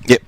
Yep.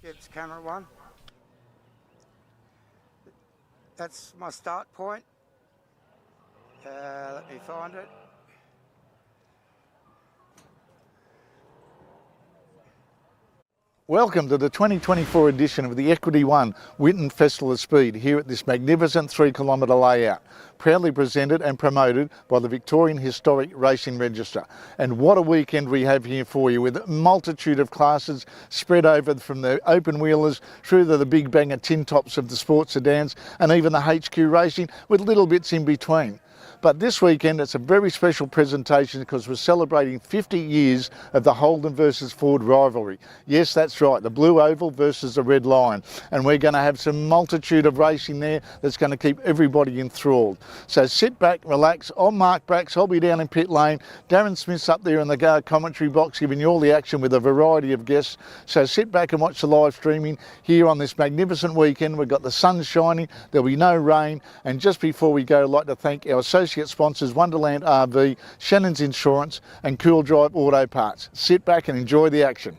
It's camera one. That's my start point. Let me find it. Welcome to the 2024 edition of the Equity One Winton Festival of Speed here at this magnificent 3-kilometre layout, proudly presented and promoted by the Victorian Historic Racing Register. And what a weekend we have here for you, with a multitude of classes spread over from the open wheelers through to the big banger tin tops of the sports sedans and even the HQ racing, with little bits in between. But this weekend it's a very special presentation because we're celebrating 50 years of the Holden versus Ford rivalry. Yes, that's right, the Blue Oval versus the Red Lion. And we're going to have some multitude of racing there that's going to keep everybody enthralled. So sit back, relax. I'm Mark Brax, I'll be down in pit lane. Darren Smith's up there in the commentary box giving you all the action with a variety of guests. So sit back and watch the live streaming here on this magnificent weekend. We've got the sun shining, there'll be no rain. And just before we go, I'd like to thank our associate sponsors Wonderland RV, Shannon's Insurance and Cool Drive Auto Parts. Sit back and enjoy the action.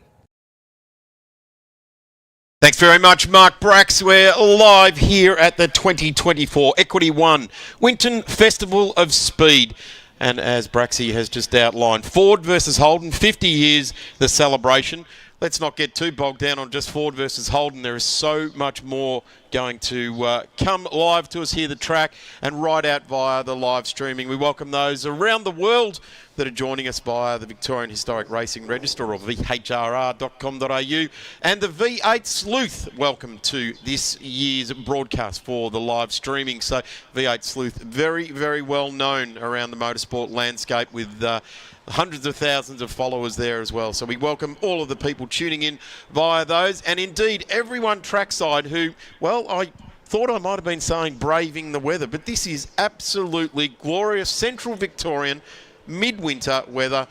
Thanks very much, Mark Brax. We're live here at the 2024 Equity One Winton Festival of Speed. And as Braxy has just outlined, Ford versus Holden, 50 years, the celebration. Let's not get too bogged down on just Ford versus Holden. There is so much more going to come live to us here, the track, and right out via the live streaming. We welcome those around the world that are joining us via the Victorian Historic Racing Register or VHRR.com.au and the V8 Sleuth. Welcome to this year's broadcast for the live streaming. So V8 Sleuth, very, very well known around the motorsport landscape with hundreds of thousands of followers there as well. So we welcome all of the people tuning in via those, and indeed everyone trackside who, well, I thought I might have been saying braving the weather, but this is absolutely glorious central Victorian midwinter weather,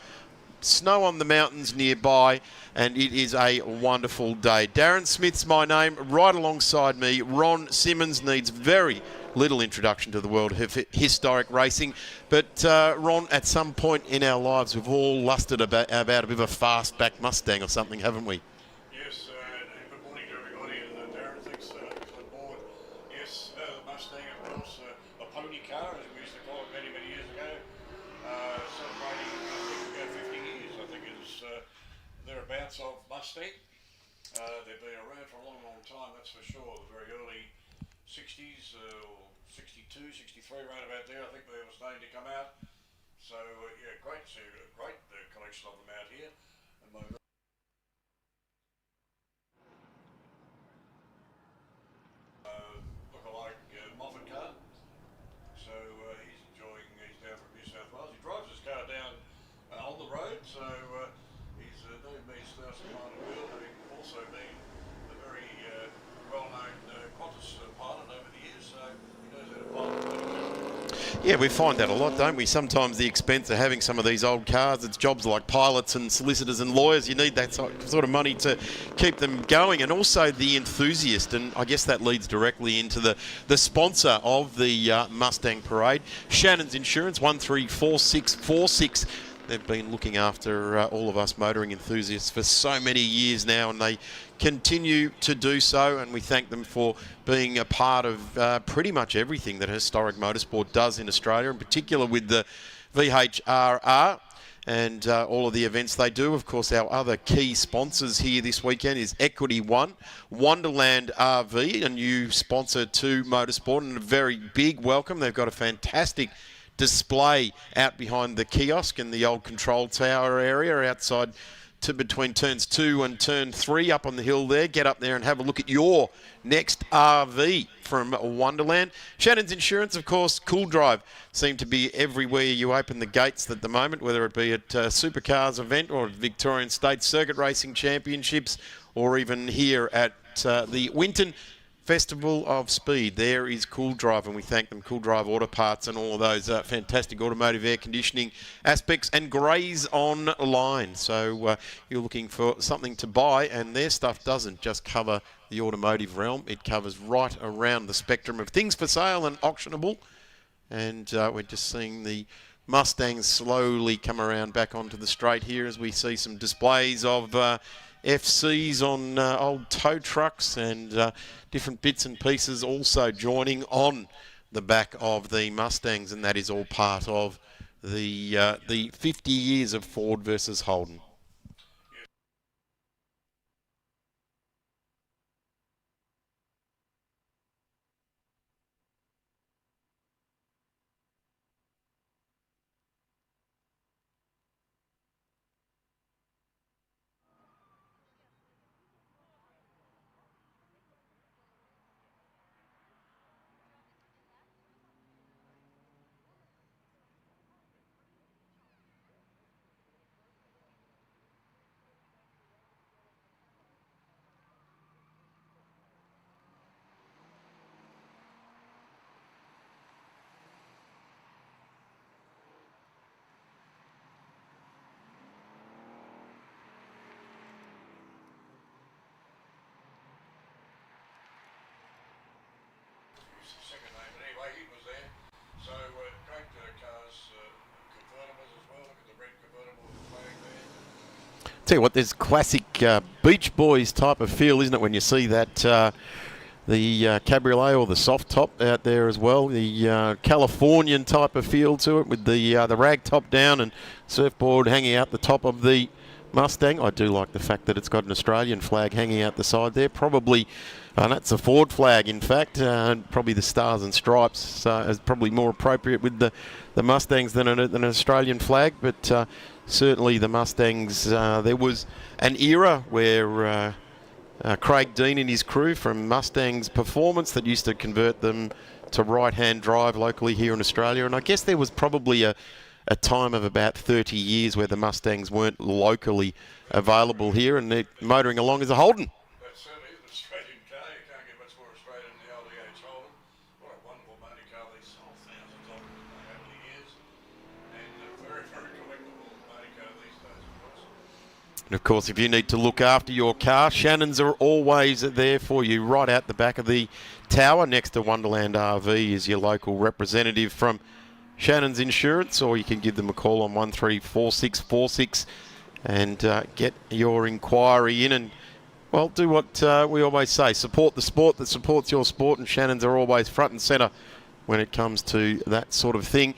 snow on the mountains nearby, and it is a wonderful day. Darren Smith's my name. Right alongside me, Ron Simmons needs very little introduction to the world of historic racing. But Ron, at some point in our lives, we've all lusted about a bit of a fastback Mustang or something, haven't we? Yes, and good morning to everybody. And Darren, thanks for the board. Yes, the Mustang, of course, a pony car, as we used to call it many, many years ago. Celebrating, I think, 50 years, I think it is thereabouts of Mustang. They've been around for a long, long time, that's for sure. The very early 60s, or 62, 63, round about there, I think they were starting to come out. So, yeah, great to see a great collection of them out here. And my look-alike Moffat car. So he's enjoying, he's down from New South Wales. He drives his car down on the road, so he's no mean spouse behind the wheel, having also been a very well-known Qantas pilot over the years, so he knows how to pilot. Yeah, we find that a lot, don't we? Sometimes the expense of having some of these old cars, it's jobs like pilots and solicitors and lawyers. You need that sort of money to keep them going, and also the enthusiast. And I guess that leads directly into the sponsor of the Mustang Parade, Shannon's Insurance, 134646. They've been looking after all of us motoring enthusiasts for so many years now, and they continue to do so, and we thank them for being a part of pretty much everything that historic motorsport does in Australia, in particular with the VHRR and all of the events they do. Of course, our other key sponsors here this weekend is Equity One, Wonderland RV, a new sponsor to motorsport, and a very big welcome. They've got a fantastic display out behind the kiosk in the old control tower area outside between turns 2 and turn 3 up on the hill there. Get up there and have a look at your next RV from Wonderland. Shannon's Insurance, of course, Cool Drive seem to be everywhere you open the gates at the moment, whether it be at Supercars event or Victorian State Circuit Racing Championships, or even here at the Winton Festival of Speed. There is Cool Drive, and we thank them, Cool Drive Auto Parts, and all of those fantastic automotive air conditioning aspects, and Grays Online. So you're looking for something to buy, and their stuff doesn't just cover the automotive realm, it covers right around the spectrum of things for sale and auctionable. And we're just seeing the Mustangs slowly come around back onto the straight here as we see some displays of FCs on old tow trucks and different bits and pieces also joining on the back of the Mustangs, and that is all part of the 50 years of Ford versus Holden. Second name, but anyway, he was there. So great cars, convertibles as well. Look at the red convertible with the flag there. Tell you what, there's classic Beach Boys type of feel, isn't it, when you see that the cabriolet or the soft top out there as well. The Californian type of feel to it, with the rag top down and surfboard hanging out the top of the Mustang. I do like the fact that it's got an Australian flag hanging out the side there. Probably, that's a Ford flag, in fact. Probably the Stars and Stripes is probably more appropriate with the Mustangs than an Australian flag. But certainly the Mustangs, there was an era where Craig Dean and his crew from Mustangs Performance that used to convert them to right-hand drive locally here in Australia. And I guess there was probably a time of about 30 years where the Mustangs weren't locally available here, and they're motoring along as a Holden. That certainly is an Australian car. You can't get much more Australian than the old EH Holden. What a wonderful motor car. They've sold thousands of them over the years. And a very, very collectible motor car these days, of course. And of course, if you need to look after your car, Shannon's are always there for you, right out the back of the tower next to Wonderland RV is your local representative from Shannon's Insurance, or you can give them a call on 134646 and get your inquiry in and, well, do what we always say, support the sport that supports your sport, and Shannon's are always front and centre when it comes to that sort of thing.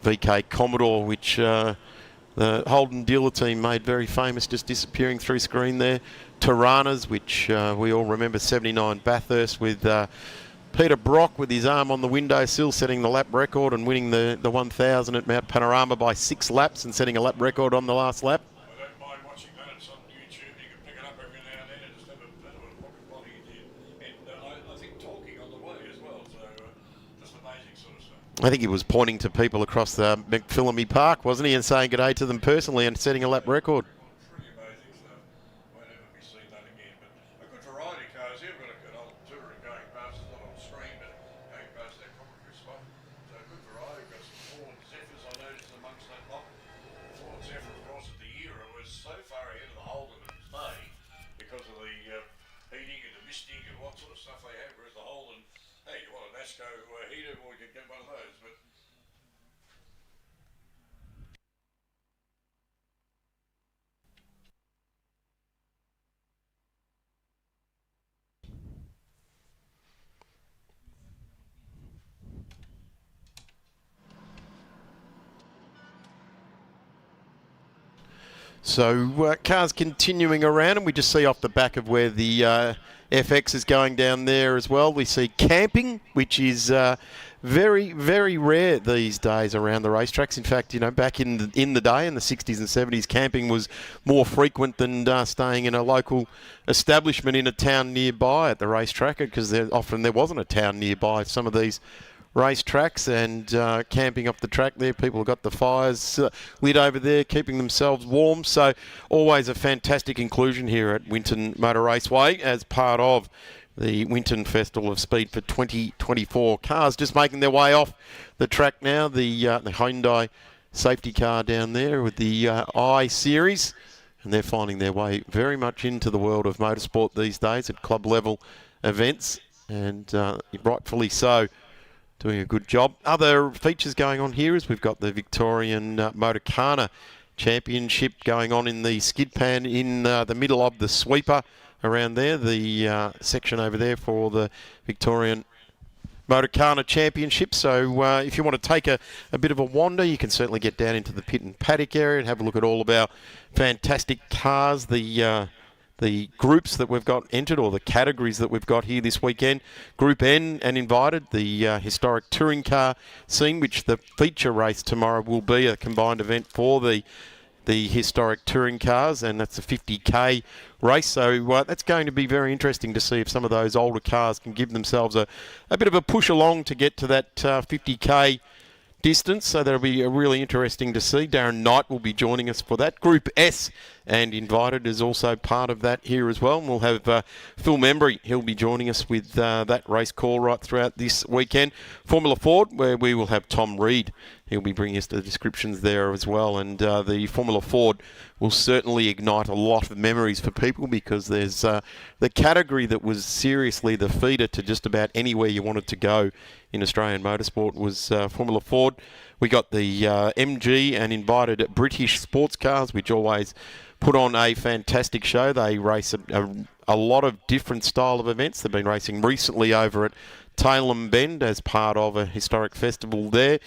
VK Commodore, which the Holden dealer team made very famous, just disappearing through screen there. Tiranas, which we all remember, 79 Bathurst with Peter Brock with his arm on the windowsill, setting the lap record and winning the 1000 at Mount Panorama by 6 laps and setting a lap record on the last lap. I don't mind watching that. It's on YouTube. You can pick it up every now and then and just have a bit of a look at what he did. And I think talking on the way as well. So just amazing sort of stuff. I think he was pointing to people across the McPhillamy Park, wasn't he, and saying good day to them personally and setting a lap record. Pretty amazing stuff. Won't ever be seen that again. But a good variety of cars here. We've got a good old touring going past. It's not on screen, but going past that commentary spot. So a good variety. We've got some Ford Zephyrs I noticed amongst that lot. Ford Zephyr, of course, at the era was so far ahead of the Holden in its day because of the heating and the misting and what sort of stuff they had. Whereas the Holden, hey, you want an ASCO heater, well, you can get one of those. But So cars continuing around, and we just see off the back of where the FX is going down there as well. We see camping, which is very, very rare these days around the racetracks. In fact, you know, back in the day, in the 60s and 70s, camping was more frequent than staying in a local establishment in a town nearby at the racetrack, because often there wasn't a town nearby some of these racetracks, and camping off the track there. People have got the fires lit over there, keeping themselves warm. So always a fantastic inclusion here at Winton Motor Raceway as part of the Winton Festival of Speed for 2024. Cars just making their way off the track now. The Hyundai safety car down there with the I-Series, and they're finding their way very much into the world of motorsport these days at club level events, and rightfully so. Doing a good job. Other features going on here is we've got the Victorian Motorcarna Championship going on in the skid pan in the middle of the sweeper around there. The section over there for the Victorian Motorcarna Championship. So if you want to take a bit of a wander, you can certainly get down into the pit and paddock area and have a look at all of our fantastic cars. The groups that we've got entered, or the categories that we've got here this weekend. Group N and invited, the historic touring car scene, which the feature race tomorrow will be a combined event for the historic touring cars, and that's a 50k race. So that's going to be very interesting to see if some of those older cars can give themselves a bit of a push along to get to that 50k distance. So that'll be really interesting to see. Darren Knight will be joining us for that. Group S and invited is also part of that here as well. And we'll have Phil Membry. He'll be joining us with that race call right throughout this weekend. Formula Ford, where we will have Tom Reed. He'll be bringing us the descriptions there as well. And the Formula Ford will certainly ignite a lot of memories for people, because there's the category that was seriously the feeder to just about anywhere you wanted to go in Australian motorsport was Formula Ford. We got the MG and invited British sports cars, which always put on a fantastic show. They race a lot of different style of events. They've been racing recently over at Tailem Bend as part of a historic festival there.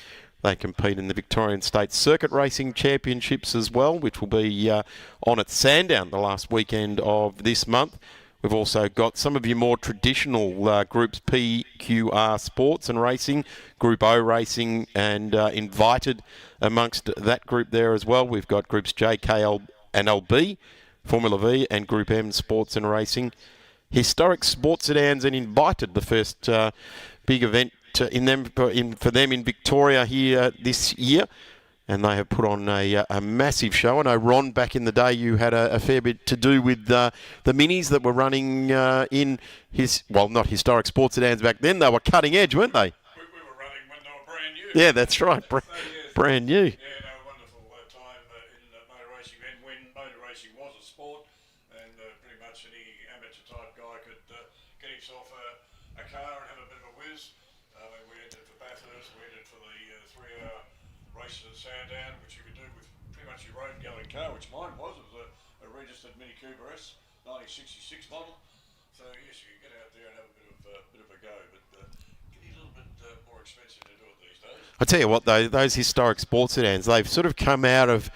They compete in the Victorian State Circuit Racing Championships as well, which will be on at Sandown the last weekend of this month. We've also got some of your more traditional groups, PQR Sports and Racing, Group O Racing, and invited amongst that group there as well. We've got groups JKL and LB, Formula V, and Group M Sports and Racing. Historic Sports Sedans and invited, the first big event for them in Victoria here this year. And they have put on a massive show. I know, Ron, back in the day, you had a fair bit to do with the minis that were running in not historic sports sedans back then. They were cutting edge, weren't they? We were running when they were brand new. Yeah, that's right. Brand new. Yeah, no, wonderful time in motor racing then, when motor racing was a sport. Sedan, which you could do with pretty much your road-going car, which mine was. It was a registered Mini Cooper S, 1966 model. So yes, you can get out there and have a bit of a go, but getting a little bit more expensive to do it these days. I tell you what, though, those historic sports sedans, they've sort of come out of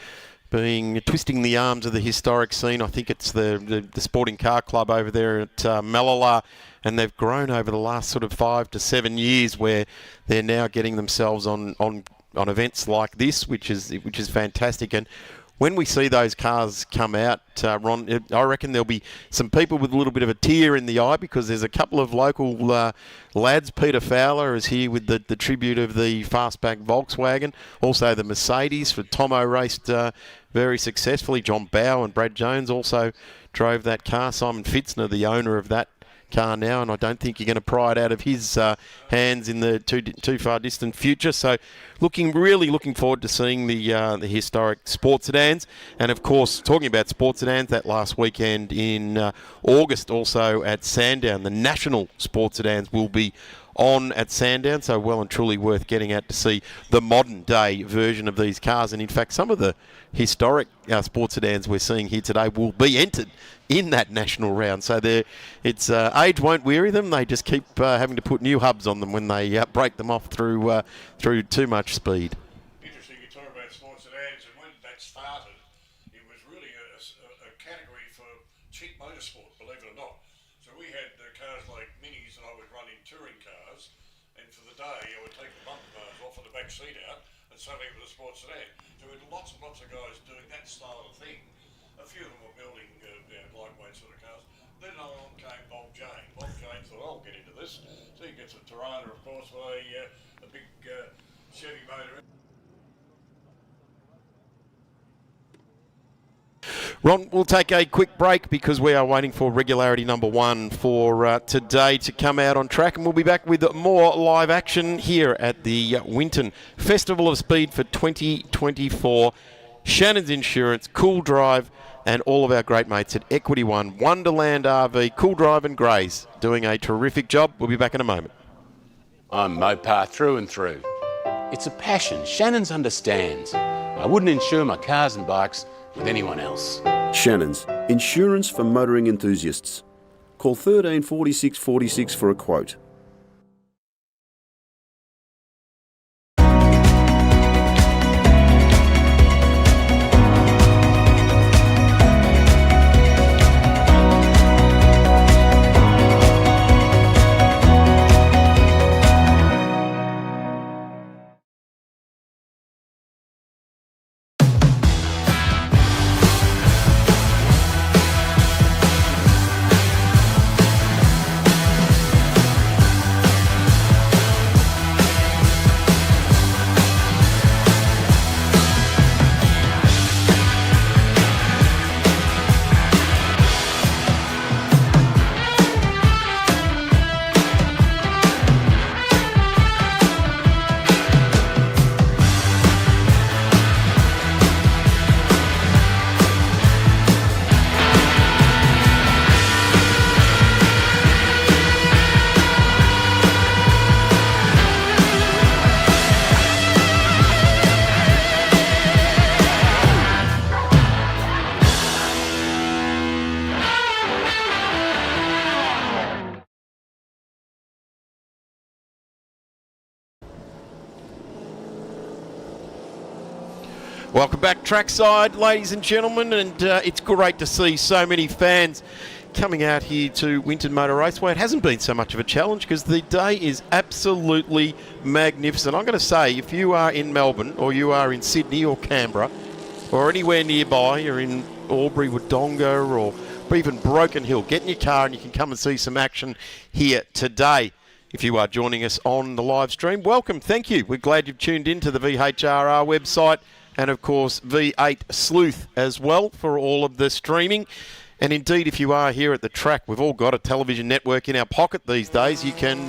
being twisting the arms of the historic scene. I think it's the Sporting Car Club over there at Malala, and they've grown over the last sort of 5 to 7 years, where they're now getting themselves on events like this, which is fantastic. And when we see those cars come out, Ron, I reckon there'll be some people with a little bit of a tear in the eye, because there's a couple of local lads. Peter Fowler is here with the tribute of the fastback Volkswagen. Also the Mercedes, for Tomo raced very successfully. John Bow and Brad Jones also drove that car. Simon Fitzner, the owner of that car now, and I don't think you're going to pry it out of his hands in the too far distant future. So really looking forward to seeing the historic sports sedans. And of course, talking about sports sedans, that last weekend in August also at Sandown, the national sports sedans will be on at Sandown, so well and truly worth getting out to see the modern day version of these cars. And in fact, some of the historic sports sedans we're seeing here today will be entered in that national round. So it's age won't weary them. They just keep having to put new hubs on them when they break them off through too much speed. Interesting, you talk about sports sedans, and when that started, it was really a category for cheap motorsport, believe it or not. So we had cars like Minis, and I would run in touring cars, and for the day I would take the bumper bars off and the back seat out, and suddenly it was a sports sedan. So we had lots and lots of guys doing that style of thing. A few of them were building lightweight sort of cars. Then along came Bob Jane. Bob Jane thought, I'll get into this. So he gets a Tirana, of course, with a big Chevy motor. Ron, we'll take a quick break because we are waiting for regularity number 1 for today to come out on track, and we'll be back with more live action here at the Winton Festival of Speed for 2024. Shannon's Insurance, Cool Drive, and all of our great mates at Equity One, Wonderland RV, Cool Drive and Grays doing a terrific job. We'll be back in a moment. I'm Mopar through and through. It's a passion Shannon's understands. I wouldn't insure my cars and bikes with anyone else. Shannon's, insurance for motoring enthusiasts. Call 13 46 46 for a quote. Welcome back trackside, ladies and gentlemen, and it's great to see so many fans coming out here to Winton Motor Raceway. It hasn't been so much of a challenge because the day is absolutely magnificent. I'm going to say, if you are in Melbourne or you are in Sydney or Canberra or anywhere nearby, you're in Albury, Wodonga or even Broken Hill, get in your car and you can come and see some action here today. If you are joining us on the live stream, welcome, thank you. We're glad you've tuned in to the VHRR website and, of course, V8 Sleuth as well for all of the streaming. And indeed, if you are here at the track, we've all got a television network in our pocket these days. You can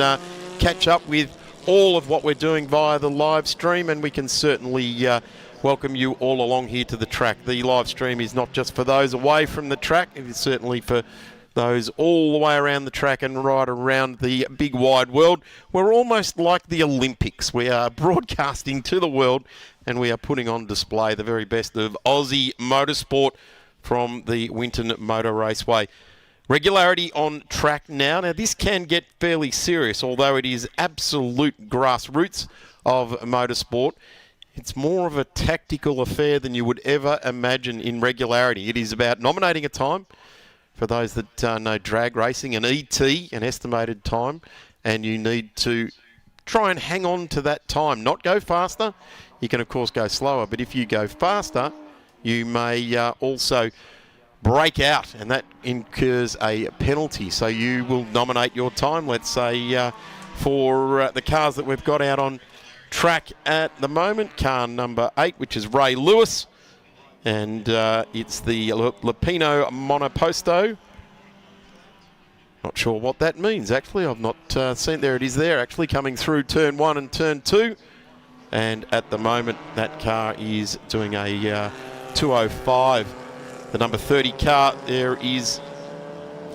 catch up with all of what we're doing via the live stream, and we can certainly welcome you all along here to the track. The live stream is not just for those away from the track, it is certainly for those all the way around the track and right around the big wide world. We're almost like the Olympics. We are broadcasting to the world and we are putting on display the very best of Aussie motorsport from the Winton Motor Raceway. Regularity on track now. Now, this can get fairly serious, although it is absolute grassroots of motorsport. It's more of a tactical affair than you would ever imagine in regularity. It is about nominating a time. For those that know drag racing, an ET, an estimated time, and you need to try and hang on to that time, not go faster. You can, of course, go slower, but if you go faster, you may also break out, and that incurs a penalty. So you will nominate your time, let's say, for the cars that we've got out on track at the moment. Car number 8, which is Ray Lewis, and it's the Lupino Monoposto. Not sure what that means, actually. I've not seen. There it is there, actually, coming through turn 1 and turn 2. And at the moment, that car is doing a 205. The number 30 car there is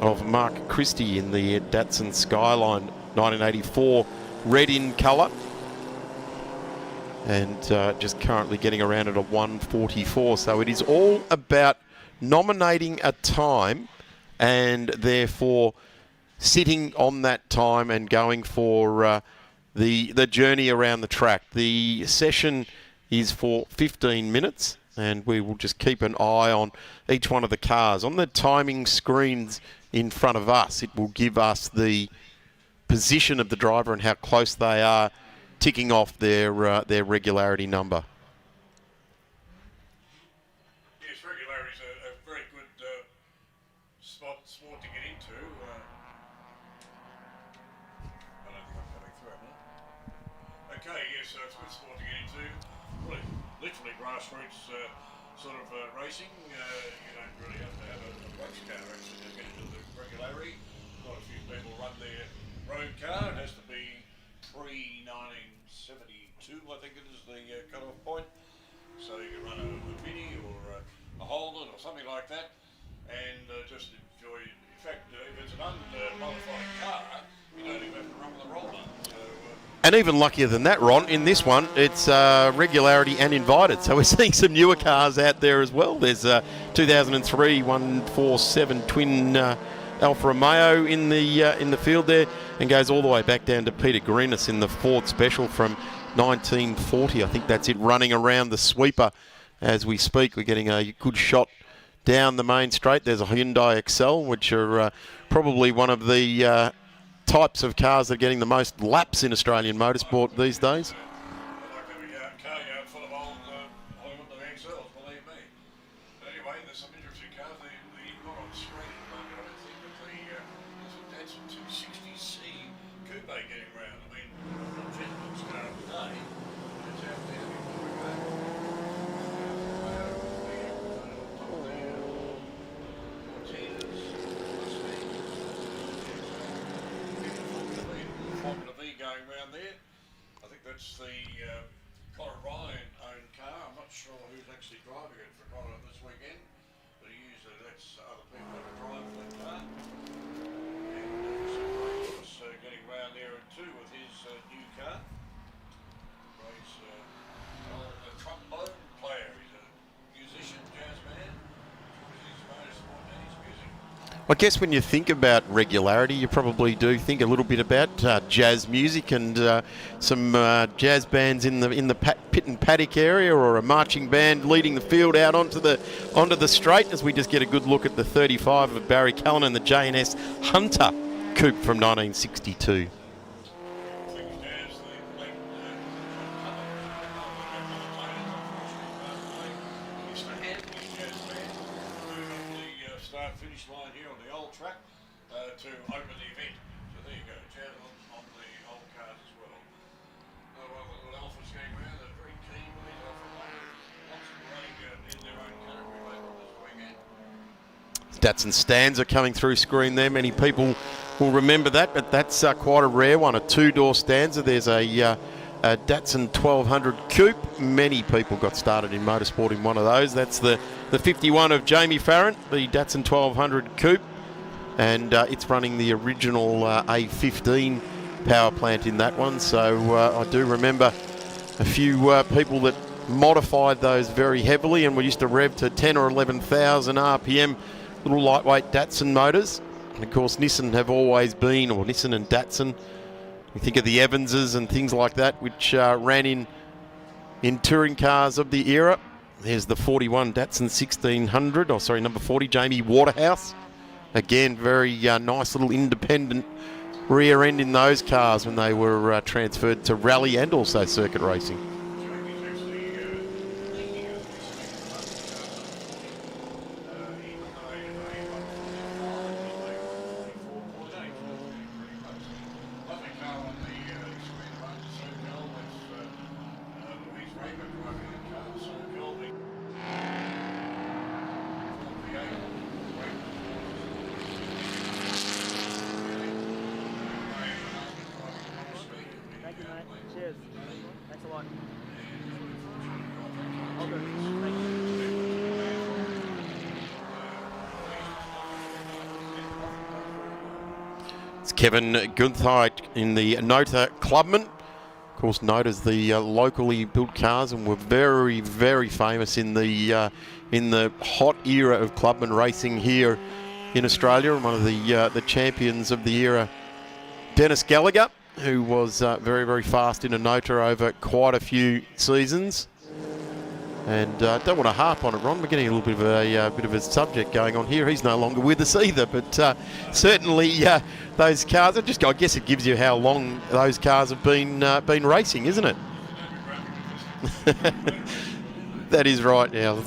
of Mark Christie in the Datsun Skyline 1984 red in colour. And just currently getting around at a 144. So it is all about nominating a time and therefore sitting on that time and going for the journey around the track. The session is for 15 minutes and we will just keep an eye on each one of the cars. On the timing screens in front of us, it will give us the position of the driver and how close they are ticking off their regularity number. Yes, regularity is a very good sport to get into. I don't think I'm coming through it now. Okay, yes, so it's a good sport to get into. Really, literally grassroots sort of racing. You don't really have to have a race car actually to get into the regularity. Quite a few people run their road car. It has to be pre-1972, I think it is the cut-off point. So you can run a Mini or a Holden or something like that and just enjoy. In fact, if it's an unmodified car, you don't even have to run with a roller. So, and even luckier than that, Ron, in this one, it's regularity and invited. So we're seeing some newer cars out there as well. There's 2003 147 twin Alfa Romeo in the field there, and goes all the way back down to Peter Greenis in the Ford Special from 1940. I think that's it, running around the sweeper as we speak. We're getting a good shot down the main straight. There's a Hyundai Excel, which are probably one of the types of cars that are getting the most laps in Australian motorsport these days. I'd like to have a car yard full of old Hyundai Excels, believe me. But anyway, there's some interesting cars. They're not on the screen at the moment, I don't think, but there's a Datsun 260C Coupe getting round. I mean, not gentleman's car of the day, but it's out there before we go. Formula V going round there. I think that's the Connor Ryan owned car. I'm not sure who's actually driving it for Connor this weekend, but he usually lets other people have a drive for that car. And Ray's getting round there too with his new car. Ray's a trombone player. He's a musician, jazz man. He's motorsport and his music. I guess when you think about regularity, you probably do think a little bit about jazz music and some jazz bands in the pit and paddock area, or a marching band leading the field out onto the straight. As we just get a good look at the 35 of Barry Callan and the J&S Hunter Coupe from 1962. Finish line here on the old track to open the event. So there you go, jazz on the old cars as well. Well, the little Alfa's going around, they're very keen with these Alfa players. Lots of running in their own category later on this weekend. Datsun Stanza coming through screen there. Many people will remember that, but that's quite a rare one, a two-door Stanza. There's a Datsun 1200 Coupe. Many people got started in motorsport in one of those. That's the 51 of Jamie Farrant, the Datsun 1200 Coupe. and it's running the original A15 power plant in that one. So I do remember a few people that modified those very heavily and we used to rev to 10 or 11,000 RPM, little lightweight Datsun motors. And of course Nissan have always been, or Nissan and Datsun, you think of the Evanses and things like that, which ran in touring cars of the era. There's the 41 Datsun 1600, or sorry, number 40, Jamie Waterhouse. Again, very nice little independent rear end in those cars when they were transferred to rally and also circuit racing. Cheers. Thanks a lot. It's Kevin Gunthite in the Nota Clubman. Of course, Nota's the locally built cars and were very, very famous in the hot era of Clubman racing here in Australia. And one of the champions of the era, Dennis Gallagher, who was very, very fast in a Nota over quite a few seasons. And don't want to harp on it, Ron. We're getting a little bit of a subject going on here. He's no longer with us either, but certainly those cars. I guess it gives you how long those cars have been racing, isn't it? That is right. Now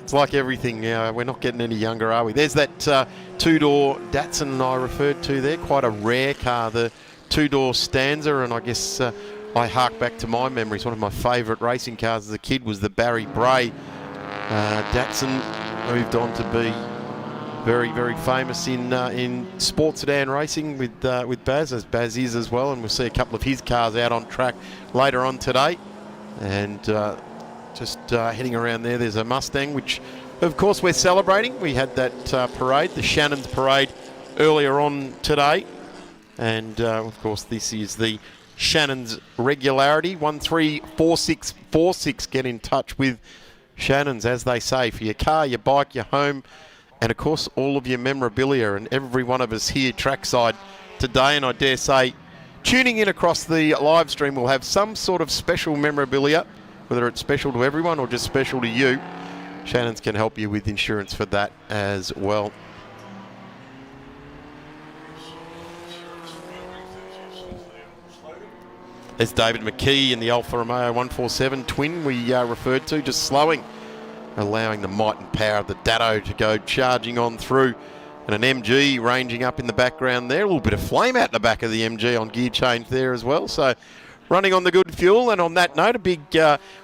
it's like everything. We're not getting any younger, are we? There's that two-door Datsun I referred to there. Quite a rare car, the two-door Stanza, and I guess I hark back to my memories. One of my favourite racing cars as a kid was the Barry Bray Datsun. Moved on to be very, very famous in sports sedan racing with Baz, as Baz is as well, and we'll see a couple of his cars out on track later on today. And just heading around there's a Mustang, which of course we're celebrating. We had that parade, the Shannon's parade, earlier on today. And of course this is the Shannon's Regularity. 134646. Get in touch with Shannon's, as they say, for your car, your bike, your home, and of course all of your memorabilia. And every one of us here trackside today, and I dare say tuning in across the live stream, will have some sort of special memorabilia, whether it's special to everyone or just special to you. Shannon's can help you with insurance for that as well. There's David McKee in the Alfa Romeo 147 twin we referred to, just slowing, allowing the might and power of the Datto to go charging on through. And an MG ranging up in the background there. A little bit of flame out the back of the MG on gear change there as well. So running on the good fuel. And on that note, a big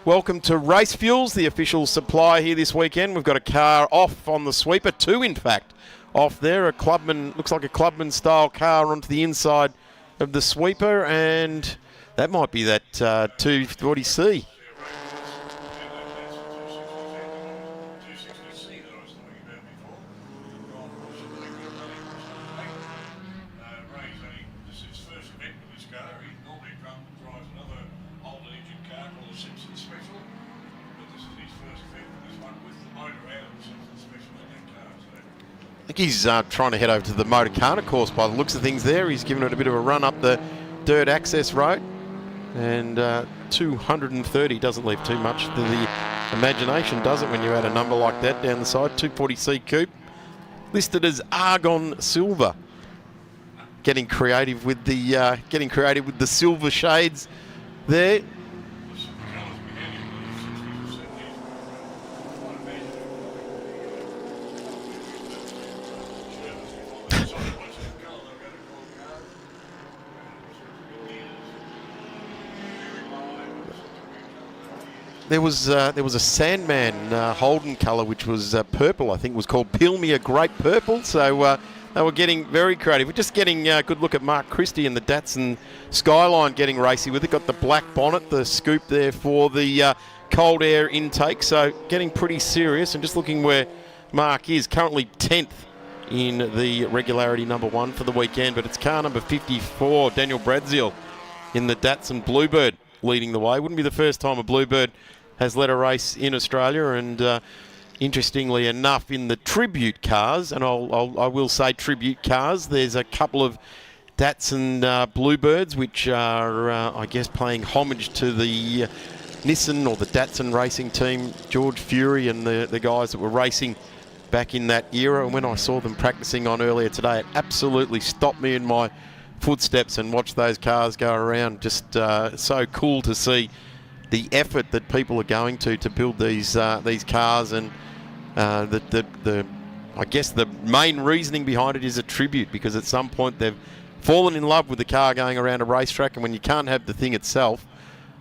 welcome to Race Fuels, the official supplier here this weekend. We've got a car off on the sweeper, two in fact, off there. A Clubman, looks like a Clubman style car onto the inside of the sweeper, and that might be that 240C. I think he's trying to head over to the Motorcana course by the looks of things there. He's given it a bit of a run up the dirt access road. And 230 doesn't leave too much to the imagination, does it, when you add a number like that down the side. 240C coupe, listed as Argon Silver. Getting creative with the silver shades there. There was a Sandman Holden colour which was purple. I think it was called Peel Me a Grape Purple. So they were getting very creative. We're just getting a good look at Mark Christie and the Datsun Skyline getting racy with it. Got the black bonnet, the scoop there for the cold air intake. So getting pretty serious. And just looking where Mark is, currently 10th in the regularity number 1 for the weekend, but it's car number 54, Daniel Bradzeal, in the Datsun Bluebird, leading the way. Wouldn't be the first time a Bluebird has led a race in Australia, and interestingly enough, in the tribute cars, and I will say tribute cars, there's a couple of Datsun Bluebirds which are, I guess, paying homage to the Nissan or the Datsun racing team, George Fury and the guys that were racing back in that era. And when I saw them practicing on earlier today, it absolutely stopped me in my footsteps and watched those cars go around. Just so cool to see the effort that people are going to build these cars, and I guess the main reasoning behind it is a tribute, because at some point they've fallen in love with the car going around a racetrack, and when you can't have the thing itself,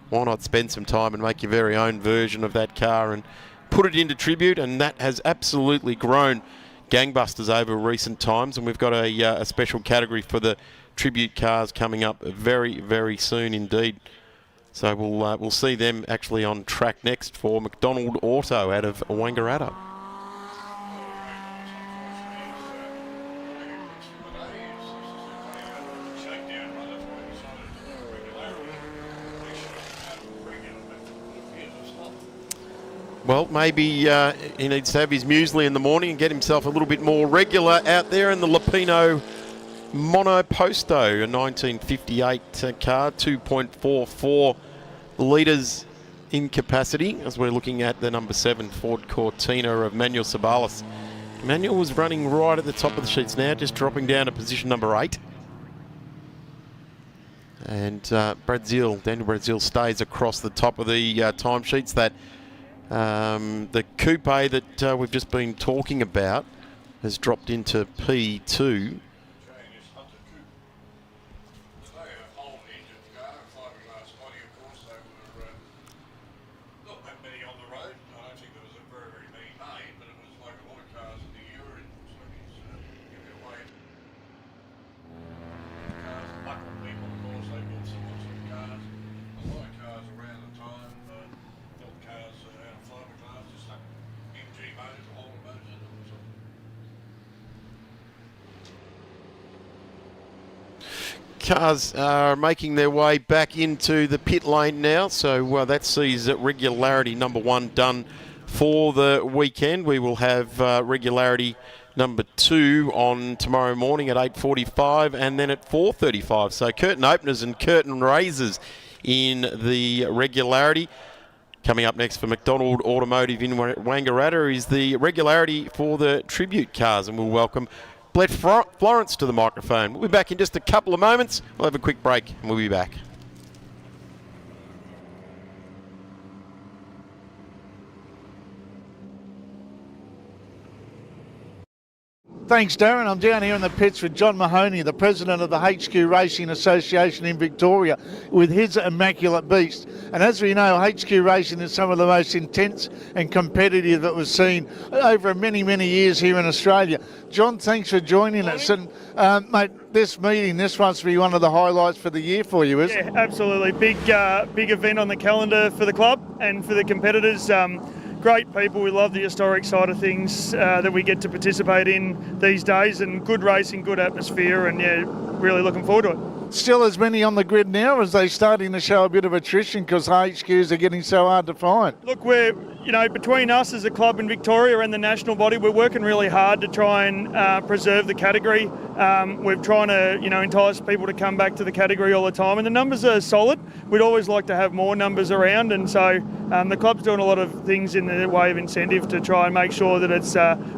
why not spend some time and make your very own version of that car and put it into tribute? And that has absolutely grown gangbusters over recent times, and we've got a special category for the tribute cars coming up very, very soon indeed. So we'll see them actually on track next for McDonald Auto out of Wangaratta. Well, maybe he needs to have his muesli in the morning and get himself a little bit more regular out there in the Lupino Mono Posto, a 1958 car, 2.44 litres in capacity, as we're looking at the number 7 Ford Cortina of Manuel Sabalas. Manuel was running right at the top of the sheets now, just dropping down to position number 8. And Daniel Bradzeal stays across the top of the timesheets. That the coupe that we've just been talking about has dropped into P2. Cars are making their way back into the pit lane now, so that sees regularity number 1 done for the weekend. We will have regularity number 2 on tomorrow morning at 8:45 and then at 4:35. So curtain openers and curtain raisers in the regularity. Coming up next for McDonald Automotive in Wangaratta is the regularity for the tribute cars, and we'll welcome Blett Florence to the microphone. We'll be back in just a couple of moments. We'll have a quick break and we'll be back. Thanks, Darren. I'm down here in the pits with John Mahoney, the president of the HQ Racing Association in Victoria, with his Immaculate Beast. And as we know, HQ Racing is some of the most intense and competitive that was seen over many, many years here in Australia. John, thanks for joining us. And mate, this meeting, this must be one of the highlights for the year for you, isn't it? Yeah, absolutely. Big event on the calendar for the club and for the competitors. Great people. We love the historic side of things that we get to participate in these days, and good racing, good atmosphere, and yeah, really looking forward to it. Still as many on the grid now, as they starting to show a bit of attrition because HQs are getting so hard to find? Look, we're, between us as a club in Victoria and the national body, we're working really hard to try and preserve the category. We're trying to, entice people to come back to the category all the time, and the numbers are solid. We'd always like to have more numbers around, and so the club's doing a lot of things in the way of incentive to try and make sure that it's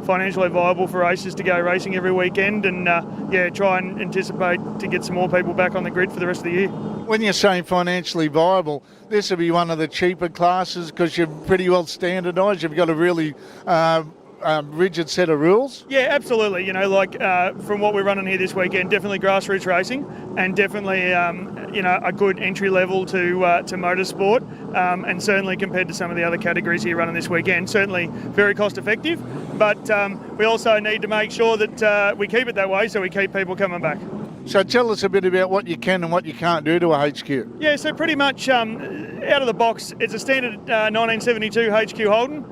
financially viable for racers to go racing every weekend, and try and anticipate to get some more people back on the grid for the rest of the year. When you're saying financially viable, this will be one of the cheaper classes because you're pretty well standardised. You've got a really rigid set of rules. Yeah, absolutely. From what we're running here this weekend, definitely grassroots racing, and definitely a good entry level to motorsport, and certainly compared to some of the other categories here running this weekend, certainly very cost effective. But we also need to make sure that we keep it that way, so we keep people coming back. So tell us a bit about what you can and what you can't do to a HQ. Yeah, so pretty much out of the box, it's a standard 1972 HQ Holden,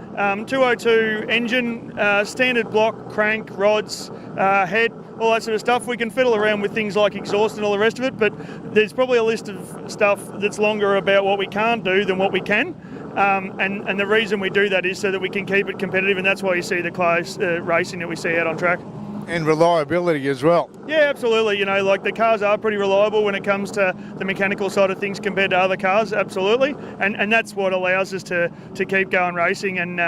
202 engine, standard block, crank, rods, head, all that sort of stuff. We can fiddle around with things like exhaust and all the rest of it, but there's probably a list of stuff that's longer about what we can't do than what we can. And the reason we do that is so that we can keep it competitive, and that's why you see the close racing that we see out on track. And reliability as well. Yeah, absolutely. You know, like the cars are pretty reliable when it comes to the mechanical side of things compared to other cars, absolutely. And that's what allows us to keep going racing and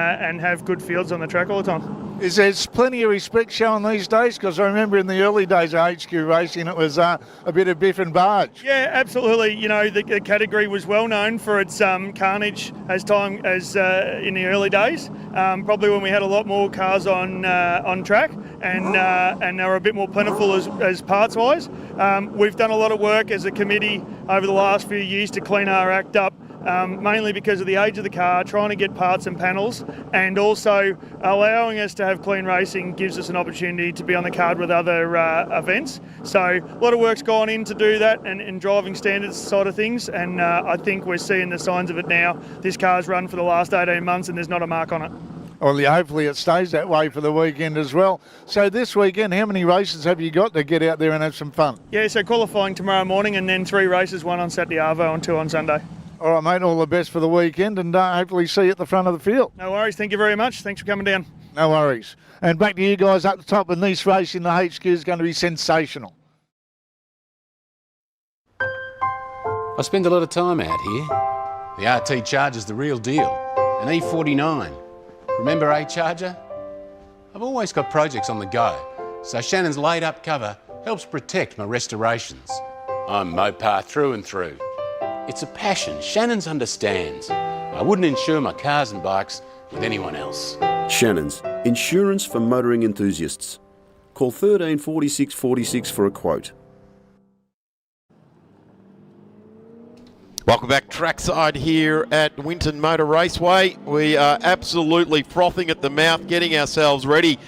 have good fields on the track all the time. Is there plenty of respect shown these days? Because I remember in the early days of HQ racing, it was a bit of biff and barge. Yeah, absolutely. You know, the category was well known for its carnage as in the early days. Probably when we had a lot more cars on track, and they were a bit more plentiful as parts wise. We've done a lot of work as a committee over the last few years to clean our act up. Mainly because of the age of the car, trying to get parts and panels, and also allowing us to have clean racing gives us an opportunity to be on the card with other events. So a lot of work's gone in to do that and driving standards side of things, and I think we're seeing the signs of it now. This car's run for the last 18 months and there's not a mark on it. Well, yeah, hopefully it stays that way for the weekend as well. So this weekend, how many races have you got to get out there and have some fun? Yeah, so qualifying tomorrow morning and then 3 races, 1 on Saturday Arvo and 2 on Sunday. All right, mate, all the best for the weekend, and hopefully see you at the front of the field. No worries, thank you very much. Thanks for coming down. No worries. And back to you guys up the top, and this race in the HQ is going to be sensational. I spend a lot of time out here. The RT Charger's the real deal. An E49. Remember A-Charger? I've always got projects on the go, so Shannon's laid-up cover helps protect my restorations. I'm Mopar through and through. It's a passion Shannon's understands. I wouldn't insure my cars and bikes with anyone else. Shannon's, insurance for motoring enthusiasts. Call 13 46 46 for a quote. Welcome back trackside here at Winton Motor Raceway. We are absolutely frothing at the mouth, getting ourselves ready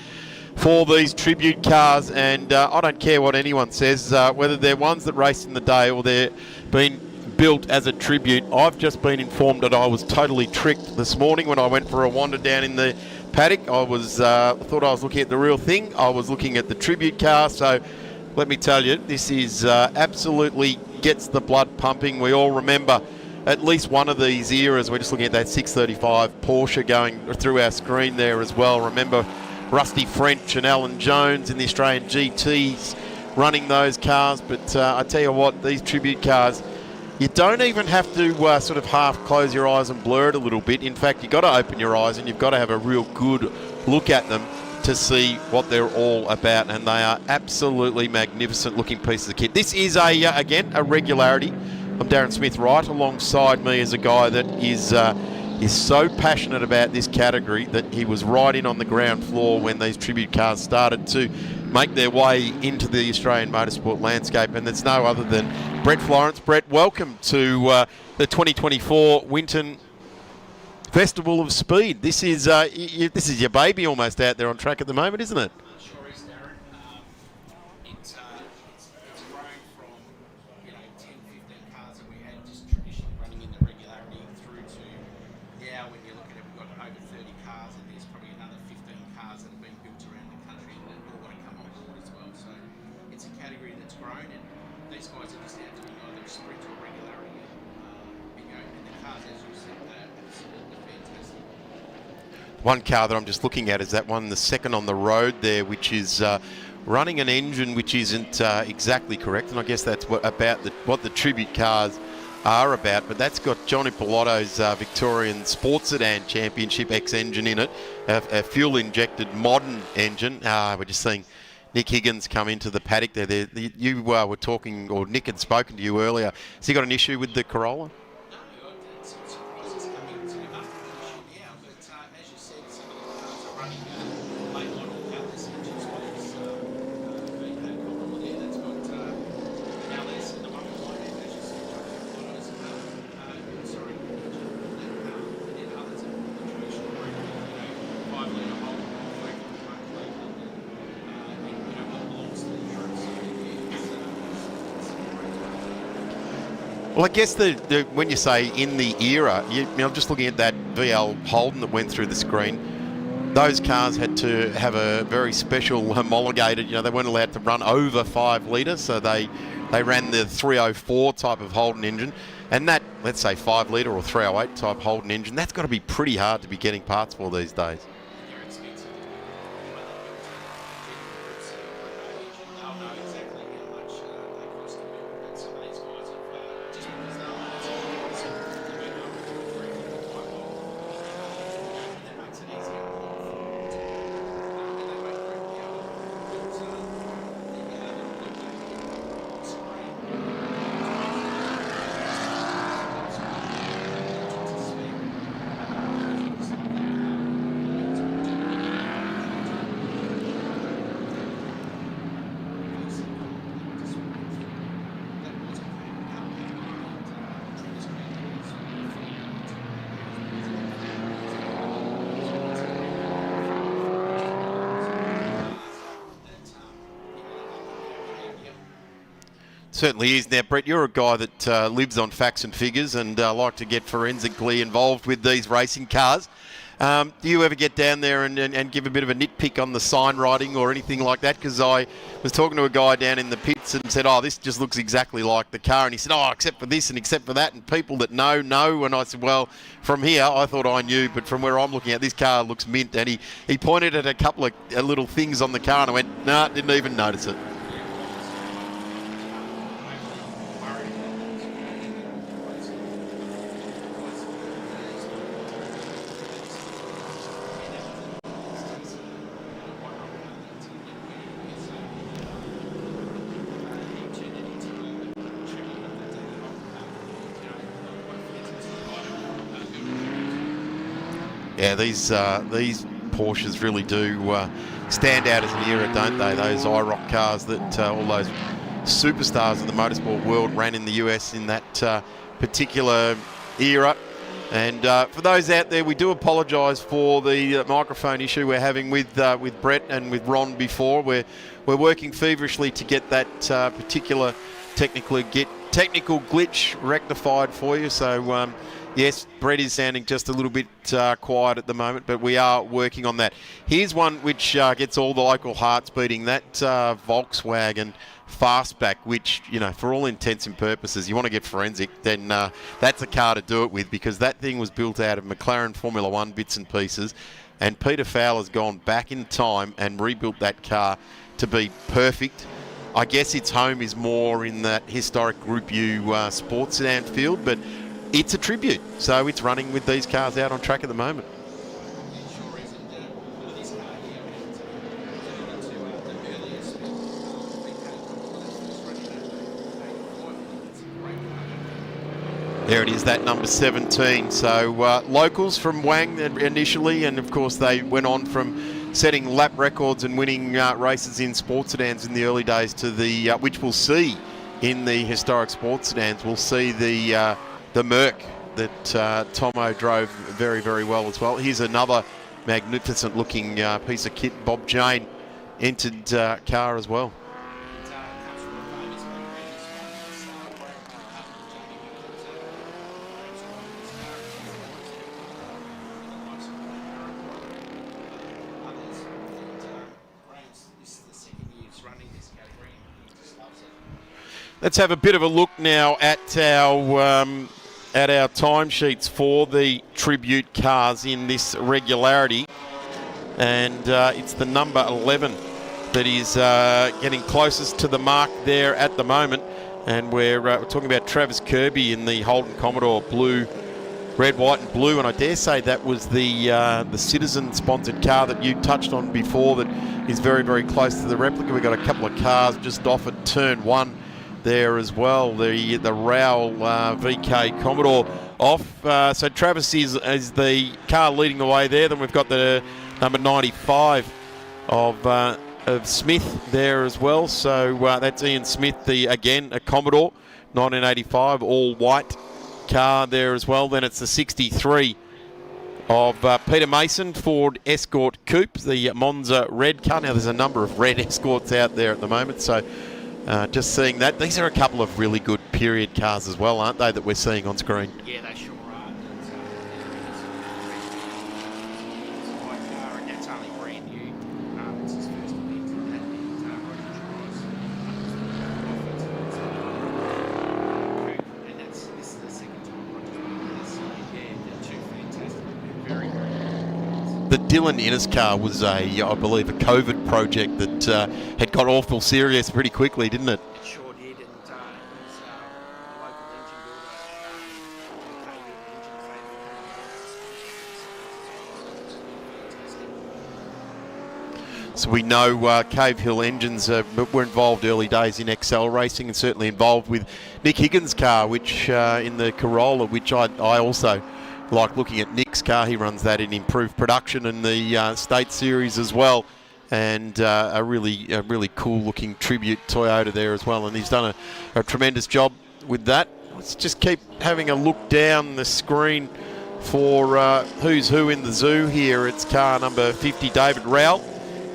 for these tribute cars, and I don't care what anyone says, whether they're ones that race in the day or they're being built as a tribute. I've just been informed that I was totally tricked this morning when I went for a wander down in the paddock. I was thought I was looking at the real thing. I was looking at the tribute car, so let me tell you, this is absolutely gets the blood pumping. We all remember at least one of these eras. We're just looking at that 635 Porsche going through our screen there as well. Remember Rusty French and Alan Jones in the Australian GTs running those cars. But I tell you what, these tribute cars, you don't even have to sort of half close your eyes and blur it a little bit. In fact, you've got to open your eyes and you've got to have a real good look at them to see what they're all about, and they are absolutely magnificent looking pieces of kit. This is again a Regularity. I'm Darren Smith. Right alongside me is a guy that is so passionate about this category that he was right in on the ground floor when these tribute cars started to make their way into the Australian motorsport landscape, and it's no other than Brett Florence. Brett, welcome to the 2024 Winton Festival of Speed. This is your baby almost out there on track at the moment, isn't it? Sure is, Darren. It's grown from 10, 15 cars that we had just traditionally running in the Regularity through to now. When you look at it, we've got over 30 cars, and there's probably another 15 cars that have been built around the country that all want to come on board as well. So it's a category that's grown, and these guys are just out doing either a sprint or Regularity. And the cars, as you said, they're absolutely fantastic. One car that I'm just looking at is that one, the second on the road there, which is running an engine which isn't exactly correct, and I guess that's what the tribute cars are about. But that's got Johnny Pilotto's Victorian Sports Sedan Championship X engine in it, a fuel-injected modern engine. We're just seeing Nick Higgins come into the paddock there. You were talking, or Nick had spoken to you earlier. Has he got an issue with the Corolla? Well, I guess when you say in the era, you know, just looking at that VL Holden that went through the screen, those cars had to have a very special homologated, you know, they weren't allowed to run over 5 litres, so they ran the 304 type of Holden engine. And that, let's say 5 litre or 308 type Holden engine, that's got to be pretty hard to be getting parts for these days. Certainly is. Now, Brett, you're a guy that lives on facts and figures and like to get forensically involved with these racing cars. Do you ever get down there and give a bit of a nitpick on the sign writing or anything like that? Because I was talking to a guy down in the pits and said, oh, this just looks exactly like the car. And he said, oh, except for this and except for that. And people that know. And I said, well, from here, I thought I knew. But from where I'm looking at, this car looks mint. And he pointed at a couple of little things on the car and I went, nah, didn't even notice it. Yeah, these Porsches really do stand out as an era, don't they? Those IROC cars that all those superstars of the motorsport world ran in the US in that particular era. And for those out there, we do apologise for the microphone issue we're having with Brett and with Ron before. We're working feverishly to get that particular technical glitch rectified for you. So yes, Brett is sounding just a little bit quiet at the moment, but we are working on that. Here's one which gets all the local hearts beating, that Volkswagen Fastback, which, you know, for all intents and purposes, you want to get forensic, then that's a car to do it with, because that thing was built out of McLaren Formula One bits and pieces, and Peter Fowler's gone back in time and rebuilt that car to be perfect. I guess its home is more in that historic Group U sports sedan field, but it's a tribute, so it's running with these cars out on track at the moment. There it is, that number 17. So locals from Wang initially, and of course they went on from setting lap records and winning races in sports sedans in the early days to the, which we'll see in the historic sports sedans. We'll see the Merc that Tomo drove very, very well as well. Here's another magnificent looking piece of kit. Bob Jane entered car as well. Let's have a bit of a look now at our timesheets for the tribute cars in this Regularity, and it's the number 11 that is getting closest to the mark there at the moment, and we're talking about Travis Kirby in the Holden Commodore blue, red, white and blue, and I dare say that was the Citizen sponsored car that you touched on before that is very, very close to the replica. We've got a couple of cars just off at turn 1 there as well, the Rowell VK Commodore off. So Travis is the car leading the way there. Then we've got the number 95 of Smith there as well. So that's Ian Smith, again a Commodore 1985 all white car there as well. Then it's the 63 of Peter Mason Ford Escort Coupe, the Monza red car. Now there's a number of red Escorts out there at the moment, so just seeing that. These are a couple of really good period cars as well, aren't they, that we're seeing on screen? Yeah, they sure are. It's a white car, and that's only brand new. It's his first event, and this is the second time Roger's been this year. Yeah, they're two fantastic. They're very, very good. The Dylan Innes car was I believe, a COVID project that had got awful serious pretty quickly, didn't it? It sure did, and he's a local engine builder, JKB engine So we know Cave Hill Engines were involved early days in Excel Racing, and certainly involved with Nick Higgins' car, which in the Corolla, which I also like looking at Nick's car. He runs that in improved production in the State Series as well, and a really cool looking tribute Toyota there as well, and he's done a tremendous job with that. Let's just keep having a look down the screen for who's who in the zoo here. It's car number 50, David Rowell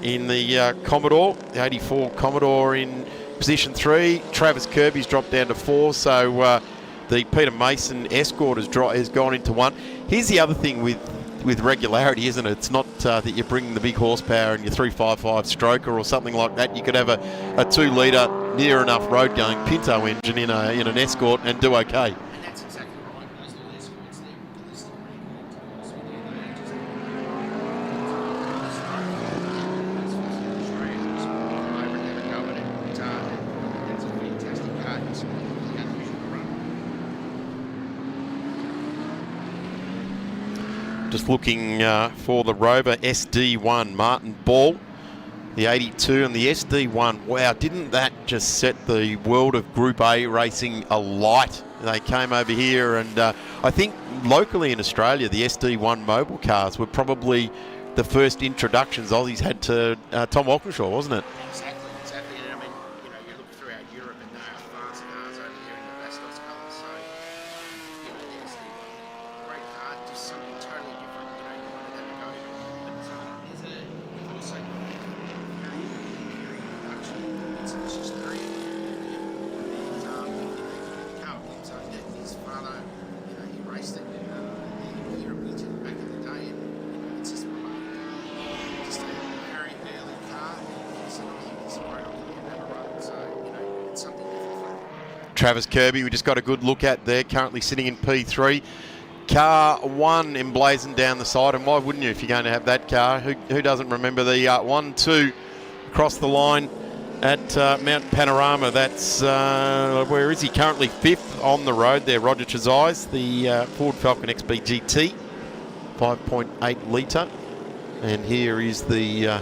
in the Commodore, the 84 Commodore in position 3. Travis Kirby's dropped down to 4, so the Peter Mason Escort has gone into 1. Here's the other thing with regularity, isn't it? It's not that you're bringing the big horsepower and your 355 stroker or something like that. You could have a 2-litre near enough road going Pinto engine in an Escort and do okay. And that's exactly right. Those little Escorts there with the listed brand, to be honest with you, that's a fantastic car. It's unusual to run. Just looking for the Rover SD1, Martin Ball, the 82 and the SD1. Wow, didn't that just set the world of Group A racing alight? They came over here, and I think locally in Australia, the SD1 mobile cars were probably the first introductions Aussies had to Tom Walkinshaw, wasn't it? Exactly. And I mean, you look throughout Europe and they are fast cars over here in the Bastos colours. So, there's the great car, just something totally different. You wanted that to go. But we've also got a very production. It's just very and Carl Blimso, his father, he raced it here at Winton back in the day, and it's just a very early car. It's a great opportunity to have a run. So, it's something different. Travis Kirby, we just got a good look at there, currently sitting in P3. Car 1 emblazoned down the side, and why wouldn't you if you're going to have that car? Who doesn't remember the 1-2 across the line at Mount Panorama? That's, where is he? Currently 5th on the road there, Roger Chazais, the Ford Falcon XB GT, 5.8 litre. And here is the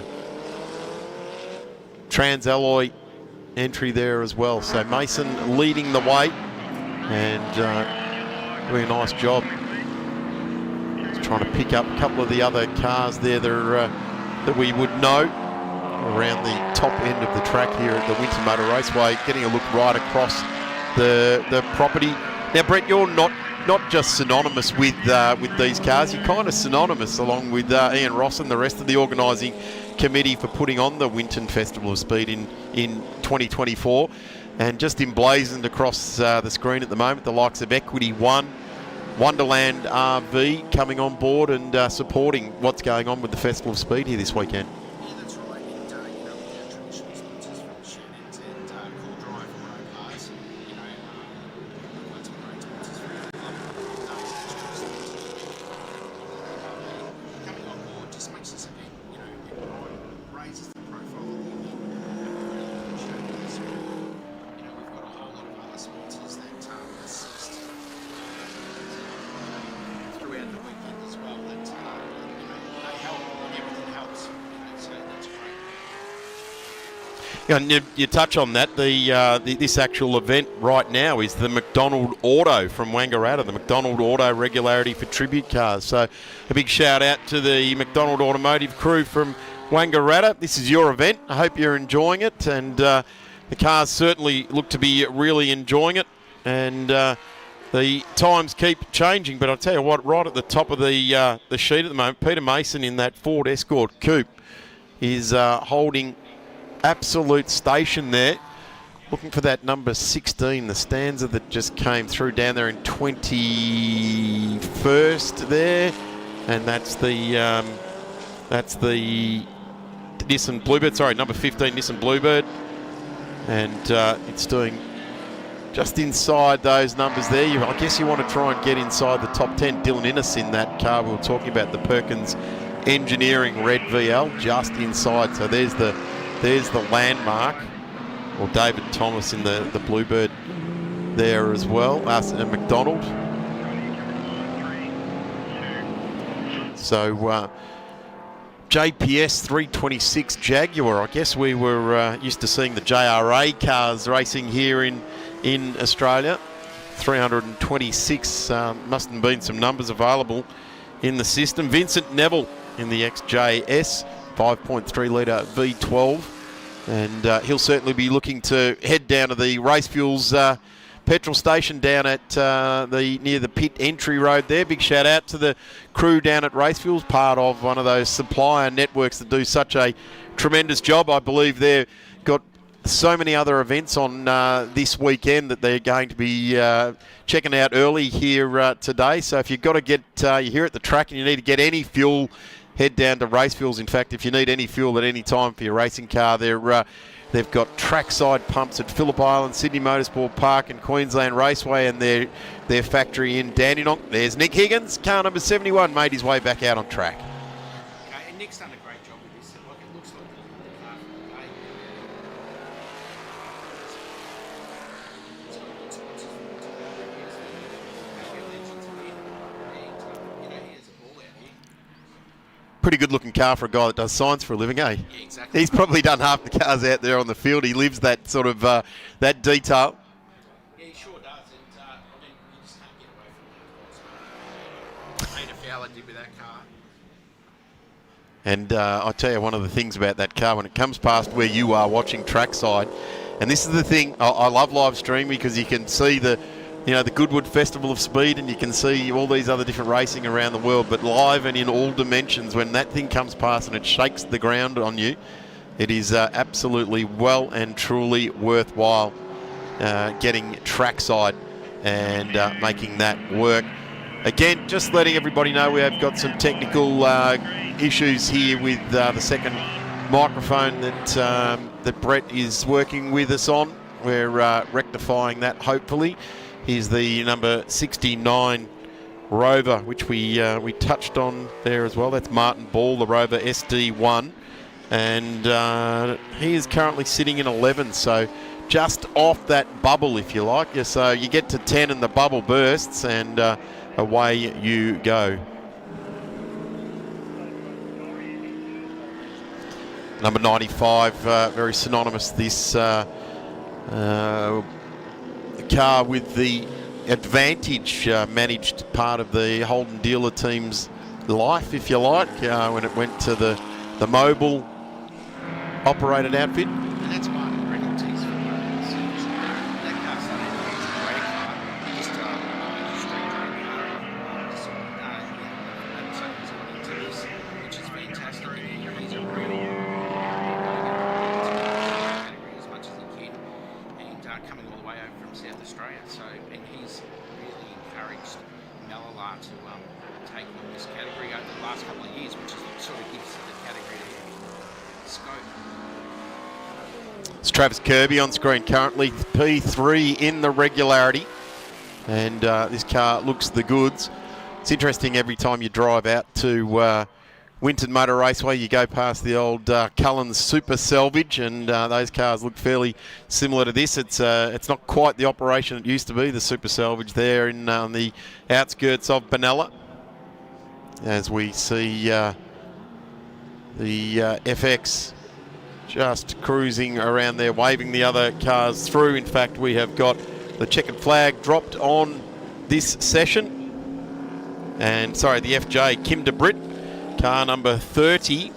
Trans-Alloy entry there as well. So Mason leading the way and doing a nice job. Just trying to pick up a couple of the other cars there that we would know around the top end of the track here at the Winton Motor Raceway, getting a look right across the property. Now, Brett, you're not just synonymous with these cars, you're kind of synonymous along with Ian Ross and the rest of the organising committee for putting on the Winton Festival of Speed in 2024, and just emblazoned across the screen at the moment the likes of Equity One, Wonderland RV coming on board and supporting what's going on with the Festival of Speed here this weekend. Yeah, that's right. And, with our traditional sponsors from Sedans and Cool Drive Auto Parts, lots of great sponsors for our club. Coming on board just makes this event, it raises the profile of the event. We've got a whole lot of other sponsors that assist throughout the weekend as well. That they help and everything helps. So that's great. Yeah, and you touch on that. This actual event right now is the McDonald Auto from Wangaratta, the McDonald Auto Regularity for Tribute Cars. So a big shout out to the McDonald Automotive crew from Wangaratta. This is your event. I hope you're enjoying it, and the cars certainly look to be really enjoying it. And the times keep changing, but I'll tell you what, right at the top of the sheet at the moment, Peter Mason in that Ford Escort Coupe is holding absolute station there looking for that number 16, the stanza that just came through down there in 21st there, and that's the Nissan Bluebird. Sorry, number 15 Nissan Bluebird, and it's doing just inside those numbers there. I guess you want to try and get inside the top 10. Dylan Innes in that car we were talking about, the Perkins Engineering Red VL, just inside. So there's the landmark. Or David Thomas in the Bluebird there as well, and McDonald. So JPS 326 Jaguar. I guess we were used to seeing the JRA cars racing here in Australia. 326, must have been some numbers available in the system. Vincent Neville in the XJS 5.3 litre V12. And he'll certainly be looking to head down to the Race Fuels petrol station down at near the pit entry road there. Big shout out to the crew down at Race Fuels, part of one of those supplier networks that do such a tremendous job. I believe they've got so many other events on this weekend that they're going to be checking out early here today. So if you've got to get, you're here at the track and you need to get any fuel, head down to Race Fuels. In fact, if you need any fuel at any time for your racing car, they've got trackside pumps at Phillip Island, Sydney Motorsport Park and Queensland Raceway, and their factory in Dandenong. There's Nick Higgins, car number 71, made his way back out on track. Okay, and Nick's done a great job with this. Like, it looks like the car from the day. Pretty good looking car for a guy that does science for a living, eh? Yeah, exactly. He's probably done half the cars out there on the field. He lives that sort of that detail. Yeah, he sure does. And I mean, you just can't get away from that. Peter Fowler did with that car. And I tell you, one of the things about that car, when it comes past where you are watching trackside, and this is the thing, I love live streaming because you can see the Goodwood Festival of Speed, and you can see all these other different racing around the world, but live and in all dimensions, when that thing comes past and it shakes the ground on you, it is absolutely well and truly worthwhile getting trackside and making that work. Again, just letting everybody know we have got some technical issues here with the second microphone that Brett is working with us on. We're rectifying that, hopefully. Here's the number 69 Rover, which we touched on there as well. That's Martin Ball, the Rover SD1. And he is currently sitting in 11, so just off that bubble, if you like. So you get to 10 and the bubble bursts, and away you go. Number 95, very synonymous, this car with the Advantage managed part of the Holden dealer team's life, if you like, when it went to the mobile operated outfit. And that's Martin Reynolds' that car started as a great car, just straight driving car. So he's into this, which is fantastic. He's a real category as much as he can, and coming all the way over from South Australia. So, and he's really encouraged Malala to take on this category over the last couple of years, which is sort of gives the category scope. It's Travis Kirby on screen currently, P3 in the Regularity, and this car looks the goods. It's interesting, every time you drive out to Winton Motor Raceway, you go past the old Cullen's Super Selvage, and those cars look fairly similar to this. It's not quite the operation it used to be, the Super Selvage there on the outskirts of Benalla, as we see the FX just cruising around there, waving the other cars through. In fact, we have got the checkered flag dropped on this session. And, sorry, the FJ, Kim DeBritt, car number 30.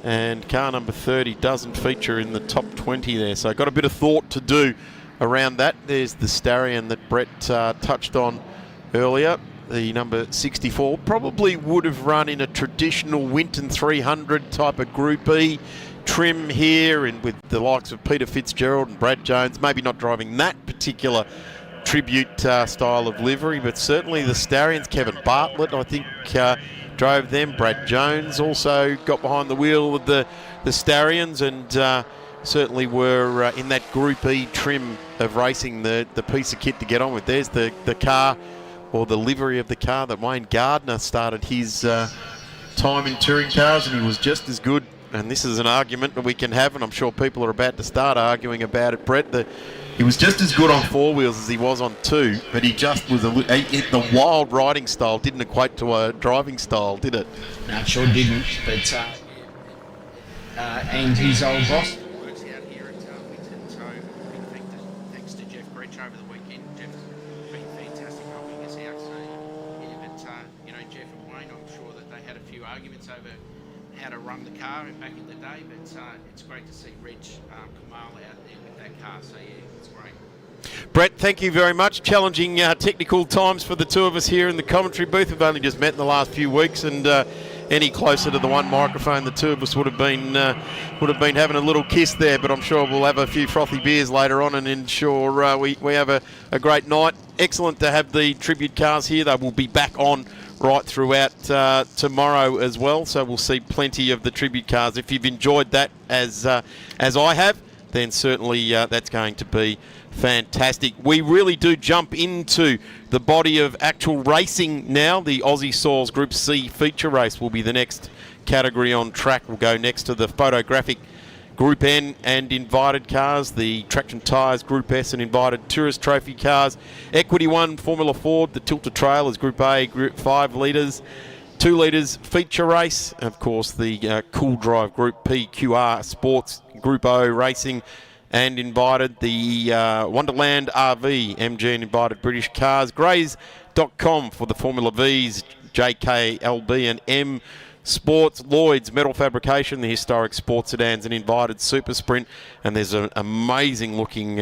And car number 30 doesn't feature in the top 20 there. So got a bit of thought to do around that. There's the Starion that Brett touched on earlier. The number 64 probably would have run in a traditional Winton 300 type of Group E trim here, and with the likes of Peter Fitzgerald and Brad Jones, maybe not driving that particular tribute style of livery, but certainly the Stallions. Kevin Bartlett, I think, drove them. Brad Jones also got behind the wheel of the Stallions, and certainly were in that Group E trim of racing, the piece of kit to get on with. There's the car, or the livery of the car that Wayne Gardner started his time in touring cars, and he was just as good. And this is an argument that we can have, and I'm sure people are about to start arguing about it, Brett. He was just as good on four wheels as he was on two, but he just was the wild riding style didn't equate to a driving style, did it? No, it sure didn't. But and his old boss works out here at Winton, so big thanks to Jeff Breach over the weekend. Jeff's been fantastic helping us out. So yeah, but you know, Jeff and Wayne, I'm sure that they had a few arguments over how to run the car back in the day, but it's great to see Reg Kamal out there with that car. So yeah, it's great. Brett, thank you very much. Challenging technical times for the two of us here in the commentary booth. We've only just met in the last few weeks, and any closer to the one microphone, the two of us would have been having a little kiss there. But I'm sure we'll have a few frothy beers later on and ensure we have a great night. Excellent to have the tribute cars here. They will be back on right throughout tomorrow as well, so we'll see plenty of the tribute cars. If you've enjoyed that as I have, then certainly that's going to be fantastic. We really do jump into the body of actual racing now. The Aussie Soils Group C feature race will be the next category on track. We'll go next to the photographic Group N and invited cars, the Traction Tyres Group S and invited Tourist Trophy cars, Equity 1 Formula Ford, the Tilted Trailers Group A, Group 5 litres, 2 litres feature race, of course the Cool Drive Group P QR Sports Group O Racing, and invited the Wonderland RV MG and invited British cars, Grays.com for the Formula Vs, JKLB and M Sports, Lloyd's Metal Fabrication, the historic sports sedans, and invited Supersprint. And there's an amazing looking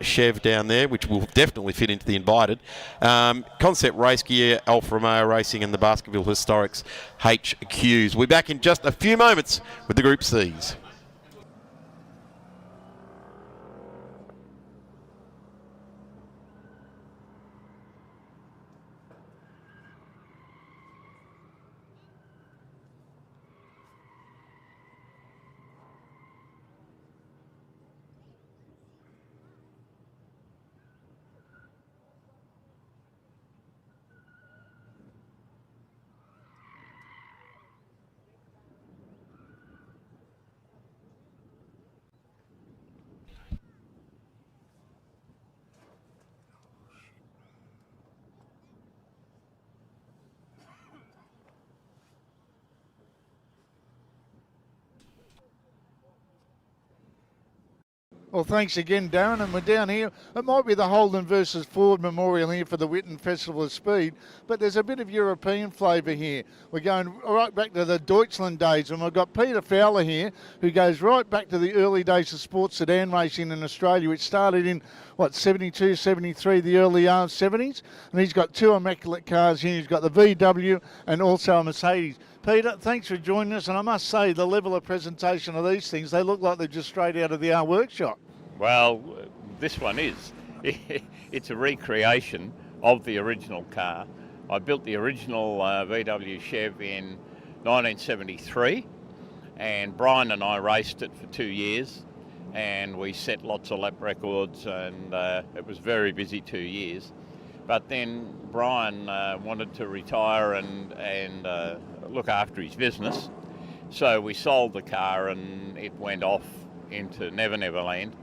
Chev down there, which will definitely fit into the invited. Concept Race Gear, Alfa Romeo Racing, and the Baskerville Historics HQs. We'll be back in just a few moments with the Group Cs. Well, thanks again, Darren, and we're down here. It might be the Holden versus Ford Memorial here for the Winton Festival of Speed, but there's a bit of European flavour here. We're going right back to the Deutschland days, and we've got Peter Fowler here, who goes right back to the early days of sports sedan racing in Australia, which started in, 72, 73, the early 70s, and he's got two immaculate cars here. He's got the VW and also a Mercedes. Peter, thanks for joining us, and I must say the level of presentation of these things, they look like they're just straight out of the workshop. Well, this one is. It's a recreation of the original car. I built the original VW Chev in 1973, and Brian and I raced it for 2 years, and we set lots of lap records, and it was very busy 2 years. But then Brian wanted to retire and look after his business, so we sold the car and it went off into Never Never Land.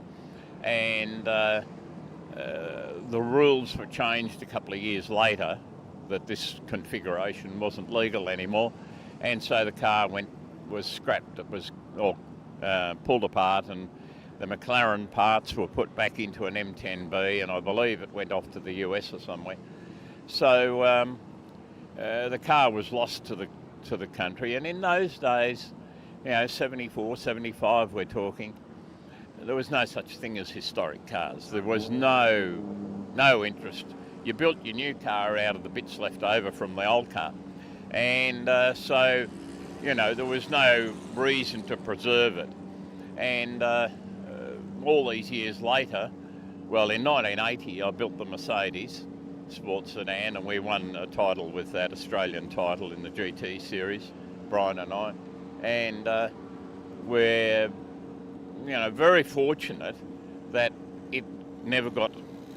And the rules were changed a couple of years later that this configuration wasn't legal anymore, and so the car was scrapped. It was pulled apart, and the McLaren parts were put back into an M10B, and I believe it went off to the US or somewhere. So the car was lost to the country, and in those days, 74, 75 we're talking, there was no such thing as historic cars. There was no interest. You built your new car out of the bits left over from the old car, and so there was no reason to preserve it. And all these years later, well, in 1980, I built the Mercedes sports sedan, and we won a title with that, Australian title in the GT series, Brian and I. And we're, you know, very fortunate that it never got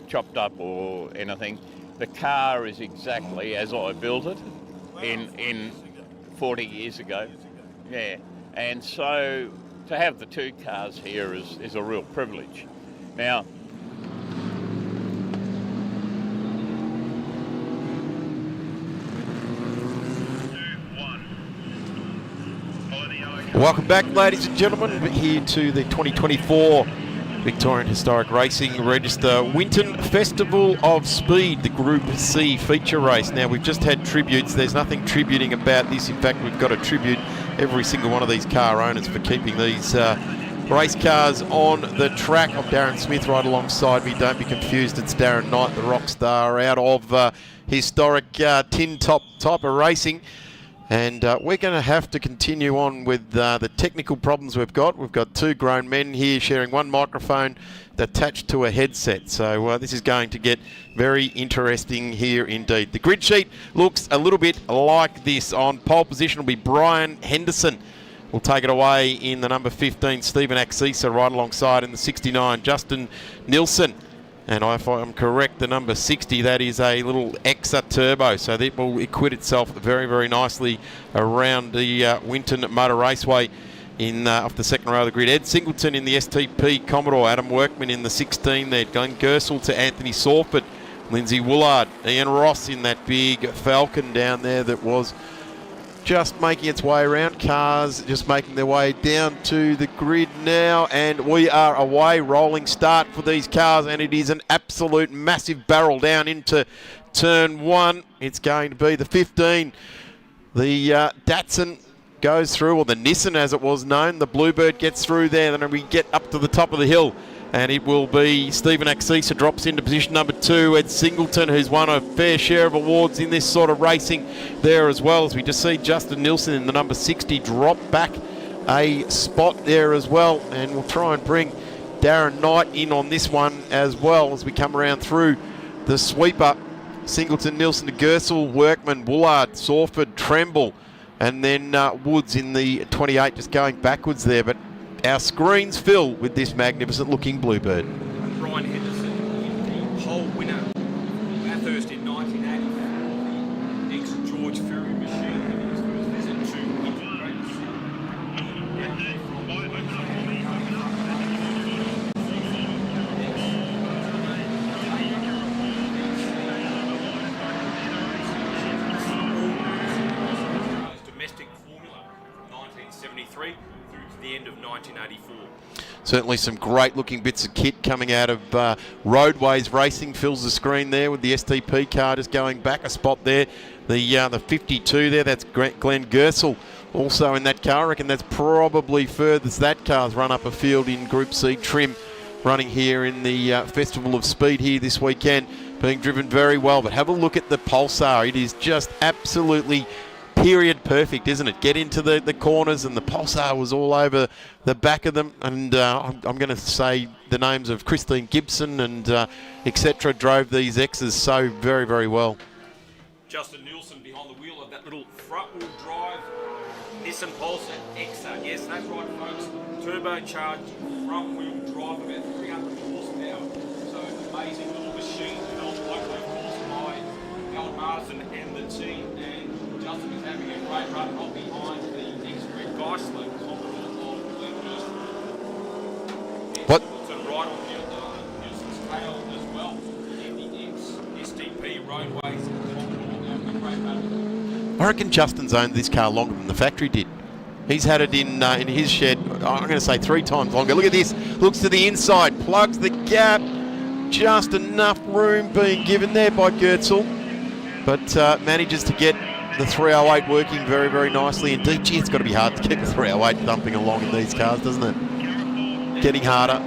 chopped up or anything. The car is exactly as I built it in 40 years ago. Yeah, and so to have the two cars here is a real privilege. Now, Welcome back, ladies and gentlemen, here to the 2024 Victorian Historic Racing Register Winton Festival of Speed, the Group C feature race. Now, we've just had tributes. There's nothing tributing about this. In fact, we've got to tribute every single one of these car owners for keeping these race cars on the track. I'm Darren Smith right alongside me. Don't be confused, it's Darren Knight, the rock star out of historic tin top type of racing. And we're going to have to continue on with the technical problems we've got. We've got two grown men here sharing one microphone attached to a headset. So this is going to get very interesting here indeed. The grid sheet looks a little bit like this. On pole position will be Brian Henderson. We'll take it away in the number 15, Stephen Axisa, right alongside in the 69, Justin Nilsson. And if I'm correct, the number 60, that is a little Exa Turbo, so that will acquit itself very, very nicely around the Winton Motor Raceway in off the second row of the grid. Ed Singleton in the STP Commodore, Adam Workman in the 16 there, Glenn Gersel to Anthony Sorford, Lindsay Woolard, Ian Ross in that big Falcon down there that was just making its way around. Cars just making their way down to the grid now, and we are away. Rolling start for these cars, and it is an absolute massive barrel down into turn one. It's going to be the 15. The Datsun goes through, or the Nissan as it was known. The Bluebird gets through there, then we get up to the top of the hill, and it will be Stephen Axisa drops into position number 2. Ed Singleton, who's won a fair share of awards in this sort of racing there as well, as we just see Justin Nilsson in the number 60 drop back a spot there as well. And we'll try and bring Darren Knight in on this one as well as we come around through the sweeper. Singleton, Nilsson to Gersel, Workman, Woolard, Sorford, Tremble, and then Woods in the 28 just going backwards there. But our screens fill with this magnificent looking Bluebird. Brian Henderson, the pole winner Bathurst in 1980, the ex-George Ferry machine, having his first visit to Winton Race. Domestic formula from 1973 through to the end of 1984. Certainly some great looking bits of kit coming out of Roadways Racing. Fills the screen there with the STP car just going back a spot there. The 52 there, that's Glenn Gersel also in that car. I reckon that's probably furthest that car's run up a field in Group C trim, running here in the Festival of Speed here this weekend, being driven very well. But have a look at the Pulsar. It is just absolutely period perfect, isn't it? Get into the corners, and the Pulsar was all over the back of them. And I'm going to say the names of Christine Gibson and etc. drove these X's so very, very well. Justin Nilsson behind the wheel of that little front-wheel drive Nissan Pulsar Exa. Yes, that's right, folks. Turbocharged front-wheel drive, about 300 horsepower. So an amazing little machine developed locally, of course, by Alan Marsden and the team. And Justin is having a great run right behind the next-grid Geisler Commodore of Glenn Gersel. What? Right on Nilsson's tail as well. And the STP Roadways. I reckon Justin's owned this car longer than the factory did. He's had it in his shed, I'm going to say 3 times longer. Look at this. Looks to the inside, plugs the gap. Just enough room being given there by Gersel, but manages to get the 308 working very, very nicely indeed. Gee, it's got to be hard to keep the 308 thumping along in these cars, doesn't it? Getting harder.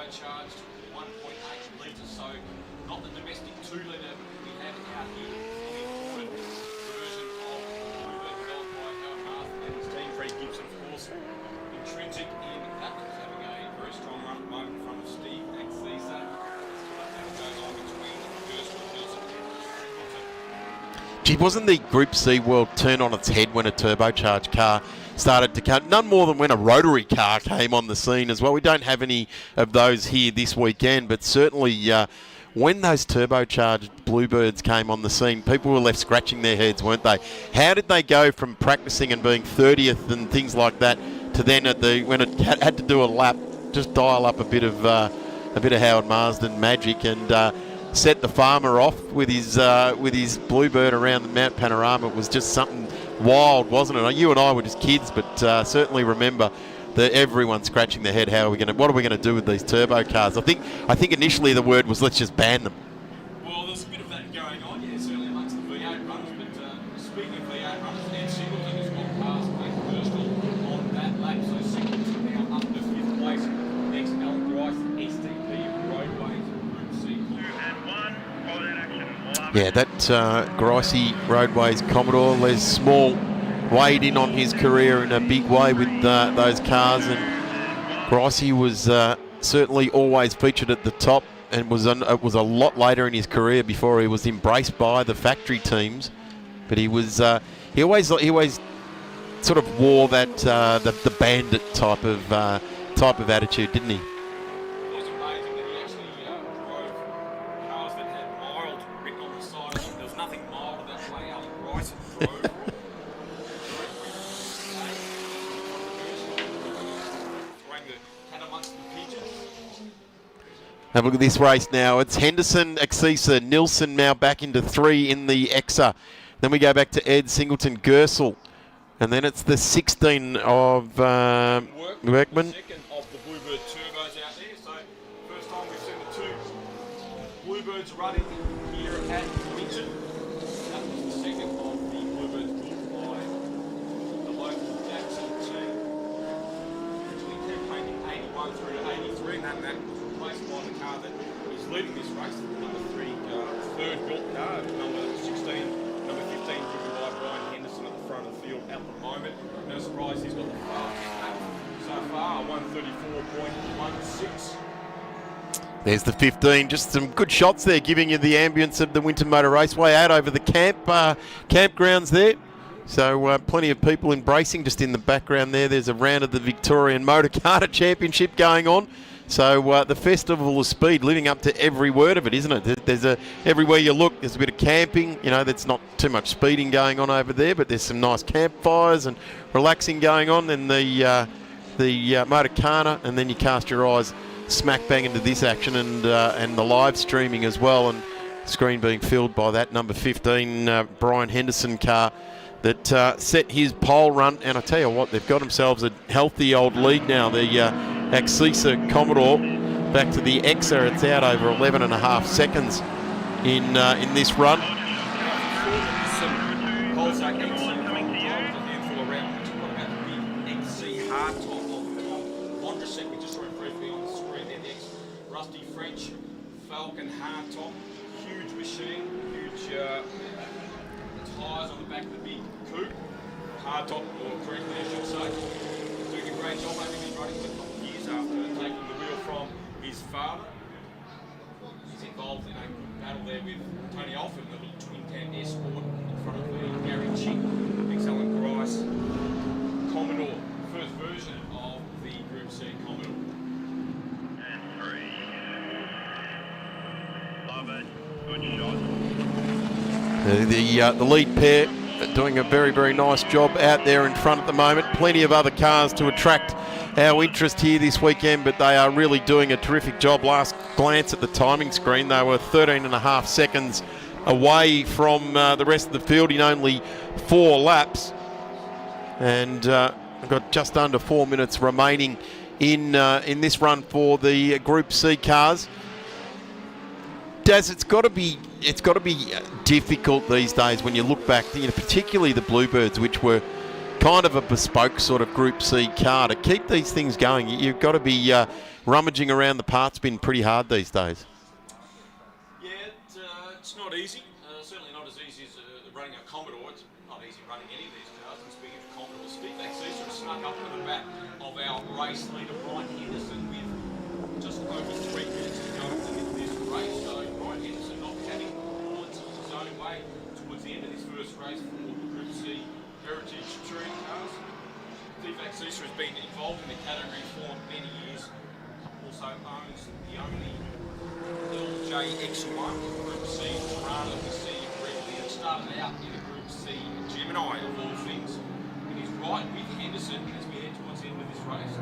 turbocharged 1.8 litre, so not the domestic 2 litre we have out here. The imported version of Bluebird developed by Howard Martha and his team. Freddie Gibson, of course, intrinsic in that. He's having a very strong run at the moment in front of Steve Axisa. That goes on between Gerson, Wilson and Singleton. Gee, wasn't the Group C world turned on its head when a turbocharged car started to come? None more than when a rotary car came on the scene as well. We don't have any of those here this weekend, but certainly when those turbocharged Bluebirds came on the scene, people were left scratching their heads, weren't they? How did they go from practicing and being 30th and things like that to then when it had to do a lap, just dial up a bit of Howard Marsden magic and set the farmer off with his Bluebird around the Mount Panorama? It was just something wild, wasn't it? You and I were just kids, but certainly remember that everyone's scratching their head. What are we going to do with these turbo cars? I think initially the word was let's just ban them. Well, there's a bit of that going on, yeah, certainly amongst the V8 runners. But speaking of V8 runners, Ed Singleton has gone past Blake Burstall on that lap, so Singleton now up to 5th place. Next, Alan Grice, STP Roadways, Group C. 2 and 1, follow that action. Yeah, that Gricey Roadways Commodore, Les Small weighed in on his career in a big way with those cars, and Gricey was certainly always featured at the top, and it was a lot later in his career before he was embraced by the factory teams. But he always sort of wore that the bandit type of attitude, didn't he? It was amazing that he actually drove cars that had mild written on the side. There was nothing mild about the way Alan Grice drove. Have a look at this race now. It's Henderson, Axisa, Nilsson now back into 3 in the Exa. Then we go back to Ed, Singleton, Gersel. And then it's the 16 of Workman. Second of the Bluebird turbos out there. So first time we've seen the 2 Bluebirds running here at Winton. That was the second of the Bluebirds built by the local Jackson team. Originally campaigning 81 through to 83, and that was replaced by the car that is leading this race, the number 3 third built car, number 16, number 15 driven by Brian Henderson at the front of the field at the moment. No surprise, he's got the fastest lap so far, 134.16. There's the 15, just some good shots there, giving you the ambience of the Winton Motor Raceway out over the campgrounds there. So plenty of people embracing. Just in the background there's a round of the Victorian Motor Carter Championship going on. So the Festival of Speed, living up to every word of it, isn't it? There's everywhere you look, there's a bit of camping. You know, there's not too much speeding going on over there, but there's some nice campfires and relaxing going on. Then the Motor Carter, and then you cast your eyes smack bang into this action and the live streaming as well, and screen being filled by that number 15 Brian Henderson car that set his pole run. And I tell you what, they've got themselves a healthy old lead now. The Axisa Commodore back to the Exa. It's out over 11.5 seconds in this run. Rusty French, Falcon hardtop, huge machine, huge tyres on the back of the big coupe, hardtop or coupe I should say. Doing a great job. I think he's running for a couple of years after taking the wheel from his father. He's involved in a good battle there with Tony Alfa in the little twin cam Esport in front of the Gary Chick, Big Alan Grice Commodore, first version of the Group C Commodore. The lead pair doing a very, very nice job out there in front at the moment. Plenty of other cars to attract our interest here this weekend, but they are really doing a terrific job. Last glance at the timing screen, they were 13.5 seconds away from the rest of the field in only 4 laps. And I've got just under 4 minutes remaining in this run for the Group C cars. Daz, it's got to be difficult these days when you look back, particularly the Bluebirds, which were kind of a bespoke sort of Group C car. To keep these things going, you've got to be rummaging around the parts bin pretty hard these days. Yeah, it's not easy. Certainly not as easy as running a Commodore. It's not easy running any of these cars. And speaking of Commodore, Steve Axis sort of snuck up to the back of our race leader, Brian Henderson, with just over 3 minutes to go in this race. So Brian Henderson not having points his own way towards the end of this first race for the Group C Heritage Touring cars. Steve Axis has been involved in the category for many years. Also owns the only LJX1 Group C Toronto we see regularly. It started out in the Group C Gemini of all things. And he's right with Henderson as we head towards the end of this race.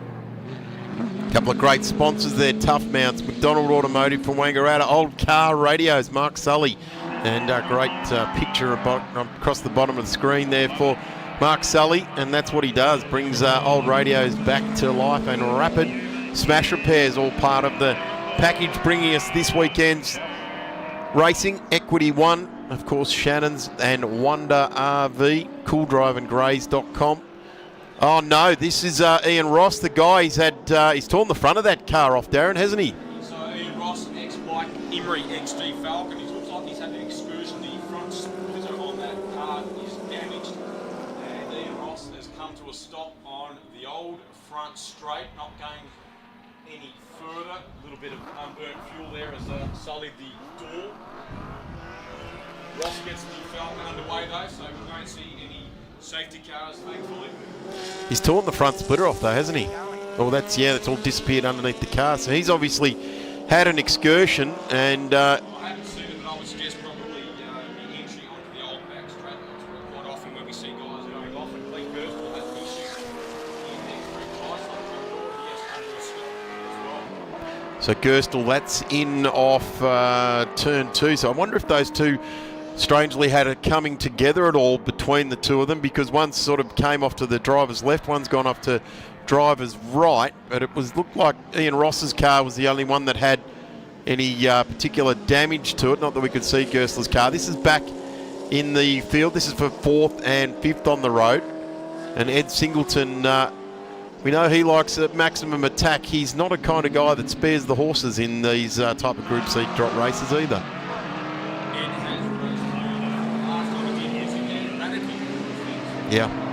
A couple of great sponsors there, Tough Mounts, McDonald Automotive from Wangaratta, Old Car Radios, Mark Sully, and a great picture across the bottom of the screen there for Mark Sully, and that's what he does, brings old radios back to life, and Rapid Smash Repairs, all part of the package, bringing us this weekend's racing. Equity 1, of course, Shannon's and Wonder RV, CoolDriveandGrays.com. Oh no, this is Ian Ross, the guy. He's torn the front of that car off, Darren, hasn't he? So Ian Ross, ex-Mike Emery, XD Falcon. He looks like he's had an excursion. The front splitter on that car is damaged. And Ian Ross has come to a stop on the old front straight, not going any further. A little bit of unburnt fuel there has sullied the door. Ross gets the Falcon underway though, so we won't see any safety cars, thankfully. He's torn the front splitter off though, hasn't he? Oh, that's all disappeared underneath the car. So he's obviously had an excursion, and I haven't seen it, but I would suggest probably the entry onto the old back straight. That's quite often when we see guys going off, and Lee Gerstle has an issue in there through twice on the door. He has under a stop as well. so Gerstle, that's in off turn 2. So I wonder if those two strangely had it coming together at all between the two of them, because one sort of came off to the driver's left, one's gone off to driver's right, but it looked like Ian Ross's car was the only one that had any particular damage to it. Not that we could see Gerstler's car. This is back in the field. This is for 4th and 5th on the road, and Ed Singleton, we know he likes a maximum attack. He's not a kind of guy that spares the horses in these type of Group C drop races either. Yeah.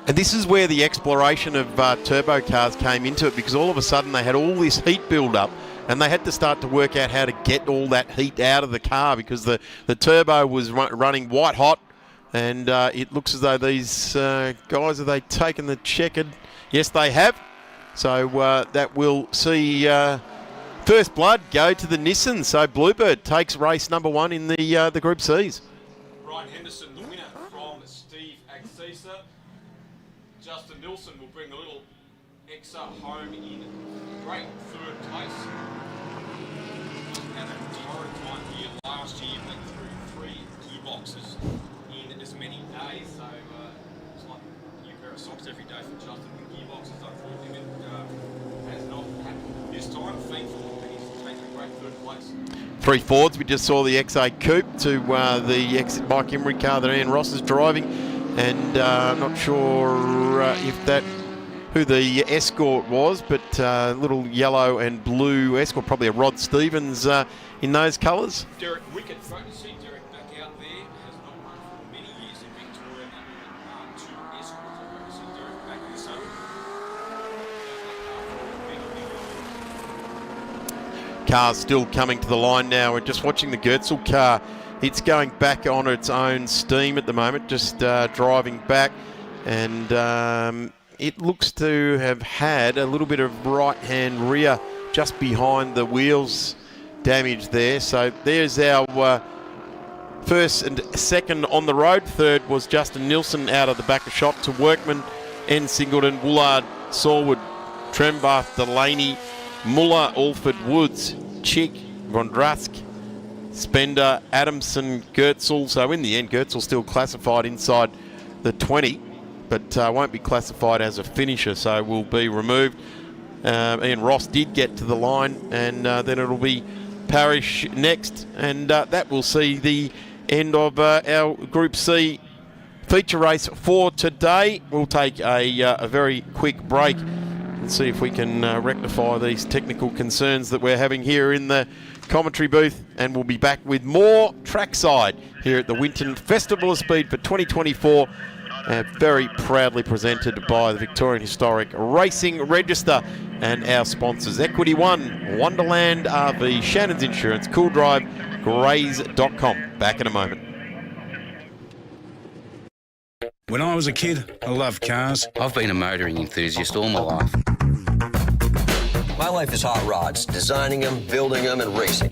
And this is where the exploration of turbo cars came into it, because all of a sudden they had all this heat build up, and they had to start to work out how to get all that heat out of the car, because the turbo was running white hot, and it looks as though these guys, have they taken the checkered? Yes, they have. So that will see first blood go to the Nissan. So Bluebird takes race number 1 in the Group C's. Brian Henderson, the winner from Steve Axisa. Justin Nilsson will bring the little Exa home in great 3rd place. Had a torrid time here last year, went through 3 gearboxes in as many days, so it's like a new pair of socks every day for Justin with gearboxes. Unfortunately, it has not happened this time. Thankfully, he's taken a great 3rd place. 3 Fords. We just saw the XA Coupe to the Mike Emery car that Ian Ross is driving. And I'm not sure who the Escort was, but little yellow and blue Escort, probably a Rod Stevens in those colours. Derek Wickett, great to see Derek back out there. Has not run for many years in Victoria. That 2 Escorts. Great to see Derek back in the sun. Cars still coming to the line now. We're just watching the Gertzel car. It's going back on its own steam at the moment, just driving back, and it looks to have had a little bit of right-hand rear just behind the wheels damage there. So there's our first and second on the road. 3rd was Justin Nilsson out of the back of shop to Workman, N. Singleton, Woolard, Sawwood, Trembath, Delaney, Muller, Alford, Woods, Chick, Vondrask, Spender, Adamson, Goetzel. So in the end, Goetzel still classified inside the 20, but won't be classified as a finisher, so will be removed. Ian Ross did get to the line, and then it'll be Parrish next, and that will see the end of our Group C feature race for today. We'll take a very quick break and see if we can rectify these technical concerns that we're having here in the commentary booth, and we'll be back with more trackside here at the Winton Festival of Speed for 2024, very proudly presented by the Victorian Historic Racing Register and our sponsors, Equity One, Wonderland RV, Shannon's Insurance, Cool Drive, Grays.com. Back in a moment. When I was a kid, I loved cars. I've been a motoring enthusiast all my life. My life is hot rods, designing them, building them, and racing.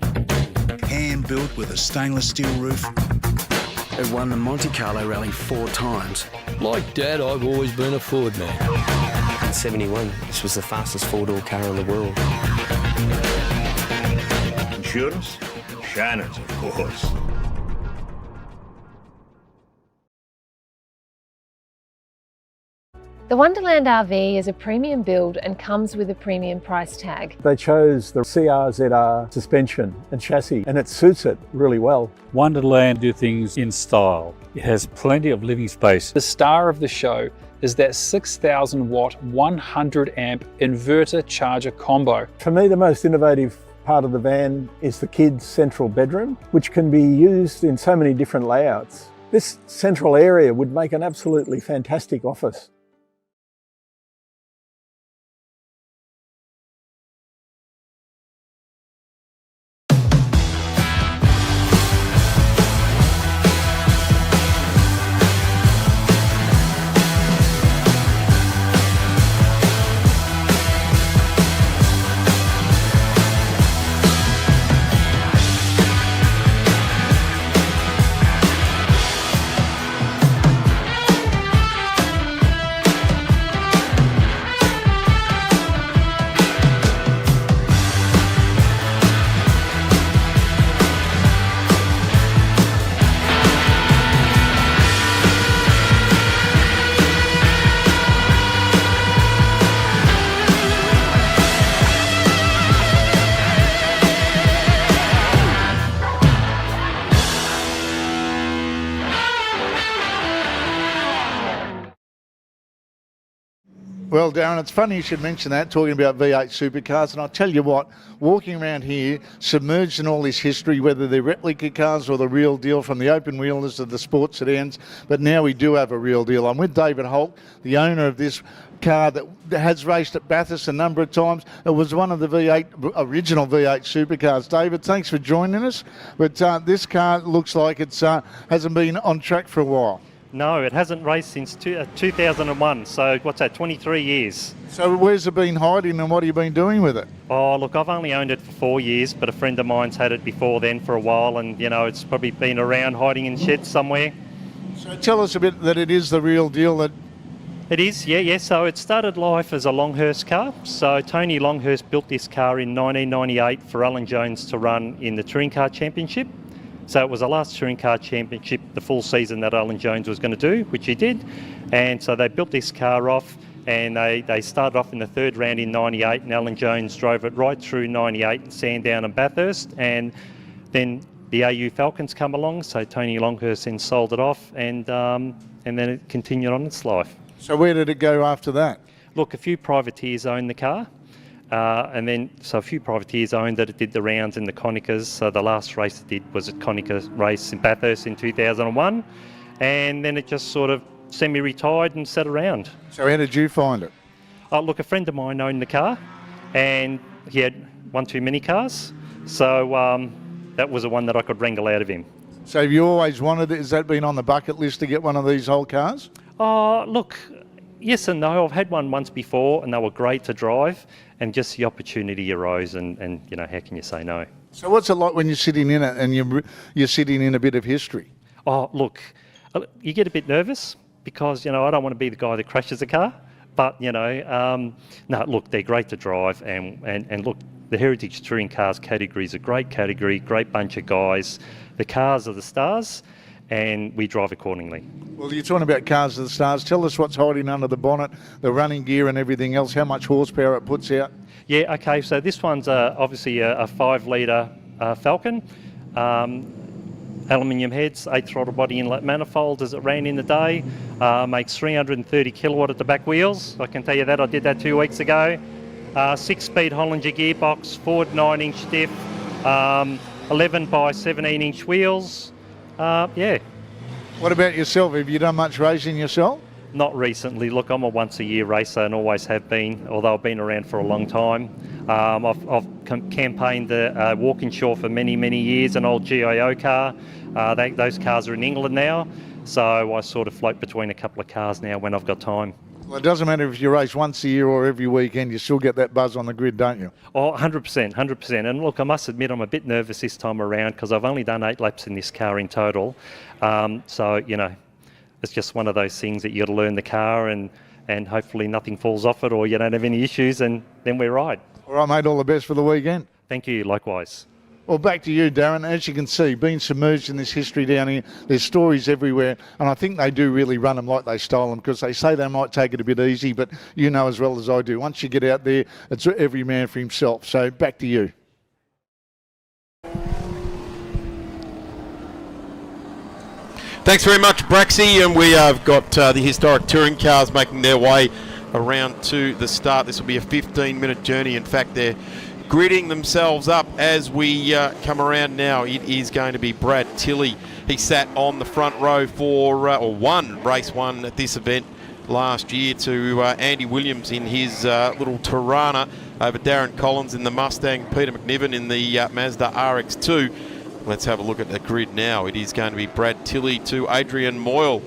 Hand-built with a stainless steel roof. I've won the Monte Carlo Rally 4 times. Like Dad, I've always been a Ford man. In '71, this was the fastest four-door car in the world. Insurance? Shannon's, of course. The Wonderland RV is a premium build and comes with a premium price tag. They chose the CRZR suspension and chassis, and it suits it really well. Wonderland do things in style. It has plenty of living space. The star of the show is that 6,000 watt, 100 amp inverter charger combo. For me, the most innovative part of the van is the kids' central bedroom, which can be used in so many different layouts. This central area would make an absolutely fantastic office. Well, Darren, it's funny you should mention that, talking about V8 supercars, and I'll tell you what, walking around here, submerged in all this history, whether they're replica cars or the real deal, from the open wheelers to the sports sedans, but now we do have a real deal. I'm with David Holt, the owner of this car that has raced at Bathurst a number of times. It was one of the original V8 supercars. David, thanks for joining us, but this car looks like it hasn't been on track for a while. No, it hasn't raced since 2001, so what's that, 23 years. So where's it been hiding and what have you been doing with it? Oh, look, I've only owned it for 4 years, but a friend of mine's had it before then for a while, and, you know, it's probably been around hiding in sheds somewhere. So tell us a bit that it is the real deal. That It is, yeah. So it started life as a Longhurst car. So Tony Longhurst built this car in 1998 for Alan Jones to run in the Touring Car Championship. So it was the last Touring Car Championship, the full season that Alan Jones was going to do, which he did. And so they built this car off, and they started off in the third round in 98, and Alan Jones drove it right through 98 in Sandown and Bathurst. And then the AU Falcons come along, so Tony Longhurst then sold it off, and then it continued on its life. So where did it go after that? Look, a few privateers owned the car. So a few privateers owned that. It did the rounds in the Conicas. So the last race it did was at Conica race in Bathurst in 2001. And then it just sort of semi-retired and sat around. So how did you find it? Look, a friend of mine owned the car, and he had one too many cars. So that was the one that I could wrangle out of him. So have you always wanted it? Has that been on the bucket list to get one of these old cars? Look, yes and no. I've had one once before, and they were great to drive, and just the opportunity arose, and you know, how can you say no? So what's it like when you're sitting in it and you're sitting in a bit of history? Oh, look, you get a bit nervous because, you know, I don't want to be the guy that crashes a car, But, you know, no, look, they're great to drive. And look, the Heritage Touring Cars category is a great category, great bunch of guys. The cars are the stars, and we drive accordingly. Well, you're talking about cars of the stars. Tell us what's hiding under the bonnet, the running gear and everything else, how much horsepower it puts out. Yeah, okay, so this one's obviously a 5-litre Falcon. Aluminium heads, 8 throttle body inlet manifold as it ran in the day. Makes 330 kilowatt at the back wheels. I can tell you that, I did that 2 weeks ago. 6-speed Hollinger gearbox, forward 9-inch diff, 11 by 17-inch wheels. Yeah. What about yourself? Have you done much racing yourself? Not recently. Look, I'm a once-a-year racer and always have been, although I've been around for a long time. I've campaigned the Walkinshaw for many, many years, an old GIO car. Those cars are in England now, so I sort of float between a couple of cars now when I've got time. Well, it doesn't matter if you race once a year or every weekend, you still get that buzz on the grid, don't you? Oh, 100%, 100%. And look, I must admit I'm a bit nervous this time around because I've only done 8 laps in this car in total. So, you know, it's just one of those things that you got to learn the car and hopefully nothing falls off it or you don't have any issues and then we ride. All right, mate, all the best for the weekend. Thank you, likewise. Well, back to you, Darren. As you can see, being submerged in this history down here, there's stories everywhere, and I think they do really run them like they stole them because they say they might take it a bit easy, but you know as well as I do, once you get out there, it's every man for himself. So back to you. Thanks very much, Braxy, and we have got the historic touring cars making their way around to the start. This will be a 15-minute journey. In fact, they're gridding themselves up as we come around now. It is going to be Brad Tilley. He sat on the front row for, or won race 1 at this event last year to Andy Williams in his little Tirana over Darren Collins in the Mustang, Peter McNiven in the Mazda RX-2. Let's have a look at the grid now. It is going to be Brad Tilley to Adrian Moyle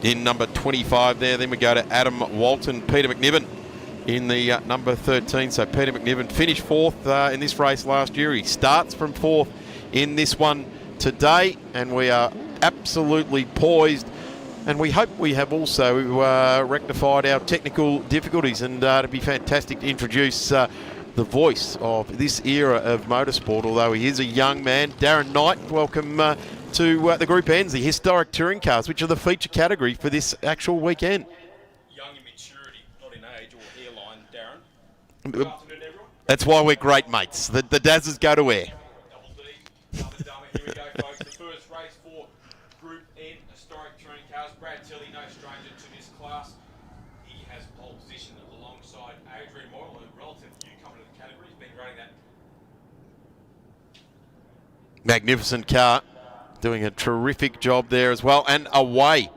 in number 25 there. Then we go to Adam Walton, Peter McNiven in the number 13. So Peter McNiven finished 4th in this race last year. He starts from 4th in this one today, and we are absolutely poised. And we hope we have also rectified our technical difficulties, and it'd be fantastic to introduce the voice of this era of motorsport, although he is a young man. Darren Knight, welcome to the Group N's, the historic touring cars, which are the feature category for this actual weekend. Young in maturity, not in age or hairline, Darren. Good afternoon, everyone. That's why we're great mates. The Dazzers go to air. Double D, Here we go, folks. The first race for Group N, historic touring cars. Brad Tilley, no stranger to this class. He has pole position alongside Adrian Moyle, a relative newcomer to the category. He's been running that. Magnificent car, doing a terrific job there as well, and away.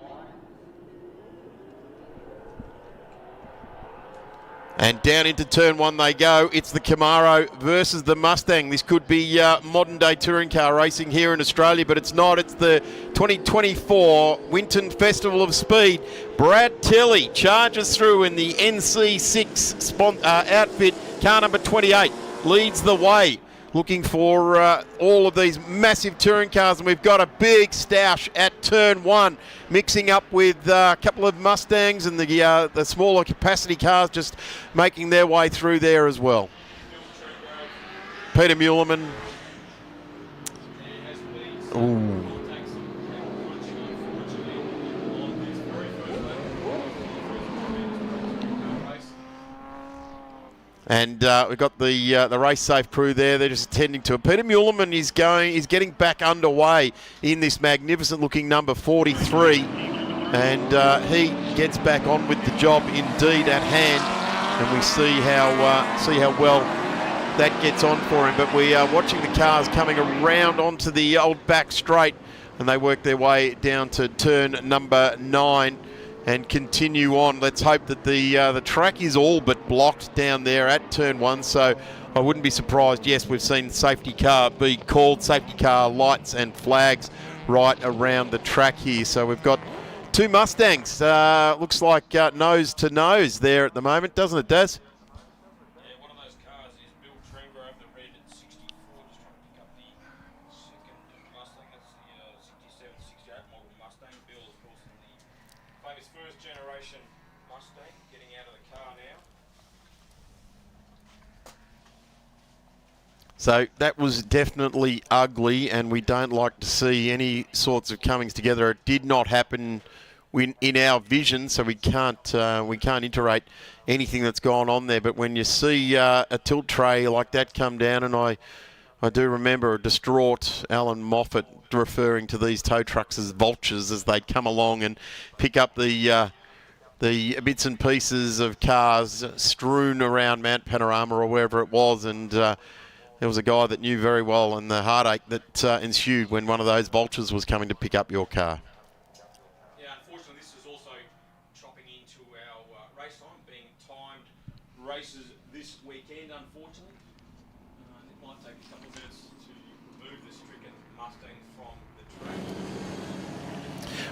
And down into turn 1 they go. It's the Camaro versus the Mustang. This could be modern day touring car racing here in Australia, but it's not. It's the 2024 Winton Festival of Speed. Brad Tilley charges through in the NC6 outfit. Car number 28 leads the way, looking for all of these massive touring cars, and we've got a big stoush at turn 1, mixing up with a couple of Mustangs and the smaller capacity cars just making their way through there as well. Peter Muleman. Ooh. And we've got the race safe crew there. They're just attending to it. Peter Muleman is getting back underway in this magnificent looking number 43, and he gets back on with the job indeed at hand. And we see how well that gets on for him. But we are watching the cars coming around onto the old back straight, and they work their way down to turn number 9. And continue on. Let's hope that the track is all but blocked down there at turn 1, so I wouldn't be surprised. Yes, we've seen safety car be called, safety car lights and flags right around the track here. So we've got 2 Mustangs. Looks like nose to nose there at the moment, doesn't it, Daz? Yeah, one of those cars is Bill Trengrove, the red at 64, just trying to pick up the second Mustang. That's the 67, 68 model Mustang. Bill, of course, in the famous first generation Mustang getting out of the car now. So that was definitely ugly, and we don't like to see any sorts of comings together. It did not happen in our vision, so we can't iterate anything that's gone on there. But when you see a tilt tray like that come down, and I do remember a distraught Alan Moffat referring to these tow trucks as vultures as they come along and pick up the bits and pieces of cars strewn around Mount Panorama or wherever it was, and there was a guy that knew very well and the heartache that ensued when one of those vultures was coming to pick up your car. Yeah, unfortunately this is also chopping into our race time, being timed races this weekend, unfortunately. It might take a couple of minutes to remove the stricken Mustang from the track.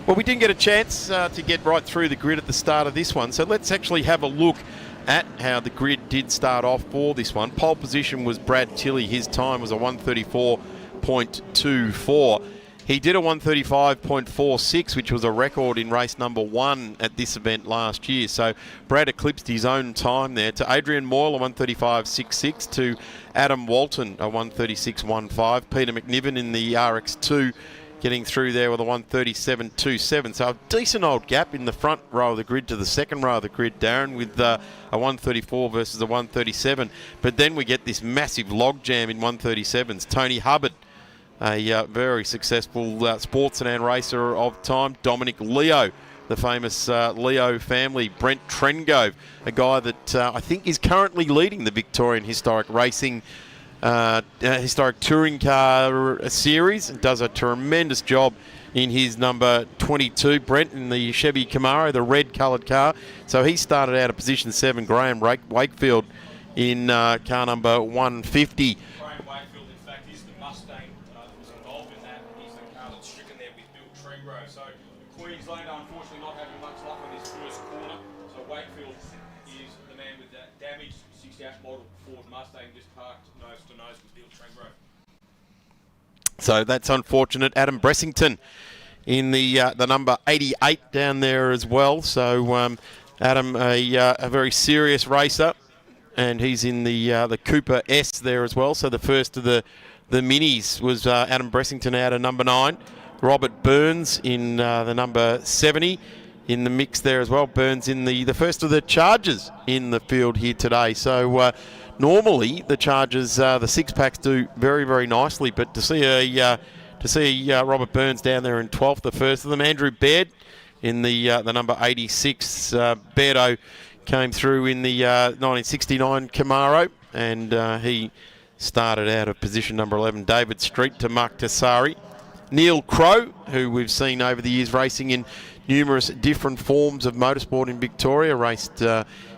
Well, we didn't get a chance to get right through the grid at the start of this one, so let's actually have a look at how the grid did start off for this one. Pole position was Brad Tilley. His time was a 1:34.24. He did a 1:35.46, which was a record in race number 1 at this event last year. So Brad eclipsed his own time there. To Adrian Moyle, a 1:35.66. To Adam Walton, a 1:36.15. Peter McNiven in the RX2 getting through there with a 1:37.27. So a decent old gap in the front row of the grid to the second row of the grid, Darren, with a 1:34 versus a 1:37. But then we get this massive logjam in 1:37s. Tony Hubbard, a very successful sports sedan racer of time. Dominic Leo, the famous Leo family. Brent Trengove, a guy that I think is currently leading the Victorian Historic Racing historic touring car series, and does a tremendous job in his number 22, Brent, in the Chevy Camaro, the red coloured car. So he started out at position 7. Graham Wakefield in car number 150. Graham Wakefield, in fact, is the Mustang that was involved in that. He's the car that's stricken there with Bill Trengrove. So Queenslander, unfortunately, not having much luck on his first corner. So Wakefield is the man with that damaged 68 model Ford Mustang just parked nose to nose with Bill Trengrove. So that's unfortunate. Adam Bressington in the number 88 down there as well. So Adam, a very serious racer, and he's in the Cooper S there as well. So the first of the minis was Adam Bressington out of number 9. Robert Burns in the number 70 in the mix there as well. Burns in the first of the Chargers in the field here today. So normally the Chargers, the six packs do very, very nicely, but to see Robert Burns down there in 12th, the first of them. Andrew Baird in the number 86. Bairdo came through in the 1969 Camaro, and he started out of position number 11. David Street to Mark Tassari. Neil Crow, who we've seen over the years racing in numerous different forms of motorsport in Victoria, raced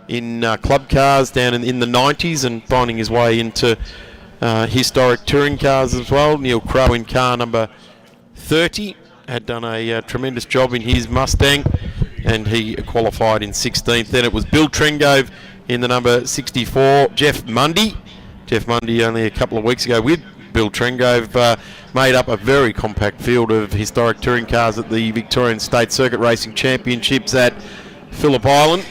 in club cars down in the 90s and finding his way into historic touring cars as well. Neil Crow in car number 30 had done a tremendous job in his Mustang, and he qualified in 16th. Then it was Bill Trengove in the number 64. Jeff Mundy only a couple of weeks ago with Bill Trengove made up a very compact field of historic touring cars at the Victorian State Circuit Racing Championships at Phillip Island.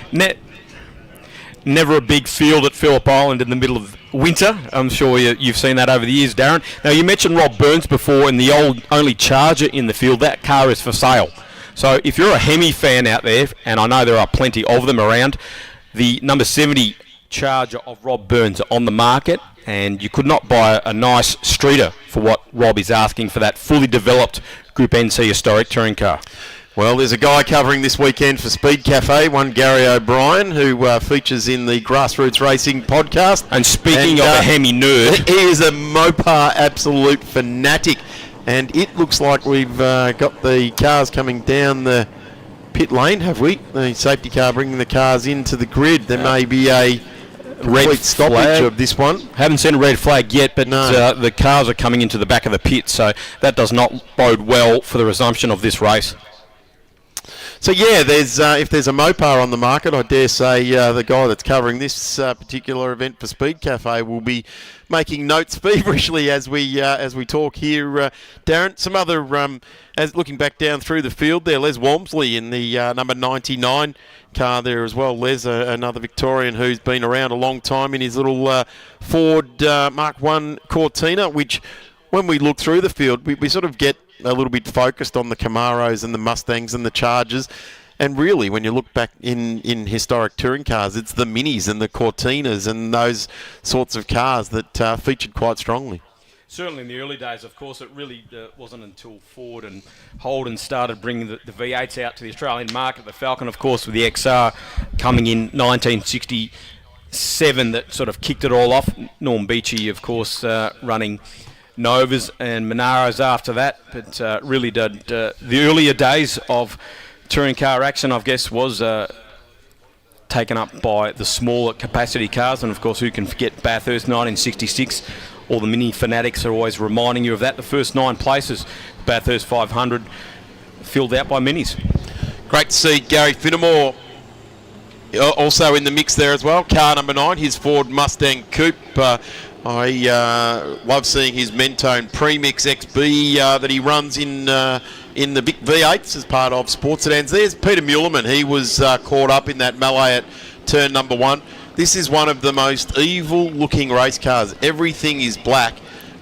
Never a big field at Phillip Island in the middle of winter. I'm sure you've seen that over the years, Darren. Now, you mentioned Rob Burns before, and the only Charger in the field. That car is for sale. So if you're a Hemi fan out there, and I know there are plenty of them around, the number 70 Charger of Rob Burns are on the market, and you could not buy a nice streeter for what Rob is asking for that fully developed Group NC historic touring car. Well, there's a guy covering this weekend for Speed Cafe, one Gary O'Brien, who features in the Grassroots Racing podcast. And speaking of a Hemi nerd, he is a Mopar absolute fanatic, and it looks like we've got the cars coming down the pit lane, have we? The safety car bringing the cars into the grid. There may be a red stoppage of this one. Haven't seen a red flag yet, but no. The cars are coming into the back of the pit, so that does not bode well for the resumption of this race. So yeah, there's if there's a Mopar on the market, I dare say the guy that's covering this particular event for Speed Cafe will be making notes feverishly as we talk here. Darren, some other as looking back down through the field there, Les Walmsley in the number 99 car there as well. Les, another Victorian who's been around a long time in his little Ford Mark I Cortina, which when we look through the field, we sort of get a little bit focused on the Camaros and the Mustangs and the Chargers. And really, when you look back in historic touring cars, it's the Minis and the Cortinas and those sorts of cars that featured quite strongly. Certainly in the early days, of course, it really wasn't until Ford and Holden started bringing the V8s out to the Australian market. The Falcon, of course, with the XR coming in 1967 that sort of kicked it all off. Norm Beachy, of course, running Novas and Monaros after that. But really did the earlier days of touring car action, I guess, was taken up by the smaller capacity cars. And, of course, who can forget Bathurst 1966? All the Mini fanatics are always reminding you of that. The first 9 places, Bathurst 500, filled out by Minis. Great to see Gary Finnemore also in the mix there as well. Car number 9, his Ford Mustang Coupe. I love seeing his Mentone Premix XB that he runs in the big V8s as part of Sports Sedans. There's Peter Muellerman. He was caught up in that melee at turn number 1. This is one of the most evil-looking race cars. Everything is black,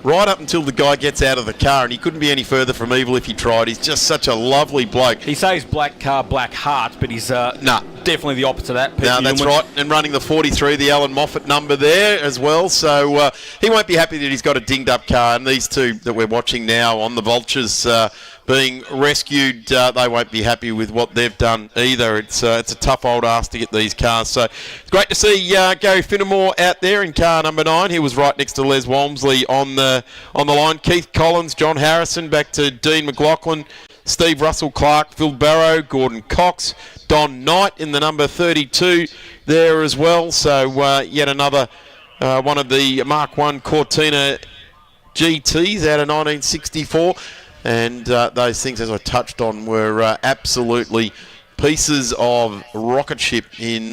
right up until the guy gets out of the car, and he couldn't be any further from evil if he tried. He's just such a lovely bloke. He says black car, black heart, but he's definitely the opposite of that. No, that's right. And running the 43, the Alan Moffat number there as well. So he won't be happy that he's got a dinged-up car. And these two that we're watching now on the Vultures being rescued, they won't be happy with what they've done either. It's a tough old ass to get these cars. So it's great to see Gary Finnemore out there in car number 9. He was right next to Les Walmsley on the line. Keith Collins, John Harrison, back to Dean McLaughlin, Steve Russell Clark, Phil Barrow, Gordon Cox, Don Knight in the number 32 there as well. So yet another one of the Mark I Cortina GTs out of 1964. And those things, as I touched on, were absolutely pieces of rocket ship in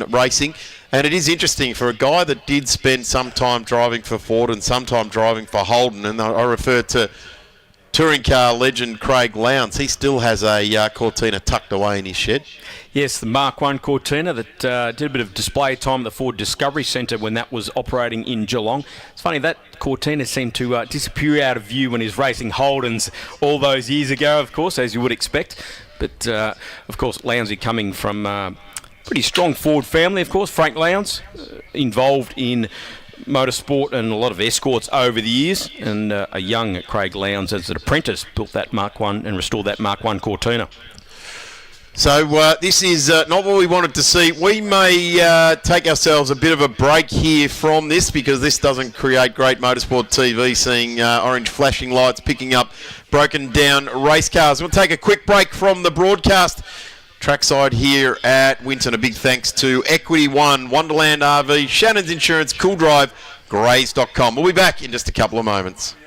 racing. And it is interesting for a guy that did spend some time driving for Ford and some time driving for Holden, and I refer to touring car legend Craig Lowndes. He still has a Cortina tucked away in his shed. Yes, the Mark I Cortina that did a bit of display time at the Ford Discovery Centre when that was operating in Geelong. It's funny, that Cortina seemed to disappear out of view when he was racing Holdens all those years ago, of course, as you would expect. But, of course, Lowndesy coming from a pretty strong Ford family, of course. Frank Lowndes, involved in motorsport and a lot of escorts over the years, and a young Craig Lowndes as an apprentice built that Mark I and restored that Mark I Cortina. So this is not what we wanted to see. We may take ourselves a bit of a break here from this because this doesn't create great motorsport TV, seeing orange flashing lights picking up broken down race cars. We'll take a quick break from the broadcast trackside here at Winton. A big thanks to Equity One, Wonderland RV, Shannon's Insurance, Cool Drive, Grays.com. We'll be back in just a couple of moments.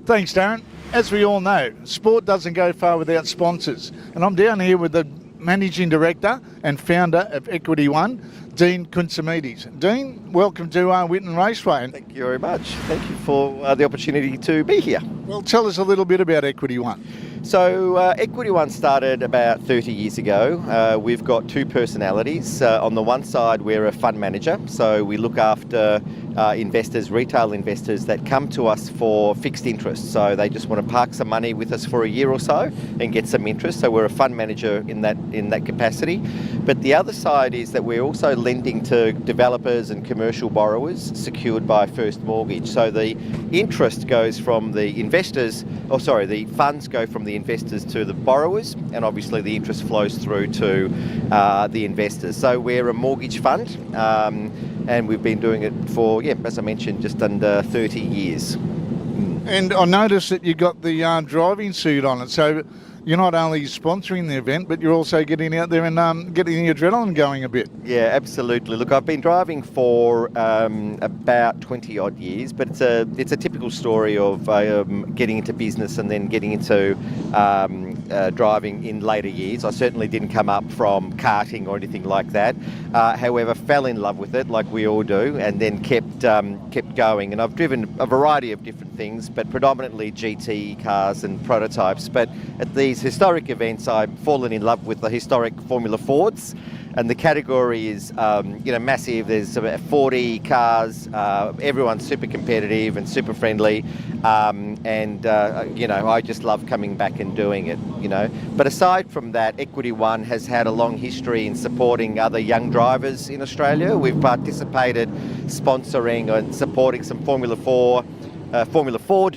Thanks, Darren. As we all know, sport doesn't go far without sponsors. And I'm down here with the Managing Director and Founder of Equity One, Dean Kuntsamides. Dean, welcome to Winton Raceway. Thank you very much. Thank you for the opportunity to be here. Well, tell us a little bit about Equity One. So Equity One started about 30 years ago. We've got two personalities. On the one side, we're a fund manager, so we look after investors, retail investors that come to us for fixed interest. So they just want to park some money with us for a year or so and get some interest. So we're a fund manager in that capacity. But the other side is that we're also lending to developers and commercial borrowers secured by first mortgage. So the interest goes from the investors, the funds go from the investors to the borrowers, and obviously the interest flows through to the investors. So we're a mortgage fund, and we've been doing it for, as I mentioned, just under 30 years. And I noticed that you got the driving suit on it. So you're not only sponsoring the event, but you're also getting out there and getting the adrenaline going a bit. Yeah, absolutely. Look, I've been driving for about 20 odd years, but it's a typical story of getting into business and then getting into driving in later years. I certainly didn't come up from karting or anything like that. However, fell in love with it, like we all do, and then kept going. And I've driven a variety of different things, but predominantly GT cars and prototypes. But at these historic events, I've fallen in love with the historic Formula Fords. And the category is, massive. There's about 40 cars. Everyone's super competitive and super friendly. I just love coming back and doing it, But aside from that, Equity One has had a long history in supporting other young drivers in Australia. We've participated sponsoring and supporting some Formula Ford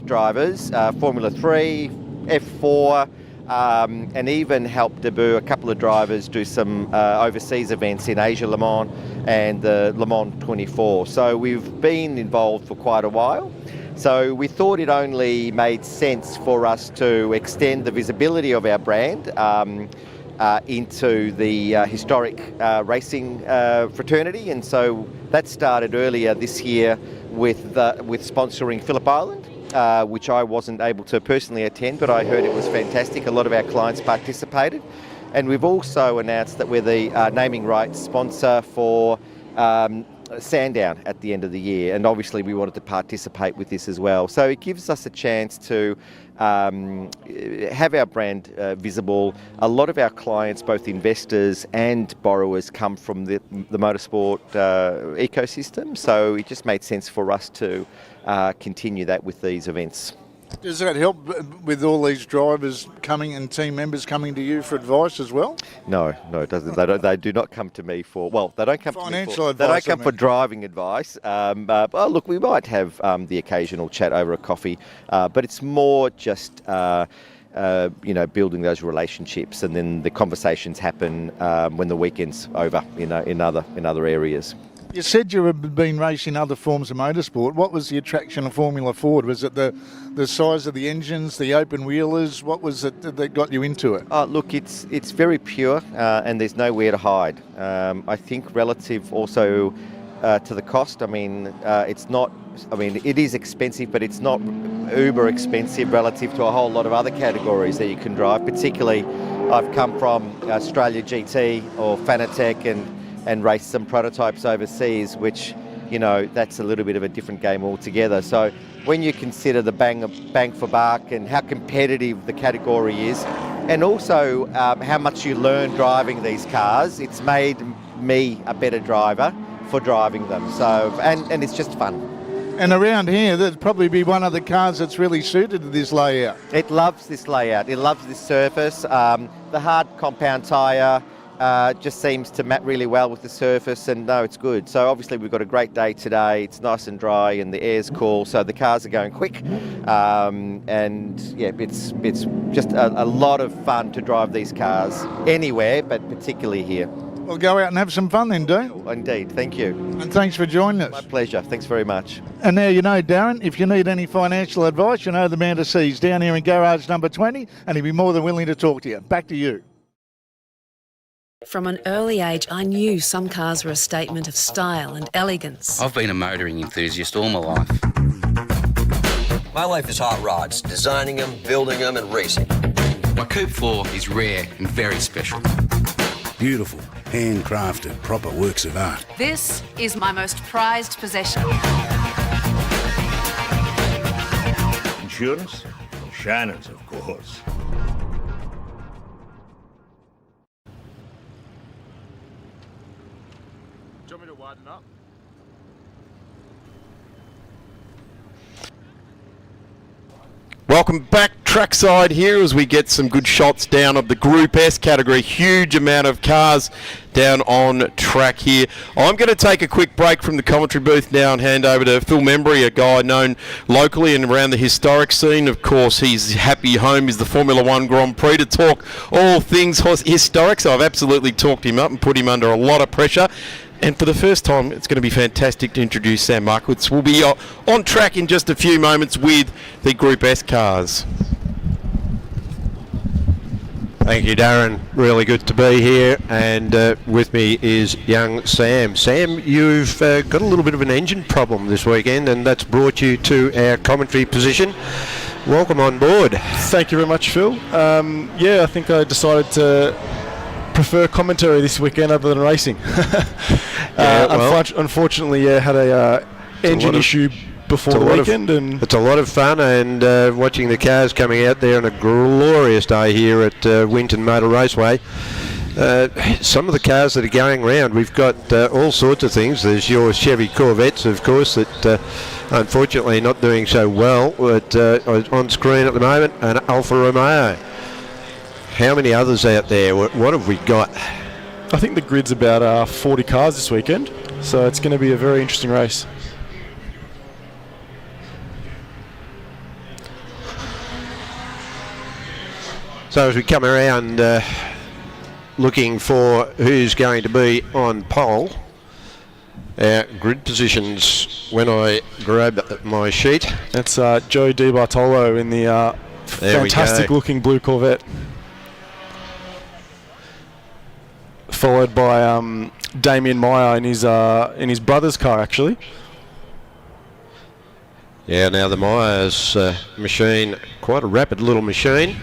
drivers, Formula 3, F4, and even helped debut a couple of drivers do some overseas events in Asia Le Mans and the Le Mans 24. So we've been involved for quite a while. So we thought it only made sense for us to extend the visibility of our brand into the historic racing fraternity. And so that started earlier this year with sponsoring Phillip Island. Which I wasn't able to personally attend, but I heard it was fantastic. A lot of our clients participated. And we've also announced that we're the naming rights sponsor for Sandown at the end of the year. And obviously we wanted to participate with this as well. So it gives us a chance to have our brand visible. A lot of our clients, both investors and borrowers, come from the motorsport ecosystem. So it just made sense for us to continue that with these events. Does that help with all these drivers coming and team members coming to you for advice as well? No, it doesn't. They do not come to me for. Well, they don't come financial to me for. They don't come advice, for driving advice. But look, we might have the occasional chat over a coffee, but it's more just building those relationships, and then the conversations happen when the weekend's over. In other areas. You said you have been racing other forms of motorsport. What was the attraction of Formula Ford? Was it the size of the engines, the open wheelers? What was it that got you into it? Look, it's very pure and there's nowhere to hide. I think relative also to the cost. It is expensive, but it's not uber expensive relative to a whole lot of other categories that you can drive. Particularly, I've come from Australia GT or Fanatec and raced some prototypes overseas, which, that's a little bit of a different game altogether. So when you consider the bang for buck and how competitive the category is, and also how much you learn driving these cars, it's made me a better driver for driving them. So, and it's just fun. And around here, there'd probably be one of the cars that's really suited to this layout. It loves this layout. It loves this surface. The hard compound tyre just seems to map really well with the surface, and no, it's good. So obviously we've got a great day today. It's nice and dry and the air's cool, so the cars are going quick. It's just a lot of fun to drive these cars anywhere, but particularly here. Well, go out and have some fun then, Dean. Indeed, thank you. And thanks for joining us. My pleasure, thanks very much. And now Darren, if you need any financial advice, you know the man to see. He's down here in garage number 20, and he'd be more than willing to talk to you. Back to you. From an early age, I knew some cars were a statement of style and elegance. I've been a motoring enthusiast all my life. My life is hot rods, designing them, building them and racing. My Coupe 4 is rare and very special. Beautiful, handcrafted, proper works of art. This is my most prized possession. Insurance? Shannon's, of course. Do you want me to widen up? Welcome back trackside here as we get some good shots down of the Group S category. Huge amount of cars down on track here. I'm going to take a quick break from the commentary booth now and hand over to Phil Membry, a guy known locally and around the historic scene. Of course, his happy home is the Formula One Grand Prix, to talk all things historic. So I've absolutely talked him up and put him under a lot of pressure. And for the first time, it's going to be fantastic to introduce Sam Markowitz. We'll be on track in just a few moments with the Group S cars. Thank you, Darren. Really good to be here, and with me is young Sam. Sam, you've got a little bit of an engine problem this weekend, and that's brought you to our commentary position. Welcome on board. Thank you very much, Phil. I think I decided to prefer commentary this weekend other than racing. Unfortunately, had a engine issue before the weekend, and it's a lot of fun, and watching the cars coming out there on a glorious day here at Winton Motor Raceway. Some of the cars that are going around, we've got all sorts of things. There's your Chevy Corvettes, of course, that unfortunately not doing so well, but on screen at the moment, an Alfa Romeo. How many others out there? What have we got? I think the grid's about 40 cars this weekend, so it's going to be a very interesting race. So as we come around looking for who's going to be on pole, our grid positions, when I grab my sheet. It's Joe Di Bartolo in the fantastic looking blue Corvette. Followed by Damien Meyer in his brother's car, actually. Yeah, now the Myers machine, quite a rapid little machine.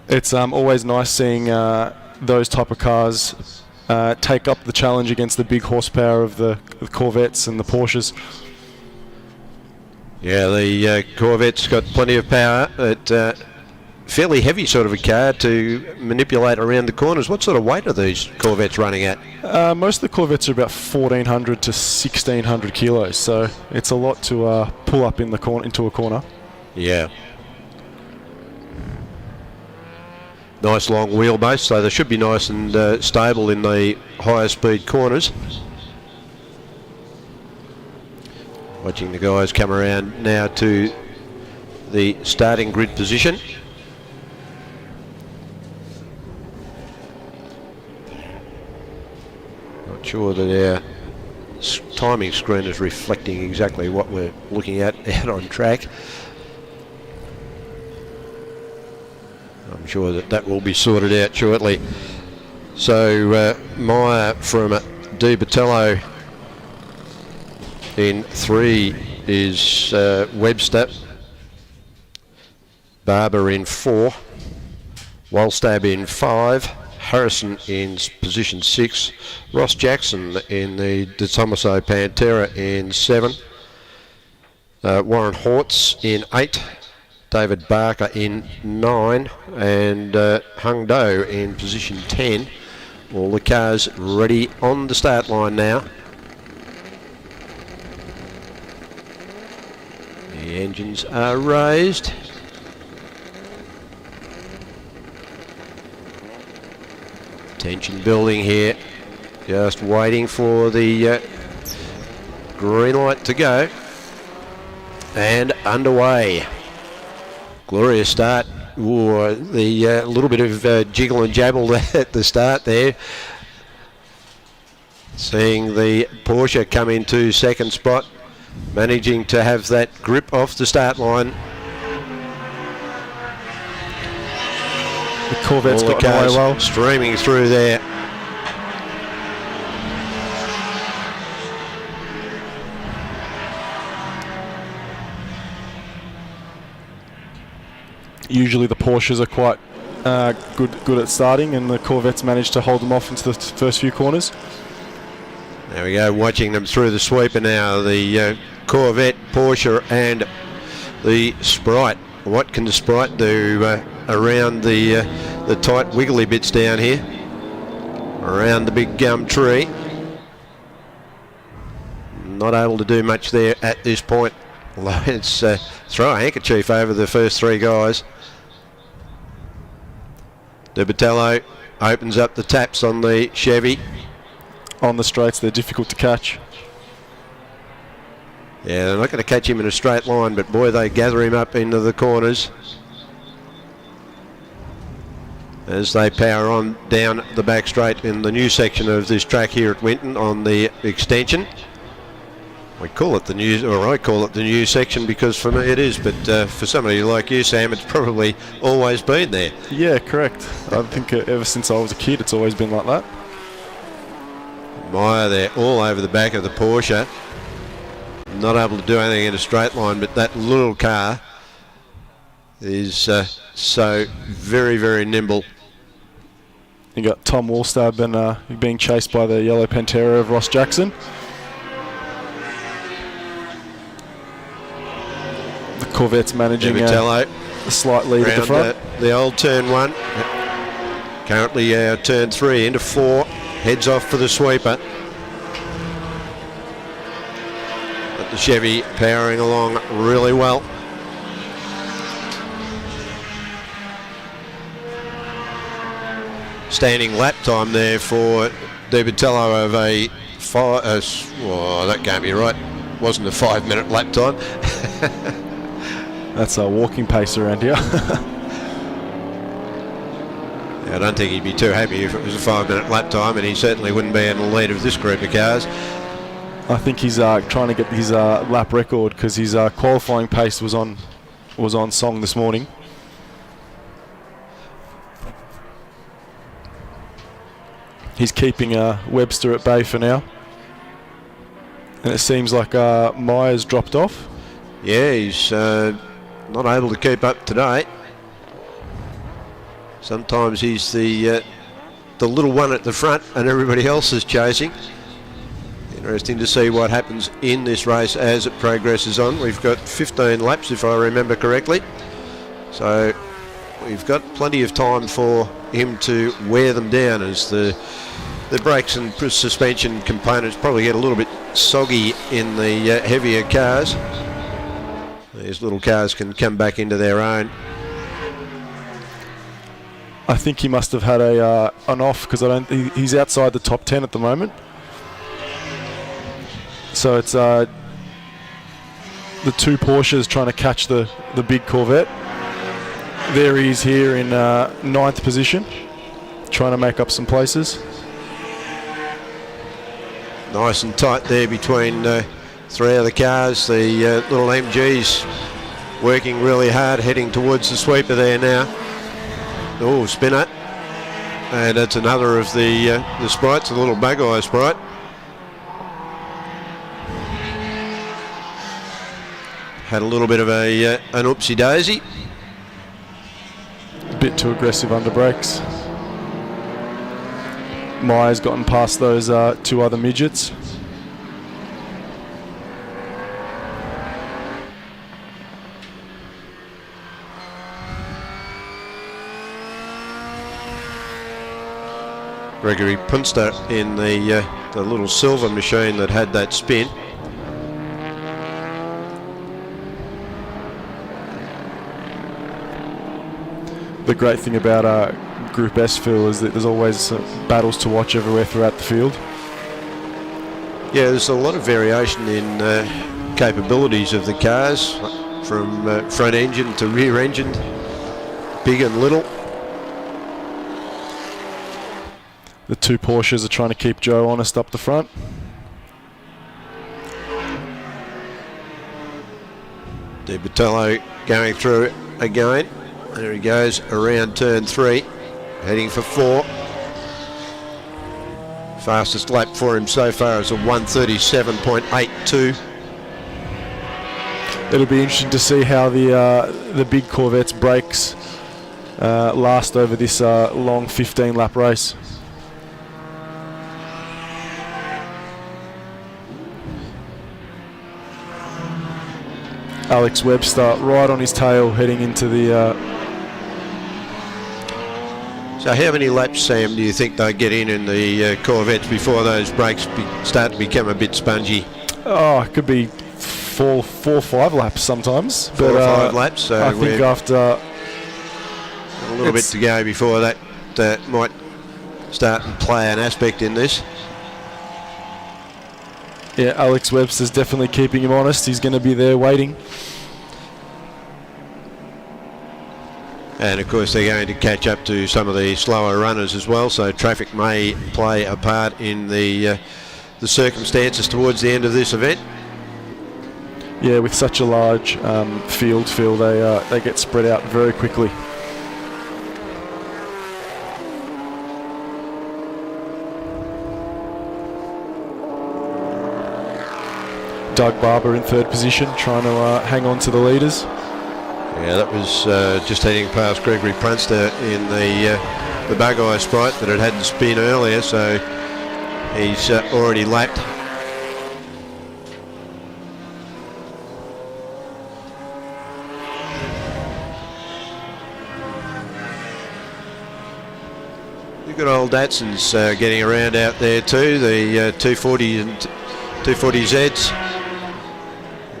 It's always nice seeing those type of cars take up the challenge against the big horsepower of the Corvettes and the Porsches. Yeah, the Corvette's got plenty of power. Fairly heavy sort of a car to manipulate around the corners. What sort of weight are these Corvettes running at? Most of the Corvettes are about 1,400 to 1,600 kilos, so it's a lot to pull up in the into a corner. Yeah. Nice long wheelbase, so they should be nice and stable in the higher speed corners. Watching the guys come around now to the starting grid position. Not sure that our timing screen is reflecting exactly what we're looking at out on track. I'm sure that will be sorted out shortly. So Meyer from Di Bartolo in 3 is Webster. Barber in 4. Walstab in 5. Harrison in position 6. Ross Jackson in the De Tomaso Pantera in 7. Warren Hortz in 8. David Barker in 9, and Hung Do in position 10. All the cars ready on the start line now. The engines are raised. Tension building here. Just waiting for the green light to go. And underway. Glorious start. Ooh, the little bit of jiggle and jabble at the start there. Seeing the Porsche come into second spot, managing to have that grip off the start line. The Corvette's got away well. Streaming through there. Usually the Porsches are quite good at starting, and the Corvettes managed to hold them off into the first few corners. There we go, watching them through the sweeper now. The Corvette, Porsche and the Sprite. What can the Sprite do around the tight wiggly bits down here? Around the big gum tree. Not able to do much there at this point. Although it's throw a handkerchief over the first 3 guys. Di Bartolo opens up the taps on the Chevy. On the straights, they're difficult to catch. Yeah, they're not going to catch him in a straight line, but boy, they gather him up into the corners as they power on down the back straight in the new section of this track here at Winton on the extension. We call it the news, or I call it the news section, because for me it is, but for somebody like you, Sam, it's probably always been there. Yeah, correct. I think ever since I was a kid, it's always been like that. Meyer there, all over the back of the Porsche. Not able to do anything in a straight line, but that little car is so very, very nimble. You got Tom Wallstab being chased by the yellow Pantera of Ross Jackson. The Corvette's managing a slight lead at the front. The old turn 1. Currently turn 3 into 4. Heads off for the sweeper. But the Chevy powering along really well. Standing lap time there for DiBatello of a 5. Oh, that can't be right. Wasn't a 5-minute lap time. That's a walking pace around here. I don't think he'd be too happy if it was a 5-minute lap time, and he certainly wouldn't be in the lead of this group of cars. I think he's trying to get his lap record, because his qualifying pace was on song this morning. He's keeping Webster at bay for now, and it seems like Meyer's dropped off. Yeah, he's not able to keep up today. Sometimes he's the little one at the front and everybody else is chasing. Interesting to see what happens in this race as it progresses on. We've got 15 laps, if I remember correctly. So we've got plenty of time for him to wear them down, as the brakes and suspension components probably get a little bit soggy in the heavier cars. These little cars can come back into their own. I think he must have had an off, because he's outside the top 10 at the moment. So it's the two Porsches trying to catch the big Corvette. There he is here in 9th position, trying to make up some places. Nice and tight there between 3 other cars. The little MG's working really hard, heading towards the sweeper there now. Oh, spinner. And it's another of the sprites, a little bug eye sprite. Had a little bit of an oopsie daisy. A bit too aggressive under brakes. Meyer's gotten past those 2 other midgets. Gregory Punster in the little silver machine that had that spin. The great thing about Group S, Phil, is that there's always battles to watch everywhere throughout the field. Yeah, there's a lot of variation in capabilities of the cars, from front engine to rear engine, big and little. The 2 Porsches are trying to keep Joe honest up the front. DiBatello going through again. There he goes around turn 3, heading for 4. Fastest lap for him so far is a 1:37.82. It'll be interesting to see how the big Corvette's brakes last over this long 15-lap race. Alex Webster right on his tail, heading into the... So how many laps, Sam, do you think they get in the Corvettes before those brakes start to become a bit spongy? Oh, it could be 4 or 5 laps sometimes. 4 or 5 laps. So I think after... a little bit to go before that might start and play an aspect in this. Yeah, Alex Webster's definitely keeping him honest. He's going to be there waiting. And of course they're going to catch up to some of the slower runners as well, so traffic may play a part in the circumstances towards the end of this event. yeah, with such a large field, Phil, they get spread out very quickly. Doug Barber in third position, trying to hang on to the leaders. Yeah, that was just heading past Gregory Prunster in the bug-eye Sprite that had the spin earlier, so he's already lapped. Good old Datsun's getting around out there too, the 240 and 240Zs.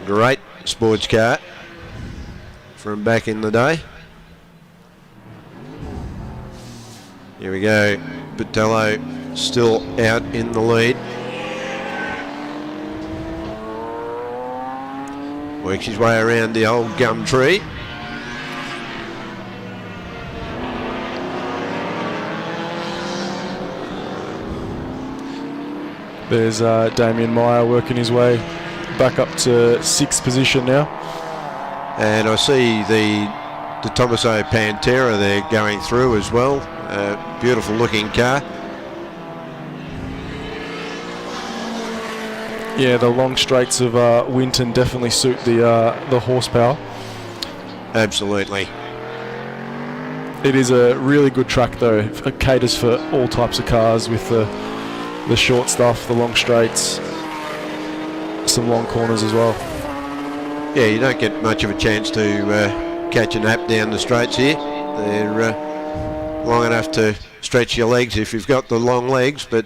Great sports car from back in the day. Here we go, Botello still out in the lead. Works his way around the old gum tree. There's Damien Meyer working his way back up to 6th position now. And I see the Tomaso Pantera there going through as well. Beautiful looking car. Yeah, the long straights of Winton definitely suit the horsepower. Absolutely. It is a really good track though. It caters for all types of cars with the short stuff, the long straights, some long corners as well. Yeah, you don't get much of a chance to catch a nap down the straights here. They're long enough to stretch your legs if you've got the long legs, but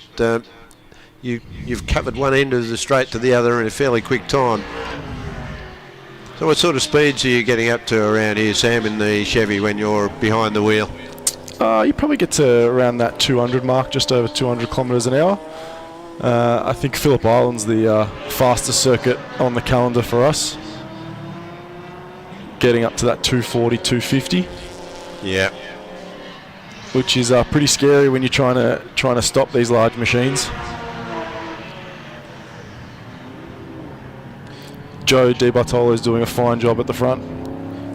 you've covered one end of the straight to the other in a fairly quick time. So what sort of speeds are you getting up to around here, Sam, in the Chevy when you're behind the wheel? You probably get to around that 200 mark, just over 200 kilometres an hour. I think Phillip Island's the fastest circuit on the calendar for us. Getting up to that 240, 250. Yeah. Which is pretty scary when you're trying to stop these large machines. Joe Di Bartolo is doing a fine job at the front,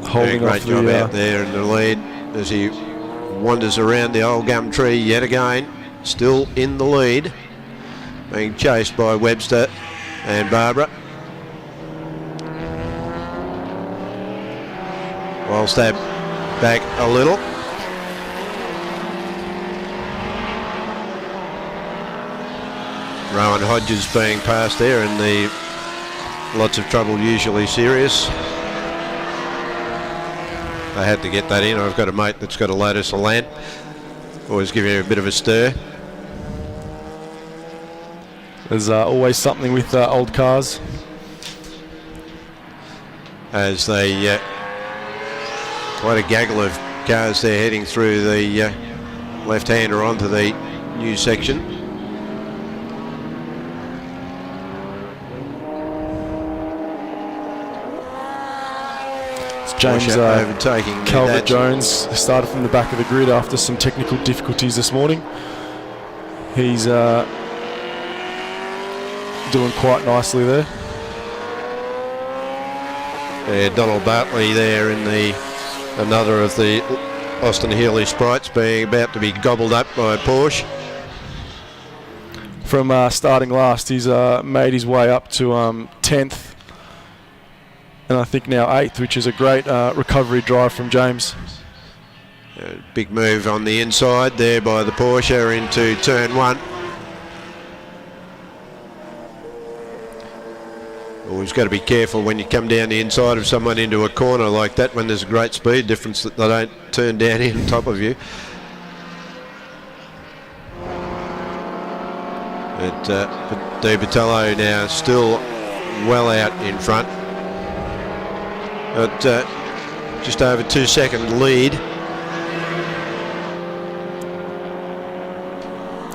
holding great off job out there in the lead as he wanders around the old gum tree yet again. Still in the lead, being chased by Webster and Barbara. Whilst they back a little. Rowan Hodges being passed there, and the lots of trouble, usually serious. I had to get that in. I've got a mate that's got a Lotus Elan. Always give you a bit of a stir. There's always something with old cars. As they quite a gaggle of cars there heading through the left-hander onto the new section. James overtaking Calvert Jones started from the back of the grid after some technical difficulties this morning. He's doing quite nicely there. Yeah, Donald Bartley there in another of the Austin Healey Sprites being about to be gobbled up by a Porsche. From starting last, he's made his way up to 10th. And I think now 8th, which is a great recovery drive from James. Big move on the inside there by the Porsche into turn 1. Always got to be careful when you come down the inside of someone into a corner like that when there's a great speed difference that they don't turn down in on top of you. But Di Bartolo now still well out in front. But just over 2 second lead.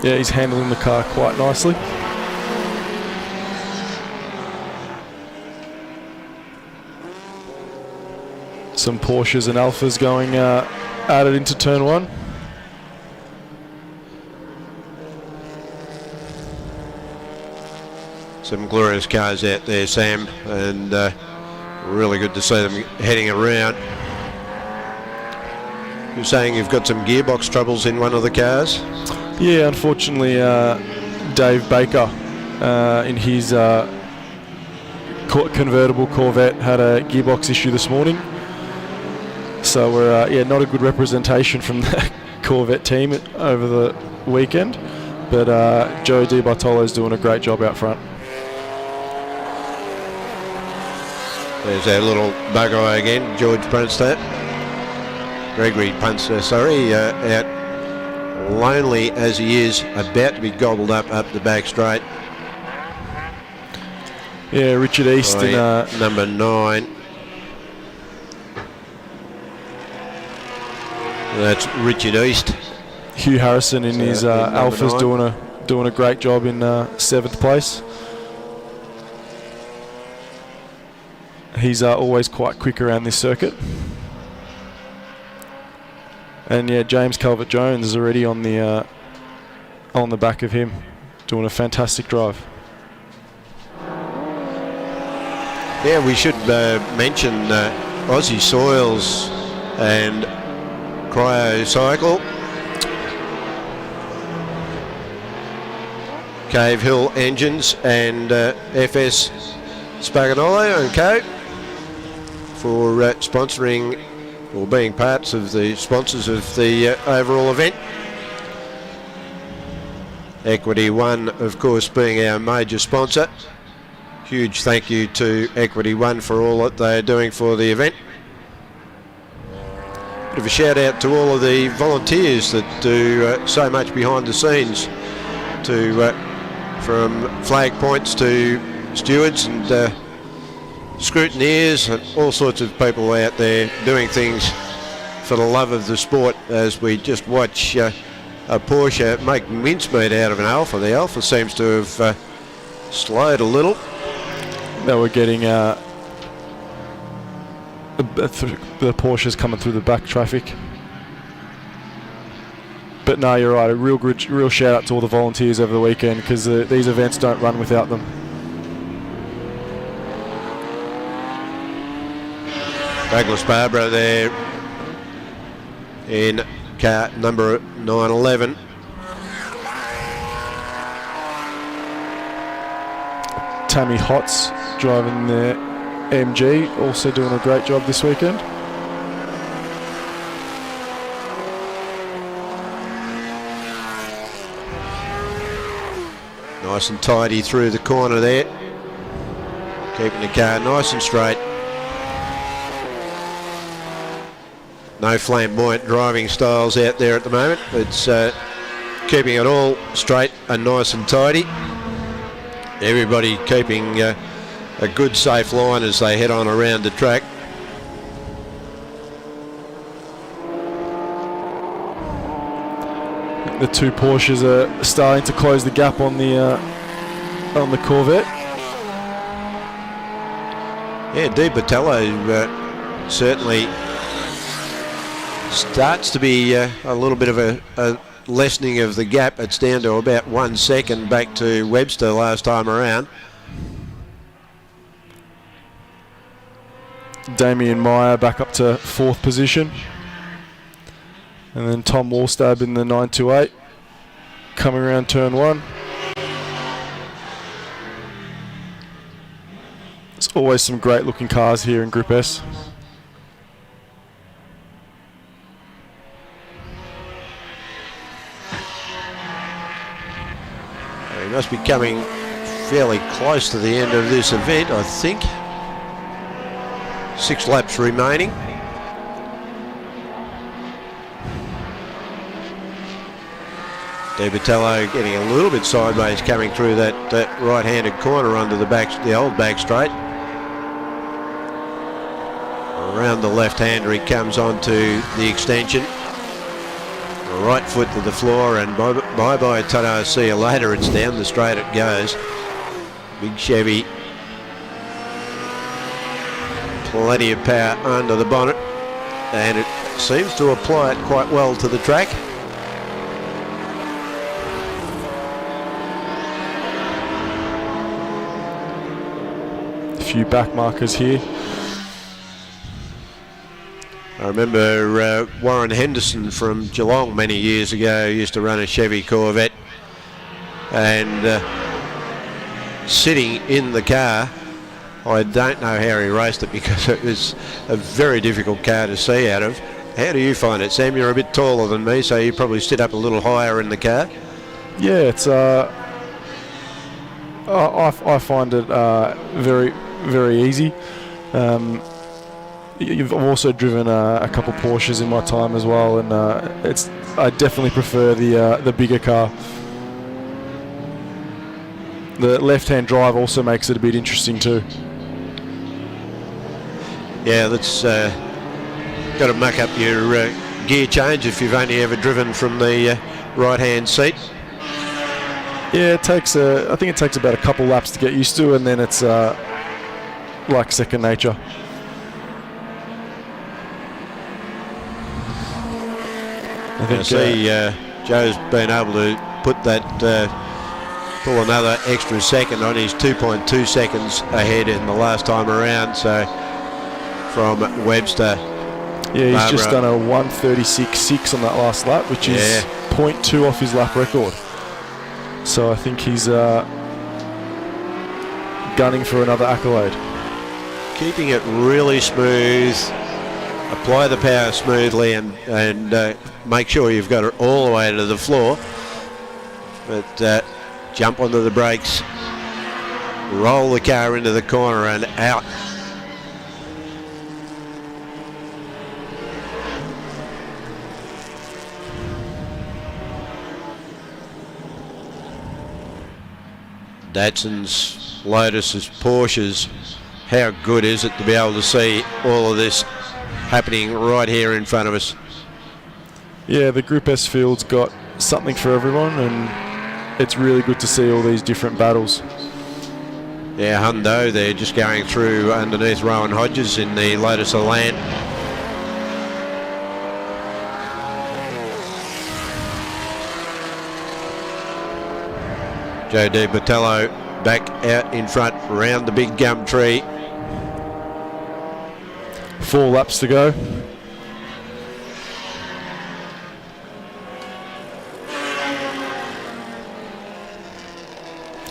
Yeah, he's handling the car quite nicely. Some Porsches and Alfas going added into turn 1. Some glorious cars out there, Sam, and Really good to see them heading around. You're saying you've got some gearbox troubles in one of the cars? Yeah, unfortunately, Dave Baker in his convertible Corvette had a gearbox issue this morning. So we're not a good representation from the Corvette team over the weekend. But Joe Di Bartolo's doing a great job out front. There's our little bug eye again, George Gregory Punster, out lonely as he is, about to be gobbled up the back straight. Yeah, Richard East in number 9. That's Richard East. Hugh Harrison in his Alfa's doing a great job in 7th place. He's always quite quick around this circuit. And yeah, James Calvert-Jones is already on the back of him, doing a fantastic drive. Yeah, we should mention Aussie Soils and Cryo Cycle, Cave Hill Engines and FS Spaganolo and Co. for sponsoring or being parts of the sponsors of the overall event. Equity One, of course, being our major sponsor. Huge thank you to Equity One for all that they're doing for the event. Bit of a shout out to all of the volunteers that do so much behind the scenes, from flag points to stewards and scrutineers and all sorts of people out there doing things for the love of the sport, as we just watch a Porsche make mincemeat out of an Alfa. The Alfa seems to have slowed a little. They were getting the Porsches coming through the back traffic. But no, you're right, a real shout out to all the volunteers over the weekend, because these events don't run without them. Douglas Barbara there in car number 911. Tammy Hotz driving the MG, also doing a great job this weekend. Nice and tidy through the corner there, keeping the car nice and straight. No flamboyant driving styles out there at the moment. It's keeping it all straight and nice and tidy. Everybody keeping a good safe line as they head on around the track. The two Porsches are starting to close the gap on the Corvette. Yeah, Di Bartolo certainly starts to be a little bit of a lessening of the gap. It's down to about 1 second back to Webster last time around. Damien Meyer back up to 4th position. And then Tom Wallstab in the 928 coming around turn 1. There's always some great looking cars here in Group S. We must be coming fairly close to the end of this event, I think. 6 laps remaining. Di Bartolo getting a little bit sideways coming through that right-handed corner under the old back straight. Around the left-hander he comes onto the extension. Right foot to the floor, and bye-bye Tata, see you later. It's down the straight it goes. Big Chevy. Plenty of power under the bonnet, and it seems to apply it quite well to the track. A few back markers here. I remember Warren Henderson from Geelong many years ago used to run a Chevy Corvette, and sitting in the car, I don't know how he raced it because it was a very difficult car to see out of. How do you find it, Sam? You're a bit taller than me, so you probably sit up a little higher in the car. Yeah, it's I find it very, very easy. I've also driven a couple Porsches in my time as well, and I definitely prefer the bigger car. The left-hand drive also makes it a bit interesting too. Yeah, that's got to muck up your gear change if you've only ever driven from the right-hand seat. Yeah, I think it takes about a couple laps to get used to, and then it's like second nature. I see Joe's been able to put that, pull another extra second on. He's 2.2 seconds ahead in the last time around, so from Webster. Yeah, he's just done a 1:36.6 on that last lap, which is 0.2 off his lap record. So I think he's gunning for another accolade. Keeping it really smooth. Apply the power smoothly and make sure you've got it all the way to the floor. But jump onto the brakes, roll the car into the corner and out. Datsuns, Lotuses, Porsches. How good is it to be able to see all of this happening right here in front of us? Yeah, the Group S field's got something for everyone, and it's really good to see all these different battles. Yeah, Hundo, they're just going through underneath Rowan Hodges in the Lotus Elan. Joe Di Bertello back out in front, round the big gum tree. 4 laps to go.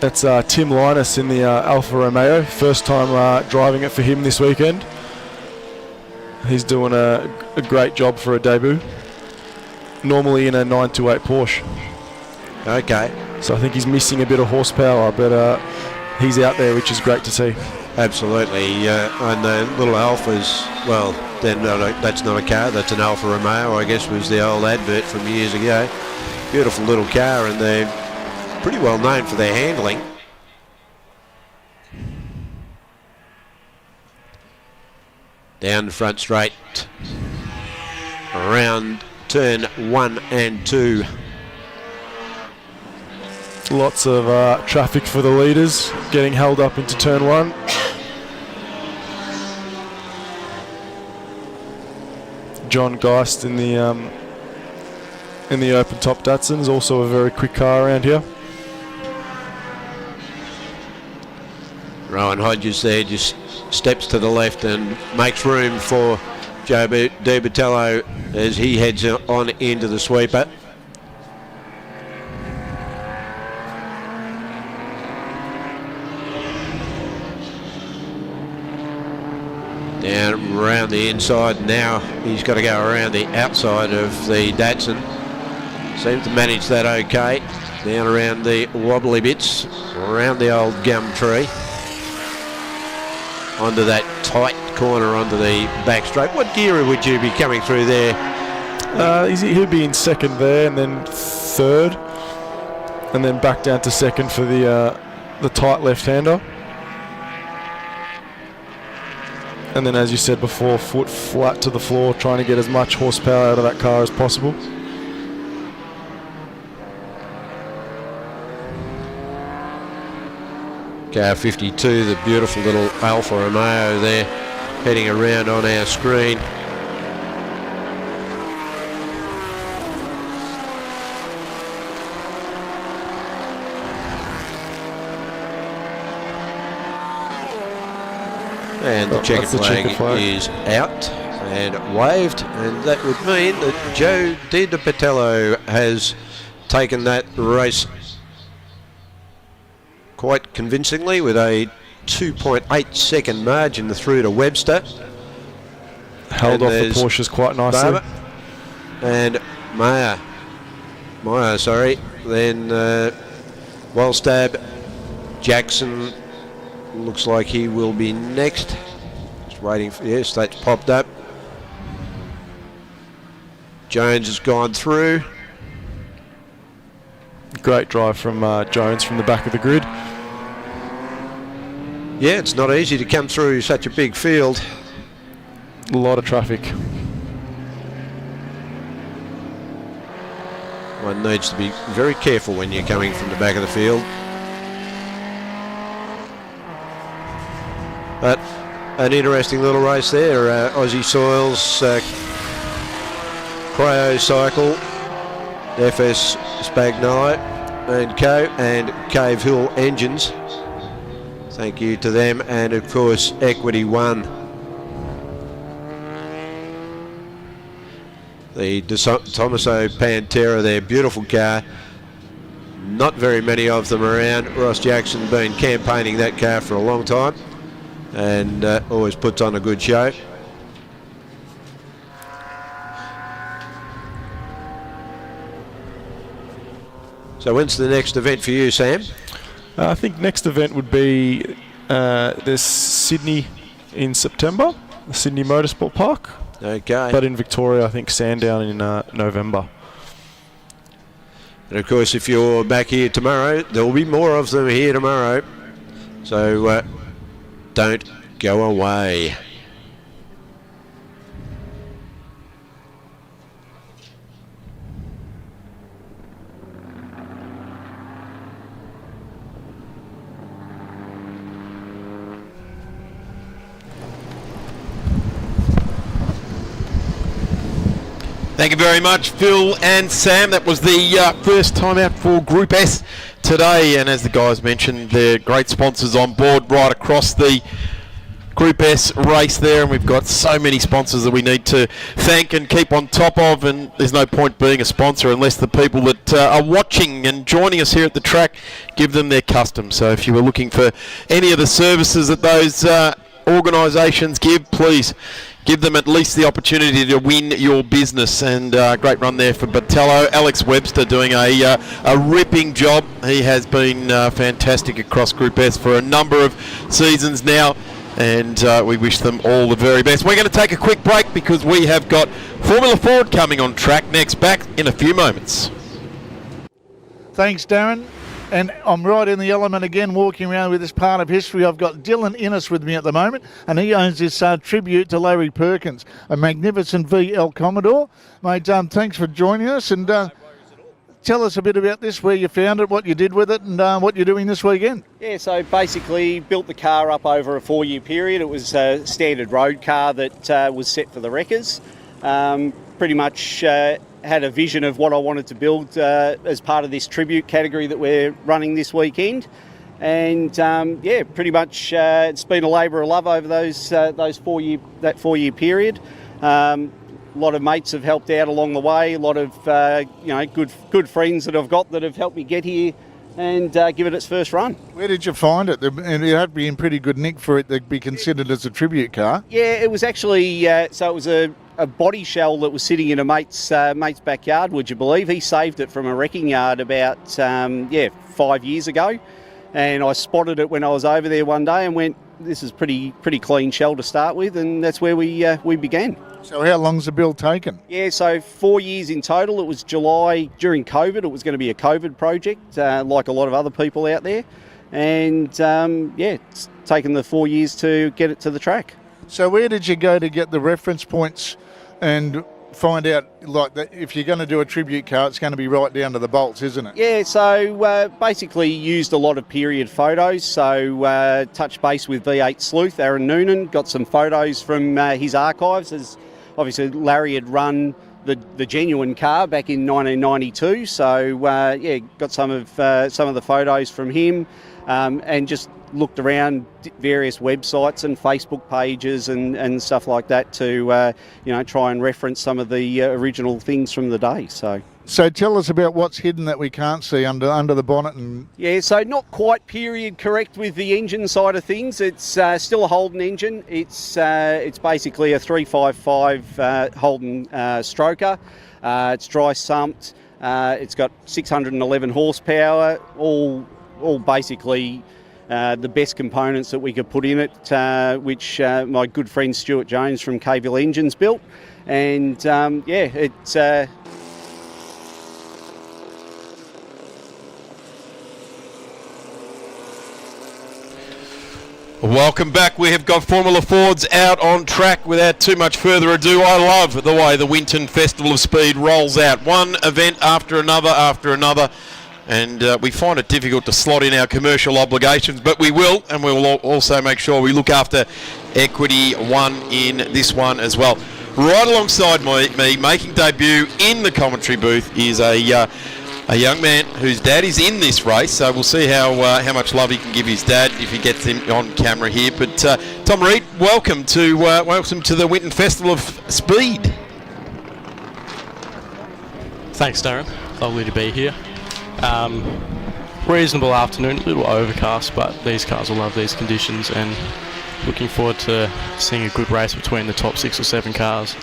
That's Tim Linus in the Alfa Romeo. First time driving it for him this weekend. He's doing a great job for a debut. Normally in a 928 Porsche. Okay. So I think he's missing a bit of horsepower, but he's out there, which is great to see. Absolutely. And the little Alphas, well, that's not a car, that's an Alfa Romeo, I guess was the old advert from years ago. Beautiful little car, and they're pretty well known for their handling. Down the front straight, around turn 1 and 2. Lots of traffic for the leaders, getting held up into turn 1. John Geist in the open top Datsuns, also a very quick car around here. Rowan Hodges there just steps to the left and makes room for Joe Di Bertello as he heads on into the sweeper. Down around the inside now, he's got to go around the outside of the Datsun. Seems to manage that okay. Down around the wobbly bits, around the old gum tree. Onto that tight corner onto the back straight. What gear would you be coming through there? He'll be in second there, and then third, and then back down to second for the tight left-hander. And then, as you said before, foot flat to the floor, trying to get as much horsepower out of that car as possible. Car 52, the beautiful little Alfa Romeo there, heading around on our screen. And the checkered flag is out, and waved, and that would mean that Joe Di Patello has taken that race quite convincingly with a 2.8 second margin through to Webster. Held off the Porsches quite nicely. Barber and Meyer, then Wallstab, Jackson looks like he will be next. Just waiting for, yes, that's popped up. Jones has gone through. Great drive from Jones from the back of the grid. Yeah, it's not easy to come through such a big field. A lot of traffic. One needs to be very careful when you're coming from the back of the field. But an interesting little race there. Aussie Soils, Cryo Cycle, FS Spagnolo and Co. and Cave Hill Engines. Thank you to them, and of course Equity One. The Tomaso Pantera there, beautiful car. Not very many of them around. Ross Jackson been campaigning that car for a long time and always puts on a good show. So when's the next event for you, Sam? I think next event would be there's Sydney in September, the Sydney Motorsport Park. Okay. But in Victoria, I think Sandown in November. And of course, if you're back here tomorrow, there will be more of them here tomorrow. So don't go away. Thank you very much, Phil and Sam. That was the first time out for Group S today, and as the guys mentioned, they're great sponsors on board right across the Group S race there, and we've got so many sponsors that we need to thank and keep on top of, and there's no point being a sponsor unless the people that are watching and joining us here at the track give them their custom. So if you were looking for any of the services that those organisations give, please give them at least the opportunity to win your business. And great run there for Patello. Alex Webster doing a ripping job. He has been fantastic across Group S for a number of seasons now, and we wish them all the very best. We're going to take a quick break because we have got Formula Ford coming on track next, back in a few moments. Thanks, Darren. And I'm right in the element again, walking around with this part of history. I've got Dylan Innes with me at the moment, and he owns this tribute to Larry Perkins, a magnificent VL Commodore. Mate, thanks for joining us, and tell us a bit about this, where you found it, what you did with it, and what you're doing this weekend. Yeah, so basically built the car up over a 4-year period. It was a standard road car that was set for the wreckers. Pretty much had a vision of what I wanted to build as part of this tribute category that we're running this weekend, and yeah, pretty much it's been a labour of love over that 4-year period. A lot of mates have helped out along the way. A lot of good friends that I've got that have helped me get here and give it its first run. Where did you find it? And it had to be in pretty good nick for it to be considered as a tribute car. Yeah, it was actually so it was a body shell that was sitting in a mate's backyard, would you believe? He saved it from a wrecking yard about 5 years ago, and I spotted it when I was over there one day and went, this is pretty clean shell to start with, and that's where we began. So how long's the build taken? Yeah, so 4 years in total. It was July during COVID. It was going to be a COVID project, like a lot of other people out there, and it's taken the 4 years to get it to the track. So where did you go to get the reference points and find out, like, that if you're going to do a tribute car, it's going to be right down to the bolts, isn't it? Yeah, so basically used a lot of period photos. So touched base with V8 sleuth Aaron Noonan, got some photos from his archives, as obviously Larry had run the genuine car back in 1992. So got some of the photos from him. and just looked around various websites and Facebook pages and stuff like that to try and reference some of the original things from the day. So tell us about what's hidden that we can't see under the bonnet. Yeah, so not quite period correct with the engine side of things. It's still a Holden engine. It's basically a 355 Holden stroker. It's dry sumped. It's got 611 horsepower. All basically the best components that we could put in it, which my good friend Stuart Jones from Kville Engines built. And it's Welcome back. We have got Formula Fords out on track. Without too much further ado, I love the way the Winton Festival of Speed rolls out. One event after another. And we find it difficult to slot in our commercial obligations, but we will, and we will also make sure we look after Equity One in this one as well. Right alongside me, making debut in the commentary booth, is a young man whose dad is in this race, so we'll see how much love he can give his dad if he gets him on camera here. But Tom Reed, welcome to the Winton Festival of Speed. Thanks, Darren. Lovely to be here. Reasonable afternoon, a little overcast, but these cars will love these conditions, and looking forward to seeing a good race between the top 6 or 7 cars.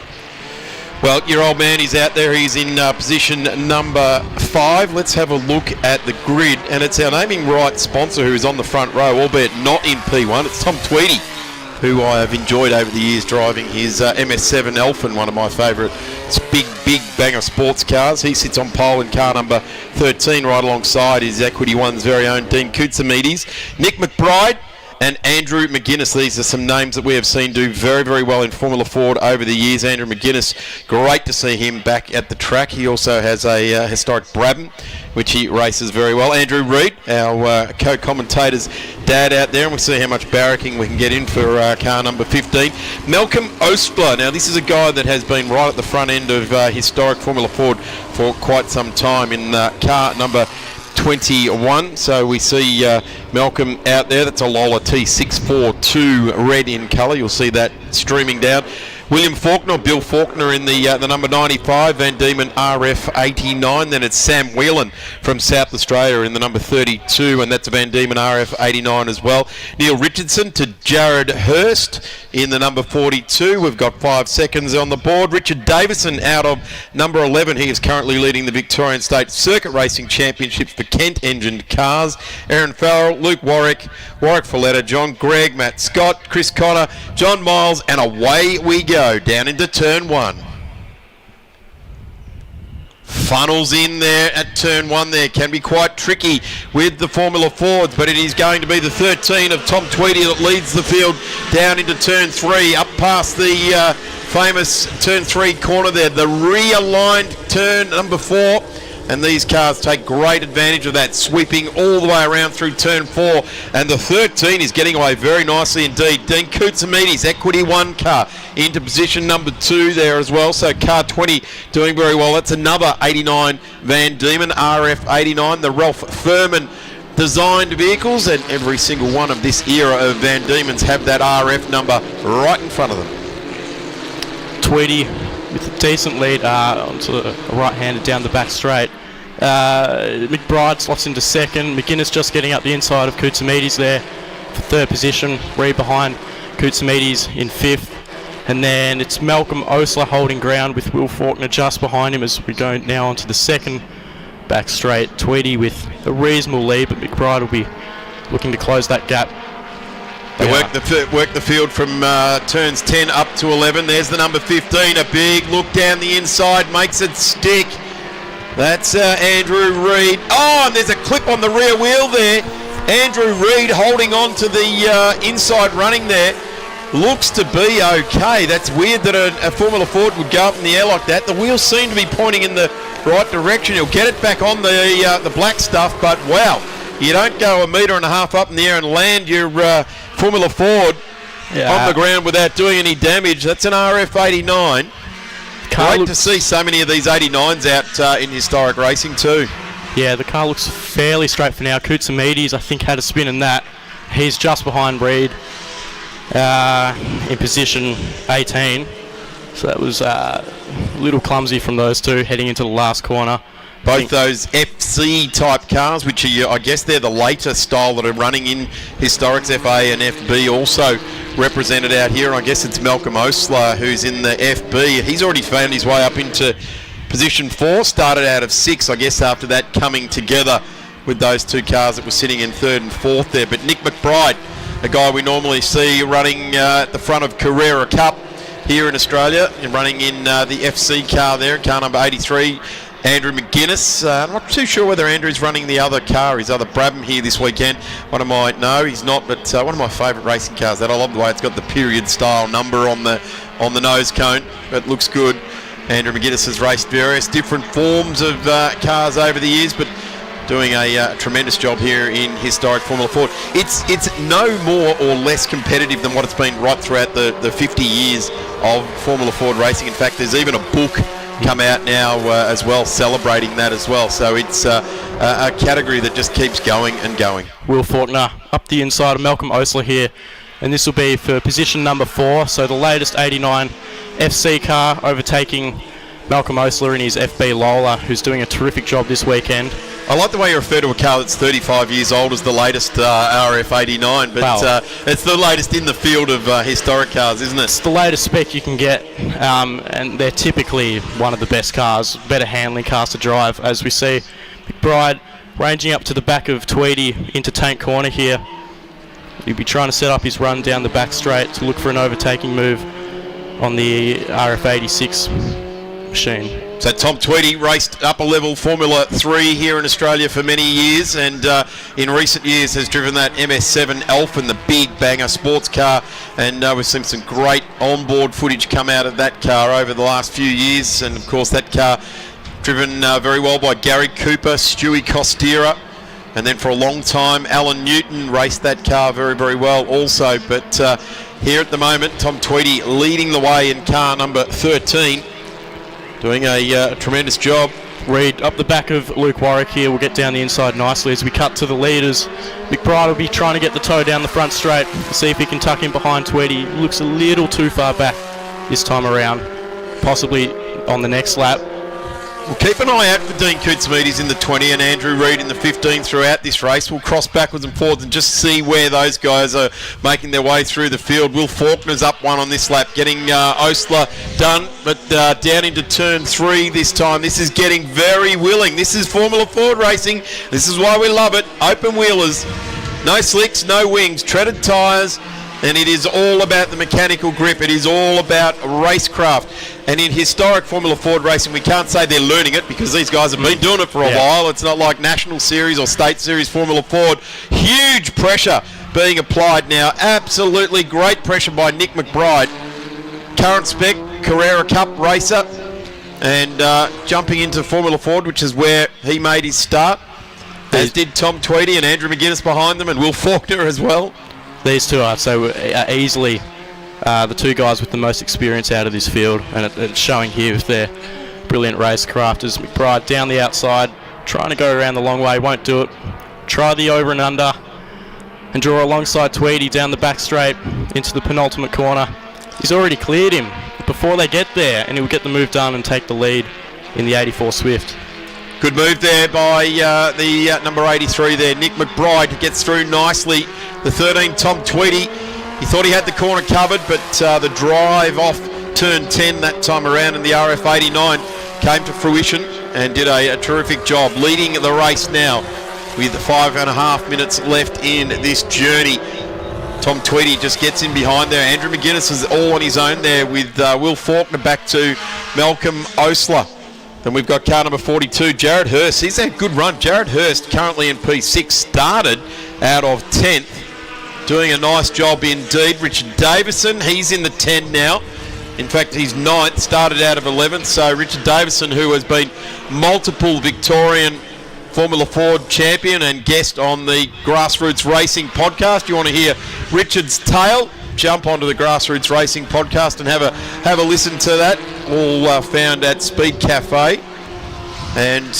Well, your old man is out there. He's in position number 5. Let's have a look at the grid, and it's our naming right sponsor who is on the front row, albeit not in P1. It's Tom Tweedy, who I have enjoyed over the years driving his MS7 Alfa, one of my favourite big banger sports cars. He sits on pole in car number 13 right alongside his Equity One's very own Dean Koutsamides. Nick McBride and Andrew McGuinness. These are some names that we have seen do very, very well in Formula Ford over the years. Andrew McGuinness, great to see him back at the track. He also has a historic Brabham, which he races very well. Andrew Reid, our co-commentator's dad out there, and we'll see how much barracking we can get in for car number 15. Malcolm Ostler. Now, this is a guy that has been right at the front end of historic Formula Ford for quite some time in car number 21. So we see Malcolm out there. That's a Lola T642 red in colour. You'll see that streaming down. William Faulkner, Bill Faulkner in the number 95, Van Diemen RF 89. Then it's Sam Whelan from South Australia in the number 32, and that's a Van Diemen RF 89 as well. Neil Richardson to Jared Hurst in the number 42. We've got 5 seconds on the board. Richard Davison out of number 11. He is currently leading the Victorian State Circuit Racing Championships for Kent-engined cars. Aaron Farrell, Luke Warwick Folletta, John Gregg, Matt Scott, Chris Connor, John Miles, and away we go down into turn 1. Funnels in there at turn 1 there. Can be quite tricky with the Formula Fords, but it is going to be the 13 of Tom Tweedy that leads the field down into turn 3, up past the famous turn 3 corner there, the realigned turn number 4. And these cars take great advantage of that, sweeping all the way around through turn 4. And the 13 is getting away very nicely indeed. Dean Koutsamides, Equity One car, into position number 2 there as well. So car 20 doing very well. That's another 89 Van Diemen RF 89, the Ralph Furman designed vehicles, and every single one of this era of Van Diemen's have that RF number right in front of them. Tweedy with a decent lead onto the right-hander down the back straight. McBride slots into second. McGuinness just getting up the inside of Koutsamides there for 3rd position. Reid behind Koutsamides in 5th. And then it's Malcolm Osler holding ground with Will Faulkner just behind him as we go now onto the 2nd back straight. Tweedy with a reasonable lead, but McBride will be looking to close that gap. They work the field from turns 10 up to 11. There's the number 15. A big look down the inside. Makes it stick. That's Andrew Reid. Oh, and there's a clip on the rear wheel there. Andrew Reid holding on to the inside running there. Looks to be okay. That's weird that a Formula Ford would go up in the air like that. The wheels seem to be pointing in the right direction. He'll get it back on the black stuff, but wow. You don't go 1.5 meters up in the air and land your Formula Ford on the ground without doing any damage. That's an RF 89. Great to see so many of these 89s out in historic racing too. Yeah, the car looks fairly straight for now. Koutsamides, I think, had a spin in that. He's just behind Reed in position 18. So that was a little clumsy from those two heading into the last corner. Both those FC type cars, which are, I guess they're the later style that are running in Historics FA and FB, also represented out here. I guess it's Malcolm Osler who's in the FB. He's already found his way up into position 4, started out of 6, I guess, after that coming together with those two cars that were sitting in 3rd and 4th there. But Nick McBride, a guy we normally see running at the front of Carrera Cup here in Australia, and running in the FC car there, car number 83. Andrew McGuinness. I'm not too sure whether Andrew's running the other car, his other Brabham here this weekend. No, he's not, but one of my favourite racing cars. That I love the way it's got the period style number on the nose cone. It looks good. Andrew McGuinness has raced various different forms of cars over the years, but doing a tremendous job here in historic Formula Ford. It's no more or less competitive than what it's been right throughout the 50 years of Formula Ford racing. In fact, there's even a book come out now as well, celebrating that as well. So it's a category that just keeps going and going. Will Faulkner up the inside of Malcolm Osler here, and this will be for position number 4. So the latest 89 FC car overtaking Malcolm Osler in his FB Lola, who's doing a terrific job this weekend. I like the way you refer to a car that's 35 years old as the latest RF89, but it's the latest in the field of historic cars, isn't it? It's the latest spec you can get, and they're typically one of the best cars, better handling cars to drive, as we see McBride ranging up to the back of Tweedy into Tank Corner here. He'll be trying to set up his run down the back straight to look for an overtaking move on the RF86 machine. So Tom Tweedy raced upper level Formula 3 here in Australia for many years, and in recent years has driven that MS7 Alfa, the big banger sports car, and we've seen some great onboard footage come out of that car over the last few years. And of course that car driven very well by Gary Cooper, Stewie Costera, and then for a long time Alan Newton raced that car very, very well also. But here at the moment, Tom Tweedy leading the way in car number 13. Doing a tremendous job. Reed up the back of Luke Warwick here. We'll get down the inside nicely as we cut to the leaders. McBride will be trying to get the toe down the front straight, see if he can tuck in behind Tweedy. Looks a little too far back this time around, possibly on the next lap. We'll keep an eye out for Dean Koutsamides in the 20 and Andrew Reid in the 15 throughout this race. We'll cross backwards and forwards and just see where those guys are making their way through the field. Will Faulkner's up one on this lap, getting Osler done, but down into turn 3 this time. This is getting very willing. This is Formula Ford racing. This is why we love it. Open wheelers, no slicks, no wings, treaded tyres, and it is all about the mechanical grip. It is all about racecraft. And in historic Formula Ford racing, we can't say they're learning it because these guys have been doing it for a while. It's not like National Series or State Series Formula Ford. Huge pressure being applied now. Absolutely great pressure by Nick McBride. Current spec, Carrera Cup racer, and jumping into Formula Ford, which is where he made his start, as did Tom Tweedy and Andrew McGuinness behind them, and Will Faulkner as well. These two are so easily the two guys with the most experience out of this field, and it's showing here with their brilliant racecraft. As McBride down the outside, trying to go around the long way, won't do it. Try the over and under, and draw alongside Tweedy down the back straight into the penultimate corner. He's already cleared him before they get there, and he'll get the move done and take the lead in the 84 Swift. Good move there by the number 83 there. Nick McBride gets through nicely. The 13, Tom Tweedy, he thought he had the corner covered, but the drive off turn 10 that time around in the RF89 came to fruition and did a terrific job, leading the race now with 5.5 minutes left in this journey. Tom Tweedy just gets in behind there. Andrew McGuinness is all on his own there with Will Faulkner back to Malcolm Osler. Then we've got car number 42, Jared Hurst. He's had a good run. Jared Hurst, currently in P6, started out of 10th. Doing a nice job indeed. Richard Davison, he's in the 10 now. In fact, he's 9th, started out of 11th. So Richard Davison, who has been multiple Victorian Formula Ford champion and guest on the Grassroots Racing podcast. You want to hear Richard's tale? Jump onto the Grassroots Racing podcast and have a listen to that. All found at Speed Cafe. And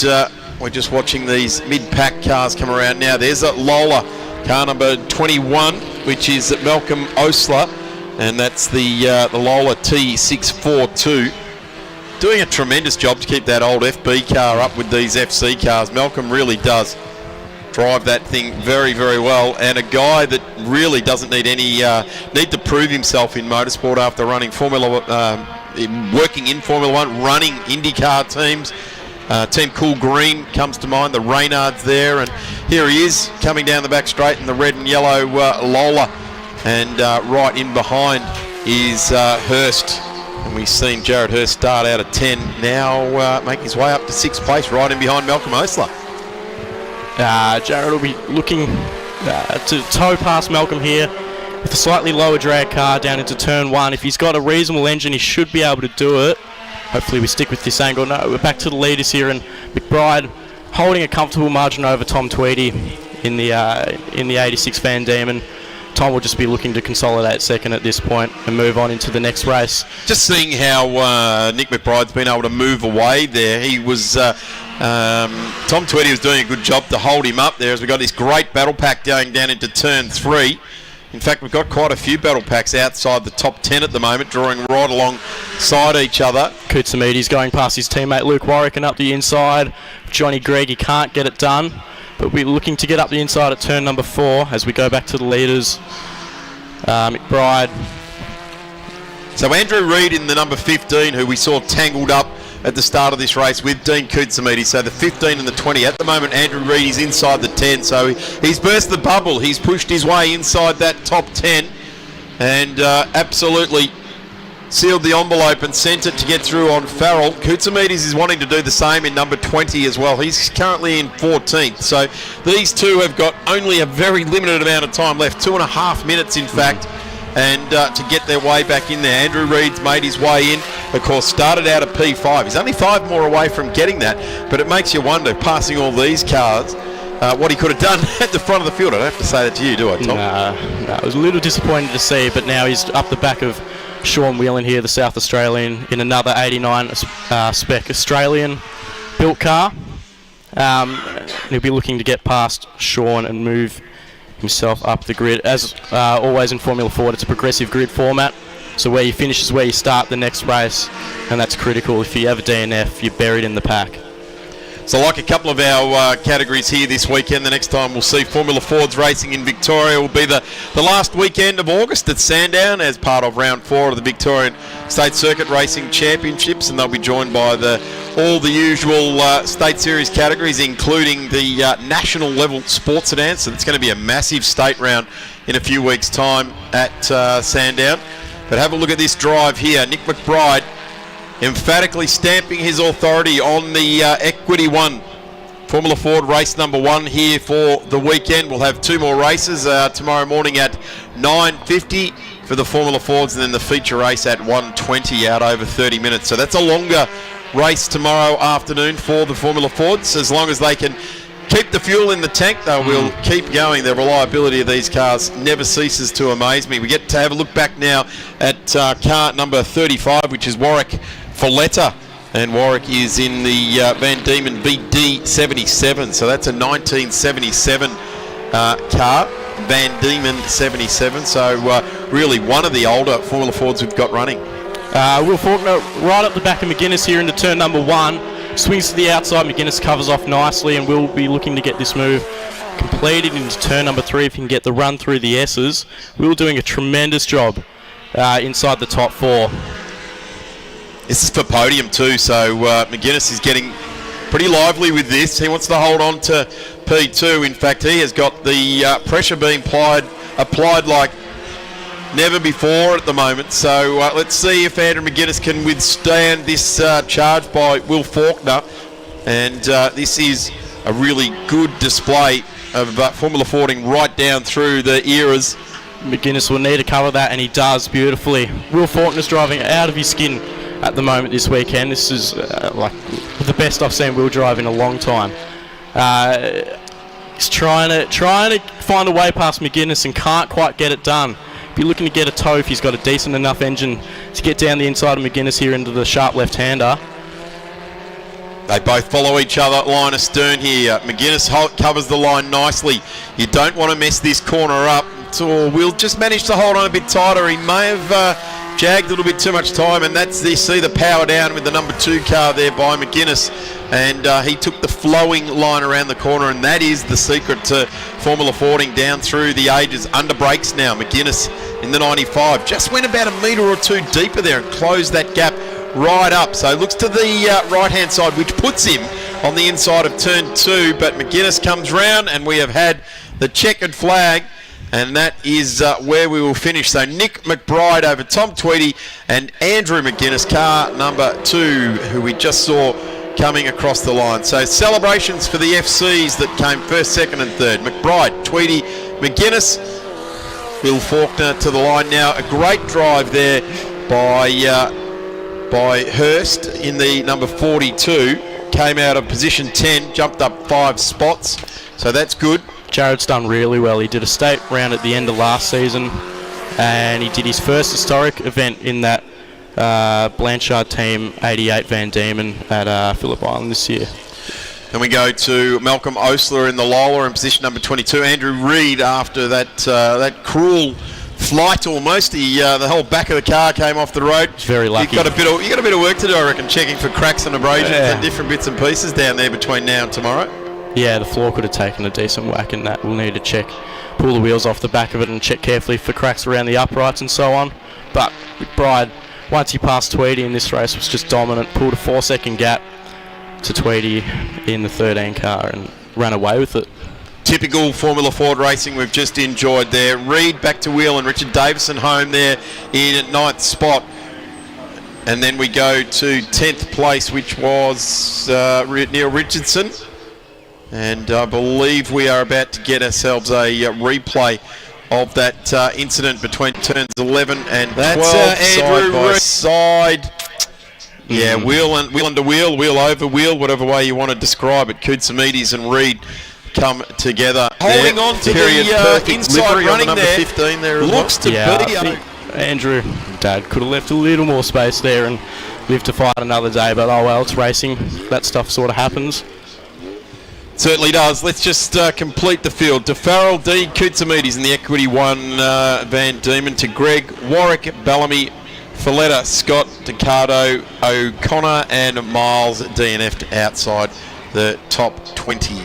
we're just watching these mid-pack cars come around now. There's a Lola, car number 21, which is Malcolm Osler, and that's the Lola T642. Doing a tremendous job to keep that old FB car up with these FC cars. Malcolm really does drive that thing very, very well, and a guy that really doesn't need any need to prove himself in motorsport after running working in Formula One, running IndyCar teams. Team Cool Green comes to mind, the Reynards there, and here he is coming down the back straight in the red and yellow Lola, and right in behind is Hurst. And we've seen Jared Hurst start out at 10, now make his way up to 6th place, right in behind Malcolm Osler. Jared will be looking to tow past Malcolm here with a slightly lower drag car down into turn 1. If he's got a reasonable engine, he should be able to do it. Hopefully we stick with this angle. No, we're back to the leaders here, and McBride holding a comfortable margin over Tom Tweedy in the 86 Van Diemen. Tom will just be looking to consolidate second at this point and move on into the next race. Just seeing how Nick McBride's been able to move away there. He was Tom Tweedy was doing a good job to hold him up there as we got this great battle pack going down into turn 3. In fact, we've got quite a few battle packs outside the top 10 at the moment, drawing right alongside each other. Koutsamides going past his teammate Luke Warwick and up the inside. Johnny Gregg, he can't get it done, but we're looking to get up the inside at turn number 4 as we go back to the leaders. McBride. So Andrew Reid in the number 15, who we saw tangled up at the start of this race with Dean Koutsamides. So the 15 and the 20. At the moment, Andrew Reid is inside the 10. So he's burst the bubble. He's pushed his way inside that top 10 and absolutely sealed the envelope and sent it to get through on Farrell. Koutsamides is wanting to do the same in number 20 as well. He's currently in 14th. So these two have got only a very limited amount of time left, 2.5 minutes in fact, and to get their way back in there. Andrew Reid's made his way in, of course, started out at P5. He's only 5 more away from getting that, but it makes you wonder, passing all these cars, what he could have done at the front of the field. I don't have to say that to you, do I, Tom? No, I was a little disappointed to see, but now he's up the back of Sean Whelan here, the South Australian, in another 89 spec Australian built car. He'll be looking to get past Sean and move himself up the grid. As always in Formula Ford, it's a progressive grid format, so where you finish is where you start the next race, and that's critical. If you have a DNF, you're buried in the pack. So like a couple of our categories here this weekend, the next time we'll see Formula Fords racing in Victoria will be the last weekend of August at Sandown as part of round 4 of the Victorian State Circuit Racing Championships, and they'll be joined by all the usual state series categories, including the national level sports sedans. So it's going to be a massive state round in a few weeks' time at Sandown. But have a look at this drive here. Nick McBride emphatically stamping his authority on the Equity One Formula Ford race number 1 here for the weekend. We'll have 2 more races tomorrow morning at 9:50 for the Formula Fords, and then the feature race at 1:20 out over 30 minutes. So that's a longer race tomorrow afternoon for the Formula Fords. As long as they can keep the fuel in the tank, they will keep going. The reliability of these cars never ceases to amaze me. We get to have a look back now at car number 35, which is Warwick Folletta, and Warwick is in the Van Diemen BD77, so that's a 1977 car, Van Diemen 77, so really one of the older Formula Fords we've got running. Will Faulkner right up the back of McGuinness here into turn number 1, swings to the outside, McGuinness covers off nicely, and we'll be looking to get this move completed into turn number 3 if he can get the run through the S's. Will doing a tremendous job inside the top 4. This is for podium too, so McGuinness is getting pretty lively with this. He wants to hold on to P2. In fact, he has got the pressure being applied like never before at the moment. So let's see if Andrew McGuinness can withstand this charge by Will Faulkner. And this is a really good display of Formula Fording right down through the eras. McGuinness will need to cover that, and he does beautifully. Will Faulkner's driving out of his skin at the moment this weekend. This is like the best I've seen Will drive in a long time. He's trying to find a way past McGuinness and can't quite get it done. Be looking to get a tow if he's got a decent enough engine to get down the inside of McGuinness here into the sharp left-hander. They both follow each other, line astern here. McGuinness covers the line nicely. You don't want to mess this corner up. So we'll just manage to hold on a bit tighter. He may have jagged a little bit too much time, and that's you see the power down with the number 2 car there by McGuinness, and he took the flowing line around the corner, and that is the secret to Formula Fording down through the ages. Under brakes now, McGuinness in the 95 just went about a metre or two deeper there and closed that gap right up. So looks to the right hand side, which puts him on the inside of turn 2, but McGuinness comes round and we have had the checkered flag, and that is where we will finish. So Nick McBride over Tom Tweedy and Andrew McGuinness, car number 2, who we just saw coming across the line. So celebrations for the FCs that came first, second and third. McBride, Tweedy, McGuinness. Will Faulkner to the line now. A great drive there by Hurst in the number 42. Came out of position 10, jumped up 5 spots. So that's good. Jared's done really well. He did a state round at the end of last season, and he did his first historic event in that Blanchard Team 88 Van Diemen at Phillip Island this year. Then we go to Malcolm Osler in the Lola in position number 22. Andrew Reid, after that cruel flight almost, the whole back of the car came off the road. Very lucky. You got a bit of work to do, I reckon, checking for cracks and abrasions and different bits and pieces down there between now and tomorrow. Yeah, the floor could have taken a decent whack in that. We'll need to pull the wheels off the back of it and check carefully for cracks around the uprights and so on. But McBride, once he passed Tweedy in this race, was just dominant. Pulled a 4-second gap to Tweedy in the 13 car and ran away with it. Typical Formula Ford racing we've just enjoyed there. Reid back to wheel and Richard Davison home there in at 9th spot. And then we go to 10th place, which was Neil Richardson. And I believe we are about to get ourselves a replay of that incident between turns 11 and 12. That's Andrew side by side. Yeah, wheel under wheel, wheel over wheel, whatever way you want to describe it. Koutsamides and Reid come together. Holding on to the inside running there. 15 there looks to be. Andrew, Dad, could have left a little more space there and lived to fight another day, but oh well, it's racing. That stuff sort of happens. Certainly does. Let's just complete the field. To Farrell, D, Koutsamides in the Equity 1 Van Diemen. To Greg, Warwick, Bellamy, Folletta, Scott, Ducato, O'Connor and Miles DNF'd outside the top 20.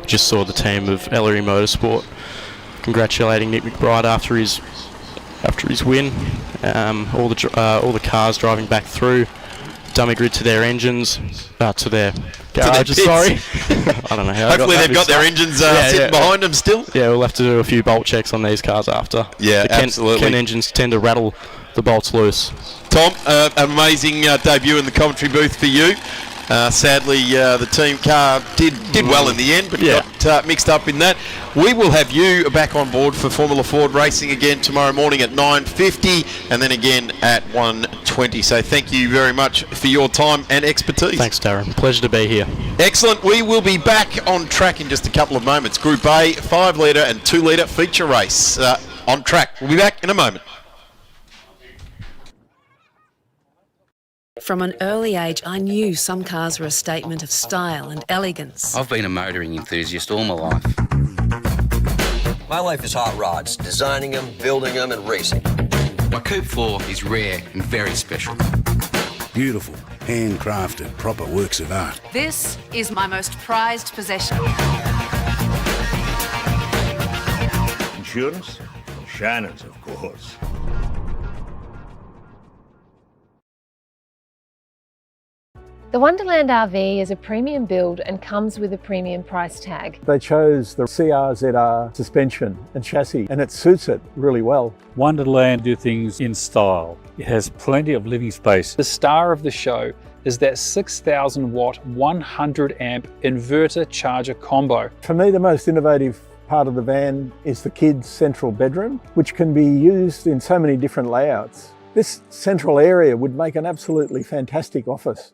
Just saw the team of Ellery Motorsport congratulating Nick McBride after his win. All the cars driving back through, dummy grid to their engines, to their garages. Sorry, I don't know how. Hopefully they've got their engines sitting behind them still. Yeah, we'll have to do a few bolt checks on these cars after. Yeah, absolutely. Ken engines tend to rattle the bolts loose. Tom, amazing debut in the commentary booth for you. Sadly, the team car did well in the end, but got mixed up in that. We will have you back on board for Formula Ford racing again tomorrow morning at 9:50 and then again at 1:20. So thank you very much for your time and expertise. Thanks, Darren. Pleasure to be here. Excellent. We will be back on track in just a couple of moments. Group A, 5 litre and 2 litre feature race on track. We'll be back in a moment. From an early age, I knew some cars were a statement of style and elegance. I've been a motoring enthusiast all my life. My life is hot rods, designing them, building them and racing. My Coupe 4 is rare and very special. Beautiful, handcrafted, proper works of art. This is my most prized possession. Insurance? Shannon's, of course. The Wonderland RV is a premium build and comes with a premium price tag. They chose the CRZR suspension and chassis, and it suits it really well. Wonderland do things in style. It has plenty of living space. The star of the show is that 6,000 watt 100 amp inverter charger combo. For me, the most innovative part of the van is the kids' central bedroom, which can be used in so many different layouts. This central area would make an absolutely fantastic office.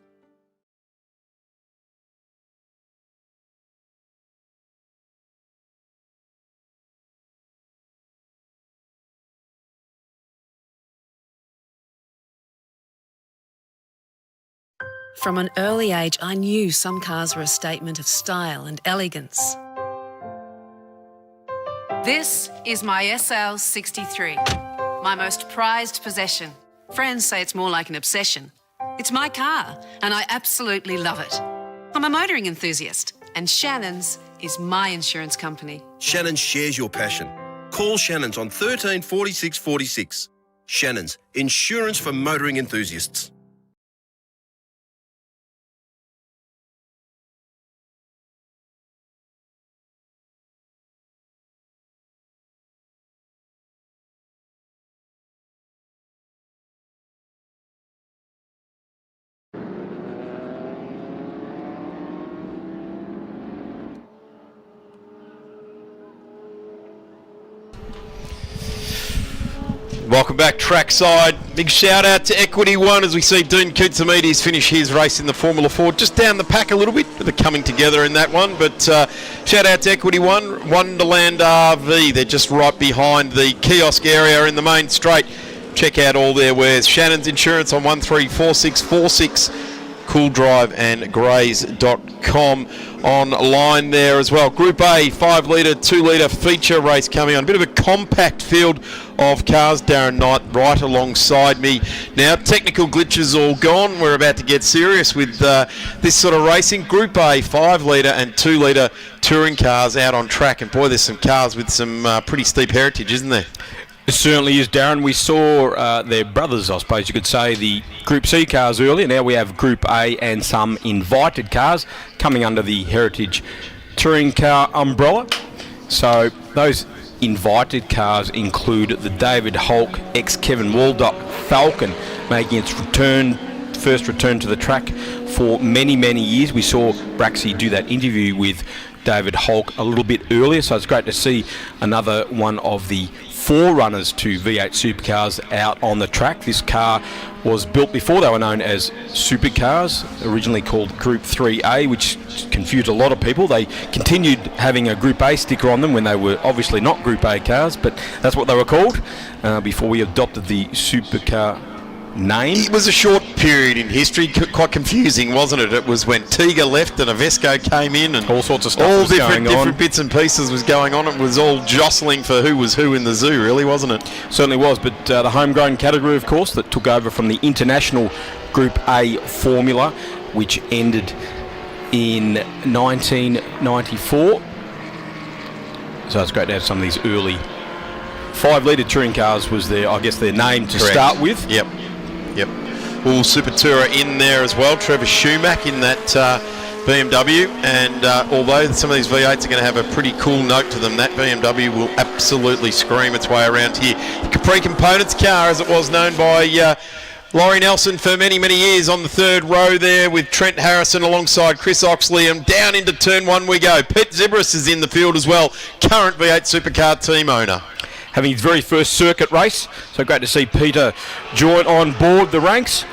From an early age, I knew some cars were a statement of style and elegance. This is my SL63, my most prized possession. Friends say it's more like an obsession. It's my car, and I absolutely love it. I'm a motoring enthusiast, and Shannon's is my insurance company. Shannon's shares your passion. Call Shannon's on 13 46 46. Shannon's, insurance for motoring enthusiasts. Welcome back trackside. Big shout out to Equity One as we see Dean Koutsamides finish his race in the Formula 4. Just down the pack a little bit with the coming together in that one. But shout out to Equity One. Wonderland RV. They're just right behind the kiosk area in the main straight. Check out all their wares. Shannon's Insurance on 134646. Cool Drive and Grays.com online there as well. Group A, 5 litre, 2 litre feature race coming on. A bit of a compact field of cars, Darren Knight right alongside me. Now, technical glitches all gone. We're about to get serious with this sort of racing. Group A, 5 litre and 2 litre touring cars out on track. And boy, there's some cars with some pretty steep heritage, isn't there? It certainly is, Darren. We saw their brothers, I suppose you could say, the Group C cars earlier. Now we have Group A and some invited cars coming under the Heritage Touring Car umbrella. So those invited cars include the David Hulk ex-Kevin Waldock Falcon, making its first return to the track for many, many years. We saw Braxy do that interview with David Hulk a little bit earlier, so it's great to see another one of the forerunners to V8 supercars out on the track. This car was built before they were known as supercars, originally called Group 3A, which confused a lot of people. They continued having a Group A sticker on them when they were obviously not Group A cars, but that's what they were called before we adopted the supercar name. It was a short period in history, quite confusing, wasn't it? It was when Tiga left and Avesco came in and all sorts of stuff all was different going on. bits and pieces was going on. It was all jostling for who was who in the zoo, really, wasn't it? Certainly was, but the homegrown category, of course, that took over from the International Group A formula, which ended in 1994. So it's great to have some of these early 5 litre touring cars was their name to Correct. start with. Yep. All Super Tourer in there as well. Trevor Schumacher in that BMW, and although some of these V8s are going to have a pretty cool note to them, that BMW will absolutely scream its way around here. The Capri Components car, as it was known by Laurie Nelson for many, many years, on the third row there with Trent Harrison alongside Chris Oxley, and down into turn 1 we go. Pete Zebras is in the field as well, current V8 supercar team owner. Having his very first circuit race, so great to see Peter join on board the ranks.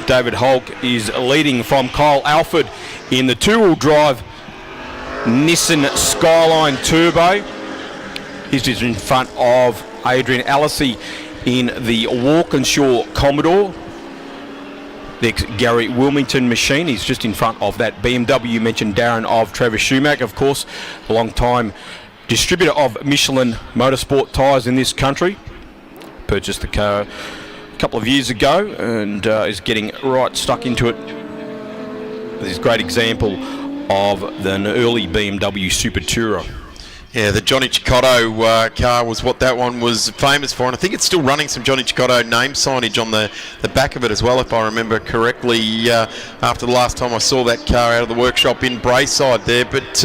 David Hulk is leading from Kyle Alford in the 2-wheel drive Nissan Skyline Turbo. He's just in front of Adrian Alesi in the Walkinshaw Commodore. The Gary Wilmington machine. He's just in front of that BMW you mentioned, Darren, of Trevor Schumacher, of course, a long time distributor of Michelin Motorsport tyres in this country. Purchased the car a couple of years ago and is getting right stuck into it. This is a great example of an early BMW Super Tourer. Yeah, the Johnny Cicotto car was what that one was famous for, and I think it's still running some Johnny Cicotto name signage on the back of it as well, if I remember correctly, after the last time I saw that car out of the workshop in Brayside there. But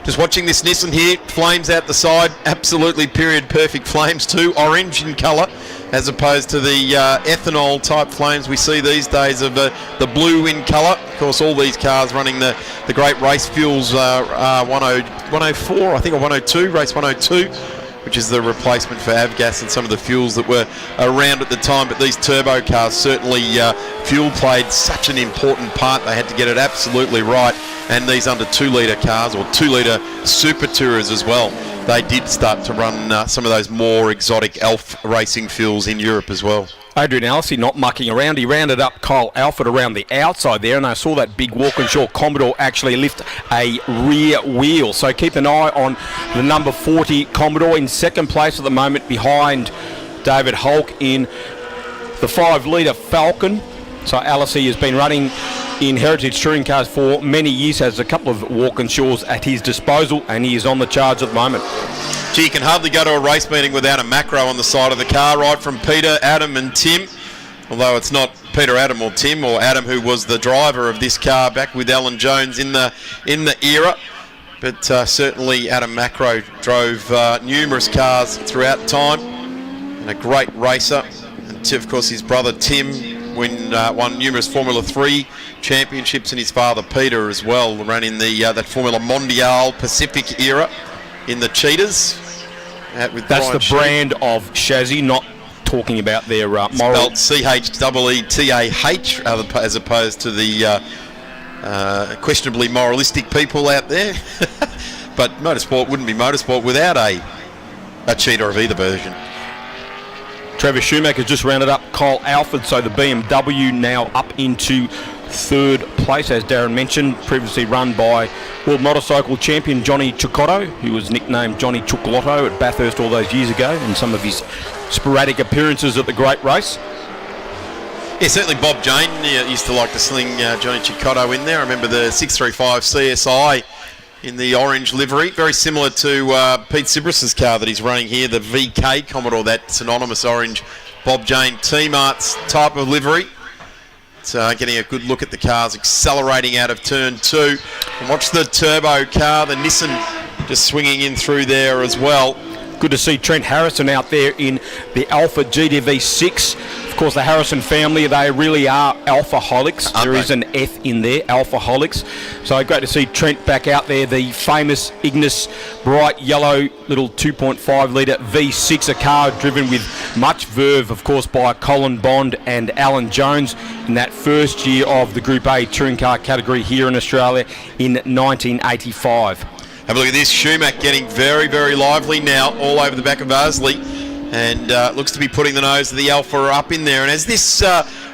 just watching this Nissan here, flames out the side, absolutely period perfect flames too, orange in colour, as opposed to the ethanol type flames we see these days of the blue in colour. Of course, all these cars running the great race fuels 104, I think, or 102, race 102, which is the replacement for Avgas and some of the fuels that were around at the time. But these turbo cars, certainly fuel played such an important part. They had to get it absolutely right. And these under 2 litre cars, or 2 litre Super Tourers as well, they did start to run some of those more exotic Alfa racing fuels in Europe as well. Adrian Alsi not mucking around. He rounded up Kyle Alford around the outside there, and I saw that big Walkinshaw Commodore actually lift a rear wheel. So keep an eye on the number 40 Commodore in second place at the moment behind David Hulk in the 5-litre Falcon. So Alisi has been running in heritage touring cars for many years, has a couple of Walkinshaws at his disposal, and he is on the charge at the moment. Gee, you can hardly go to a race meeting without a macro on the side of the car, right from Peter, Adam and Tim. Although it's not Peter, Adam or Tim, or Adam who was the driver of this car back with Alan Jones in the era. But certainly Adam Macro drove numerous cars throughout time and a great racer. And of course his brother Tim won numerous Formula 3 championships, and his father Peter as well ran in the that Formula Mondiale Pacific era in the Cheetahs. With That's Brian the brand of chassis, not talking about their moral. Spelled C-H-E-E-T-A-H as opposed to the questionably moralistic people out there. But motorsport wouldn't be motorsport without a cheetah of either version. Trevor Schumacher just rounded up Kyle Alford, so the BMW now up into third place, as Darren mentioned, previously run by World Motorcycle Champion Johnny Cicotto, who was nicknamed Johnny Chocolotto at Bathurst all those years ago in some of his sporadic appearances at the Great Race. Yeah, certainly Bob Jane used to like to sling Johnny Cicotto in there. I remember the 635 CSI in the orange livery, very similar to Pete Sibris's car that he's running here, the VK Commodore, that synonymous orange Bob Jane Team Arts type of livery. So getting a good look at the cars accelerating out of turn 2. And watch the turbo car, the Nissan, just swinging in through there as well. Good to see Trent Harrison out there in the Alfa GTV6. Of course, the Harrison family, they really are Alfaholics. There is an F in there, Alfaholics. So great to see Trent back out there, the famous Ignis bright yellow little 2.5-litre V6, a car driven with much verve, of course, by Colin Bond and Alan Jones in that first year of the Group A touring car category here in Australia in 1985. Have a look at this, Schumacher getting very, very lively now all over the back of Arsley, and looks to be putting the nose of the Alfa up in there. And as this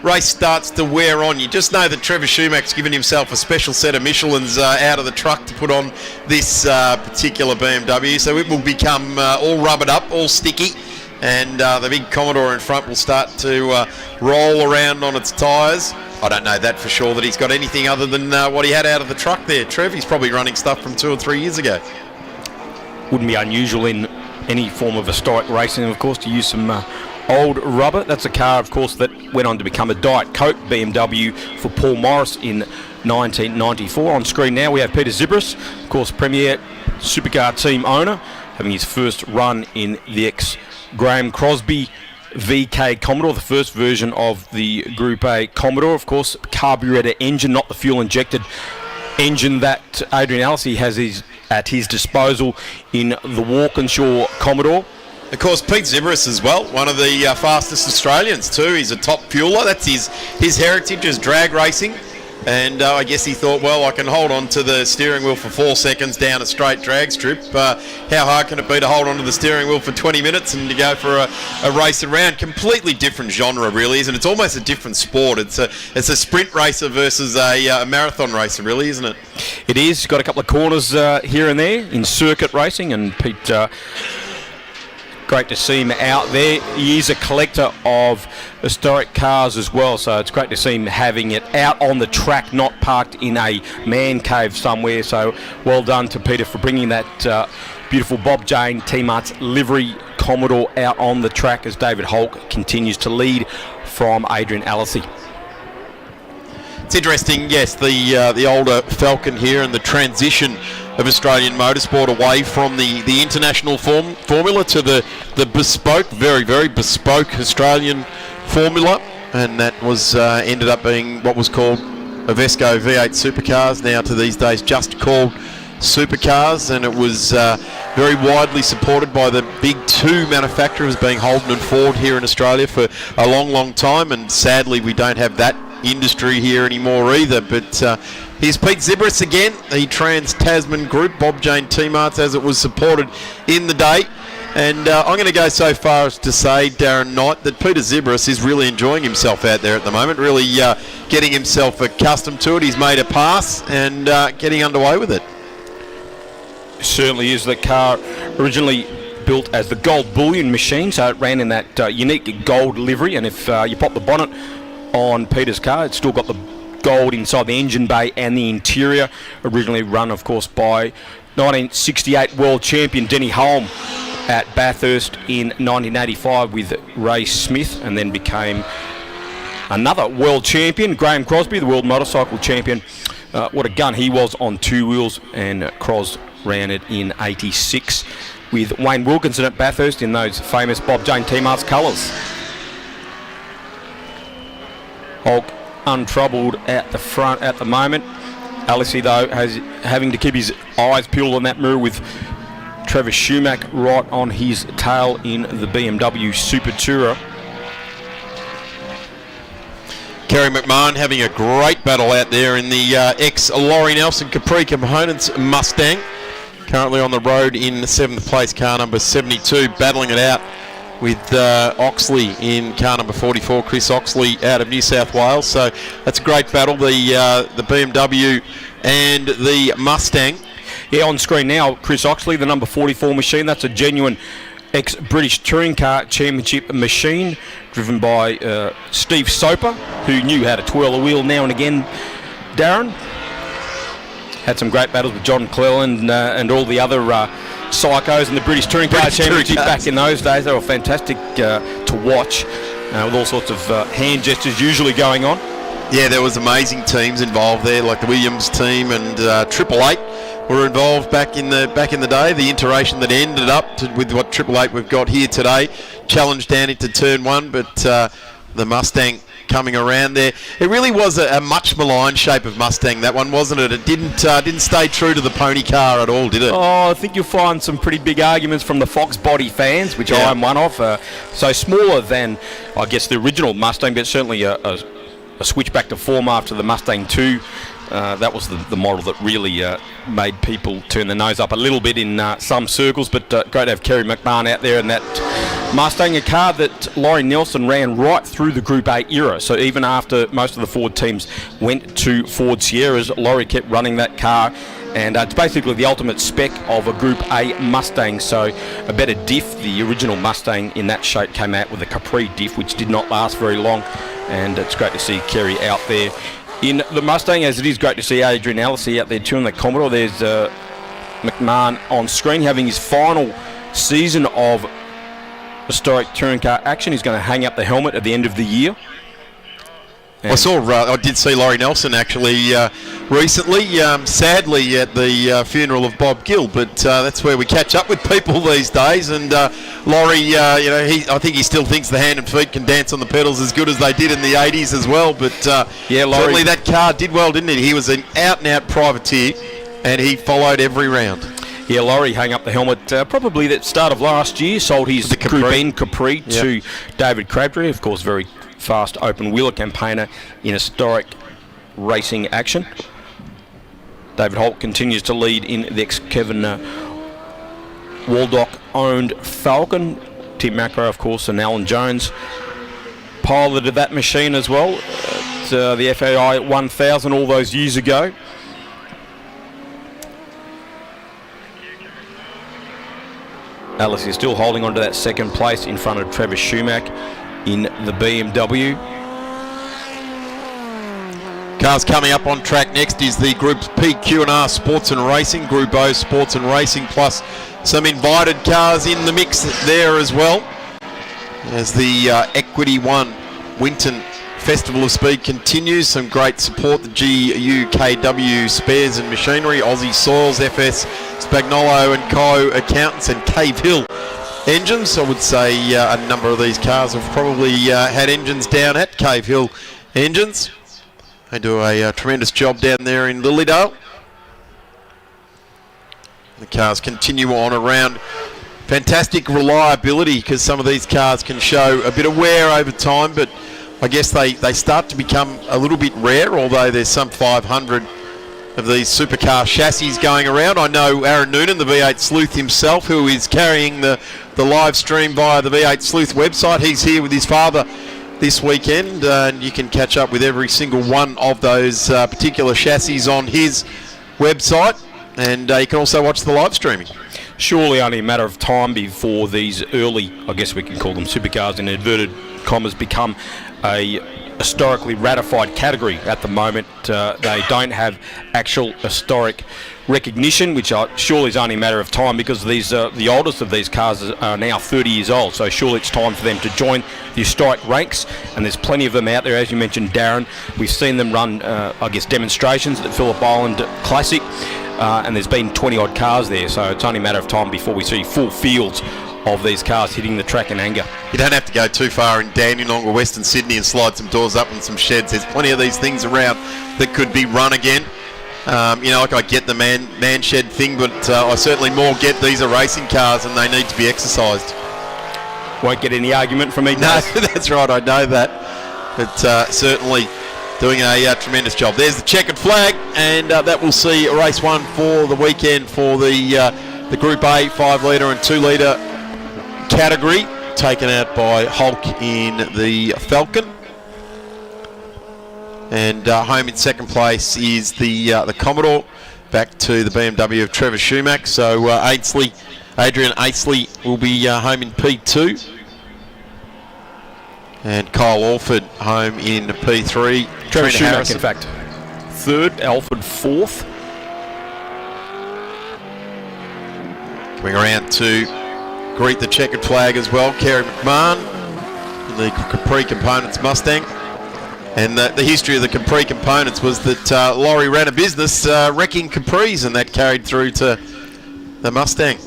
race starts to wear on, you just know that Trevor Schumacher's given himself a special set of Michelins out of the truck to put on this particular BMW, so it will become all rubbered up, all sticky, and the big Commodore in front will start to roll around on its tyres. I don't know that for sure, that he's got anything other than what he had out of the truck there, Trev. He's probably running stuff from 2 or 3 years ago. Wouldn't be unusual in any form of historic racing, of course, to use some old rubber. That's a car, of course, that went on to become a Diet Coke BMW for Paul Morris in 1994. On screen now we have Peter Zibris, of course, Premier Supercar team owner, having his first run in the ex-Graham Crosby VK Commodore, the first version of the Group A Commodore. Of course, carburetor engine, not the fuel-injected engine that Adrian Alsi has at his disposal in the Walkinshaw Commodore. Of course, Pete Zibris as well, one of the fastest Australians too. He's a top fueler. That's his heritage is drag racing. And I guess he thought, well, I can hold on to the steering wheel for 4 seconds down a straight drag strip. How hard can it be to hold on to the steering wheel for 20 minutes and to go for a race around? Completely different genre, really, isn't it? It's almost a different sport. It's a sprint racer versus a marathon racer, really, isn't it? It is. Got a couple of corners here and there in circuit racing, and Pete... great to see him out there. He is a collector of historic cars as well, so it's great to see him having it out on the track, not parked in a man cave somewhere. So well done to Peter for bringing that beautiful Bob Jane Team Arts livery Commodore out on the track as David Hulk continues to lead from Adrian Alisi. It's interesting, yes, the older Falcon here and the transition of Australian motorsport away from the international formula to the bespoke, very, very bespoke Australian formula, and that was ended up being what was called Avesco V8 Supercars, now to these days just called Supercars, and it was very widely supported by the big 2 manufacturers, being Holden and Ford here in Australia for a long, long time, and sadly we don't have that industry here anymore either. But here's Pete Zibris again, the Trans-Tasman Group, Bob Jane Team Arts as it was supported in the day. And I'm going to go so far as to say, Darren Knight, that Peter Zibris is really enjoying himself out there at the moment, really getting himself accustomed to it. He's made a pass and getting underway with it. Certainly is. The car originally built as the gold bullion machine, so it ran in that unique gold livery, and if you pop the bonnet on Peter's car, it's still got the gold inside the engine bay and the interior. Originally run, of course, by 1968 world champion Denny Holm at Bathurst in 1985 with Ray Smith, and then became another world champion, Graham Crosby, the world motorcycle champion. What a gun he was on two wheels, and Cros ran it in 86 with Wayne Wilkinson at Bathurst in those famous Bob Jane T-Mars colours. Hulk untroubled at the front at the moment. Alesi, though, having to keep his eyes peeled on that mirror with Travis Schumacher right on his tail in the BMW Super Tourer. Kerry McMahon having a great battle out there in the ex-Laurie Nelson Capri Components Mustang. Currently on the road in 7th place, car number 72, battling it out with Oxley in car number 44, Chris Oxley out of New South Wales. So that's a great battle, the BMW and the Mustang. Yeah, on screen now, Chris Oxley, the number 44 machine. That's a genuine ex-British Touring Car Championship machine, driven by Steve Soper, who knew how to twirl a wheel now and again. Darren had some great battles with John Cleland and all the other psychos in the British Touring Car Championship back in those days. They were fantastic to watch, with all sorts of hand gestures usually going on. Yeah, there was amazing teams involved there, like the Williams team and Triple Eight were involved back in the day. The iteration that ended up with what Triple Eight we've got here today, challenged down into turn one, but the Mustang coming around there. It really was a much maligned shape of Mustang, that one, wasn't it? It didn't stay true to the pony car at all, did it? Oh, I think you'll find some pretty big arguments from the Fox body fans, which I am one of. So smaller than, I guess, the original Mustang, but certainly a switch back to form after the Mustang 2. That was the model that really made people turn their nose up a little bit in some circles, but great to have Kerry McMahon out there in that Mustang, a car that Laurie Nelson ran right through the Group A era. So even after most of the Ford teams went to Ford Sierras, Laurie kept running that car, and it's basically the ultimate spec of a Group A Mustang. So a better diff. The original Mustang in that shape came out with a Capri diff, which did not last very long, and it's great to see Kerry out there in the Mustang, as it is great to see Adrian Alesi out there too in the Commodore. There's McMahon on screen having his final season of historic touring car action. He's going to hang up the helmet at the end of the year. And I did see Laurie Nelson actually recently, sadly at the funeral of Bob Gill, but that's where we catch up with people these days. And Laurie, I think he still thinks the hand and feet can dance on the pedals as good as they did in the 80s as well. But certainly that car did well, didn't it? He was an out-and-out privateer, and he followed every round. Yeah, Laurie hung up the helmet probably at the start of last year, sold his Group N Capri to David Crabtree, of course, very fast open wheeler campaigner in historic racing action. David Holt continues to lead in the ex-Kevin Waldock owned Falcon. Tim Macro, of course, and Alan Jones piloted that machine as well at the FAI 1000 all those years ago. Alice is still holding on to that second place in front of Travis Schumacher in the BMW. Cars coming up on track next is the Group P, Q&R Sports and Racing, Group O Sports and Racing, plus some invited cars in the mix there as well, as the Equity One Winton Festival of Speed continues. Some great support, the GUKW Spares and Machinery, Aussie Soils, FS Spagnolo and Co Accountants, and Cave Hill Engines. I would say a number of these cars have probably had engines down at Cave Hill Engines. They do a tremendous job down there in Lilydale. The cars continue on around. Fantastic reliability, because some of these cars can show a bit of wear over time, but I guess they start to become a little bit rare, although there's some 500 of these supercar chassis going around. I know Aaron Noonan, the V8 Sleuth himself, who is carrying the live stream via the V8 Sleuth website. He's here with his father this weekend, and you can catch up with every single one of those particular chassis on his website, and you can also watch the live streaming. Surely only a matter of time before these early, I guess we can call them supercars in inverted commas, become a historically ratified category. At the moment, they don't have actual historic recognition, which surely is only a matter of time, because these the oldest of these cars are now 30 years old, so surely it's time for them to join the historic ranks, and there's plenty of them out there. As you mentioned, Darren, we've seen them run I guess demonstrations at Phillip Island Classic, and there's been 20 odd cars there, so it's only a matter of time before we see full fields of these cars hitting the track in anger. You don't have to go too far in Dandenong or Western Sydney and slide some doors up and some sheds. There's plenty of these things around that could be run again. Like I get the man shed thing, but I certainly more get these are racing cars and they need to be exercised. Won't get any argument from me. No, that's right, I know that. But certainly doing a tremendous job. There's the checkered flag, and that will see race 1 for the weekend for the Group A 5 litre and 2 litre category, taken out by Hulk in the Falcon. And home in second place is the Commodore, back to the BMW of Trevor Schumack. So Adrian Aisley will be home in P2. And Kyle Alford home in P3. Trevor Schumack, in fact, third, Alford fourth. Coming around to greet the checkered flag as well, Kerry McMahon in the Capri Components Mustang. And the history of the Capri Components was that Laurie ran a business wrecking Capris, and that carried through to the Mustang.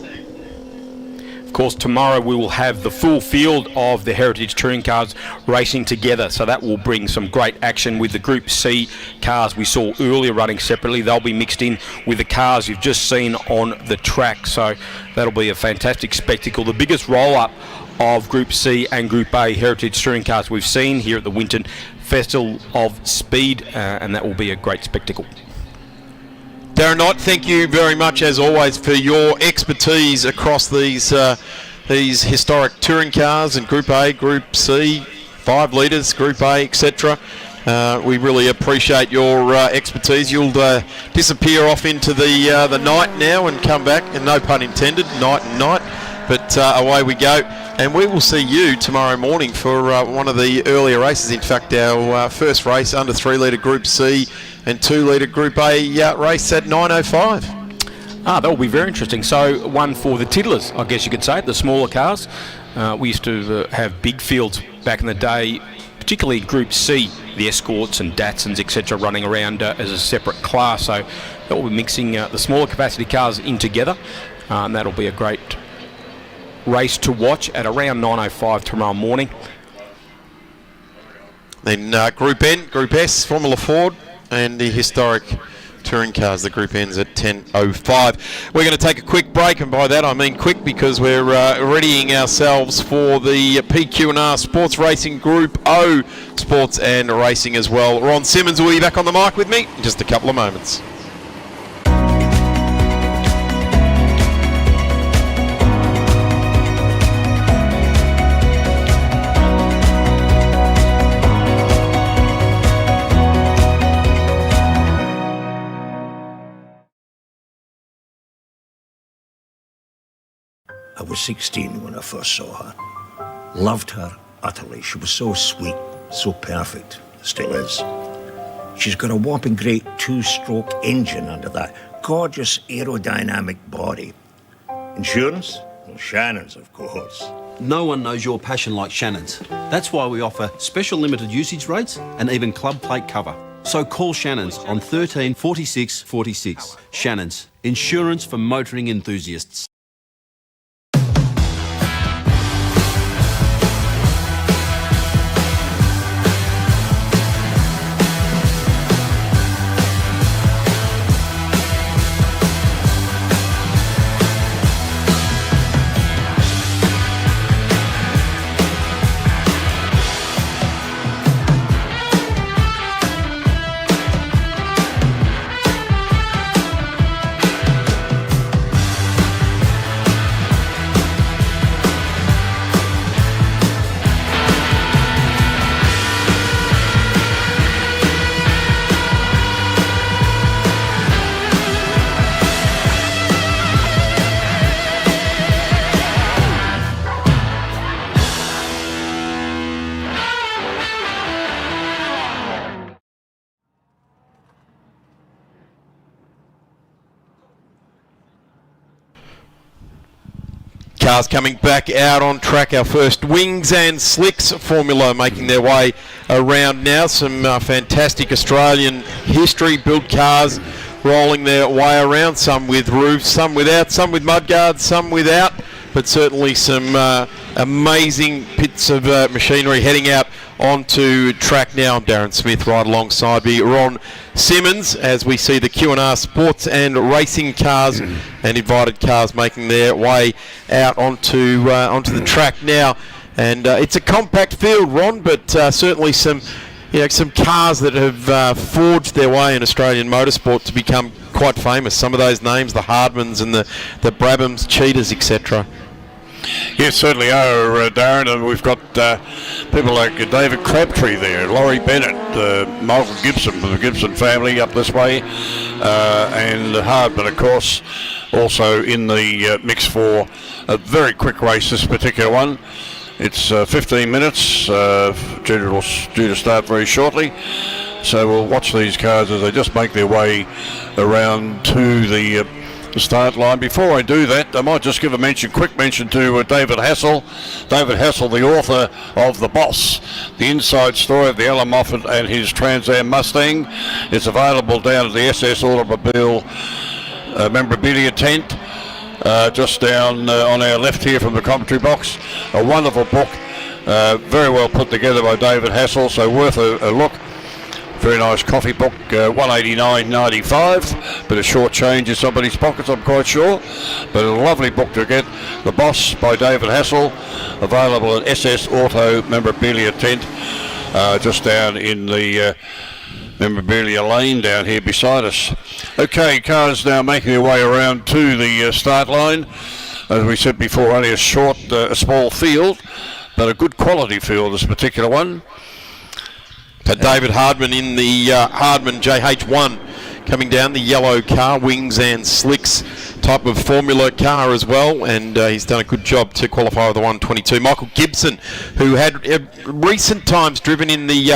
Of course, tomorrow we will have the full field of the Heritage Touring cars racing together, so that will bring some great action with the Group C cars we saw earlier running separately. They'll be mixed in with the cars you've just seen on the track, so that'll be a fantastic spectacle. The biggest roll-up of Group C and Group A Heritage Touring cars we've seen here at the Winton Festival of Speed, and that will be a great spectacle. Darren Knight, thank you very much as always for your expertise across these historic touring cars and Group A, Group C, 5 litres, Group A, etc. We really appreciate your expertise. You'll disappear off into the night now and come back, and no pun intended, night and night, but away we go. And we will see you tomorrow morning for one of the earlier races. In fact, our first race under 3 litre Group C and 2 litre Group A race at 9:05. That will be very interesting. So one for the tiddlers, I guess you could say, the smaller cars. We used to have big fields back in the day, particularly Group C, the Escorts and Datsuns, etc., running around as a separate class. So that will be mixing the smaller capacity cars in together, and that'll be a great race to watch at around 9:05 tomorrow morning. Then Group N, Group S, Formula Ford, and the historic touring cars, the Group N's at 10:05. We're going to take a quick break, and by that I mean quick, because we're readying ourselves for the PQ&R Sports Racing Group O Sports and Racing as well. Ron Simmons will be back on the mic with me in just a couple of moments. I was 16 when I first saw her. Loved her utterly. She was so sweet, so perfect. Still is. She's got a whopping great 2-stroke engine under that gorgeous aerodynamic body. Insurance? Well, Shannon's, of course. No one knows your passion like Shannon's. That's why we offer special limited usage rates and even club plate cover. So call Shannon's on 13 46 46. Shannon's, insurance for motoring enthusiasts. cars coming back out on track. Our first Wings and Slicks Formula making their way around now. Some fantastic Australian history built cars rolling their way around, some with roofs, some without, some with mudguards, some without, but certainly some amazing bits of machinery heading out onto track now. I'm Darren Smith right alongside me, Ron Simmons, as we see the Q&R sports and racing cars and invited cars making their way out onto the track now. And it's a compact field, Ron, but certainly some cars that have forged their way in Australian motorsport to become quite famous. Some of those names, the Hardmans and the Brabhams, Cheetahs, etc. Yes, certainly are, Darren, and we've got people like David Crabtree there, Laurie Bennett, Michael Gibson from the Gibson family up this way, and Hardman, of course, also in the mix for a very quick race, this particular one. It's 15 minutes, due to start very shortly, so we'll watch these cars as they just make their way around to the start line. Before I do that, I might just give a quick mention to David Hassel. David Hassel, the author of The Boss, the inside story of the Alan Moffat and his Trans Am Mustang. It's available down at the SS Automobile memorabilia tent, just down on our left here from the commentary box. A wonderful book, very well put together by David Hassel, so worth a look. Very nice coffee book, $189.95, but a short change in somebody's pockets, I'm quite sure. But a lovely book to get. The Boss by David Hassel, available at SS Auto memorabilia tent, just down in the memorabilia lane down here beside us. Okay, cars now making their way around to the start line. As we said before, only a small field, but a good quality field, this particular one. David Hardman in the Hardman JH1 coming down, the yellow car, Wings and Slicks type of formula car as well, and he's done a good job to qualify with the 122. Michael Gibson, who had recent times driven in the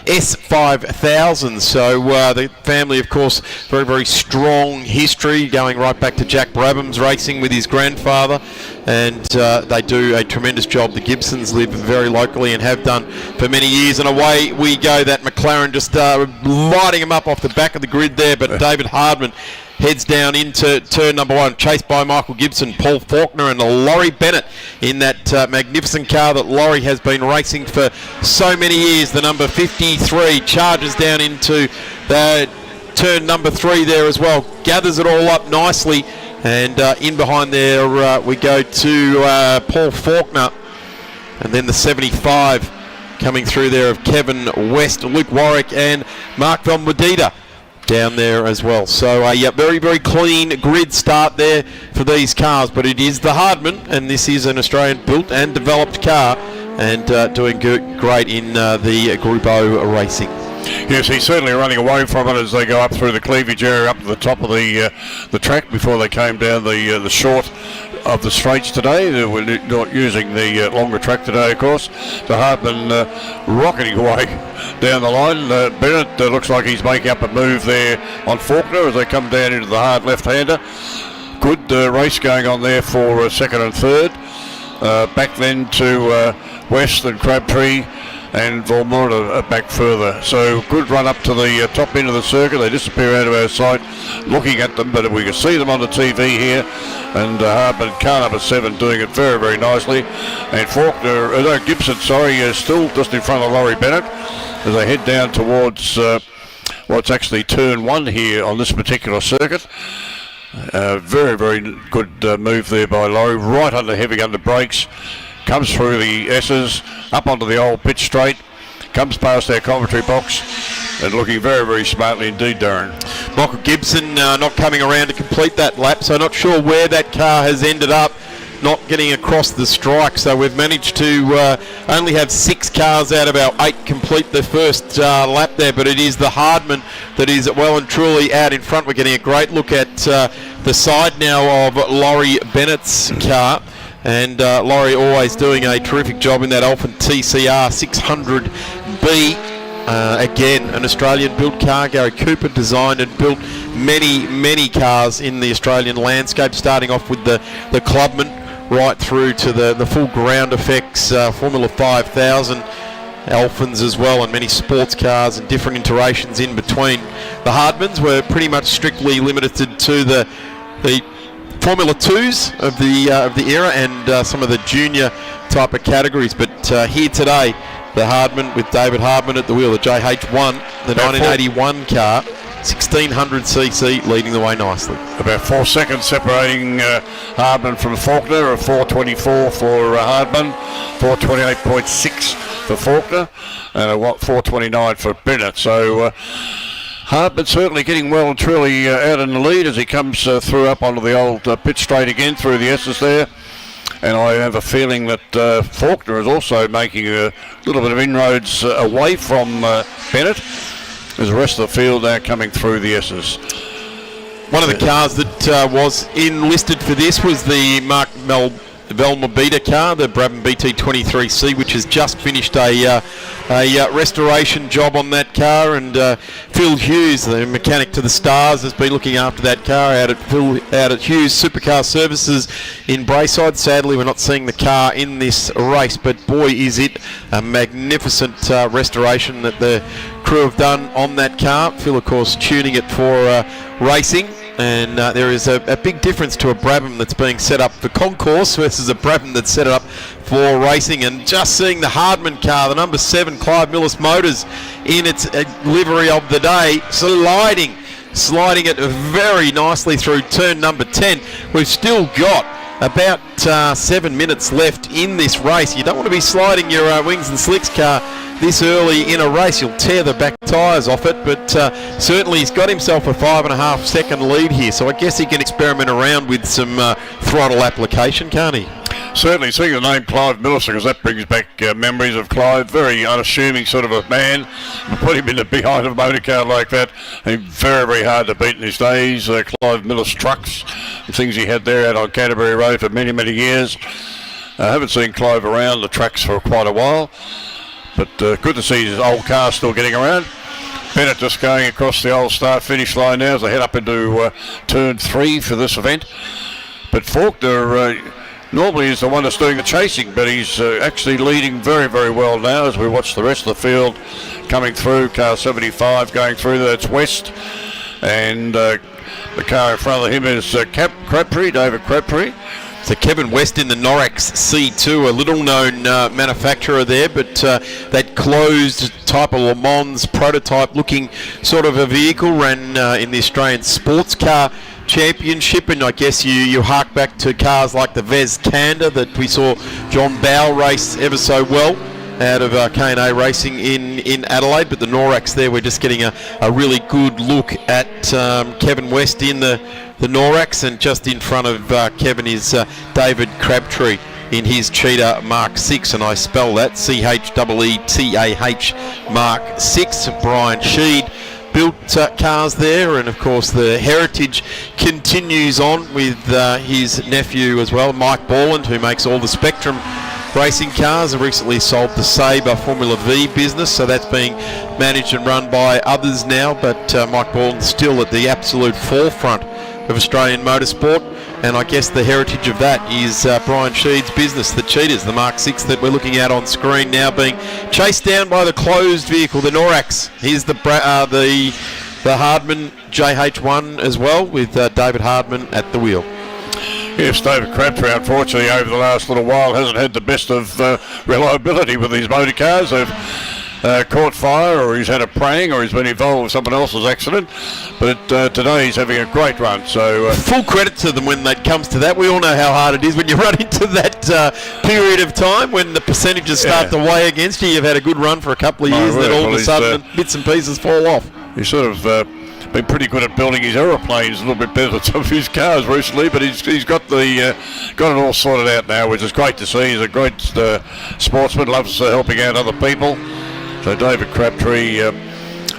S5000, so the family, of course, very, very strong history going right back to Jack Brabham's racing with his grandfather, and they do a tremendous job. The Gibsons live very locally and have done for many years, and away we go. That McLaren just lighting him up off the back of the grid there, but David Hardman heads down into turn number one, chased by Michael Gibson, Paul Faulkner and Laurie Bennett in that magnificent car that Laurie has been racing for so many years. The number 53 charges down into the turn number 3 there as well, gathers it all up nicely, and in behind there we go to Paul Faulkner, and then the 75 coming through there of Kevin West, Luke Warwick and Mark Van Medita down there as well. So yeah, very, very clean grid start there for these cars, but it is the Hardman, and this is an Australian built and developed car, and doing great in the Group O racing. Yes, he's certainly running away from it as they go up through the cleavage area up to the top of the track before they came down the short of the straights today. We're not using the longer track today, of course. The Hardman rocketing away down the line. Bennett looks like he's making up a move there on Faulkner as they come down into the hard left-hander. Good race going on there for second and third. Back then to West and Crabtree and Volmora back further. So good run up to the top end of the circuit. They disappear out of our sight looking at them, but we can see them on the TV here. And Hardman, car number 7, doing it very, very nicely. And Gibson, still just in front of Laurie Bennett as they head down towards what's actually turn 1 here on this particular circuit. Very, very good move there by Laurie, right under brakes. Comes through the S's, up onto the old pitch straight, comes past our commentary box, and looking very, very smartly indeed, Darren. Michael Gibson not coming around to complete that lap, so not sure where that car has ended up, not getting across the strike. So we've managed to only have 6 cars out of our 8 complete the first lap there, but it is the Hardman that is well and truly out in front. We're getting a great look at the side now of Laurie Bennett's car. And Laurie always doing a terrific job in that Alfa TCR 600B. Again, an Australian built car. Gary Cooper designed and built many, many cars in the Australian landscape, starting off with the Clubman right through to the full ground effects, Formula 5000, Alphans as well, and many sports cars and different iterations in between. The Hardmans were pretty much strictly limited to the Formula 2s of the era and some of the junior type of categories. But here today, the Hardman with David Hardman at the wheel, the JH1, the 1981 car, 1600cc, leading the way nicely. About 4 seconds separating Hardman from Faulkner, a 4:24 for Hardman, 4:28.6 for Faulkner, and a 4:29 for Bennett. So Hardman certainly getting well and truly out in the lead as he comes through up onto the old pit straight again through the S's there. And I have a feeling that Faulkner is also making a little bit of inroads away from Bennett, as the rest of the field are coming through the S's. One of the cars that was enlisted for this was the Mark Velmobita car, the Brabham BT23C, which has just finished a restoration job on that car, and Phil Hughes, the mechanic to the Stars, has been looking after that car out at Hughes Supercar Services in Brayside. Sadly, we're not seeing the car in this race, but boy, is it a magnificent restoration that the crew have done on that car. Phil, of course, tuning it for racing. And there is a big difference to a Brabham that's being set up for concourse versus a Brabham that's set up for racing. And just seeing the Hardman car, the number 7 Clive Millis Motors, in its livery of the day, sliding it very nicely through turn number 10. We've still got about 7 minutes left in this race. You don't want to be sliding your wings and slicks car this early in a race. You'll tear the back tyres off it, but certainly he's got himself a 5.5 second lead here, so I guess he can experiment around with some throttle application, can't he? Certainly, seeing the name Clive Millis, because that brings back memories of Clive. Very unassuming sort of a man. Put him in the behind of a motor car like that. Very, very hard to beat in his days. Clive Millis trucks, the things he had there out on Canterbury Road for many, many years. I haven't seen Clive around the tracks for quite a while, but good to see his old car still getting around. Bennett just going across the old start-finish line now as they head up into turn 3 for this event. But Faulkner normally is the one that's doing the chasing, but he's actually leading very, very well now as we watch the rest of the field coming through. Car 75 going through, that's West, and the car in front of him is Crabtree, David Crabtree. So Kevin West in the Norax C2, a little-known manufacturer there, but that closed type of Le Mans prototype-looking sort of a vehicle ran in the Australian Sports Car Championship, and I guess you hark back to cars like the Vez Kanda that we saw John Bowe race ever so well out of K&A Racing in Adelaide. But the Norax there, we're just getting a really good look at Kevin West in the Norax, and just in front of Kevin is David Crabtree in his Cheetah Mark 6, and I spell that CHEETAH Mark 6. Brian Sheed built cars there, and of course the heritage continues on with his nephew as well, Mike Borland, who makes all the Spectrum racing cars. Have recently sold the Sabre Formula V business, so that's being managed and run by others now, but Mike Borland still at the absolute forefront of Australian motorsport, and I guess the heritage of that is Brian Sheed's business, the Cheetahs, the Mark 6 that we're looking at on screen now, being chased down by the closed vehicle, the Norax. Here's the Hardman JH1 as well, with David Hardman at the wheel. Yes, David Crabtree, unfortunately, over the last little while hasn't had the best of reliability with these motor cars. They've caught fire, or he's had a praying, or he's been involved with someone else's accident. But today he's having a great run. So full credit to them when that comes to that. We all know how hard it is when you run into that period of time when the percentages start to weigh against you. You've had a good run for a couple of years, and then all of a sudden bits and pieces fall off. He's sort of been pretty good at building his aeroplanes, a little bit better than some of his cars recently, but he's got it all sorted out now, which is great to see. He's a great sportsman, loves helping out other people. So David Crabtree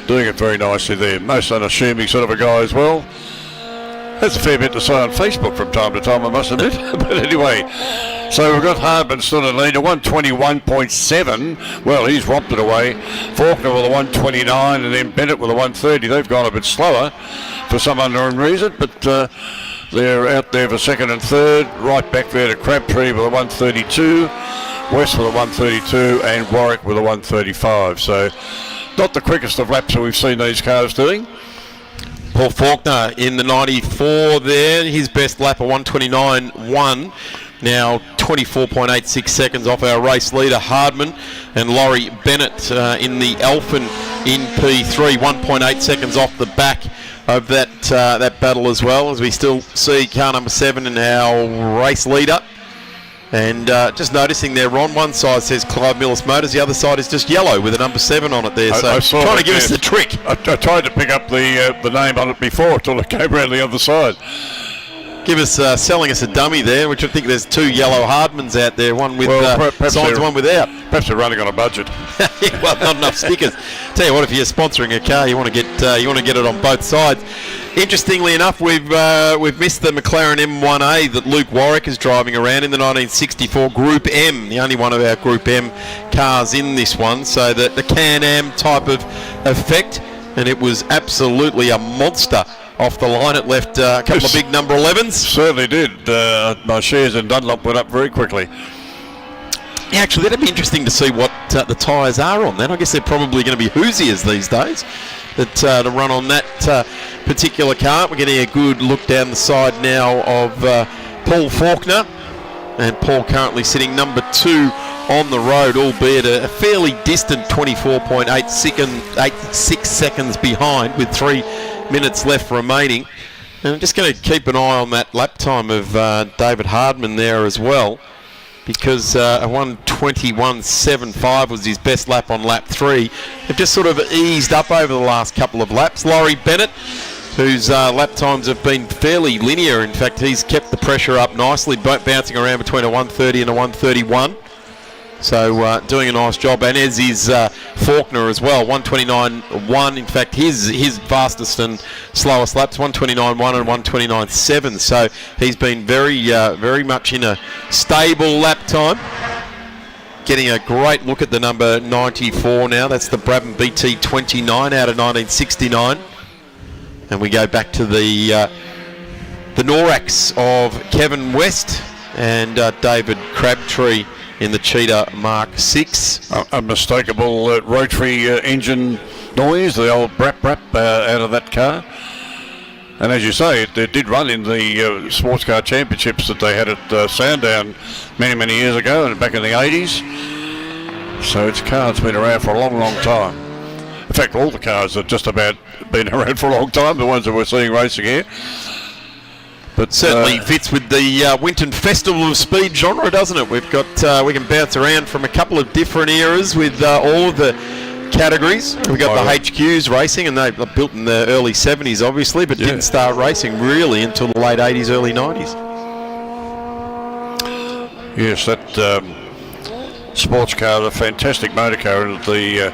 doing it very nicely there. Most unassuming sort of a guy as well. Has a fair bit to say on Facebook from time to time, I must admit. But anyway, so we've got Hardman still in lead, a 121.7. Well, he's romped it away. Faulkner with a 129, and then Bennett with a 130. They've gone a bit slower for some unknown reason, but They're out there for second and third. Right back there to Crabtree with a 132, West with a 132, and Warwick with a 135. So not the quickest of laps that we've seen these cars doing. Paul Faulkner in the 94 there. His best lap, a 129.1. Now 24.86 seconds off our race leader Hardman, and Laurie Bennett in the Alfa in P3, 1.8 seconds off the back of that battle as well, as we still see car number 7 in our race leader. And just noticing there, Ron, one side says Clive Millis Motors, the other side is just yellow with a number 7 on it there. So trying to give us the trick. I tried to pick up the name on it before until it came around the other side. Give us selling us a dummy there, which I think there's 2 yellow Hardmans out there, one with signs, one without. Perhaps they're running on a budget. Well, not enough stickers. Tell you what, if you're sponsoring a car, you want to get it on both sides. Interestingly enough, we've missed the McLaren M1A that Luke Warwick is driving around in the 1964 Group M, the only one of our Group M cars in this one. So the Can-Am type of effect, and it was absolutely a monster. Off the line, it left a couple of big number 11s. Certainly did. My shares in Dunlop went up very quickly. Yeah, actually, that'd be interesting to see what the tyres are on that. I guess they're probably going to be Hoosiers these days that to run on that particular car. We're getting a good look down the side now of Paul Faulkner. And Paul currently sitting number 2 on the road, albeit a fairly distant 24.86 seconds behind with 3 minutes left remaining. And I'm just going to keep an eye on that lap time of David Hardman there as well, because a 1:21.75 was his best lap on lap 3. They've just sort of eased up over the last couple of laps. Laurie Bennett, whose lap times have been fairly linear. In fact, he's kept the pressure up nicely, bouncing around between a 1:30 and a 1:31. So doing a nice job, and as is Faulkner as well, 1:29.1. In fact, his fastest and slowest laps, 1:29.1 and 1:29.7. So he's been very much in a stable lap time. Getting a great look at the number 94 now. That's the Brabham BT29 out of 1969, and we go back to the Norax of Kevin West and David Crabtree in the Cheetah Mark 6. Unmistakable rotary engine noise, the old brap out of that car. And as you say, it did run in the sports car championships that they had at Sandown many years ago, and back in the 80s. So it's a car that's been around for a long time. In fact, all the cars have just about been around for a long time, the ones that we're seeing racing here. But certainly fits with the Winton Festival of Speed genre, doesn't it? We've got we can bounce around from a couple of different eras with all of the categories. We've got the HQs racing, and they were built in the early 70s, obviously, but didn't start racing really until the late 80s, early 90s. Yes, that sports car, the fantastic motor car, and the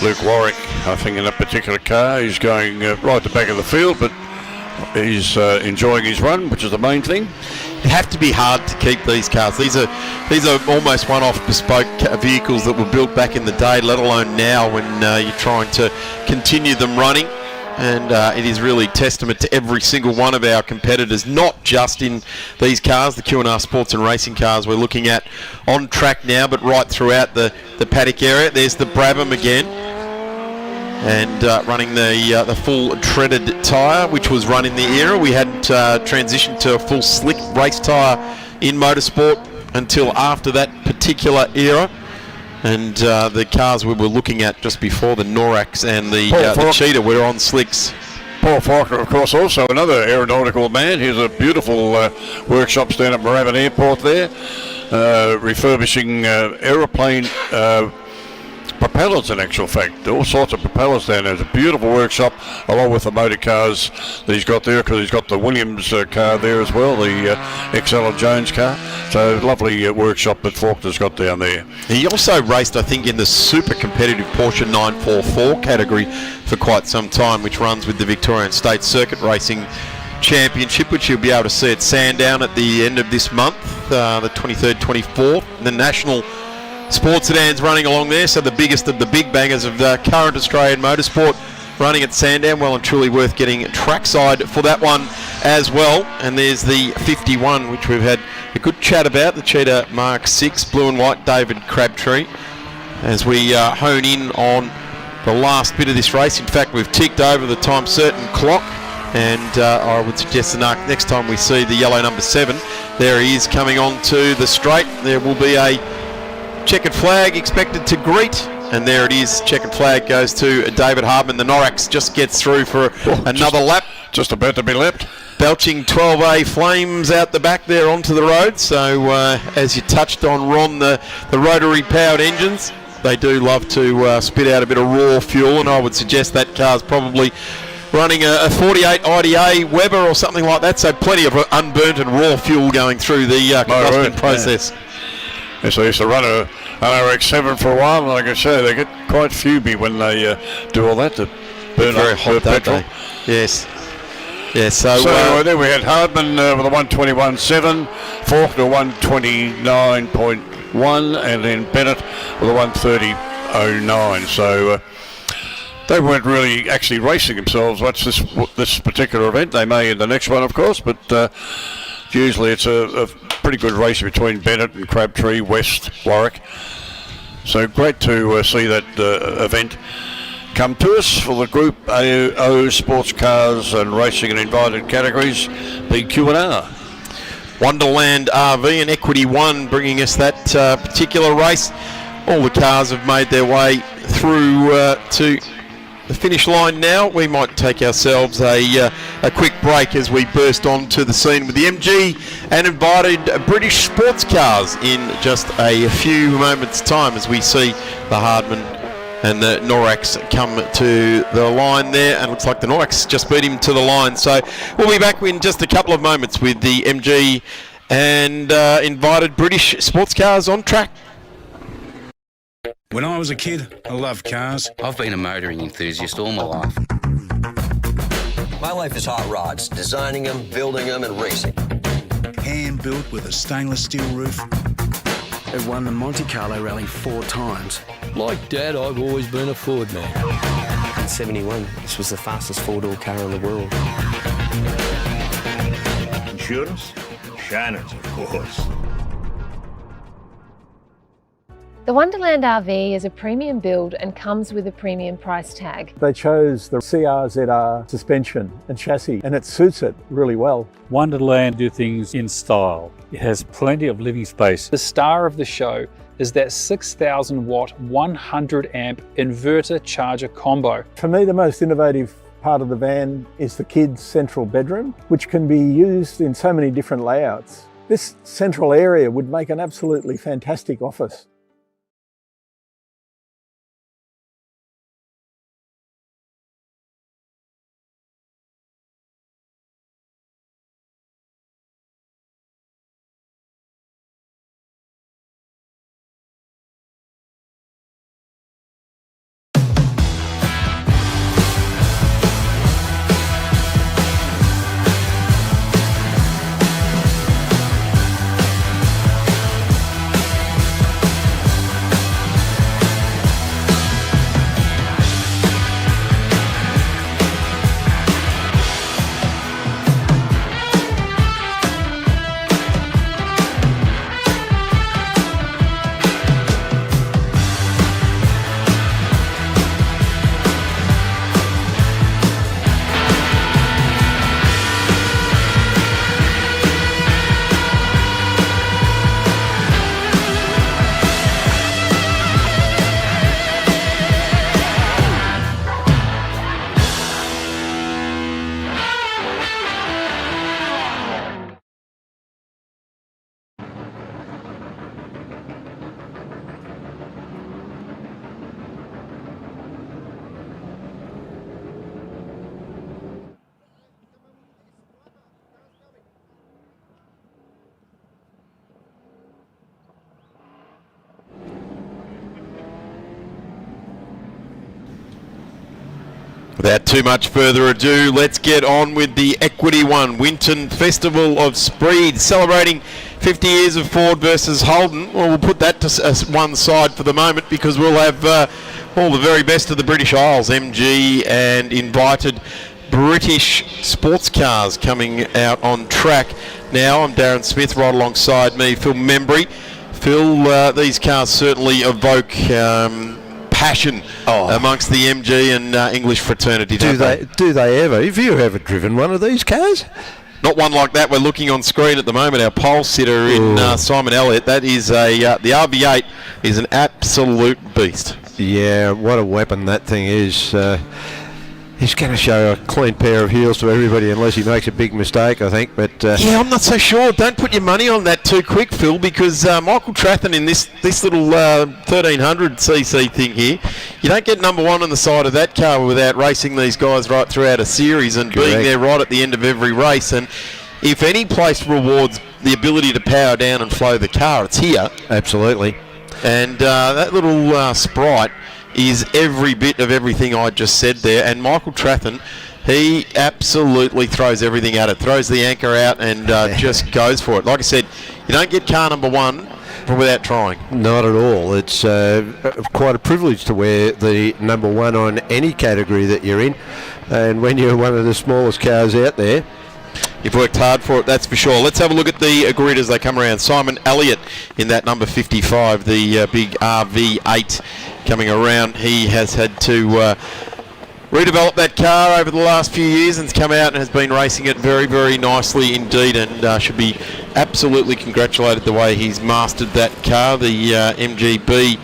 Luke Warwick, I think, in that particular car, he's going right at the back of the field, but he's enjoying his run, which is the main thing. It'd have to be hard to keep these cars. These are almost one-off bespoke vehicles that were built back in the day, let alone now when you're trying to continue them running. And it is really testament to every single one of our competitors, not just in these cars, the Q&R Sports and Racing cars we're looking at on track now, but right throughout the paddock area. There's the Brabham again, and running the full treaded tyre, which was run in the era. We hadn't transitioned to a full slick race tyre in motorsport until after that particular era. And the cars we were looking at just before, the Norax and the Cheetah, were on slicks. Paul Faulkner, of course, also another aeronautical man. He's a beautiful workshops down at Moorabbin Airport there, refurbishing aeroplane propellers, in actual fact. All sorts of propellers down there. It's a beautiful workshop, along with the motor cars that he's got there, because he's got the Williams car there as well, the XL Jones car. So lovely workshop that Faulkner's got down there. He also raced, I think, in the super competitive Porsche 944 category for quite some time, which runs with the Victorian State Circuit Racing Championship, which you'll be able to see at Sandown at the end of this month, the 23rd, 24th. The National Sports Sedans running along there, so the biggest of the big bangers of the current Australian motorsport running at Sandown. Well and truly worth getting trackside for that one as well. And there's the 51, which we've had a good chat about, the Cheetah Mark 6, blue and white David Crabtree, as we hone in on the last bit of this race. In fact, we've ticked over the time certain clock, and I would suggest the next time we see the yellow number 7, there he is coming on to the straight. There will be a checkered flag expected to greet, and there it is. Checkered flag goes to David Hardman. The Norax just gets through for another lap. Just about to be lapped. Belching 12A flames out the back there onto the road. So as you touched on, Ron, the rotary powered engines, they do love to spit out a bit of raw fuel, and I would suggest that car's probably running a 48 IDA Weber or something like that, so plenty of unburnt and raw fuel going through the combustion process. Yes, they used to run an RX-7 for a while, and like I say, they get quite fumey when they do all that to burn very up hot, petrol. Yes. Yeah, so there we had Hardman with a 121.7, Faulkner 129.1, and then Bennett with a 130.09. So they weren't really actually racing themselves much this particular event. They may in the next one, of course, but usually it's a pretty good race between Bennett and Crabtree, West, Warwick. So great to see that event come to us for the Group AO Sports Cars and Racing and Invited categories, BQ&R. Wonderland RV and Equity One bringing us that particular race. All the cars have made their way through to the finish line now. We might take ourselves a quick break as we burst onto the scene with the MG and Invited British sports cars in just a few moments' time, as we see the Hardman and the Norax come to the line there, and looks like the Norax just beat him to the line. So we'll be back in just a couple of moments with the MG and Invited British sports cars on track. When I was a kid, I loved cars. I've been a motoring enthusiast all my life. My life is hot rods, designing them, building them, and racing. Hand built with a stainless steel roof. I've won the Monte Carlo Rally 4 times. Like Dad, I've always been a Ford man. In 71, this was the fastest 4-door car in the world. Insurance? Shannon's, of course. The Wonderland RV is a premium build and comes with a premium price tag. They chose the CRZR suspension and chassis, and it suits it really well. Wonderland do things in style. It has plenty of living space. The star of the show is that 6,000 watt 100 amp inverter charger combo. For me, the most innovative part of the van is the kids' central bedroom, which can be used in so many different layouts. This central area would make an absolutely fantastic office. Without too much further ado, let's get on with the Equity One Winton Festival of Speed, celebrating 50 years of Ford versus Holden. Well, we'll put that to one side for the moment, because we'll have all the very best of the British Isles, MG and invited British sports cars coming out on track. Now I'm Darren Smith, right alongside me, Phil Membry. Phil, these cars certainly evoke passion amongst the MG and English fraternity. Do they ever? Have you ever driven one of these cars? Not one like that we're looking on screen at the moment. Our pole sitter in Simon Elliott. That is the RV8 is an absolute beast. Yeah, what a weapon that thing is. He's going to show a clean pair of heels to everybody unless he makes a big mistake, I think. But yeah, I'm not so sure. Don't put your money on that too quick, Phil, because Michael Trathen in this little 1300cc thing here, you don't get number one on the side of that car without racing these guys right throughout a series and being there right at the end of every race. And if any place rewards the ability to power down and flow the car, it's here. Absolutely. And that little Sprite is every bit of everything I just said there. And Michael Trathen, he absolutely throws everything at it, throws the anchor out and just goes for it. Like I said, you don't get car number one without trying. Not at all. It's quite a privilege to wear the number one on any category that you're in. And when you're one of the smallest cars out there, you've worked hard for it, that's for sure. Let's have a look at the grid as they come around. Simon Elliott in that number 55, the big RV8 coming around. He has had to redevelop that car over the last few years and's come out and has been racing it very, very nicely indeed, and should be absolutely congratulated the way he's mastered that car. The MGB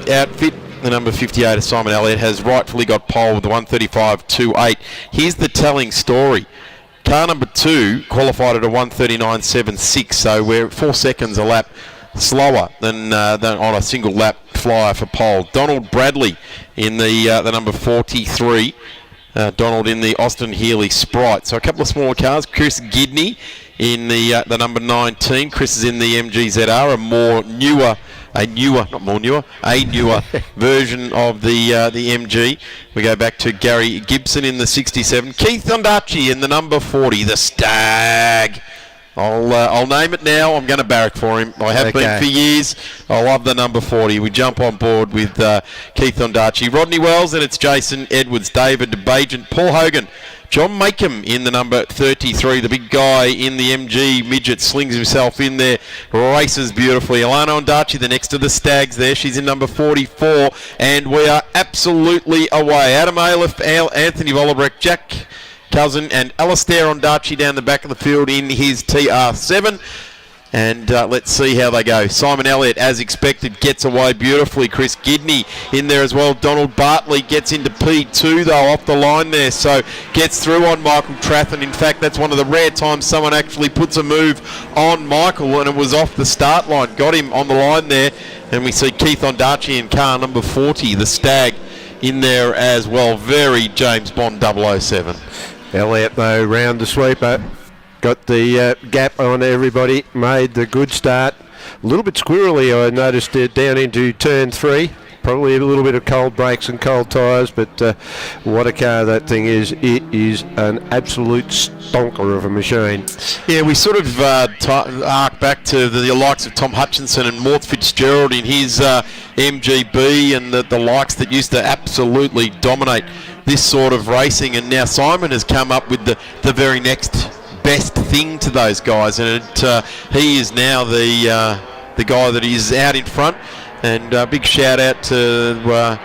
outfit, the number 58 of Simon Elliott, has rightfully got pole with the 135.28. Here's the telling story. Car number 2 qualified at a 139.76, so we're 4 seconds a lap slower than on a single lap flyer for pole. Donald Bradley in the number 43. Donald in the Austin Healey Sprite. So a couple of smaller cars. Chris Gidney in the number 19. Chris is in the MGZR, a newer version of the MG. We go back to Gary Gibson in the 67. Keith Ondaatje in the number 40, the Stag. I'll name it now. I'm going to barrack for him. I have been for years. I love the number 40. We jump on board with Keith Ondaatje. Rodney Wells, and it's Jason Edwards, David Bajent, Paul Hogan, John Makem in the number 33. The big guy in the MG midget slings himself in there, races beautifully. Alana Ondaatje, the next of the Stags there. She's in number 44, and we are absolutely away. Adam Ailiff, Anthony Vollebrecht, Jack Cousin and Alistair Ondaatje down the back of the field in his TR7. And let's see how they go. Simon Elliott, as expected, gets away beautifully. Chris Gidney in there as well. Donald Bartley gets into P2, though, off the line there. So gets through on Michael Trathen. In fact, that's one of the rare times someone actually puts a move on Michael, and it was off the start line. Got him on the line there. And we see Keith Ondaatje in car number 40, the Stag, in there as well. Very James Bond 007. Elliott, though, round the sweeper. Got the gap on everybody, made the good start. A little bit squirrely, I noticed it down into turn 3. Probably a little bit of cold brakes and cold tyres, but what a car that thing is. It is an absolute stonker of a machine. Yeah, we sort of arc back to the likes of Tom Hutchinson and Mort Fitzgerald in his MGB and the likes that used to absolutely dominate this sort of racing. And now Simon has come up with the very next best thing to those guys, and he is now the guy that is out in front. And big shout out to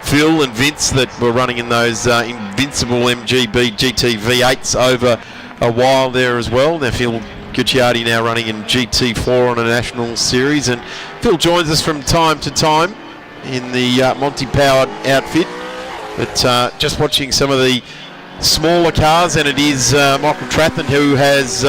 Phil and Vince that were running in those invincible MGB GT V8s over a while there as well. Now Phil Gucciardi now running in GT4 on a national series, and Phil joins us from time to time in the Monty powered outfit. But just watching some of the smaller cars, and it is Michael Trathen who has,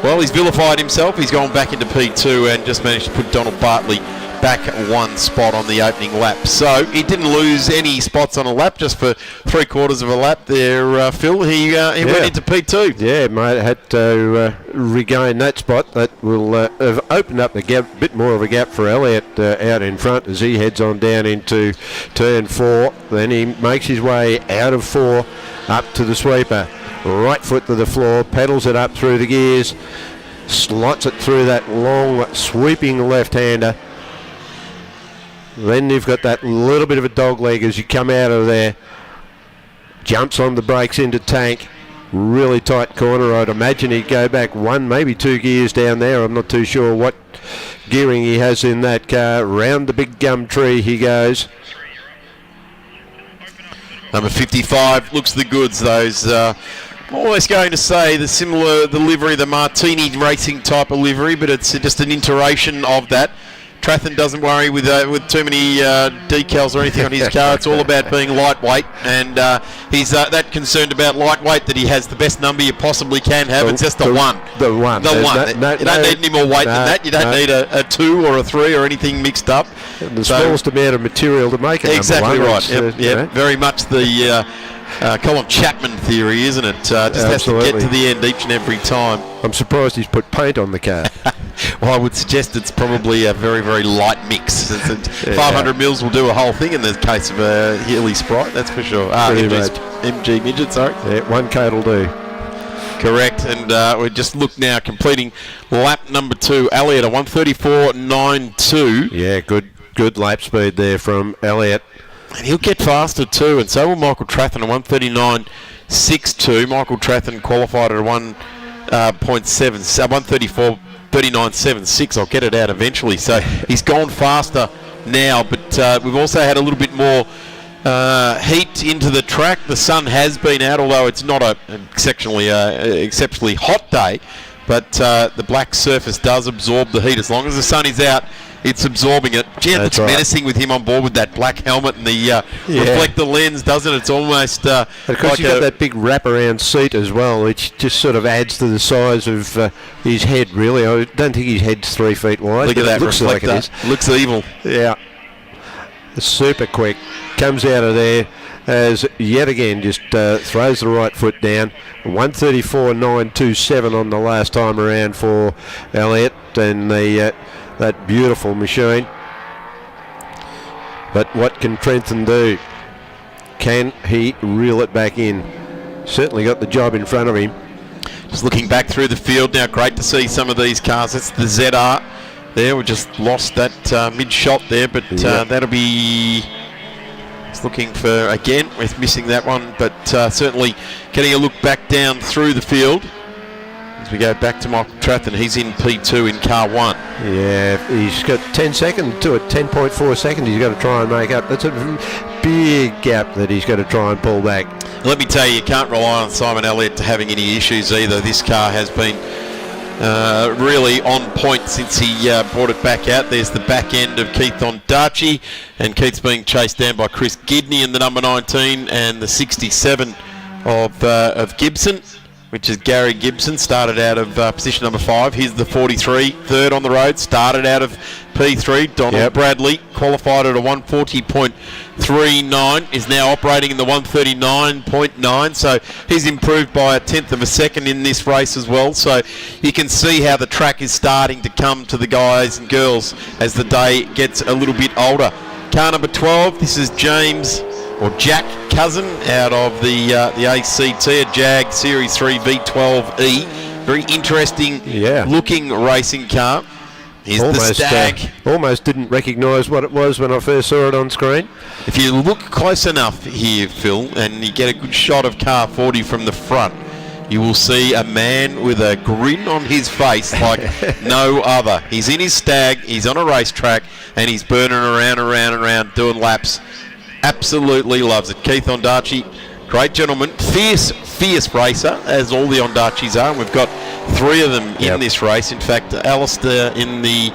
he's vilified himself. He's gone back into P2 and just managed to put Donald Bartley back one spot on the opening lap. So he didn't lose any spots on a lap, just for 3/4 of a lap there, Phil. He went into P2. Yeah, mate, had to regain that spot. That will have opened up a bit more of a gap for Elliott out in front as he heads on down into turn 4. Then he makes his way out of 4 up to the sweeper. Right foot to the floor, pedals it up through the gears, slots it through that long sweeping left-hander. Then you've got that little bit of a dog leg as you come out of there. Jumps on the brakes into tank. Really tight corner. I'd imagine he'd go back 1, maybe 2 gears down there. I'm not too sure what gearing he has in that car. Round the big gum tree he goes. Number 55 looks the goods. Those almost going to say the livery, the Martini racing type of livery, but it's just an iteration of that. Trathen doesn't worry with too many decals or anything on his car. It's all about being lightweight, and he's that concerned about lightweight that he has the best number you possibly can have. It's just the one. The one. You don't need any more weight than that. You don't need a 2 or a 3 or anything mixed up. The smallest amount of material to make it. Exactly number right. one. Yep. Very much the Colin Chapman theory, isn't it? Just has to get to the end each and every time. I'm surprised he's put paint on the car. Well, I would suggest it's probably a very, very light mix. 500 mils will do a whole thing in the case of a Healy Sprite, that's for sure. MG Midget, sorry. Yeah, 1 coat will do. Correct, and we just look now, completing lap number 2. Elliott, a 134.92. Yeah, good lap speed there from Elliott. And he'll get faster too, and so will Michael Trathen, a 139.62. Michael Trathen qualified at a 134.39.76. I'll get it out eventually. So he's gone faster now, but we've also had a little bit more heat into the track. The sun has been out, although it's not an exceptionally hot day, but the black surface does absorb the heat. As long as the sun is out, it's absorbing it. Gee, it looks menacing with him on board with that black helmet and the reflector lens, doesn't it? It's almost of course, like you've got that big wraparound seat as well, which just sort of adds to the size of his head, really. I don't think his head's 3 feet wide. Look at that looks reflector. Like it is. Looks evil. Yeah. Super quick. Comes out of there as yet again just throws the right foot down. 134.927 on the last time around for Elliott and that beautiful machine. But what can Trentham do? Can he reel it back in? Certainly got the job in front of him. Just looking back through the field now, great to see some of these cars. It's the ZR there. We just lost that mid-shot there, but that'll be... Just looking for, again, we're missing that one, but certainly getting a look back down through the field. As we go back to Michael Trathen, he's in P2 in car 1. Yeah, he's got 10 seconds to it, 10.4 seconds he's got to try and make up. That's a big gap that he's got to try and pull back. Let me tell you can't rely on Simon Elliott having any issues either. This car has been really on point since he brought it back out. There's the back end of Keith Ondaatje, and Keith's being chased down by Chris Gidney in the number 19 and the 67 of Gibson, which is Gary Gibson, started out of position number 5. Here's the 43, third on the road, started out of P3. Donald Bradley, qualified at a 140.39, is now operating in the 139.9, so he's improved by a tenth of a second in this race as well. So you can see how the track is starting to come to the guys and girls as the day gets a little bit older. Car number 12, this is James... or Jack Cousin out of the ACT, a Jag Series 3 V12E. Very interesting looking racing car. Here's the Stag. Almost didn't recognise what it was when I first saw it on screen. If you look close enough here, Phil, and you get a good shot of car 40 from the front, you will see a man with a grin on his face like no other. He's in his Stag, he's on a racetrack, and he's burning around and around doing laps. Absolutely loves it. Keith Ondaatje, great gentleman, fierce racer, as all the Ondaatjes are. And we've got 3 of them in this race. In fact, Alistair in the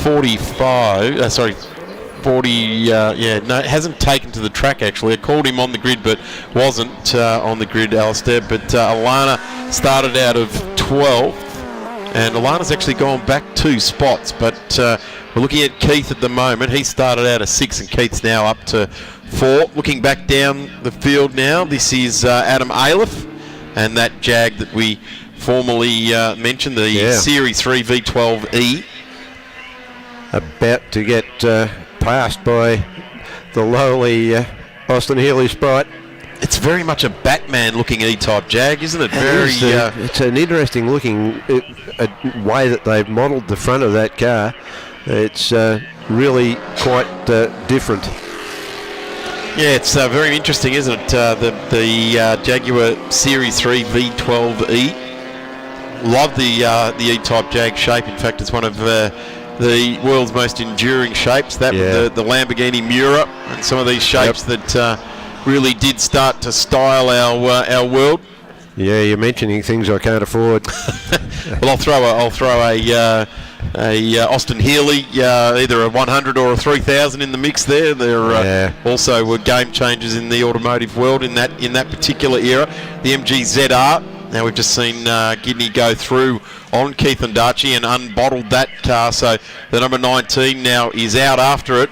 40, hasn't taken to the track actually. I called him on the grid, but wasn't on the grid, Alistair. But Alana started out of 12th, and Alana's actually gone back 2 spots. But we're looking at Keith at the moment. He started out of 6, and Keith's now up to 4. Looking back down the field now, this is Adam Ailiff, and that Jag that we formerly mentioned, the Series 3 V12E. About to get passed by the lowly Austin Healy Sprite. It's very much a Batman-looking E-type Jag, isn't it? It's an interesting looking way that they've modelled the front of that car. It's really quite different. Yeah, it's very interesting, isn't it? The Jaguar Series 3 V12E. Love the E-type Jag shape. In fact, it's one of the world's most enduring shapes. That the Lamborghini Miura and some of these shapes that really did start to style our world. Yeah, you're mentioning things I can't afford. Well, I'll throw a Austin Healey, either a 100 or a 3000 in the mix there. They're also were game changers in the automotive world in that particular era. The MG ZR. Now we've just seen Gidney go through on Keith and Darchie and unbottled that car. So the number 19 now is out after it,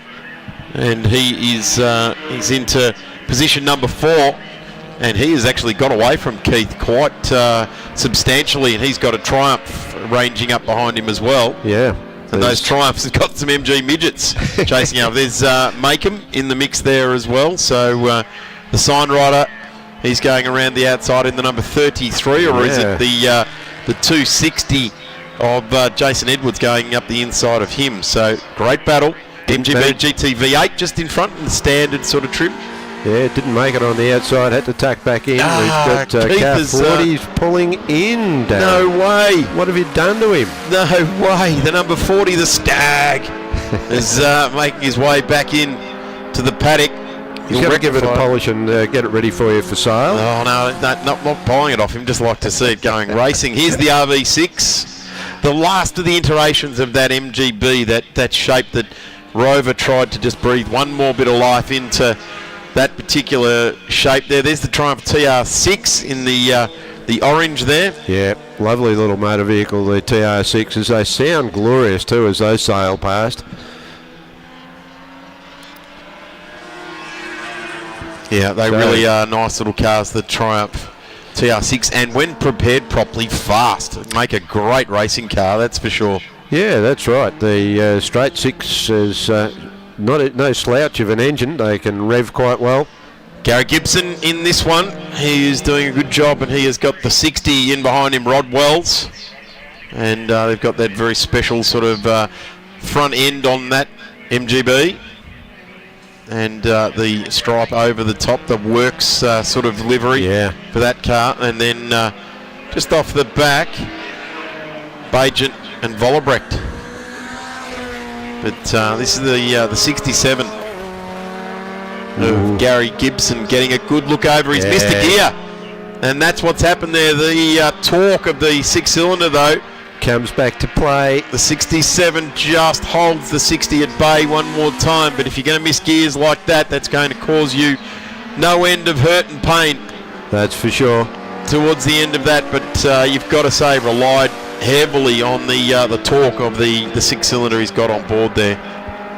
and he's into position number 4. And he has actually got away from Keith quite substantially, and he's got a Triumph ranging up behind him as well. Yeah. And those Triumphs have got some MG midgets chasing up. There's Makem in the mix there as well. So the sign rider, he's going around the outside in the number 33, or is it the 260 of Jason Edwards going up the inside of him? So great battle. MGB GT V8 just in front in the standard sort of trim. Yeah, didn't make it on the outside, had to tack back in. We've got car 40's pulling in, Dan. No way. What have you done to him? No way. The number 40, the Stag, is making his way back in to the paddock. He's going to give it a polish and get it ready for you for sale. Oh, no, not buying it off him. Just like to see it going racing. Here's the RV6. The last of the iterations of that MGB, that shape that Rover tried to just breathe one more bit of life into that particular shape there. There's the Triumph TR6 in the orange there. Yeah, lovely little motor vehicle, the TR6s. They sound glorious too as they sail past. Yeah, they really are nice little cars, the Triumph TR6, and when prepared properly, fast. Make a great racing car, that's for sure. Yeah, that's right. The straight 6 is no slouch of an engine. They can rev quite well. Gary Gibson in this one. He is doing a good job, and he has got the 60 in behind him, Rod Wells. And they've got that very special sort of front end on that MGB. And the stripe over the top, the Works sort of livery for that car. And then just off the back, Bajent and Vollebrecht. But this is the 67 of Gary Gibson getting a good look over his Mr. Gear. And that's what's happened there. The torque of the 6-cylinder, though, comes back to play. The 67 just holds the 60 at bay one more time. But if you're going to miss gears like that, that's going to cause you no end of hurt and pain. That's for sure. Towards the end of that, but you've got to say relied heavily on the torque of the 6-cylinder he's got on board there.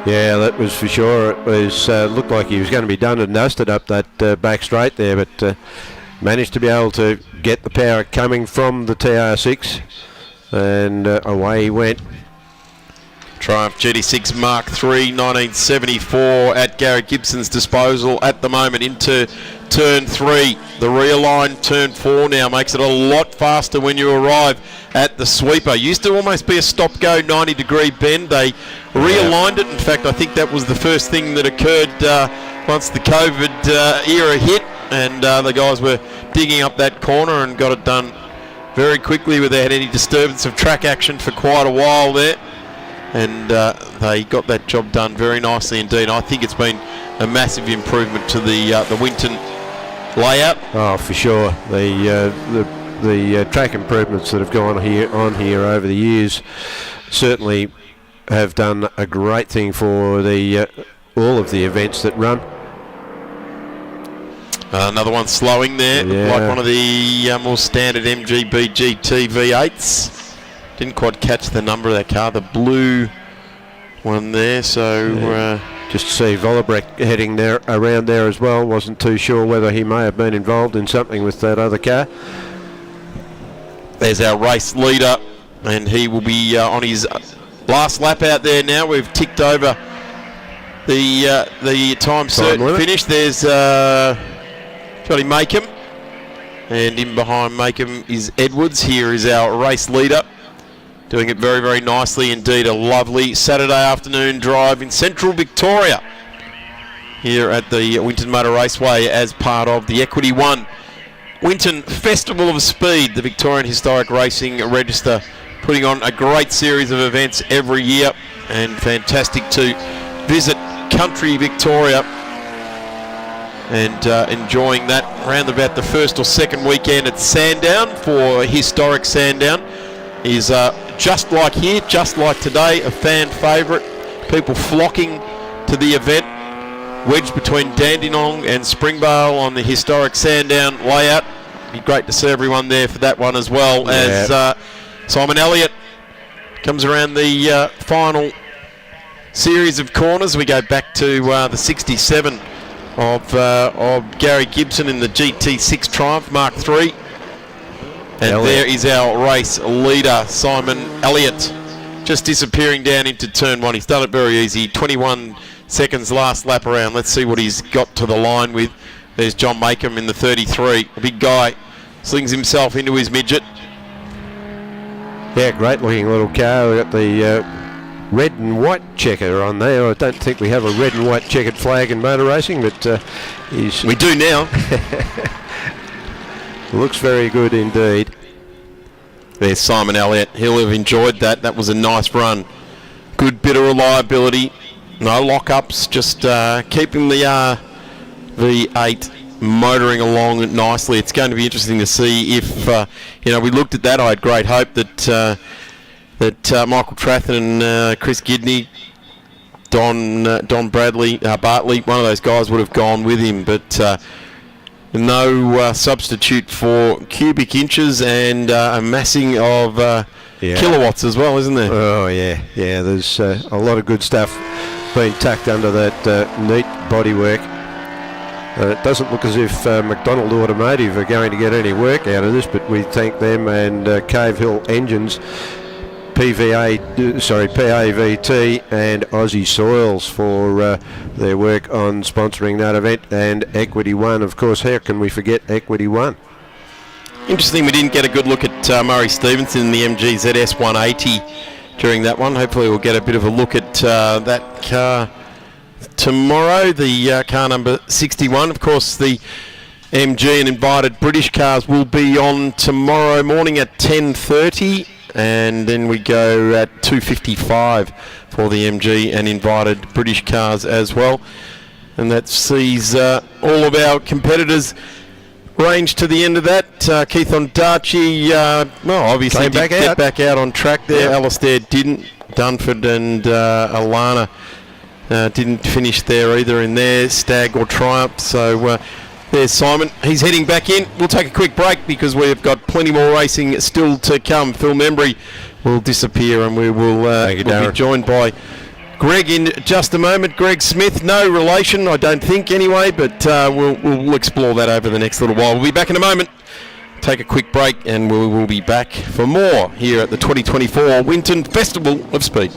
Yeah, that was for sure. It was looked like he was going to be done and dusted up that back straight there, but managed to be able to get the power coming from the TR6, and away he went. Triumph GT6 Mark III 1974 at Gary Gibson's disposal at the moment into turn 3. The rear line, turn 4 now, makes it a lot faster when you arrive at the sweeper. Used to almost be a stop-go 90-degree bend. They realigned it. In fact, I think that was the first thing that occurred once the COVID era hit, and the guys were digging up that corner and got it done very quickly without any disturbance of track action for quite a while there. And they got that job done very nicely indeed. I think it's been a massive improvement to the Winton layout. Oh, for sure. The track improvements that have gone on here over the years certainly have done a great thing for all of the events that run. Another one slowing there, like one of the more standard MGB GT V8s. Didn't quite catch the number of that car, the blue one there. So just to see Vollebrecht heading there around there as well. Wasn't too sure whether he may have been involved in something with that other car. There's our race leader, and he will be on his last lap out there now. We've ticked over the time certain finish. There's Johnny Makem, and in behind Makem is Edwards. Here is our race leader. doing it very, very nicely indeed. A lovely Saturday afternoon drive in central Victoria here at the Winton Motor Raceway as part of the Equity One Winton Festival of Speed, the Victorian Historic Racing Register, putting on a great series of events every year, and fantastic to visit country Victoria and enjoying that around about the first or second weekend at Sandown for historic Sandown. Is just like here, just like today, a fan favourite. People flocking to the event, wedged between Dandenong and Springvale on the historic Sandown layout. Be great to see everyone there for that one as well, as Simon Elliott comes around the final series of corners. We go back to the 67 of Gary Gibson in the GT6 Triumph Mark III. And there is our race leader, Simon Elliott, just disappearing down into turn one. He's done it very easy. 21 seconds last lap around. Let's see what he's got to the line with. There's John Makem in the 33. A big guy slings himself into his midget. Yeah, great looking little car. We've got the red and white checker on there. I don't think we have a red and white checkered flag in motor racing, but we do now. Looks very good indeed. There's Simon Elliott. He'll have enjoyed that. That was a nice run. Good bit of reliability. No lock-ups. Just keeping the V8 motoring along nicely. It's going to be interesting to see if we looked at that. I had great hope that Michael Trathen and Chris Gidney, Don Bradley, Bartley, one of those guys would have gone with him, but no substitute for cubic inches and a massing of kilowatts as well, isn't there? Oh yeah, there's a lot of good stuff being tucked under that neat bodywork. It doesn't look as if McDonald Automotive are going to get any work out of this, but we thank them and Cave Hill Engines, PAVT and Aussie Soils for their work on sponsoring that event, and Equity One, of course. How can we forget Equity One? Interesting we didn't get a good look at Murray Stevenson in the MG ZS 180 during that one. Hopefully we'll get a bit of a look at that car tomorrow, the car number 61. Of course, the MG and invited British cars will be on tomorrow morning at 10:30. And then we go at 2:55 for the MG and invited British cars as well. And that sees all of our competitors range to the end of that. Keith Ondaatje, obviously did get back out on track there. Yep. Alistair didn't. Dunford and Alana didn't finish there either in their Stag or Triumph. So there's Simon. He's heading back in. We'll take a quick break because we've got plenty more racing still to come. Phil Membry will disappear and we will we'll be joined by Greg in just a moment. Greg Smith, no relation, I don't think anyway, but we'll explore that over the next little while. We'll be back in a moment. Take a quick break and we will be back for more here at the 2024 Winton Festival of Speed.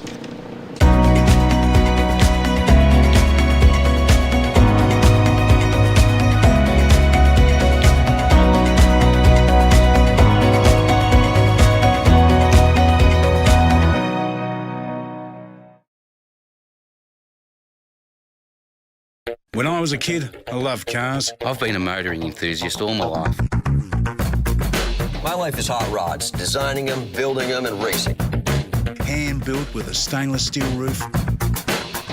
When I was a kid, I loved cars. I've been a motoring enthusiast all my life. My life is hot rods, designing them, building them, and racing. Hand-built with a stainless steel roof.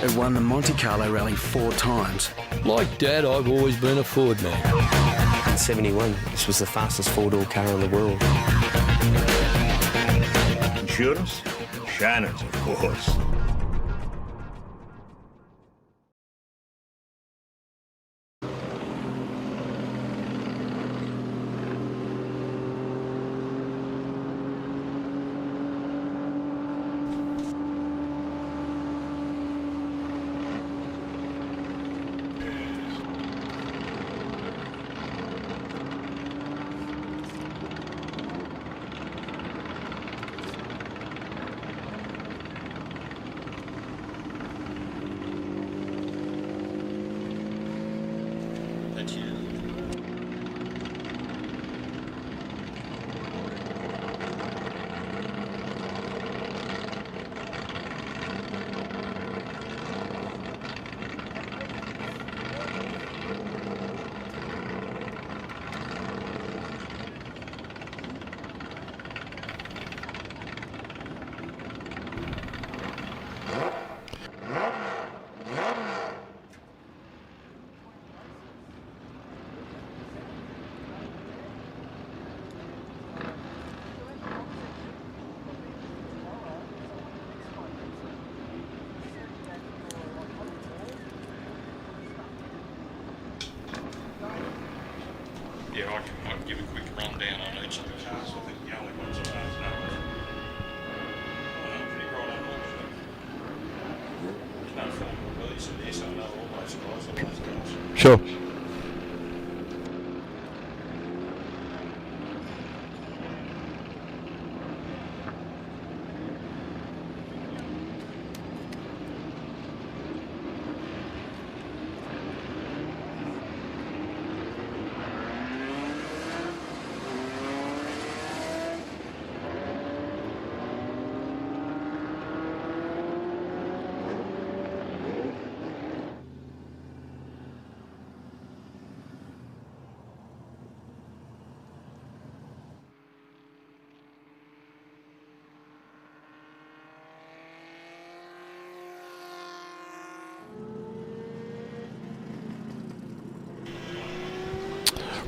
I've won the Monte Carlo Rally 4 times. Like Dad, I've always been a Ford man. In 71, this was the fastest 4-door car in the world. Insurance? Shannon's, of course. Sure.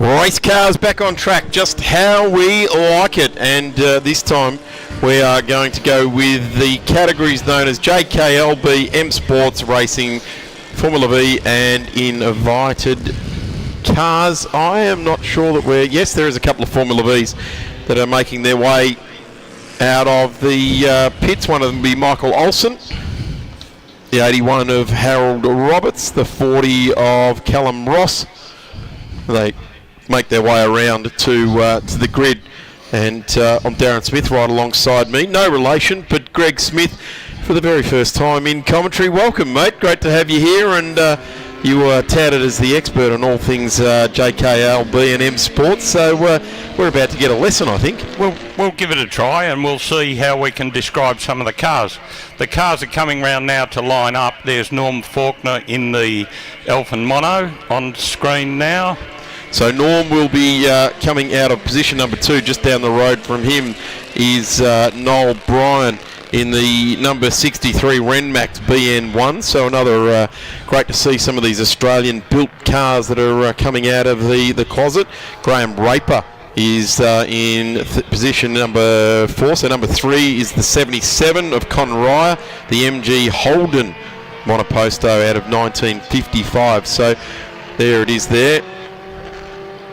Race cars back on track, just how we like it, and this time we are going to go with the categories known as JKLB, M Sports Racing, Formula V and invited cars. I am not sure that yes, there is a couple of Formula Vs that are making their way out of the pits. One of them will be Michael Olsen, the 81 of Harold Roberts, the 40 of Callum Ross. They make their way around to the grid, and I'm Darren Smith right alongside me. No relation, but Greg Smith for the very first time in commentary. Welcome, mate. Great to have you here, and you are touted as the expert on all things JKLB and M Sports, so we're about to get a lesson, I think. We'll give it a try, and we'll see how we can describe some of the cars. The cars are coming round now to line up. There's Norm Faulkner in the Alfa Mono on screen now. So Norm will be coming out of position number 2. Just down the road from him is Noel Bryan in the number 63 Renmax BN1. So another great to see some of these Australian-built cars that are coming out of the closet. Graham Raper is in position number 4. So number 3 is the 77 of Conraya, the MG Holden Monoposto out of 1955. So there it is there.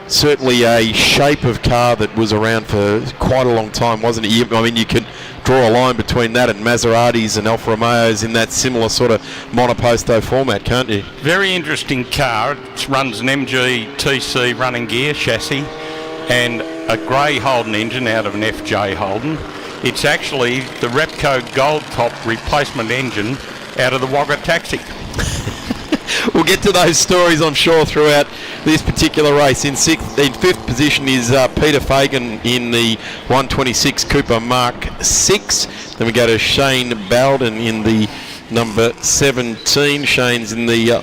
Certainly a shape of car that was around for quite a long time, wasn't it? I mean, you can draw a line between that and Maseratis and Alfa Romeos in that similar sort of monoposto format, can't you? Very interesting car. It runs an MG TC running gear chassis and a grey Holden engine out of an FJ Holden. It's actually the Repco Gold Top replacement engine out of the Wagga Taxi. We'll get to those stories, I'm sure, throughout this particular race. In 5th position is Peter Fagan in the 126 Cooper Mark 6. Then we go to Shane Bowden in the number 17. Shane's in the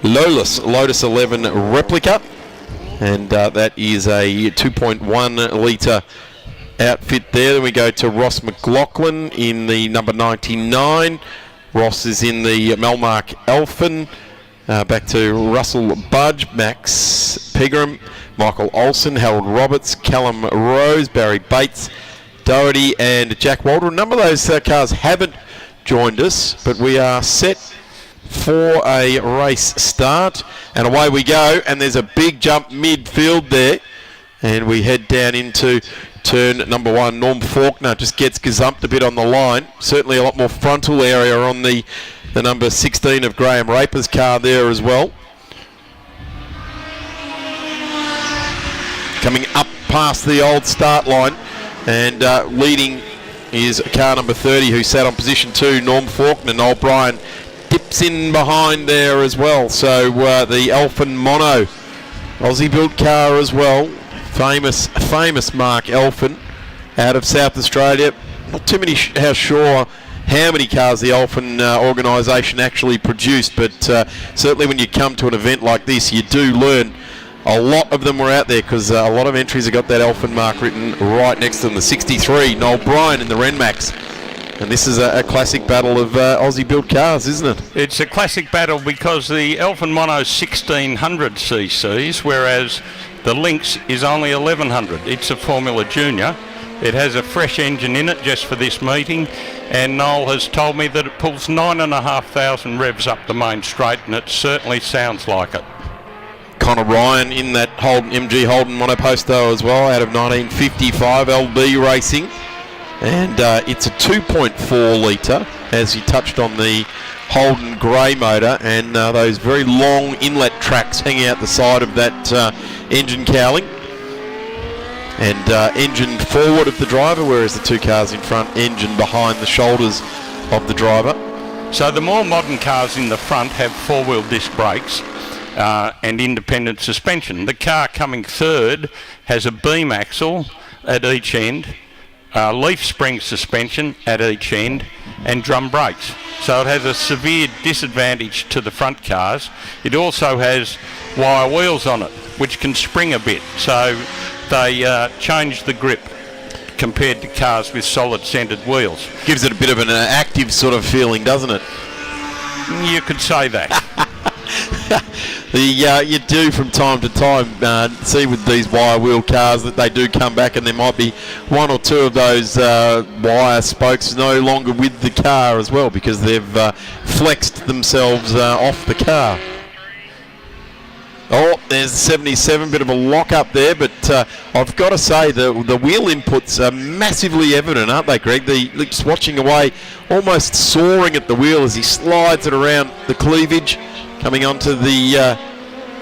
Lotus 11 replica. And that is a 2.1 litre outfit there. Then we go to Ross McLaughlin in the number 99. Ross is in the Melmark Elfin. Back to Russell Budge, Max Pegram, Michael Olsen, Harold Roberts, Callum Rose, Barry Bates, Doherty and Jack Walter. A number of those cars haven't joined us, but we are set for a race start. And away we go, and there's a big jump midfield there. And we head down into turn number 1. Norm Faulkner just gets gazumped a bit on the line. Certainly a lot more frontal area on the number 16 of Graham Raper's car there as well. Coming up past the old start line, and leading is car number 30 who sat on position 2, Norm Faulkner. Noel Bryan dips in behind there as well. So the Alfa Mono, Aussie built car as well. Famous Mark Elfin out of South Australia. Not too many sure how many cars the Elfin organisation actually produced, but certainly when you come to an event like this, you do learn. A lot of them were out there because a lot of entries have got that Elfin mark written right next to them. The 63, Noel Bryan in the Renmax. And this is a classic battle of Aussie-built cars, isn't it? It's a classic battle because the Elfin Mono's 1600 cc's, whereas the Lynx is only 1100. It's a Formula Junior. It has a fresh engine in it just for this meeting, and Noel has told me that it pulls 9,500 revs up the main straight, and it certainly sounds like it. Connor Ryan in that MG Holden Monoposto as well, out of 1955 LB Racing. And it's a 2.4 litre, as you touched on the Holden grey motor, and those very long inlet tracks hanging out the side of that engine cowling. And engine forward of the driver, whereas the two cars in front engine behind the shoulders of the driver. So the more modern cars in the front have four-wheel disc brakes and independent suspension. The car coming third has a beam axle at each end, leaf spring suspension at each end, and drum brakes. So it has a severe disadvantage to the front cars. It also has wire wheels on it, which can spring a bit. So they change the grip compared to cars with solid centred wheels. Gives it a bit of an active sort of feeling, doesn't it? You could say that. You do from time to time see with these wire wheel cars that they do come back, and there might be one or two of those wire spokes no longer with the car as well, because they've flexed themselves off the car. Oh, there's 77, bit of a lock up there, but I've got to say the wheel inputs are massively evident, aren't they, Greg? Just watching away, almost soaring at the wheel as he slides it around the cleavage, coming onto the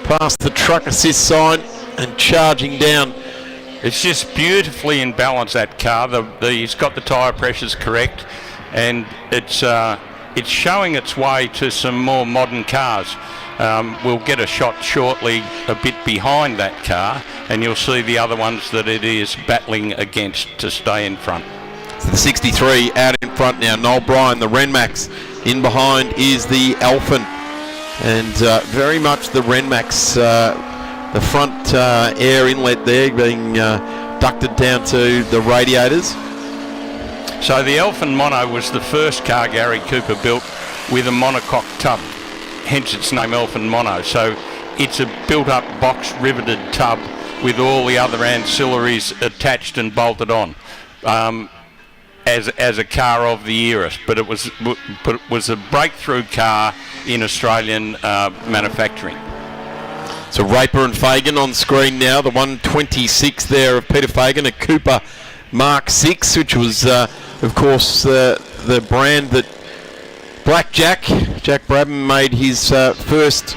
past the truck assist sign and charging down. It's just beautifully in balance, that car. He's got the tyre pressures correct, and it's showing its way to some more modern cars. We'll get a shot shortly a bit behind that car, and you'll see the other ones that it is battling against to stay in front. So the 63 out in front now. Noel Bryan, the Renmax. In behind is the Alfa, and very much the Renmax, the front air inlet there being ducted down to the radiators. So the Alfa Mono was the first car Gary Cooper built with a monocoque tub, hence its name Alfa Mono. So it's a built-up box riveted tub with all the other ancillaries attached and bolted on, as a car of the era. But it was a breakthrough car in Australian manufacturing. So Raper and Fagan on screen now. The 126 there of Peter Fagan, a Cooper Mark 6, which was, of course, the brand that Jack Brabham made his first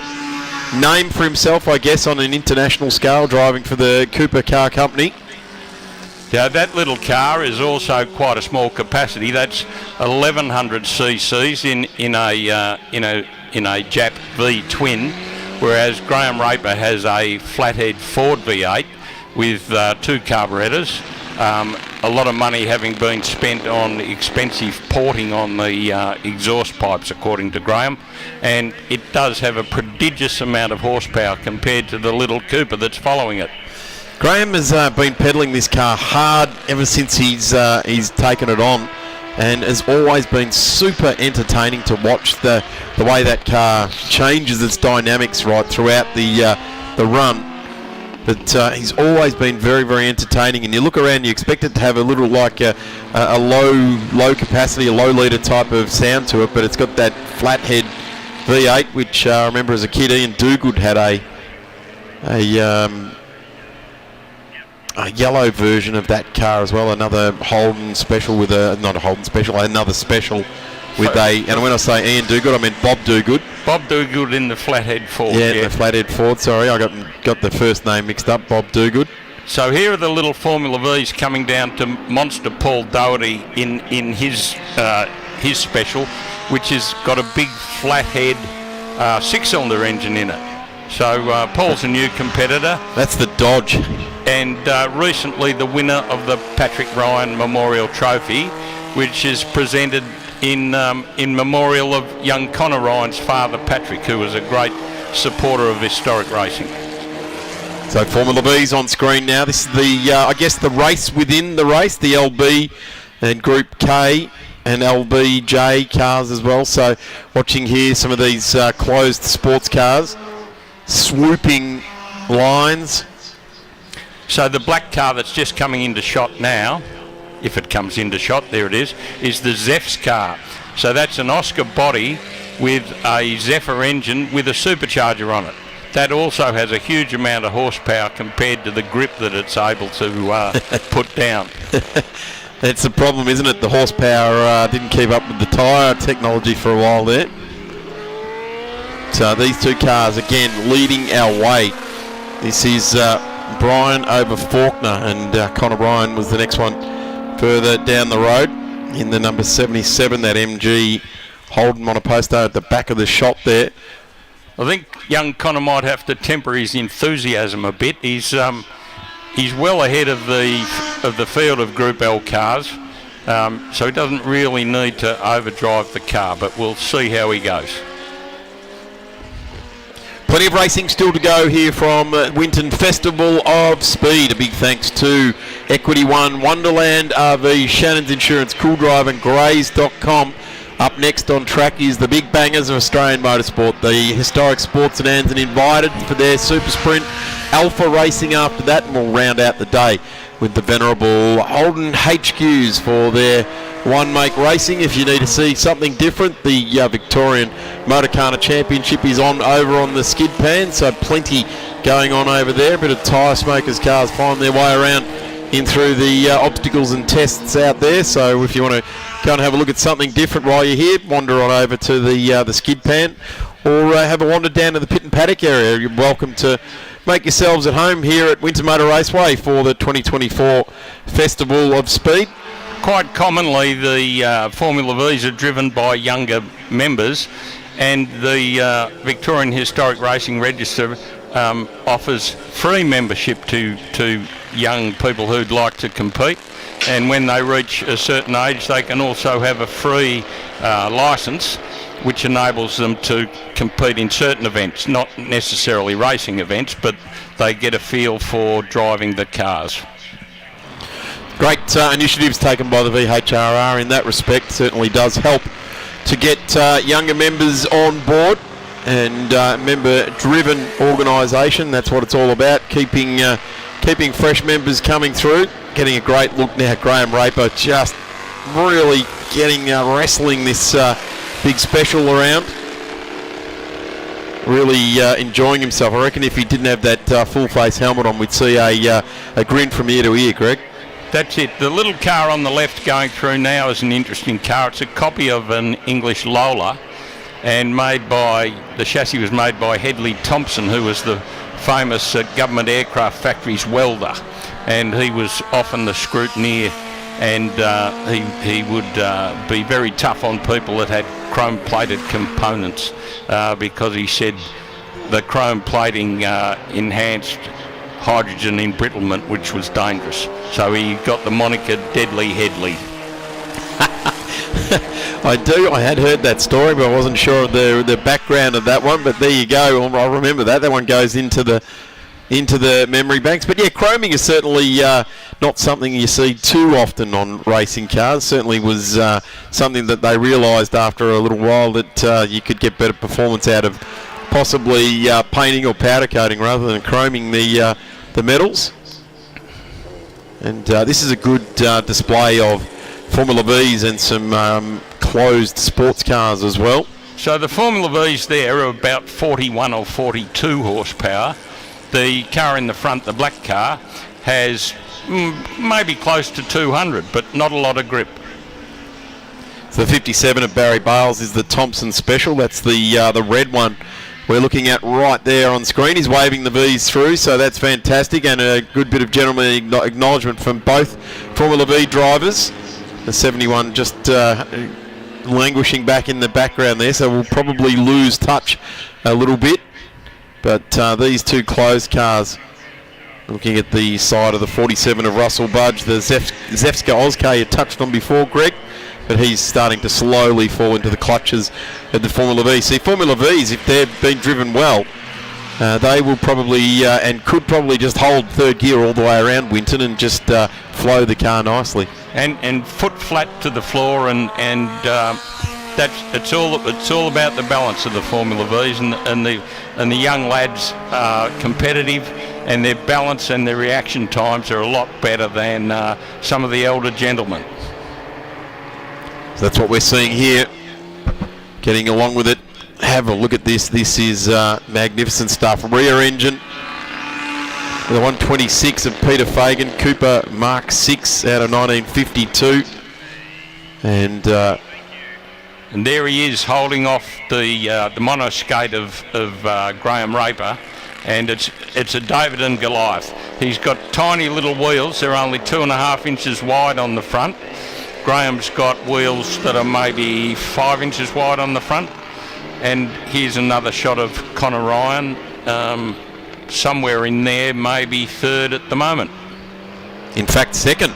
name for himself, I guess, on an international scale, driving for the Cooper Car Company. Yeah, that little car is also quite a small capacity. That's 1100 cc's in a Jap V twin, whereas Graham Raper has a flathead Ford V8 with two carburettors. A lot of money having been spent on expensive porting on the exhaust pipes, according to Graham, and it does have a prodigious amount of horsepower compared to the little Cooper that's following it. Graham has been peddling this car hard ever since he's taken it on, and has always been super entertaining to watch the way that car changes its dynamics right throughout the run. But he's always been very, very entertaining, and you look around, you expect it to have a little like a low capacity, a low litre type of sound to it, but it's got that flathead V8, which I remember as a kid Ian Duguid had a yellow version of that car as well, another Holden special with another special with and when I say Ian Duguid, I meant Bob Duguid. Bob Duguid in the flathead Ford. Yeah, the flathead Ford, sorry, I got the first name mixed up, Bob Duguid. So here are the little Formula Vs coming down to monster Paul Doherty in his special, which has got a big flathead 6-cylinder engine in it. So Paul's a new competitor. That's the Dodge. And recently the winner of the Patrick Ryan Memorial Trophy, which is presented in memorial of young Connor Ryan's father, Patrick, who was a great supporter of historic racing. So Formula V's on screen now. This is the, I guess, the race within the race, the LB and Group K and LBJ cars as well. So watching here some of these closed sports cars, swooping lines. So the black car that's just coming into shot now, if it comes into shot, there it is the Zeph's car. So that's an Oscar body with a Zephyr engine with a supercharger on it. That also has a huge amount of horsepower compared to the grip that it's able to put down. That's the problem, isn't it? The horsepower didn't keep up with the tyre technology for a while there. these two cars again leading our way. This is Bryan over Faulkner, and Connor Bryan was the next one further down the road in the number 77, that MG Holden monoposto at the back of the shop there. I think young Connor might have to temper his enthusiasm a bit. He's well ahead of the field of Group L cars, so he doesn't really need to overdrive the car, but we'll see how he goes. Plenty of racing still to go here from Winton Festival of Speed. A big thanks to Equity One, Wonderland RV, Shannon's Insurance, Cool Drive and Grays.com. Up next on track is the big bangers of Australian motorsport. The historic Sports Sedans and invited for their Supersprint. Alfa racing after that, and we'll round out the day with the venerable Holden HQs for their one-make racing. If you need to see something different, the Victorian Motorcar Championship is on over on the skid pan, so plenty going on over there. A bit of tyre smokers cars find their way around in through the obstacles and tests out there. So if you want to go and have a look at something different while you're here, wander on over to the skid pan, or have a wander down to the pit and paddock area. You're welcome to make yourselves at home here at Winton Motor Raceway for the 2024 Festival of Speed. Quite commonly, the Formula Vs are driven by younger members, and the Victorian Historic Racing Register offers free membership to young people who'd like to compete, and when they reach a certain age they can also have a free licence, which enables them to compete in certain events, not necessarily racing events, but they get a feel for driving the cars. Great initiatives taken by the VHRR in that respect. Certainly does help to get younger members on board, and member-driven organisation. That's what it's all about, keeping fresh members coming through. Getting a great look now, Graham Raper just really getting wrestling this big special around. Really enjoying himself. I reckon if he didn't have that full face helmet on, we'd see a grin from ear to ear, Greg. That's it. The little car on the left going through now is an interesting car. It's a copy of an English Lola, and the chassis was made by Hedley Thompson, who was the famous government aircraft factories welder, and he was often the scrutineer, and he would be very tough on people that had chrome-plated components, because he said the chrome plating enhanced hydrogen embrittlement, which was dangerous. So he got the moniker Deadly Headley. I had heard that story, but I wasn't sure of the background of that one. But there you go. I remember that. That one goes into the memory banks. But yeah, chroming is certainly not something you see too often on racing cars. Certainly was something that they realised after a little while that you could get better performance out of possibly painting or powder coating rather than chroming the metals. And this is a good display of Formula Vs and some closed sports cars as well. So the Formula Vs there are about 41 or 42 horsepower. The car in the front, the black car, has maybe close to 200, but not a lot of grip. So the 57 of Barry Bales is the Thompson Special. That's the red one we're looking at right there on screen. He's waving the V's through, so that's fantastic, and a good bit of gentlemanly acknowledgement from both Formula V drivers. The 71 just languishing back in the background there, so we'll probably lose touch a little bit. But these two closed cars, looking at the side of the 47 of Russell Budge, the Zefska Oskar you touched on before, Greg, but he's starting to slowly fall into the clutches of the Formula V. See, Formula Vs, if they've been driven well, they will probably and could probably just hold third gear all the way around Winton and just flow the car nicely. And foot flat to the floor, and it's all about the balance of the Formula Vs, and the young lads are competitive, and their balance and their reaction times are a lot better than some of the elder gentlemen. So that's what we're seeing here. Getting along with it. Have a look at this. This is magnificent stuff. Rear engine. The 126 of Peter Fagan, Cooper Mark 6 out of 1952. And And there he is holding off the monoskate of Graham Raper, and it's a David and Goliath. He's got tiny little wheels. They're only 2.5 inches wide on the front. Graham's got wheels that are maybe 5 inches wide on the front. And here's another shot of Connor Ryan, somewhere in there, maybe third at the moment. In fact, second.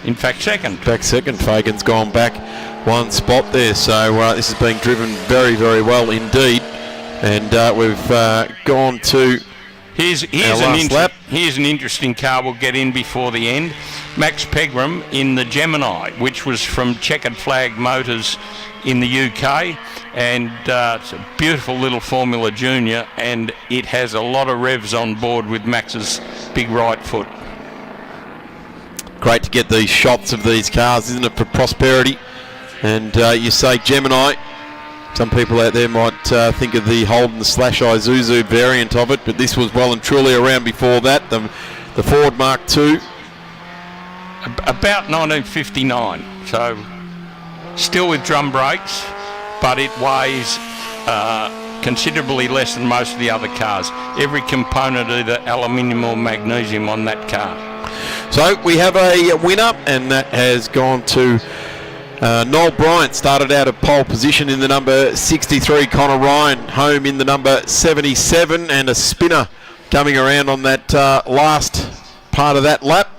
Fagan's gone back one spot there, so this is being driven very, very well indeed. And we've gone to here's last lap. Here's an interesting car we'll get in before the end. Max Pegram in the Gemini, which was from Checkered Flag Motors in the UK. And it's a beautiful little Formula Junior, and it has a lot of revs on board with Max's big right foot. Great to get these shots of these cars, isn't it, for prosperity? And you say Gemini, some people out there might think of the Holden / Isuzu variant of it, but this was well and truly around before that, the Ford Mark II. About 1959, so still with drum brakes, but it weighs considerably less than most of the other cars. Every component either aluminium or magnesium on that car. So we have a winner, and that has gone to Noel Bryant. Started out of pole position in the number 63, Connor Ryan home in the number 77, and a spinner coming around on that last part of that lap.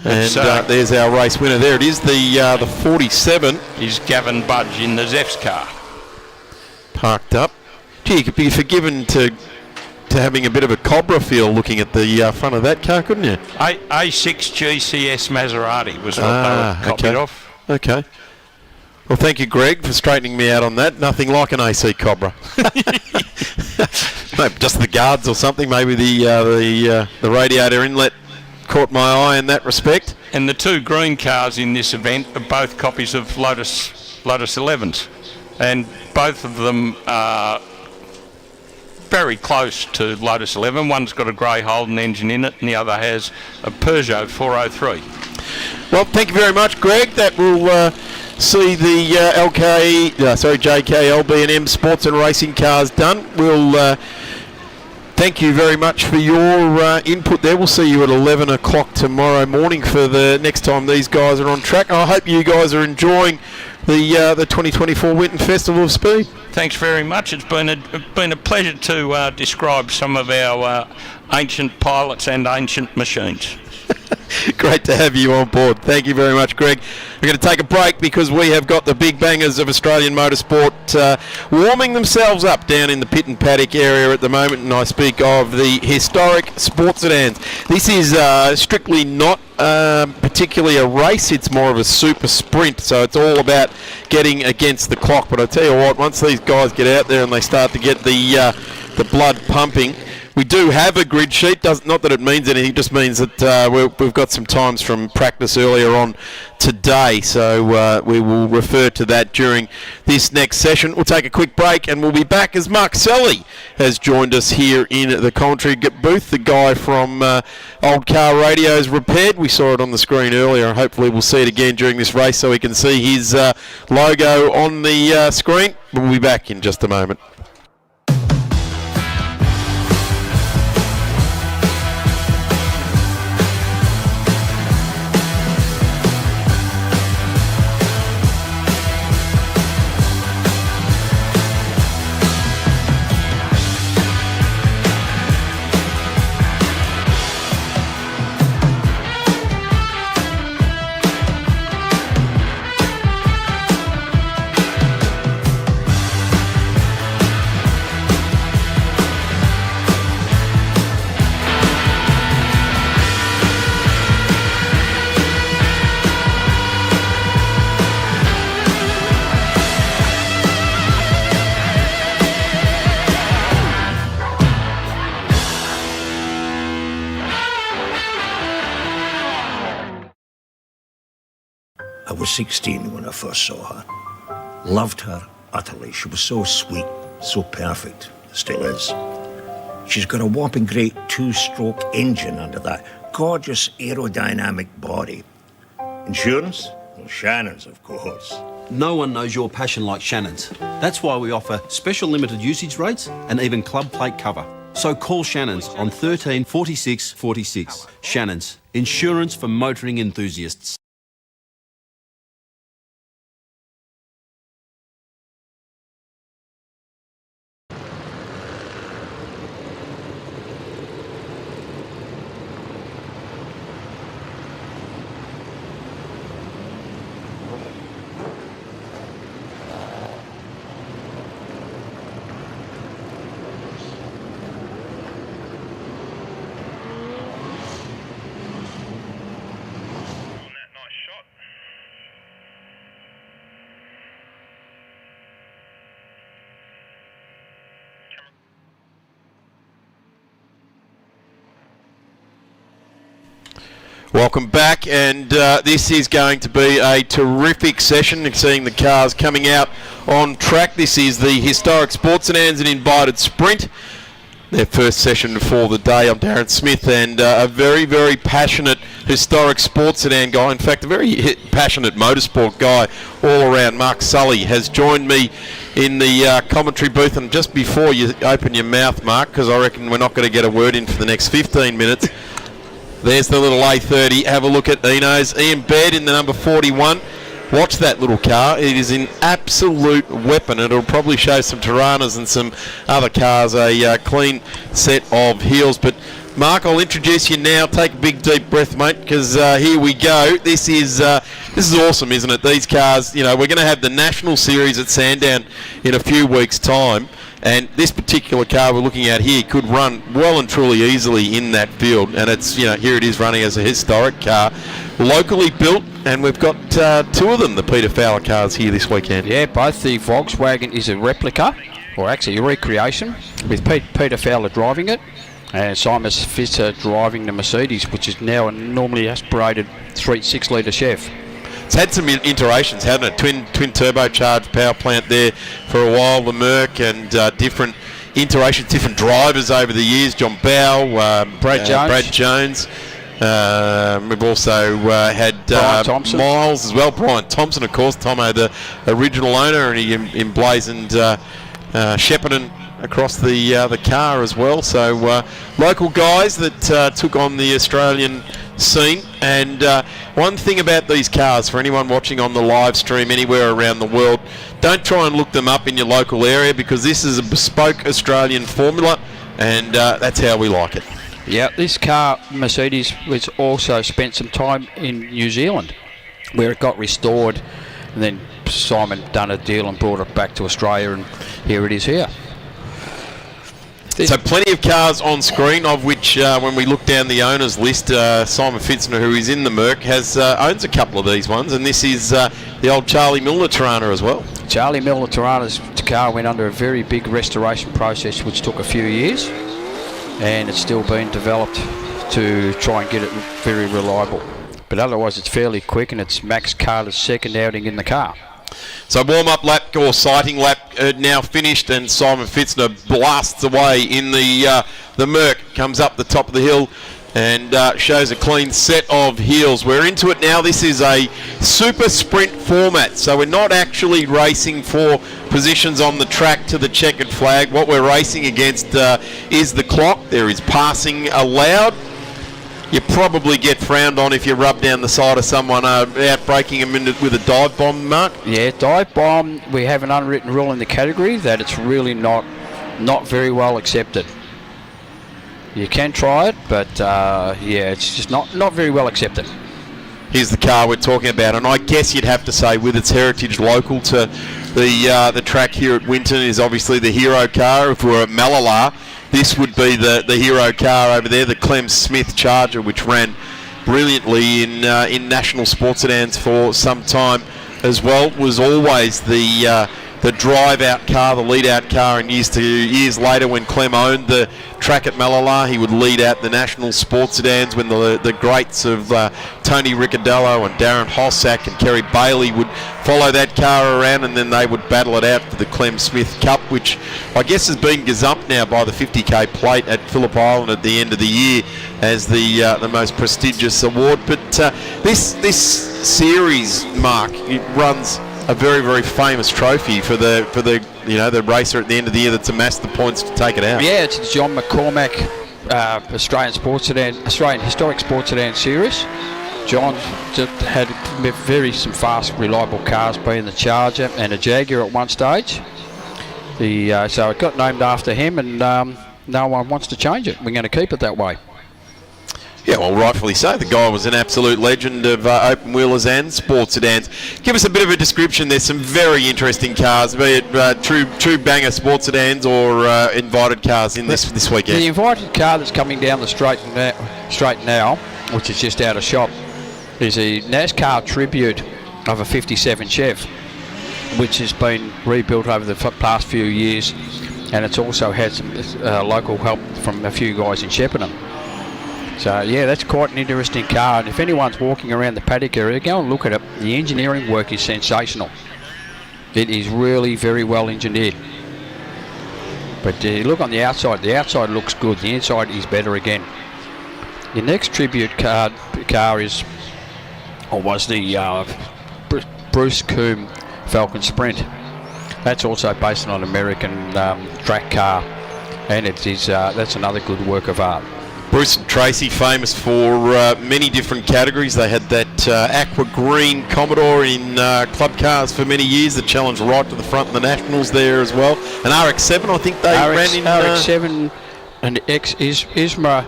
And there's our race winner. There it is, the 47. Is Gavin Budge in the Zeff's car. Parked up. Gee, you could be forgiven to having a bit of a Cobra feel looking at the front of that car, couldn't you? A6 GCS Maserati was what they were copied off. Okay. Well, thank you, Greg, for straightening me out on that. Nothing like an AC Cobra. No, just the guards or something. Maybe the radiator inlet caught my eye in that respect. And the two green cars in this event are both copies of Lotus 11s, and both of them are very close to Lotus 11. One's got a grey Holden engine in it, and the other has a Peugeot 403. Well, thank you very much, Greg. That will see the JK, LB and M sports and racing cars done. We'll thank you very much for your input there. We'll see you at 11 o'clock tomorrow morning for the next time these guys are on track. I hope you guys are enjoying the 2024 Winton Festival of Speed. Thanks very much. It's been a pleasure to describe some of our ancient pilots and ancient machines. Great to have you on board. Thank you very much, Greg. We're going to take a break because we have got the big bangers of Australian motorsport warming themselves up down in the pit and paddock area at the moment, and I speak of the historic sports sedans. This is strictly not particularly a race, it's more of a super sprint, so it's all about getting against the clock. But I tell you what, once these guys get out there and they start to get the blood pumping, we do have a grid sheet. Not that it means anything, it just means that we've got some times from practice earlier on today, so we will refer to that during this next session. We'll take a quick break and we'll be back as Mark Selly has joined us here in the commentary booth, the guy from Old Car Radio's Repaired. We saw it on the screen earlier, and hopefully we'll see it again during this race so we can see his logo on the screen. We'll be back in just a moment. I was 16 when I first saw her. Loved her utterly. She was so sweet, so perfect, still is. She's got a whopping great two-stroke engine under that gorgeous aerodynamic body. Insurance? Well, Shannon's, of course. No one knows your passion like Shannon's. That's why we offer special limited usage rates and even club plate cover. So call Shannon's on 13 46 46. Shannon's, insurance for motoring enthusiasts. Welcome back, and this is going to be a terrific session, seeing the cars coming out on track. This is the historic Sports Sedans and Invited Sprint, their first session for the day. I'm Darren Smith, and a very, very passionate historic sports sedan guy, in fact a very passionate motorsport guy all around. Mark Sully has joined me in the commentary booth, and just before you open your mouth, Mark, because I reckon we're not going to get a word in for the next 15 minutes, there's the little A30. Have a look at Eno's. Ian Baird in the number 41. Watch that little car. It is an absolute weapon. It'll probably show some Tiranas and some other cars a clean set of heels. But Mark, I'll introduce you now. Take a big deep breath, mate, because here we go. This is awesome, isn't it? These cars, you know, we're going to have the National Series at Sandown in a few weeks' time. And this particular car we're looking at here could run well and truly easily in that field. And it's, you know, here it is running as a historic car, locally built, and we've got two of them, the Peter Fowler cars, here this weekend. Yeah, both. The Volkswagen is a replica, or actually a recreation, with Peter Fowler driving it, and Simon Fisher driving the Mercedes, which is now a normally aspirated 3.6 litre Chev. It's had some iterations, hasn't it? Twin turbocharged power plant there for a while, the Merc, and different iterations, different drivers over the years. John Bow, Brad Jones. We've also had Miles as well. Brian Thompson, of course, Tomo, the original owner, and he emblazoned Shepparton across the car as well. So local guys that took on the Australian scene. And one thing about these cars, for anyone watching on the live stream anywhere around the world, don't try and look them up in your local area, because this is a bespoke Australian formula, and that's how we like it. Yeah, this car, Mercedes, was also spent some time in New Zealand, where it got restored, and then Simon done a deal and brought it back to Australia, and here it is here. So plenty of cars on screen, of which when we look down the owners list, Simon Fitzner, who is in the Merc, owns a couple of these ones, and this is the old Charlie Milner Tirana as well. Charlie Milner Tirana's car went under a very big restoration process, which took a few years, and it's still being developed to try and get it very reliable. But otherwise it's fairly quick, and it's Max Carter's second outing in the car. So warm-up lap or sighting lap now finished, and Simon Fitzner blasts away in the Merc, comes up the top of the hill and shows a clean set of heels. We're into it now. This is a super sprint format, so we're not actually racing for positions on the track to the checkered flag. What we're racing against is the clock. There is passing allowed. You probably get frowned on if you rub down the side of someone out breaking them with a dive bomb, Mark. Yeah, dive bomb, we have an unwritten rule in the category that it's really not very well accepted. You can try it, but yeah, it's just not very well accepted. Here's the car we're talking about, and I guess you'd have to say, with its heritage local to the track here at Winton, is obviously the hero car. If we were at Malala, this would be the hero car over there, the Clem Smith Charger, which ran brilliantly in national sports sedans for some time as well. Was always the drive-out car, the lead-out car, and years later when Clem owned the track at Malala, he would lead out the national sports sedans when the greats of Tony Ricciardello and Darren Hossack and Kerry Bailey would follow that car around, and then they would battle it out for the Clem Smith Cup, which I guess has been gazumped now by the 50k plate at Phillip Island at the end of the year as the most prestigious award. But this series, Mark, it runs a very, very famous trophy for the the racer at the end of the year that's amassed the points to take it out. Yeah, it's the John McCormack Australian Historic Sports Sedan Series. John just had some fast, reliable cars, being the Charger and a Jaguar at one stage. So it got named after him, and no one wants to change it. We're going to keep it that way. Yeah, well, rightfully so. The guy was an absolute legend of open wheelers and sports sedans. Give us a bit of a description. There's some very interesting cars, be it true banger sports sedans or invited cars in this weekend. The invited car that's coming down the straight now, which is just out of shop, is a NASCAR tribute of a 57 Chev, which has been rebuilt over the past few years, and it's also had some local help from a few guys in Shepparton. So yeah, that's quite an interesting car, and if anyone's walking around the paddock area, go and look at it. The engineering work is sensational. It is really very well engineered. But look on the outside looks good, the inside is better again. The next tribute car was the Bruce Coombe Falcon Sprint. That's also based on an American track car, and that's another good work of art. Bruce and Tracy, famous for many different categories. They had that aqua green Commodore in club cars for many years that challenged right to the front in the Nationals there as well. An RX-7, I think they ran in... RX-7 and ISMA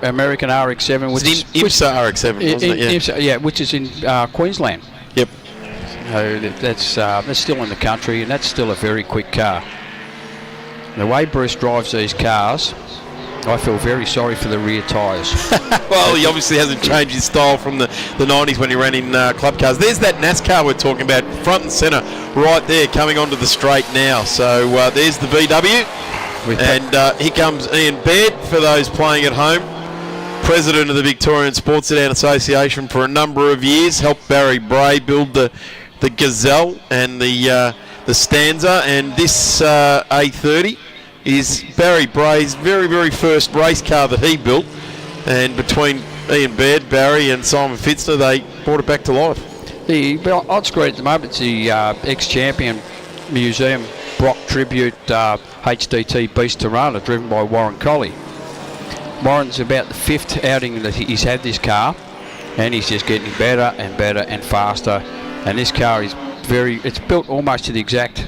American RX-7. Which is IMSA RX-7, wasn't it? Yeah. IMSA, yeah, which is in Queensland. Yep. That's still in the country, and that's still a very quick car. The way Bruce drives these cars, I feel very sorry for the rear tyres. Well, he obviously hasn't changed his style from the 90s when he ran in club cars. There's that NASCAR we're talking about, front and centre, right there, coming onto the straight now. So there's the VW. And here comes Ian Baird, for those playing at home. President of the Victorian Sports Sedan Association for a number of years. Helped Barry Bray build the Gazelle and the Stanza. And this A30 is Barry Bray's very, very first race car that he built, and between Ian Baird, Barry and Simon Fitzner, they brought it back to life. On screen at the moment, it's the ex-champion museum Brock Tribute HDT Beast Tirana, driven by Warren Colley. Warren's about the 5th outing that he's had this car, and he's just getting better and better and faster, and this car is it's built almost to the exact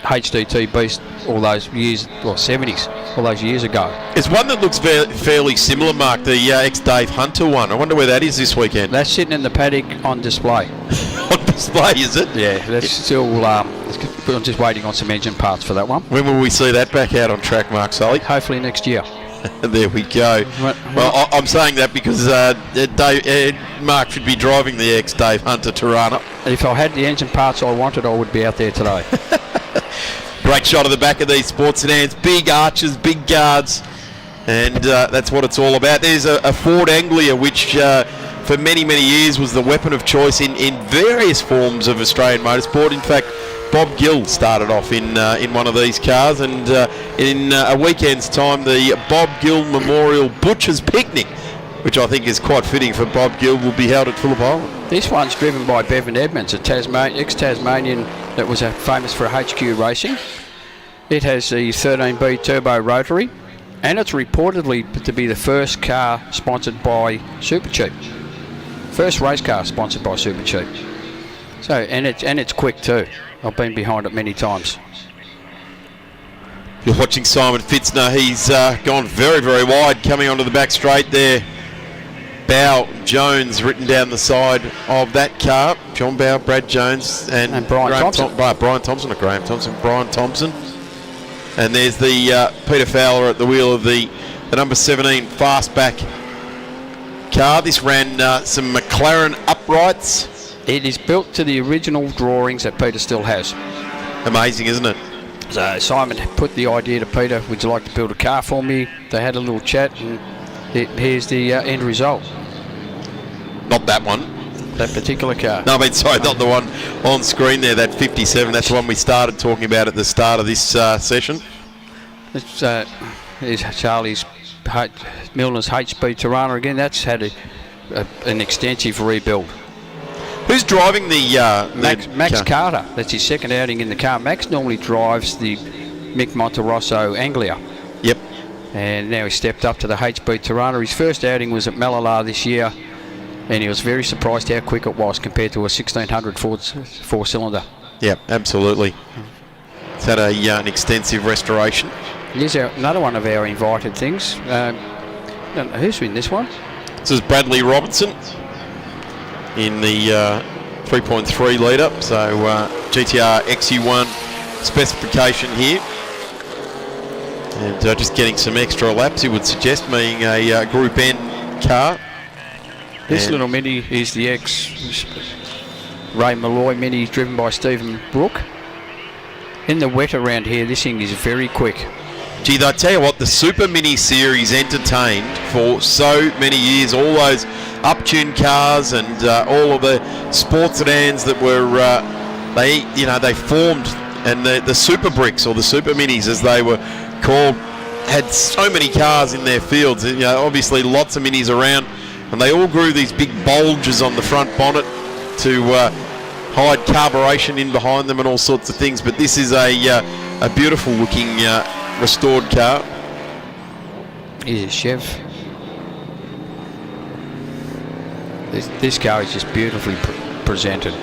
HDT Beast all those years, or 70s, all those years ago. There's one that looks fairly similar, Mark, the ex-Dave Hunter one. I wonder where that is this weekend. That's sitting in the paddock on display. On display, is it? Yeah, that's still... I'm just waiting on some engine parts for that one. When will we see that back out on track, Mark Sully? Hopefully next year. There we go. Well, I'm saying that because Mark should be driving the ex-Dave Hunter Tirana. If I had the engine parts I wanted, I would be out there today. Great shot of the back of these sports sedans. Big arches, big guards, and that's what it's all about. There's a Ford Anglia, which for many, many years was the weapon of choice in various forms of Australian motorsport. In fact, Bob Gill started off in one of these cars, and in a weekend's time, the Bob Gill Memorial Butcher's Picnic, which I think is quite fitting for Bob Gill, will be held at Phillip Island. This one's driven by Bevan Edmonds, ex-Tasmanian that was famous for HQ racing. It has the 13B turbo rotary, and it's reportedly to be the first car sponsored by Supercheap. First race car sponsored by Supercheap. So, and it's quick too. I've been behind it many times. You're watching Simon Fitzner. He's gone very, very wide, coming onto the back straight there. Bow Jones written down the side of that car. John Bow, Brad Jones, and Brian Thompson. Brian Thompson, not Graham Thompson. Brian Thompson. And there's the Peter Fowler at the wheel of the number 17 fastback car. This ran some McLaren uprights. It is built to the original drawings that Peter still has. Amazing, isn't it? So Simon put the idea to Peter, would you like to build a car for me? They had a little chat, and here's the end result. Not that one. That particular car. No, I mean, sorry, not the one on screen there, that 57. That's the one we started talking about at the start of this session. It's Charlie's Milner's HB Tirana again. That's had an extensive rebuild. Who's driving the Max car? Carter? That's his second outing in the car. Max normally drives the Mick Monterosso Anglia. Yep. And now he stepped up to the HB Tirana. His first outing was at Malala this year, and he was very surprised how quick it was compared to a 1600 Ford four-cylinder. Yep, absolutely. It's had an extensive restoration. Here's another one of our invited things. Who's in this one? This is Bradley Robertson in the 3.3 litre. So GTR XU1 specification here. And just getting some extra laps, you would suggest, being a Group N car. This little Mini is the Ray Malloy Mini driven by Stephen Brook. In the wet around here, this thing is very quick. Gee, I tell you what, the Super Mini series entertained for so many years. All those up-tuned cars and all of the sports sedans that were, they formed, and the Super Bricks, or the Super Minis as they were called, had so many cars in their fields. Obviously lots of Minis around, and they all grew these big bulges on the front bonnet to hide carburation in behind them and all sorts of things. But this is a beautiful looking restored car. Here's a Chev. This car is just beautifully presented.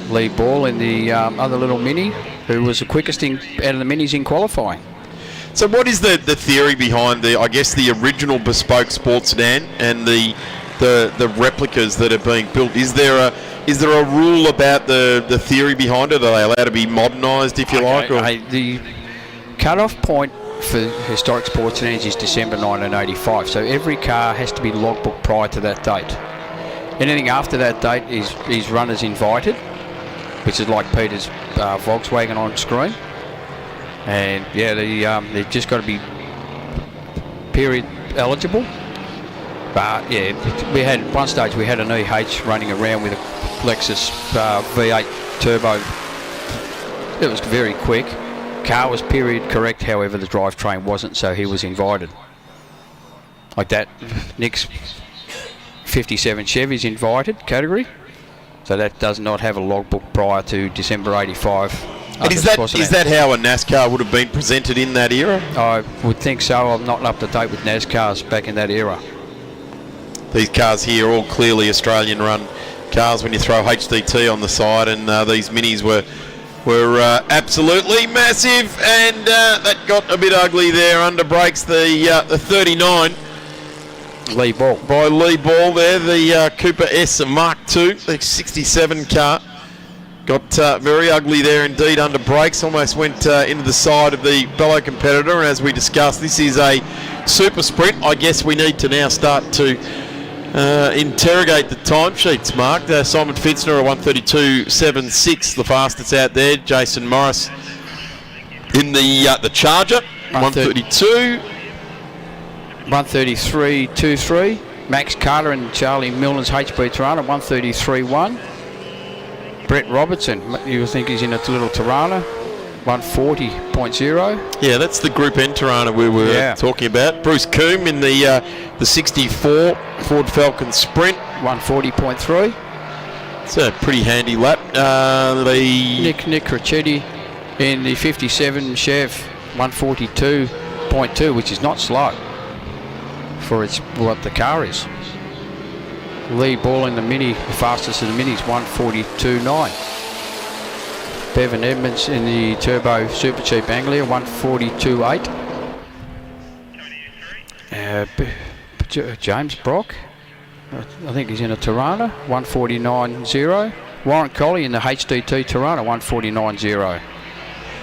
Lee Ball in the other little Mini, who was the quickest out of the Minis in qualifying. So what is the theory behind the original bespoke sports sedan and the replicas that are being built? Is there a rule about the theory behind it? Are they allowed to be modernised, if you like? Or? The cut-off point for historic sports sedans is December 1985, so every car has to be logbook prior to that date. Anything after that date is run as invited, which is like Peter's Volkswagen on screen. And yeah, they've just got to be period eligible. But yeah, we had one stage we had an EH running around with a Lexus V8 turbo. It was very quick. Car was period correct, however the drivetrain wasn't, so he was invited. Like that, Nick's 57 Chevy's invited category, so that does not have a logbook prior to December 85. And is that how a NASCAR would have been presented in that era? I would think so. I'm not up to date with NASCARs back in that era. These cars here are all clearly Australian-run cars when you throw HDT on the side, and these Minis were absolutely massive, and that got a bit ugly there under brakes. The 39 Lee Ball by Lee Ball there, the Cooper S Mark II, the 67 car. Got very ugly there indeed under brakes, almost went into the side of the fellow competitor. And as we discussed, this is a super sprint. I guess we need to now start to interrogate the timesheets, Mark. Simon Fitzner, a 132.76, the fastest out there. Jason Morris in the Charger, 132. 133.23. Max Carter and Charlie Milner's HB Tirana, 133.1. Brett Robertson, you think he's in a little Tirana, 140.0. Yeah, that's the Group N Tirana we were talking about. Bruce Coombe in the 64 Ford Falcon Sprint, 140.3. It's a pretty handy lap. Nick Crecchetti in the 57 Chev, 142.2, which is not slow for what the car is. Lee Ball in the Mini, the fastest of the Minis, 142.9. Bevan Edmonds in the Turbo Super Cheap Anglia, 142.8. James Brock, I think he's in a Tirana, 149.0. Warren Colley in the HDT Tirana, 149.0.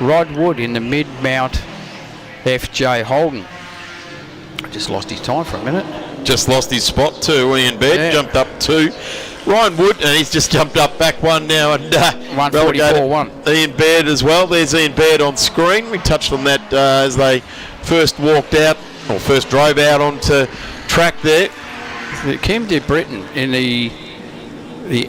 Rod Wood in the mid-mount FJ Holden. I just lost his time for a minute. Just lost his spot too. Ian Baird jumped up 2. Ryan Wood, and he's just jumped up back 1 now, and 144.1. Ian Baird as well. There's Ian Baird on screen. We touched on that as they first walked out, or first drove out onto track there. Kim De Britton in the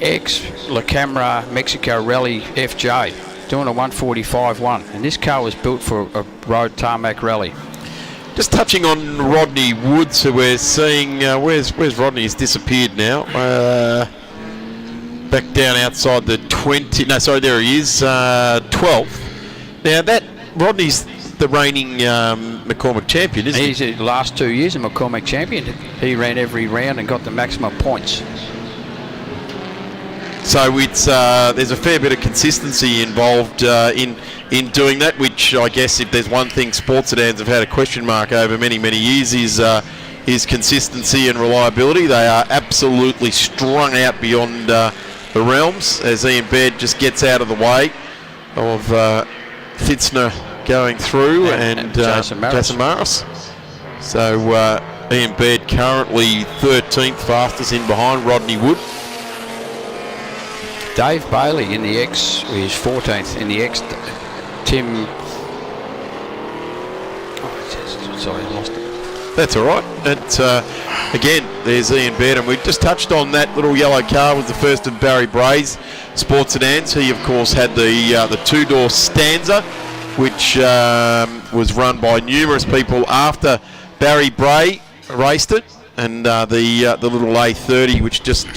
ex La Camera Mexico Rally FJ, doing a 145.1, and this car was built for a road tarmac rally. Just touching on Rodney Woods, who we're seeing, where's Rodney? He's disappeared now. back down outside the 20. No, sorry, there he is, 12th. Now that Rodney's the reigning McCormick champion, isn't he? He's the last 2 years a McCormick champion. He ran every round and got the maximum points. So it's there's a fair bit of consistency involved in doing that, which I guess if there's one thing sports sedans have had a question mark over many years is consistency and reliability. They are absolutely strung out beyond the realms as Ian Baird just gets out of the way of Fitzner going through and Jason Maris. So Ian Baird currently 13th fastest in behind Rodney Wood. Dave Bailey in the X is 14th in the X. Tim. Oh, sorry, I lost it. That's all right. And again, there's Ian Baird, and we just touched on that little yellow car was the first of Barry Bray's sports sedans. He, of course, had the two-door Stanza, which was run by numerous people after Barry Bray raced it, and the little A30, which just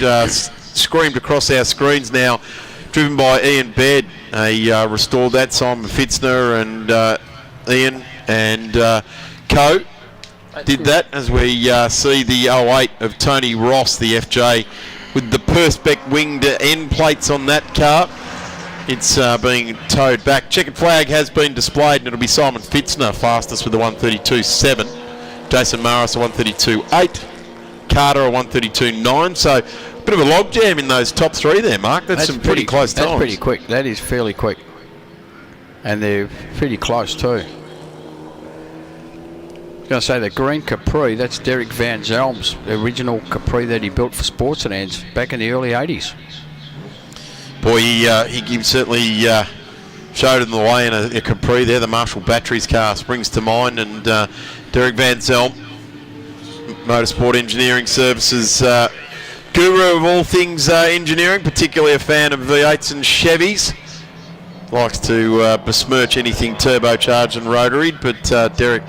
screamed across our screens now, driven by Ian Baird. He restored that. Simon Fitzner and Ian and Co did that, as we see the 08 of Tony Ross, the FJ, with the Perspex winged end plates on that car. It's being towed back. Checkered flag has been displayed, and it'll be Simon Fitzner fastest with the 132.7. Jason Maris a 132.8. Carter a 132.9. So a bit of a logjam in those top three there, Mark. That's some pretty close times. That's pretty quick. That is fairly quick. And they're pretty close too. I was going to say the green Capri, that's Derek Van Zelm's original Capri that he built for sports sedans back in the early 80s. Boy, he certainly showed him the way in a Capri there. The Marshall Batteries car springs to mind, and Derek Van Zelm, Motorsport Engineering Services guru of all things engineering, particularly a fan of V8s and Chevys. Likes to besmirch anything turbocharged and rotary, but Derek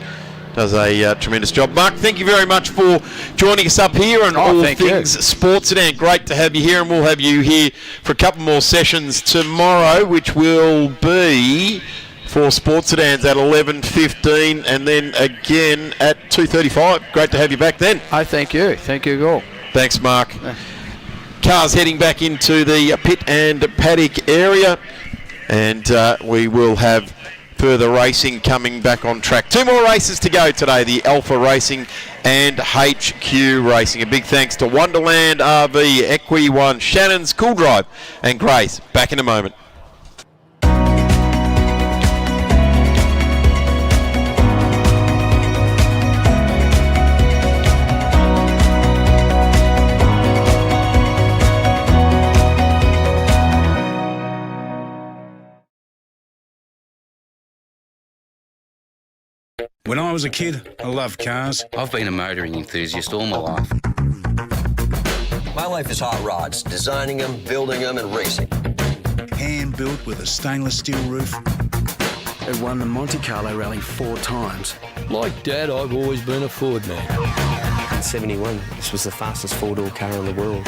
does a tremendous job. Mark, thank you very much for joining us up here on all things sports sedan. Great to have you here, and we'll have you here for a couple more sessions tomorrow, which will be for sports sedans at 11:15 and then again at 2:35. Great to have you back then. Thank you. Thank you, Gordon. Thanks, Mark. Cars heading back into the pit and paddock area, and we will have further racing coming back on track. Two more races to go today, the Alfa Racing and HQ Racing. A big thanks to Wonderland RV, Equi One, Shannon's, Cool Drive and Grace. Back in a moment. When I was a kid, I loved cars. I've been a motoring enthusiast all my life. My life is hot rods, designing them, building them, and racing. Hand-built with a stainless steel roof. It won the Monte Carlo Rally 4 times. Like Dad, I've always been a Ford man. In 71, this was the fastest 4-door car in the world.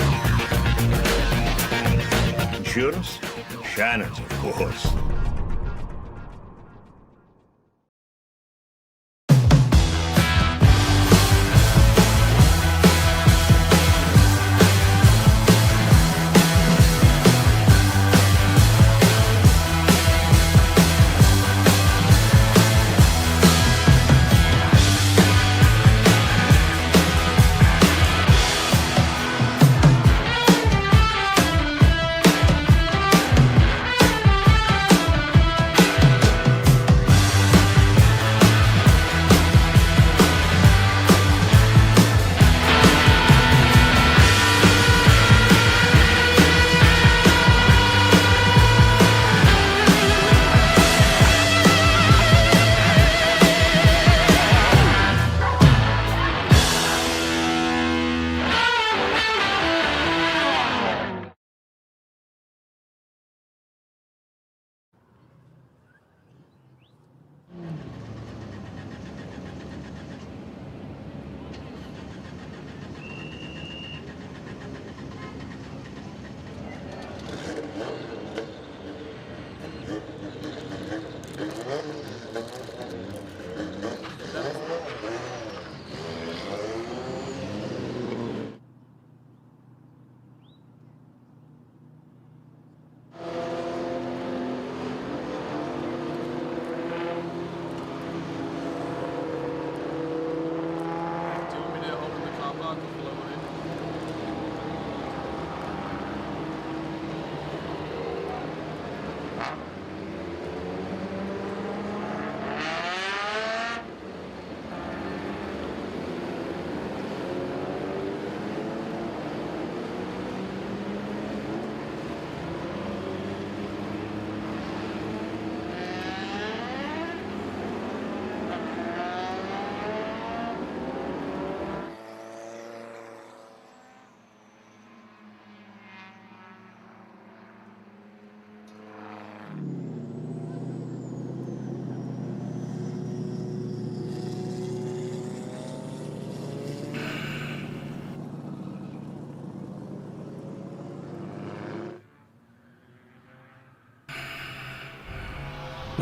Insurance? Shannon's, of course.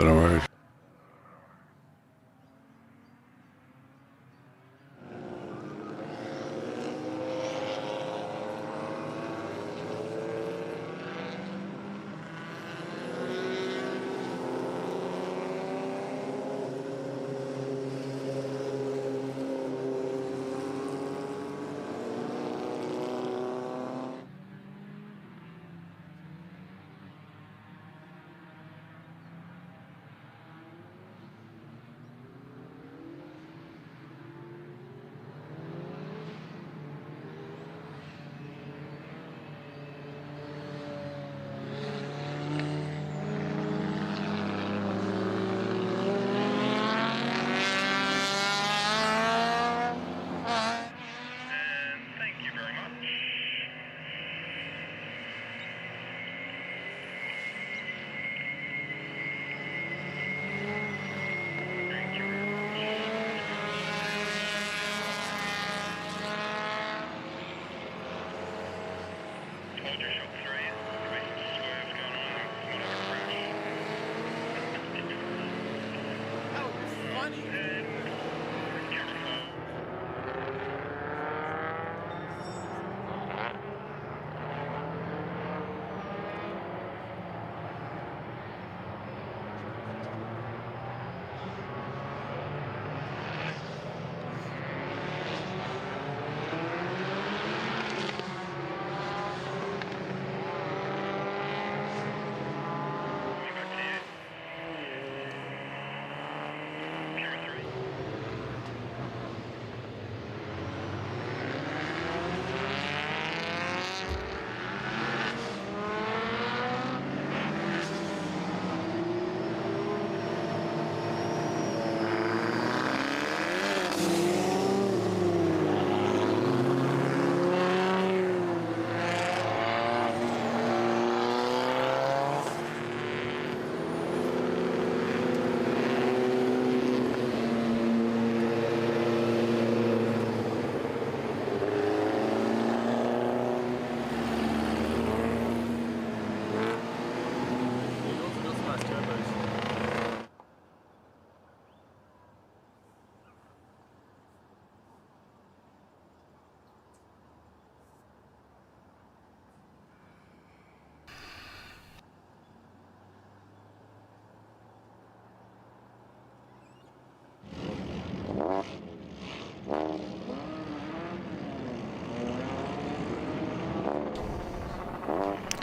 No worries.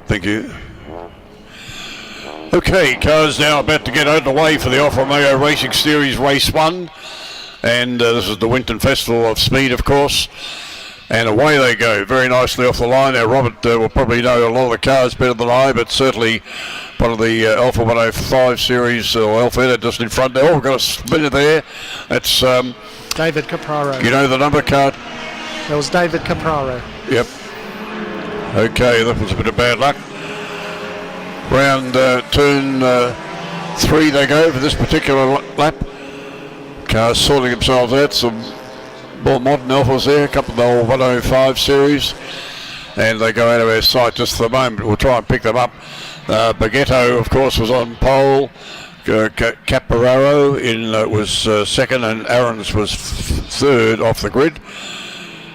Thank you. Okay, cars now about to get underway for the Alfa Romeo Racing Series Race 1. And this is the Winton Festival of Speed, of course. And away they go, very nicely off the line. Now, Robert will probably know a lot of the cars better than I, but certainly one of the Alfa 105 series, or Alfa, just in front there. Oh, we've got a spinner there. That's David Capraro. You know the number card? That was David Capraro. Yep. Okay, that was a bit of bad luck. Round turn 3 they go for this particular lap. Cars sorting themselves out. Some more modern Alphas there, a couple of the old 105 series. And they go out of our sight just for the moment. We'll try and pick them up. Baguetto, of course, was on pole. Capararo was second, and Aarons was third off the grid.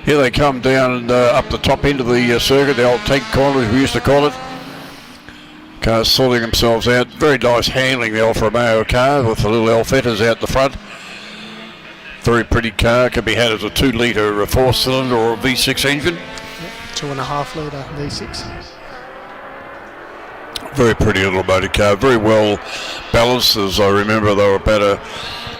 Here they come down up the top end of the circuit, the old tank corner as we used to call it. Cars sorting themselves out. Very nice handling, the Alfa Romeo car with the little Alfettas out the front. Very pretty car. Can be had as a 2-litre 4-cylinder or a V6 engine. 2.5-litre V6. Very pretty little motor car. Very well balanced. As I remember, they were about a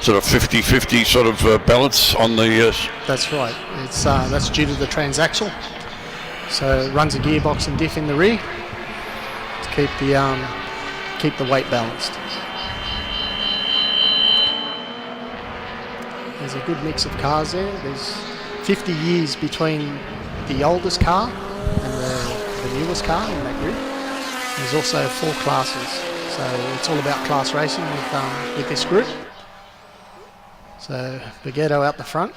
sort of 50-50 sort of balance on the... That's right. It's that's due to the transaxle. So it runs a gearbox and diff in the rear to keep the weight balanced. There's a good mix of cars there. There's 50 years between the oldest car and the newest car in that grid. There's also 4 classes. So it's all about class racing with this group. So Baguetto out the front,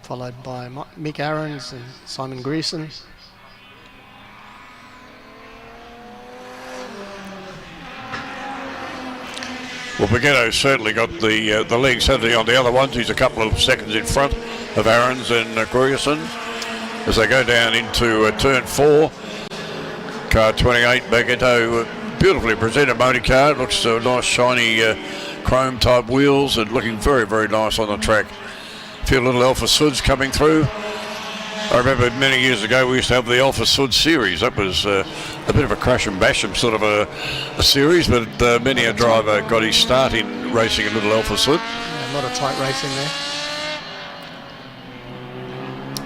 followed by Mick Aarons and Simon Grierson. Well, Baguetto's certainly got the legs, hasn't he, on the other ones. He's a couple of seconds in front of Aarons and Grierson as they go down into turn 4. Car 28, Baguetto, beautifully presented motor car. It looks nice, shiny chrome type wheels and looking very, very nice on the track. A few little Alfa Suds coming through. I remember many years ago we used to have the Alfa Sud series. That was a bit of a crash and bash sort of a series, but many a driver got his start in racing a little Alfa Sud. Yeah, a lot of tight racing there.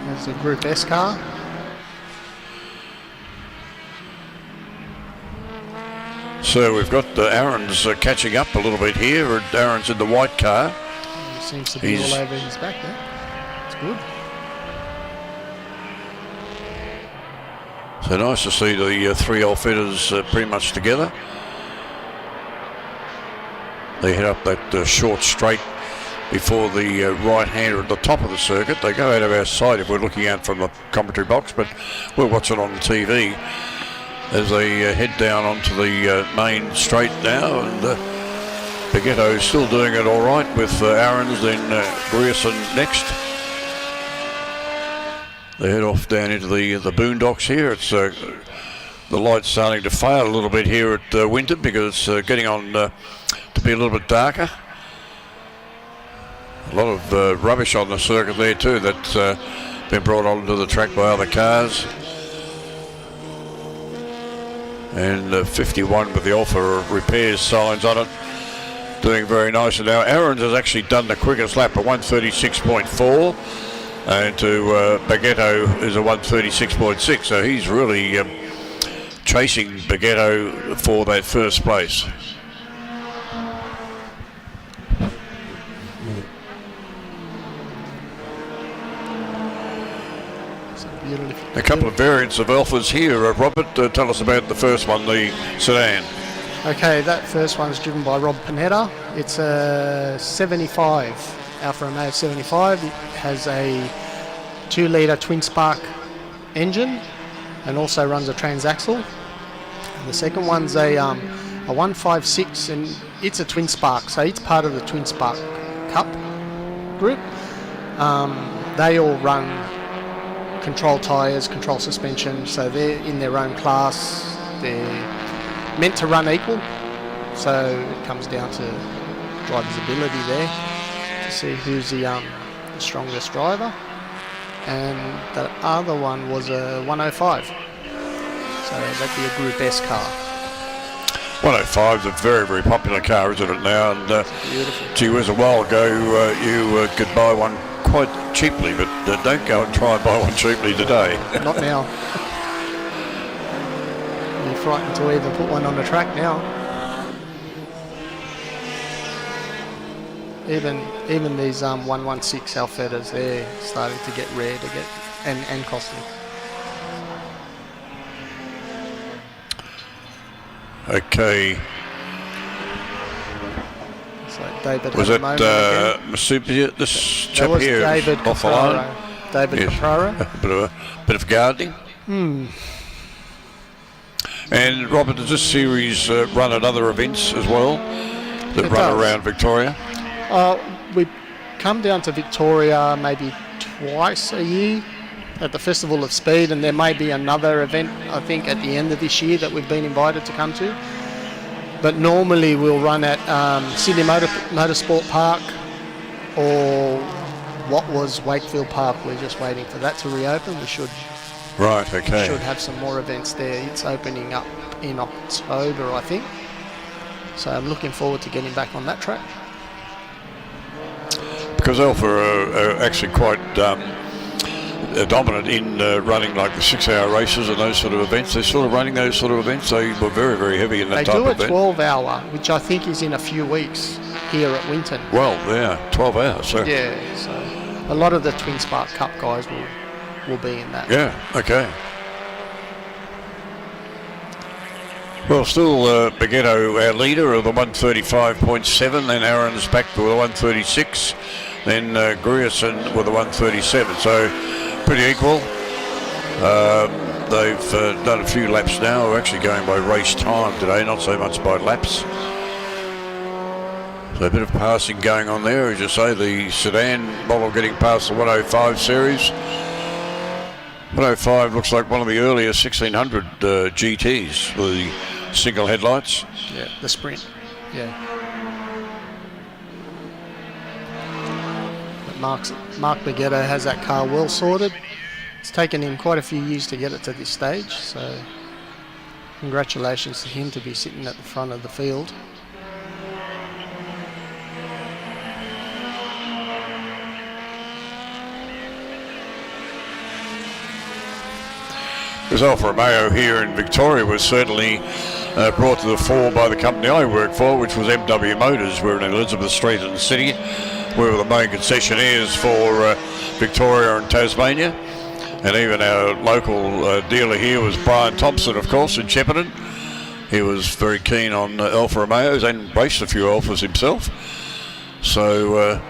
There's a Group S car. So we've got Aarons catching up a little bit here. Aarons in the white car. He seems to be all over his back there. It's good. So nice to see the three Alfetters pretty much together. They head up that short straight before the right-hander at the top of the circuit. They go out of our sight if we're looking out from the commentary box, but we'll watch it on TV as they head down onto the main straight now. And Baguetto's still doing it all right with Aarons, then Grierson next. They head off down into the boondocks here. It's the light's starting to fail a little bit here at Winton because it's getting on to be a little bit darker. A lot of rubbish on the circuit there too that's been brought onto the track by other cars. And 51 with the Alfa repairs signs on it, doing very nicely now. Aarons has actually done the quickest lap at 136.4. And to Baguetto is a 136.6, so he's really chasing Baguetto for that first place. A couple of variants of Alfas here. Robert, tell us about the first one, the sedan. Okay, that first one's driven by Rob Panetta. It's a 75. Alfa Romeo 75. It has a 2-litre twin spark engine and also runs a transaxle. And the second one's a 156, and it's a twin spark, so it's part of the Twin Spark Cup group. They all run control tyres, control suspension, so they're in their own class. They're meant to run equal, so it comes down to driver's ability there to see who's the strongest driver. And the other one was a 105, so that'd be a Group S car. 105 is a very, very popular car, isn't it now? And gee whiz, a while ago you could buy one quite cheaply, but don't go and try and buy one cheaply today. Not now. You're frightened to even put one on the track now. Even these 116 Alfettas, they're starting to get rare to get and costly. Okay. So David was it this chap here? David off alone? David Capraro. A bit of gardening. And Robert, does this series run at other events as well that It run does. around Victoria? We come down to Victoria maybe twice a year at the Festival of Speed, and there may be another event, I think, at the end of this year that we've been invited to come to. But normally we'll run at Sydney Motorsport Park or what was Wakefield Park. We're just waiting for that to reopen. We should have some more events there. It's opening up in October, I think. So I'm looking forward to getting back on that track. Because Alfa are actually quite dominant in running like the 6-hour races and those sort of events. They're sort of running those sort of events. They were very, very heavy in that type of event. They do a 12-hour, which I think is in a few weeks here at Winton. Well, yeah, 12 hours. So. Yeah, so a lot of the Twin Spark Cup guys will be in that. Yeah, okay. Well, still Baguetto, our leader, of the 135.7, then Aarons back to the 136, then Grierson with the 137, so pretty equal. They've done a few laps now. We're actually going by race time today, not so much by laps. So a bit of passing going on there, as you say, the sedan model getting past the 105 series. 105 looks like one of the earlier 1600 GTs with the single headlights. Yeah, the Sprint. Yeah. But Mark Beghetto has that car well sorted. It's taken him quite a few years to get it to this stage, so congratulations to him to be sitting at the front of the field. Because Alfa Romeo here in Victoria was certainly brought to the fore by the company I work for, which was MW Motors. We're in Elizabeth Street in the city. We were the main concessionaires for Victoria and Tasmania. And even our local dealer here was Brian Thompson, of course, in Shepparton. He was very keen on Alfa Romeos and raced a few Alfas himself. So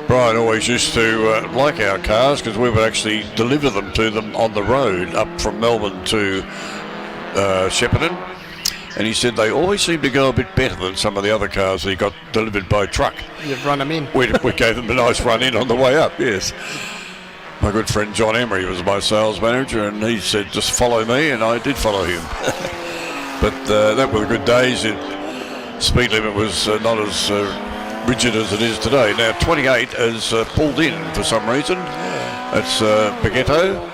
Brian always used to like our cars because we would actually deliver them to them on the road up from Melbourne to Shepparton. And he said they always seem to go a bit better than some of the other cars that he got delivered by truck. You've run them in. We gave them a nice run in on the way up, yes. My good friend John Emery was my sales manager, and he said, just follow me, and I did follow him. But that were the good days. Speed limit was not as rigid as it is today. Now 28 has pulled in for some reason. That's Beghetto.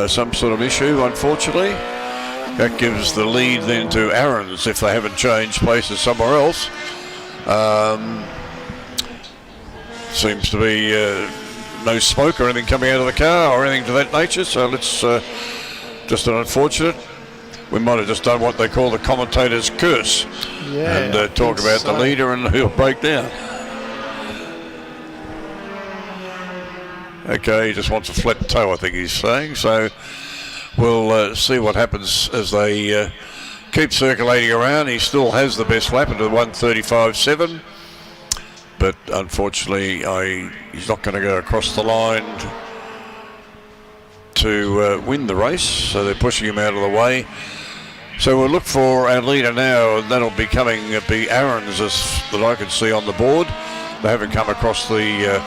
Some sort of issue, unfortunately. That gives the lead then to Aaron's if they haven't changed places somewhere else. Seems to be no smoke or anything coming out of the car or anything to that nature, so let's just an unfortunate. We might have just done what they call the commentator's curse, and talk about the leader and he'll break down. Okay, he just wants a flat toe, I think he's saying, so we'll see what happens as they keep circulating around. He still has the best lap into the 1:35.7. But unfortunately, he's not going to go across the line to win the race, so they're pushing him out of the way. So we'll look for our leader now, and that'll be Aaron's that I can see on the board. They haven't come across the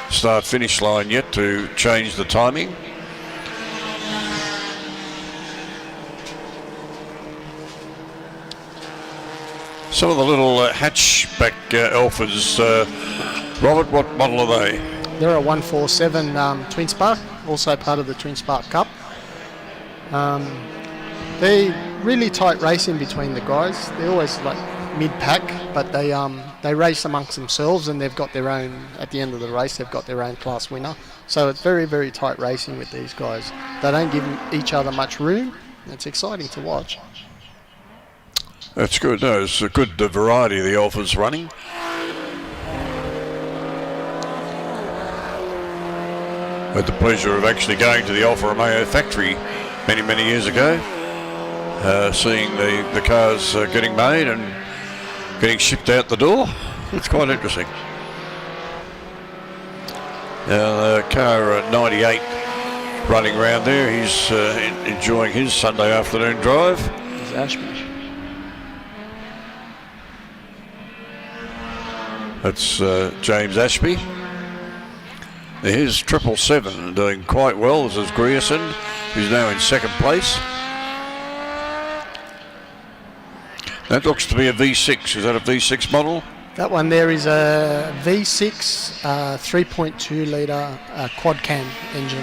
start-finish line yet to change the timing. Some of the little hatchback Alfas, Robert, what model are they? They're a 147 Twin Spark, also part of the Twin Spark Cup. They're really tight racing between the guys. They're always like mid-pack, but they race amongst themselves, and they've got their own, at the end of the race, they've got their own class winner. So it's very, very tight racing with these guys. They don't give each other much room. It's exciting to watch. That's good. No, it's a good variety of the Alfas running. I had the pleasure of actually going to the Alfa Romeo factory many, many years ago, seeing the cars getting made and getting shipped out the door. It's quite interesting. Now the car 98 running around there, he's enjoying his Sunday afternoon drive. There's Ashby. That's James Ashby. Here's 777 doing quite well. This is Grierson, who's now in second place. That looks to be a V6. Is that a V6 model? That one there is a V6 3.2 litre quad cam engine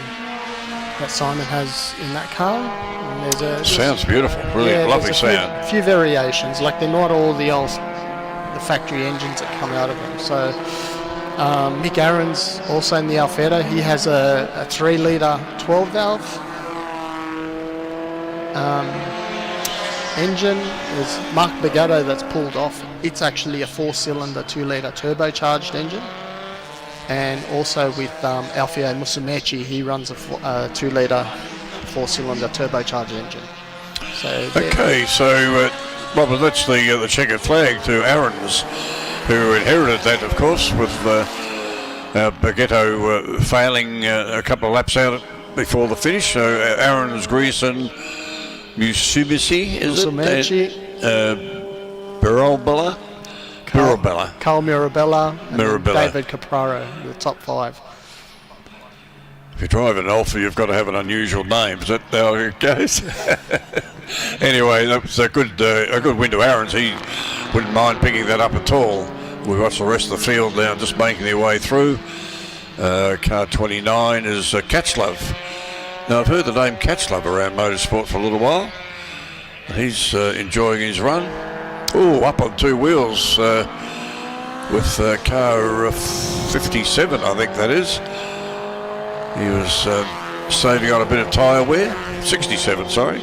that Simon has in that car. And there's sounds beautiful. Really lovely sound. A few variations, like they're not all the factory engines that come out of them. So Mick Aaron's also in the Alfetta. He has a 3 litre 12 valve engine. There's Mark Beghetto that's pulled off. It's actually a 4-cylinder 2 litre turbocharged engine. And also with Alfio Musumeci, he runs a 2 litre 4-cylinder turbocharged engine. So okay, so Robert, that's the checkered flag to Aaron's, who inherited that, of course, with Beghetto failing a couple of laps out before the finish. So Aaron's, Grierson, Musumeci, is it? Barolbala. Cole Mirabella, and Mirabella. David Capraro, the top 5. If you drive an Alfa, you've got to have an unusual name. Is that how it goes? Anyway, that was a good win to Aaron's. He wouldn't mind picking that up at all. We've watched the rest of the field now just making their way through. Car 29 is Catchlove. Now, I've heard the name Catchlove around motorsport for a little while. He's enjoying his run. Oh, up on 2 wheels with car 57, I think that is. He was saving on a bit of tyre wear. 67, sorry.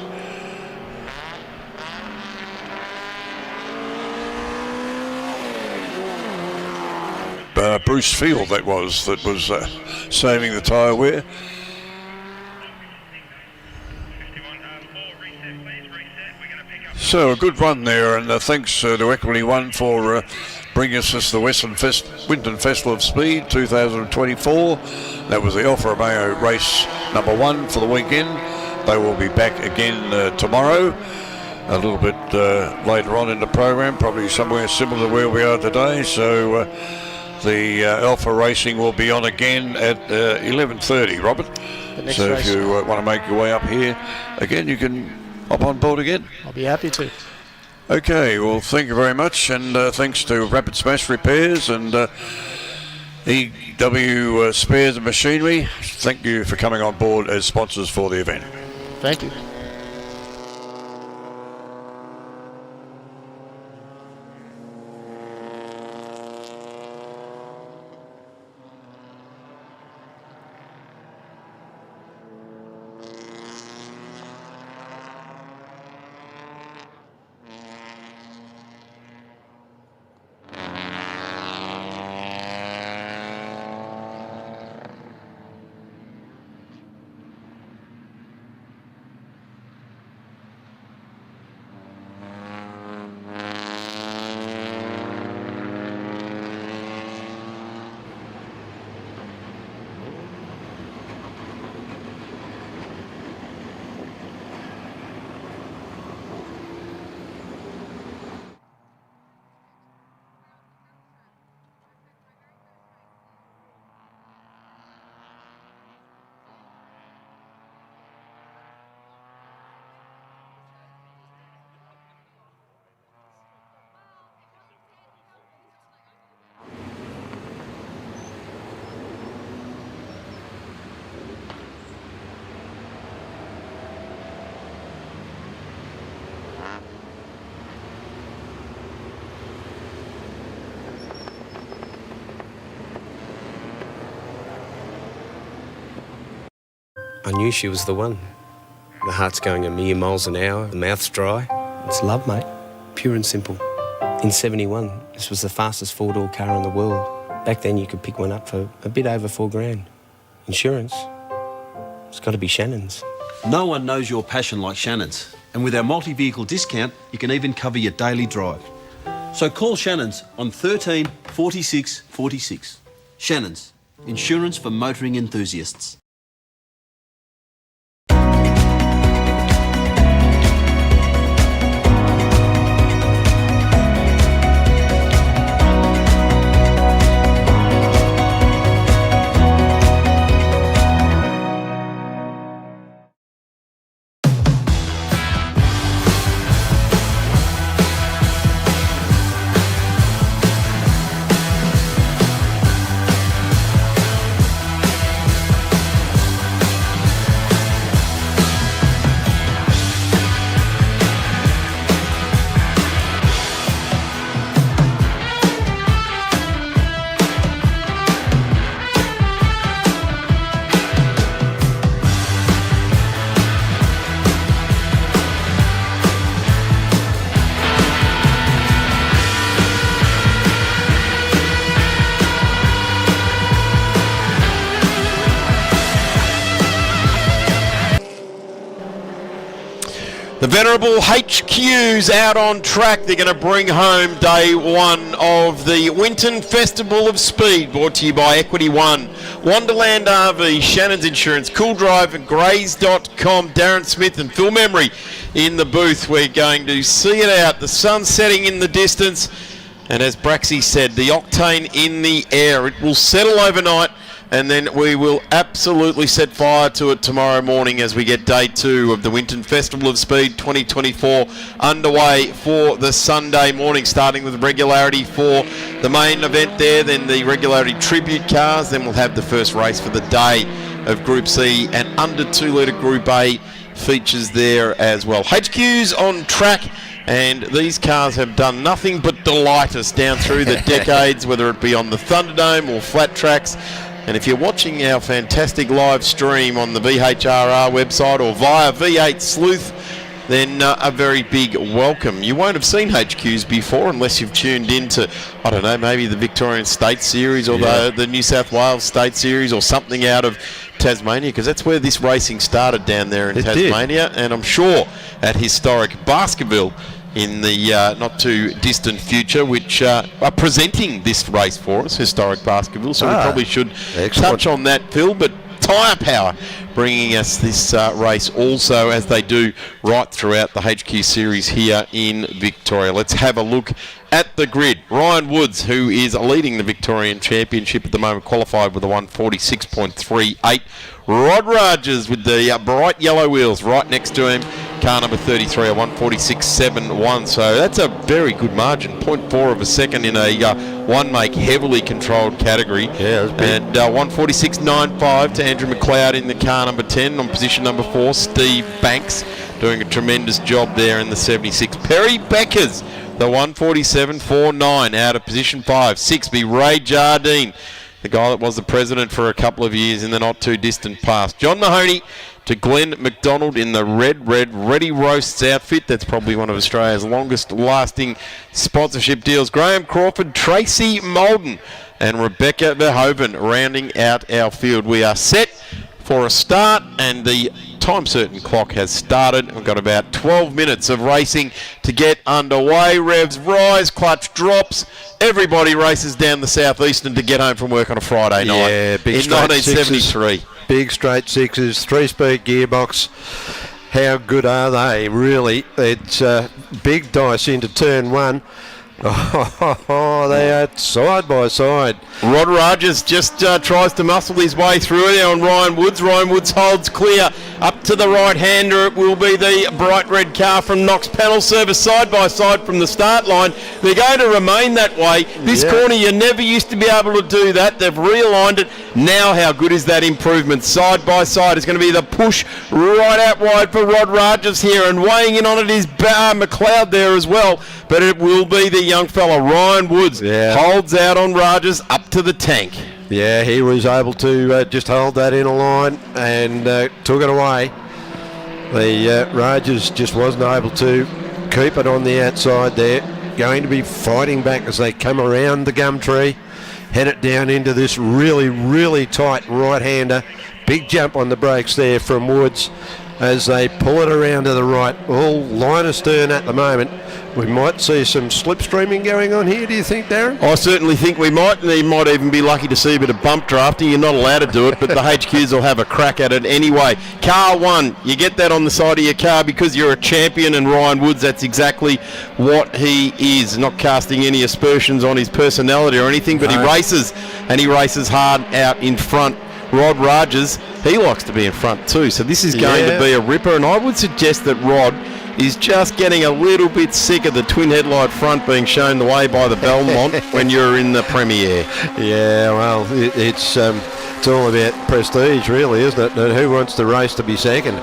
Bruce Field that was saving the tyre wear. So a good run there, and thanks to Equity One for bringing us to the Winton Festival of Speed 2024. That was the Alfa Romeo race number 1 for the weekend. They will be back again tomorrow, a little bit later on in the program, probably somewhere similar to where we are today. So the Alfa racing will be on again at 11:30, Robert. So if you want to make your way up here again, you can hop on board again. I'll be happy to. Okay, well, thank you very much, and thanks to Rapid Smash Repairs and EW Spares and Machinery. Thank you for coming on board as sponsors for the event. Thank you. I knew she was the one. The heart's going a million miles an hour, the mouth's dry. It's love, mate. Pure and simple. In 71, this was the fastest 4-door car in the world. Back then you could pick one up for a bit over $4,000. Insurance, it's got to be Shannon's. No one knows your passion like Shannon's. And with our multi-vehicle discount, you can even cover your daily drive. So call Shannon's on 13 46 46. Shannon's, insurance for motoring enthusiasts. The venerable HQ's out on track. They're going to bring home day 1 of the Winton Festival of Speed, brought to you by Equity One, Wonderland RV, Shannon's Insurance, Cool Drive, and Grays.com. Darren Smith and Phil Memory in the booth. We're going to see it out. The sun setting in the distance, And as Braxy said, the octane in the air. It will settle overnight, and then we will absolutely set fire to it tomorrow morning as we get day 2 of the Winton Festival of Speed 2024 underway for the Sunday morning, starting with Regularity for the main event there, then the Regularity tribute cars, then we'll have the first race for the day of Group C, and under 2 litre Group A features there as well. HQ's on track, and these cars have done nothing but delight us down through the decades, whether it be on the Thunderdome or flat tracks. And if you're watching our fantastic live stream on the VHRR website or via V8 Sleuth, then a very big welcome. You won't have seen HQs before unless you've tuned into, I don't know, maybe the Victorian State Series or the New South Wales State Series or something out of Tasmania, because that's where this racing started down there in Tasmania. And I'm sure at historic Baskerville in the not too distant future, which are presenting this race for us, historic Baskerville. So we probably should touch on that, Phil. But Tyre Power bringing us this race also, as they do right throughout the HQ series here in Victoria. Let's have a look at the grid. Ryan Woods, who is leading the Victorian Championship at the moment, qualified with a 146.38. Rod Rogers with the bright yellow wheels right next to him. Car number 33, a 146.71. So that's a very good margin, 0.4 of a second in a one-make, heavily controlled category. Yeah, that's big. And 146.95 to Andrew McLeod in the car number 10. On position number 4, Steve Banks doing a tremendous job there in the 76. Perry Beckers, the 147.49 out of position 5. 6 be Ray Jardine, the guy that was the president for a couple of years in the not too distant past. John Mahoney to Glenn McDonald in the red Ready Roasts outfit. That's probably one of Australia's longest lasting sponsorship deals. Graham Crawford, Tracy Molden and Rebecca Verhoeven rounding out our field. We are set for a start, and the time certain clock has started. We've got about 12 minutes of racing to get underway. Revs rise, clutch drops. Everybody races down the southeastern to get home from work on a Friday night. Yeah, big in 1973. Big straight sixes, 3-speed gearbox. How good are they, really? It's big dice into turn 1. Oh, they are side by side. Rod Rogers just tries to muscle his way through there on Ryan Woods. Ryan Woods holds clear. Up to the right-hander, it will be the bright red car from Knox Panel Service, side by side from the start line. They're going to remain that way. This corner, you never used to be able to do that. They've realigned it. Now, how good is that improvement? Side by side is going to be the push right out wide for Rod Rogers here, and weighing in on it is McLeod there as well. But it will be the young fella, Ryan Woods, holds out on Rogers up to the tank. Yeah, he was able to just hold that in a line and took it away. The Rogers just wasn't able to keep it on the outside there. Going to be fighting back as they come around the gum tree, head it down into this really, really tight right-hander. Big jump on the brakes there from Woods as they pull it around to the right. All line astern at the moment. We might see some slipstreaming going on here, do you think, Darren? I certainly think we might. They might even be lucky to see a bit of bump drafting. You're not allowed to do it, but the HQs will have a crack at it anyway. Car 1, you get that on the side of your car because you're a champion, and Ryan Woods, that's exactly what he is. Not casting any aspersions on his personality or anything, but he races, and he races hard out in front. Rod Rogers, he likes to be in front too, so this is going to be a ripper, and I would suggest that Rod is just getting a little bit sick of the twin headlight front being shown the way by the Belmont when you're in the Premiere. Yeah, well, it's all about prestige, really, isn't it? And who wants the race to be second?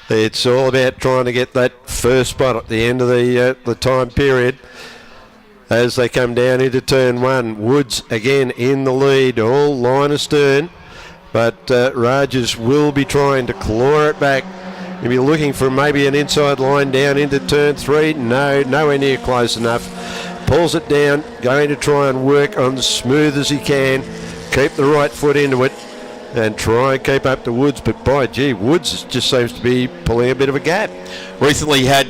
It's all about trying to get that first spot at the end of the time period. As they come down into turn 1, Woods again in the lead, all line astern. But Rogers will be trying to claw it back. He'll be looking for maybe an inside line down into turn 3. No, nowhere near close enough. Pulls it down, going to try and work on as smooth as he can. Keep the right foot into it and try and keep up to Woods. But by gee, Woods just seems to be pulling a bit of a gap. Recently had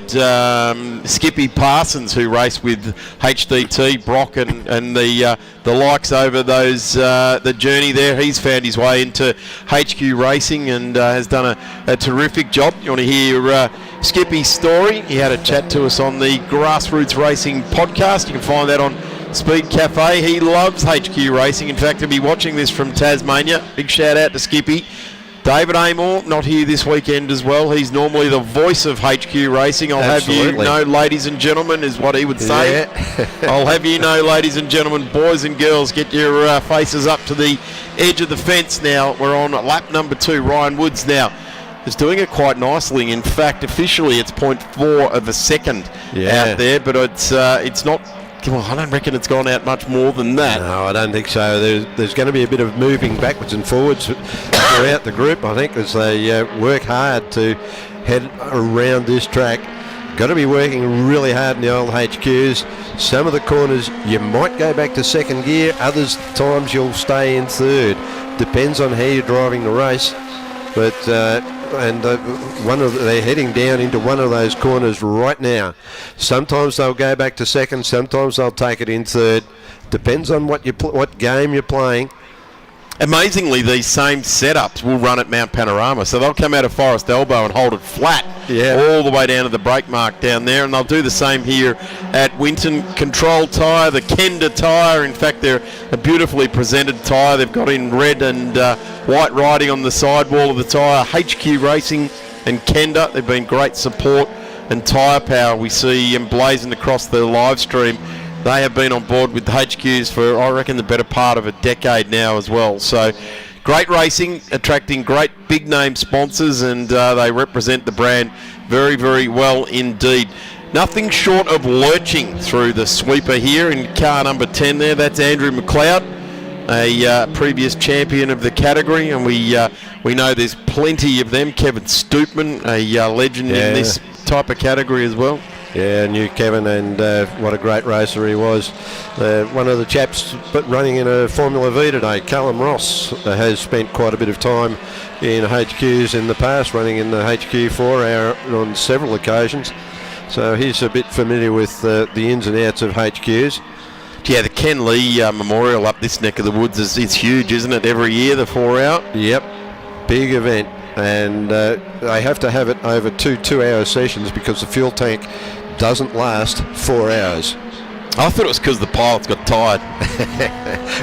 Skippy Parsons, who raced with HDT, Brock and the likes over those the journey there. He's found his way into HQ racing and has done a terrific job. You want to hear Skippy's story? He had a chat to us on the Grassroots Racing podcast. You can find that on Speed Cafe. He loves HQ racing. In fact, he'll be watching this from Tasmania. Big shout out to Skippy. David Amor, not here this weekend as well. He's normally the voice of HQ racing. I'll Absolutely. have you know, ladies and gentlemen, is what he would say. Yeah. I'll have you know, ladies and gentlemen, boys and girls, get your faces up to the edge of the fence now. We're on lap number 2. Ryan Woods now is doing it quite nicely. In fact, officially it's 0.4 of a second out there, but it's not. Well, I don't reckon it's gone out much more than that. No, I don't think so. There's going to be a bit of moving backwards and forwards throughout the group, I think, as they work hard to head around this track. Got to be working really hard in the old HQs. Some of the corners you might go back to second gear, others times you'll stay in third. Depends on how you're driving the race. But they're heading down into one of those corners right now. Sometimes they'll go back to second, sometimes they'll take it in third. Depends on what game you're playing. Amazingly, these same setups will run at Mount Panorama, so they'll come out of Forest Elbow and hold it flat all the way down to the brake mark down there, and they'll do the same here at Winton. Control tyre, the Kenda tyre. In fact, they're a beautifully presented tyre. They've got in red and white writing on the sidewall of the tyre. HQ Racing and Kenda, they've been great support and tyre power. We see emblazoned across the live stream. They have been on board with the HQs for, I reckon, the better part of a decade now as well. So, great racing, attracting great big-name sponsors, and they represent the brand very, very well indeed. Nothing short of lurching through the sweeper here in car number 10 there. That's Andrew McLeod, a previous champion of the category, and we know there's plenty of them. Kevin Stoopman, a legend in this type of category as well. Yeah, knew Kevin, and what a great racer he was. One of the chaps running in a Formula V today, Callum Ross, has spent quite a bit of time in HQs in the past, running in the HQ4 on several occasions. So he's a bit familiar with the ins and outs of HQs. Yeah, the Ken Lee Memorial up this neck of the woods is huge, isn't it? Every year, the 4-hour. Yep, big event. And they have to have it over 2 2-hour sessions because the fuel tank doesn't last 4 hours. I thought it was because the pilots got tired.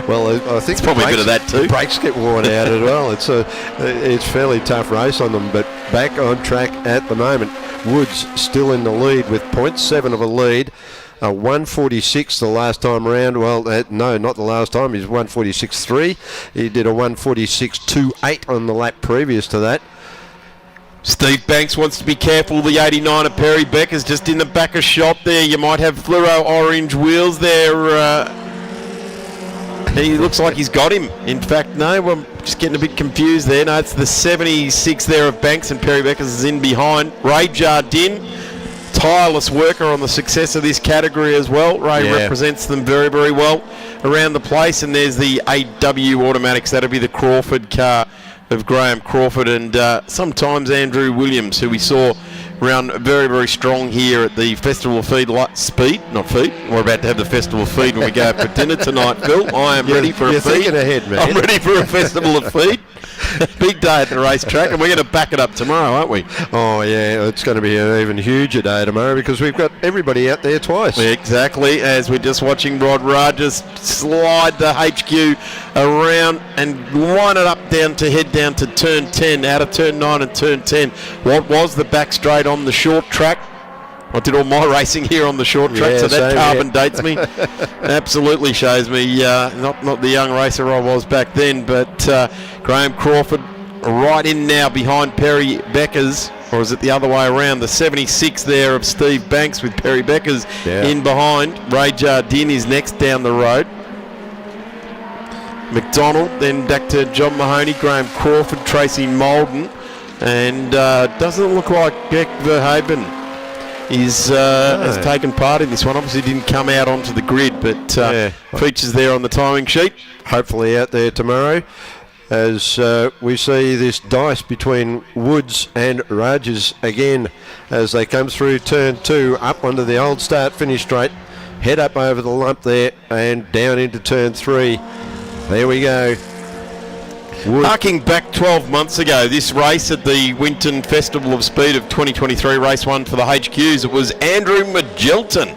Well, I think it's probably a bit of that too. The brakes get worn out as well. It's fairly tough race on them, but back on track at the moment. Woods still in the lead with 0.7 of a lead. 146 the last time around. Well, no, not the last time. He's 146.3. He did a 146.28 on the lap previous to that. Steve Banks wants to be careful. The 89 of Perry Becker's just in the back of shot there. You might have fluoro orange wheels there. He looks like he's got him. In fact, no, I'm just getting a bit confused there. No, it's the 76 there of Banks, and Perry Becker's is in behind. Ray Jardine, tireless worker on the success of this category as well. Ray represents them very, very well around the place. And there's the AW Automatics. That'll be the Crawford car of Graham Crawford and sometimes Andrew Williams, who we saw run very, very strong here at the Festival of Speed. We're about to have the Festival of Feed when we go out for dinner tonight, Phil. I am ready for a feed. You're thinking ahead, man. I'm ready for a Festival of Feed. Big day at the racetrack, and we're going to back it up tomorrow, aren't we? Oh, yeah, it's going to be an even huger day tomorrow because we've got everybody out there twice. Exactly, as we're just watching Rod Rajas slide the HQ around and line it up to head down to turn 10, out of turn 9 and turn 10. What was the back straight on the short track? I did all my racing here on the short track, so that carbon dates me. Absolutely shows me not the young racer I was back then, but Graham Crawford right in now behind Perry Becker's, or is it the other way around? The 76 there of Steve Banks with Perry Becker's in behind. Ray Jardine is next down the road. McDonald, then back to John Mahoney, Graham Crawford, Tracy Molden, and doesn't look like Beck Verhaven has taken part in this one. Obviously didn't come out onto the grid, but features there on the timing sheet. Hopefully out there tomorrow as we see this dice between Woods and Rogers again as they come through turn 2 up onto the old start-finish straight, head up over the lump there and down into turn 3. There we go. Harking back 12 months ago, this race at the Winton Festival of Speed of 2023, race 1 for the HQs, it was Andrew Magelton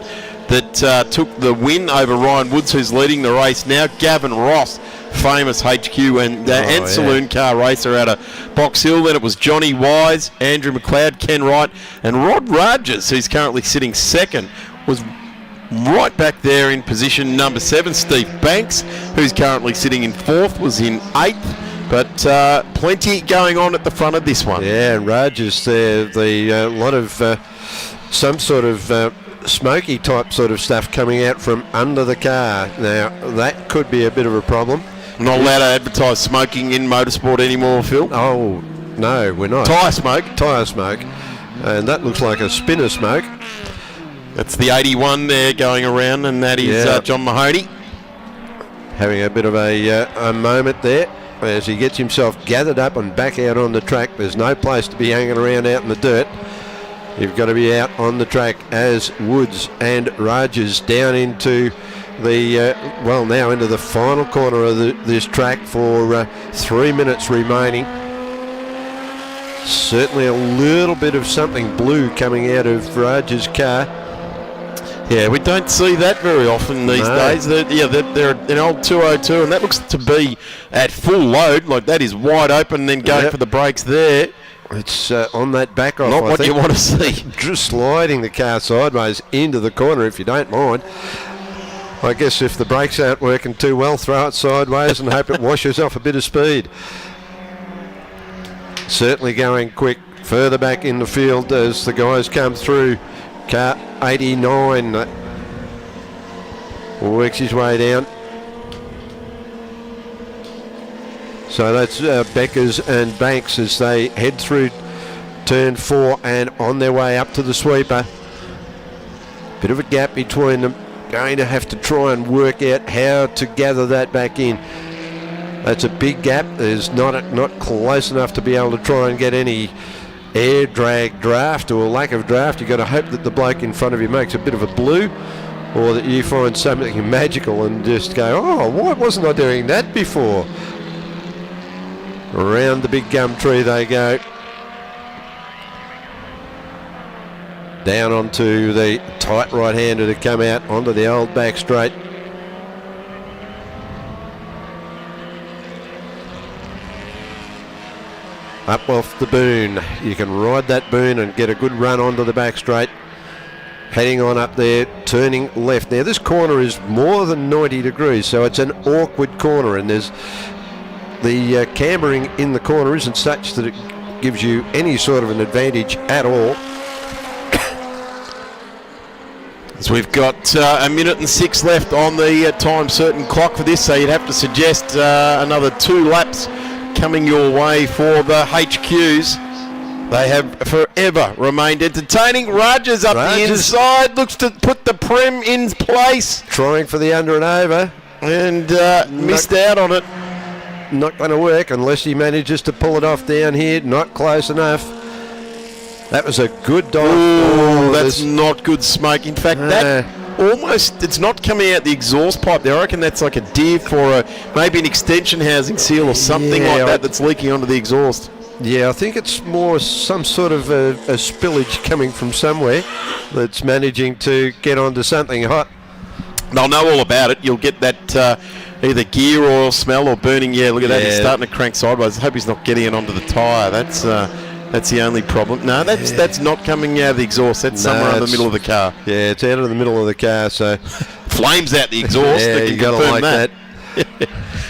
that took the win over Ryan Woods, who's leading the race now. Gavin Ross, famous HQ and saloon car racer out of Box Hill. Then it was Johnny Wise, Andrew McLeod, Ken Wright, and Rod Rogers, who's currently sitting second, was right back there in position number 7. Steve Banks, who's currently sitting in 4th, was in 8th. But plenty going on at the front of this one. Yeah, and Rogers there, the lot of some sort of smoky type sort of stuff coming out from under the car. Now, that could be a bit of a problem. Not allowed to advertise smoking in motorsport anymore, Phil. Oh, no, we're not. Tyre smoke. Tyre smoke. And that looks like a spinner smoke. That's the 81 there going around, and that is John Mahoney. Having a bit of a moment there as he gets himself gathered up and back out on the track. There's no place to be hanging around out in the dirt. You've got to be out on the track as Woods and Rogers down into the, now into the final corner of this track for 3 minutes remaining. Certainly a little bit of something blue coming out of Rogers' car. Yeah, we don't see that very often these days. They're an old 202, and that looks to be at full load. Like, that is wide open, then going for the brakes there. It's on that back off. Not what you want to see. Just sliding the car sideways into the corner, if you don't mind. I guess if the brakes aren't working too well, throw it sideways and hope it washes off a bit of speed. Certainly going quick further back in the field as the guys come through. Car 89 works his way down. So that's Beckers and Banks as they head through turn 4 and on their way up to the sweeper. Bit of a gap between them. Going to have to try and work out how to gather that back in. That's a big gap. There's not close enough to be able to try and get any air drag draft or lack of draft. You've got to hope that the bloke in front of you makes a bit of a blue, or that you find something magical and just go, oh, why wasn't I doing that before? Around the big gum tree they go. Down onto the tight right-hander to come out onto the old back straight. Up off the boon. You can ride that boon and get a good run onto the back straight. Heading on up there, turning left. Now this corner is more than 90 degrees, so it's an awkward corner, and there's the cambering in the corner isn't such that it gives you any sort of an advantage at all. So we've got a minute and 6 left on the time certain clock for this, so you'd have to suggest another 2 laps coming your way for the HQs. They have forever remained entertaining. Rogers up the inside, looks to put the prem in place. Trying for the under and over. And missed out on it. Not going to work unless he manages to pull it off down here. Not close enough. That was a good dive. Oh, that's not good smoke. In fact, that almost, it's not coming out the exhaust pipe there. I reckon that's like a diff or maybe an extension housing seal or something like that that's leaking onto the exhaust. Yeah, I think it's more some sort of a spillage coming from somewhere that's managing to get onto something hot. They'll know all about it. You'll get that either gear oil smell or burning. Yeah, look at that. He's starting to crank sideways. I hope he's not getting it onto the tyre. That's the only problem. No, that's not coming out of the exhaust. That's somewhere in the middle of the car. Yeah, it's out of the middle of the car, so... Flames out the exhaust. Yeah, you got to like that.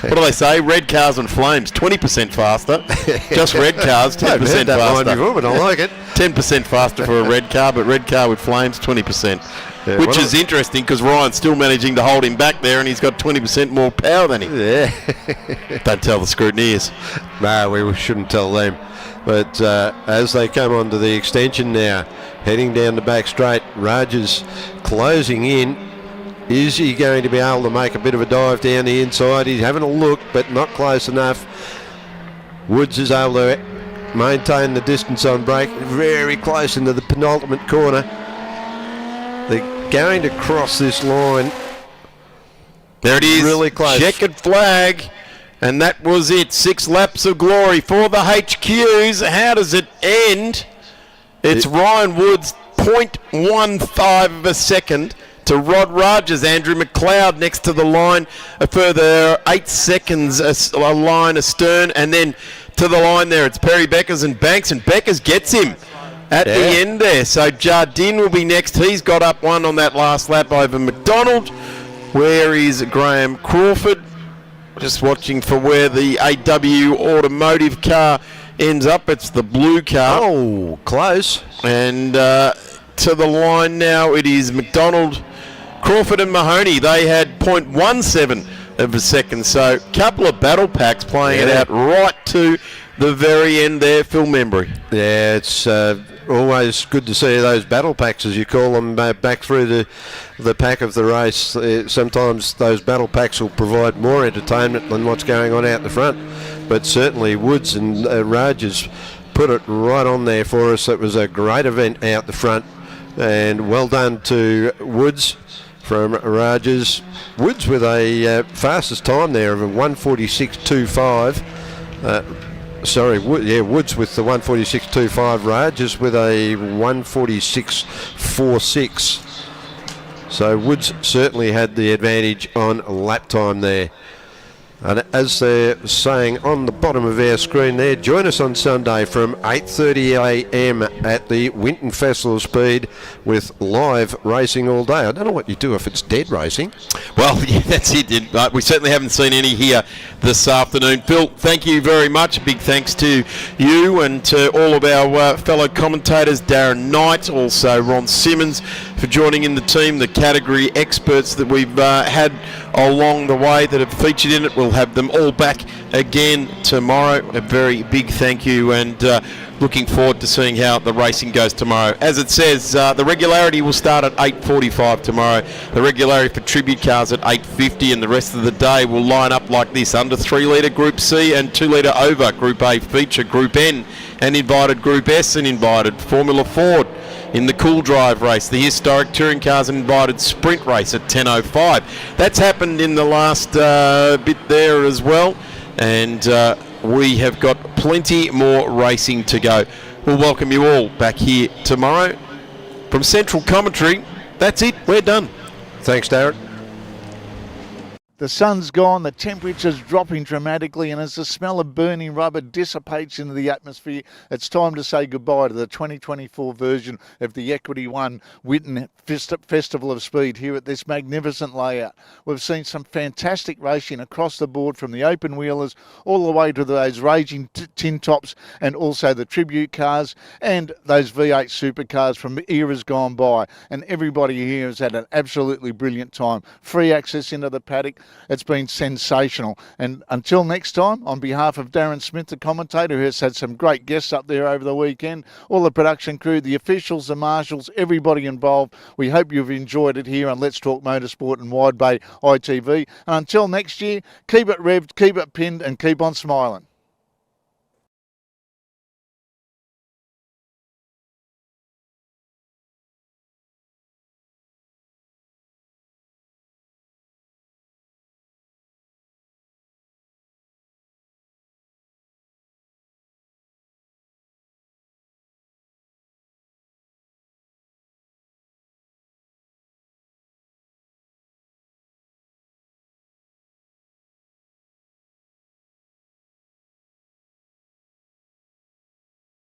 What do they say? Red cars and flames, 20% faster. Just red cars, 10% faster. I've heard that line before, but I like it. 10% faster for a red car, but red car with flames, 20%. Yeah, which is interesting because Ryan's still managing to hold him back there, and he's got 20% more power than him. Yeah. Don't tell the scrutineers. No, we shouldn't tell them. But as they come onto the extension now, heading down the back straight, Rogers closing in. Is he going to be able to make a bit of a dive down the inside? He's having a look, but not close enough. Woods is able to maintain the distance on brake, very close into the penultimate corner. They're going to cross this line. There it is. Really close. Checkered flag. And that was it. 6 laps of glory for the HQs. How does it end? It's Ryan Woods, 0.15 of a second. to Rod Rogers. Andrew McLeod next to the line, a further 8 seconds a line astern, and then to the line there it's Perry Beckers and Beckers gets him at the end there. So Jardine will be next. He's got up one on that last lap over McDonald. Where is Graham Crawford? Just watching for where the AW Automotive car ends up. It's the blue car. Oh, close. And to the line now it is McDonald, Crawford and Mahoney. They had 0.17 of a second. So a couple of battle packs playing it out right to the very end there, Phil Membry. Yeah, it's always good to see those battle packs, as you call them, back through the pack of the race. Sometimes those battle packs will provide more entertainment than what's going on out the front. But certainly Woods and Rogers put it right on there for us. It was a great event out the front, and well done to Woods from Rogers. Woods with a fastest time there of a 1:46.25. Woods with the 1:46.25. Rogers with a 1:46.46. So Woods certainly had the advantage on lap time there. And as they're saying on the bottom of our screen there, join us on Sunday from 8:30 a.m. at the Winton Festival of Speed with live racing all day. I don't know what you do if it's dead racing. Well, yeah, that's it. We certainly haven't seen any here this afternoon. Phil, thank you very much. Big thanks to you and to all of our fellow commentators, Darren Knight, also Ron Simmons, for joining in the team, the category experts that we've had along the way that have featured in it. We'll have them all back again tomorrow. A very big thank you, and looking forward to seeing how the racing goes tomorrow. As it says, the regularity will start at 8:45 tomorrow. The regularity for tribute cars at 8:50, and the rest of the day will line up like this: under 3 litre Group C and 2 litre over Group A feature, Group N and invited Group S and invited Formula Ford. In the Cool Drive race, the historic touring cars and invited sprint race at 10:05. That's happened in the last bit there as well, and we have got plenty more racing to go. We'll welcome you all back here tomorrow. From Central Commentary, that's it. We're done. Thanks, Darren. The sun's gone, the temperature's dropping dramatically, and as the smell of burning rubber dissipates into the atmosphere, it's time to say goodbye to the 2024 version of the Equity One Winton Festival of Speed here at this magnificent layout. We've seen some fantastic racing across the board, from the open wheelers all the way to those raging tin tops, and also the tribute cars and those V8 supercars from eras gone by. And everybody here has had an absolutely brilliant time. Free access into the paddock. It's been sensational. And until next time, on behalf of Darren Smith, the commentator, who has had some great guests up there over the weekend, all the production crew, the officials, the marshals, everybody involved, we hope you've enjoyed it here on Let's Talk Motorsport and Wide Bay ITV. And until next year, keep it revved, keep it pinned, and keep on smiling.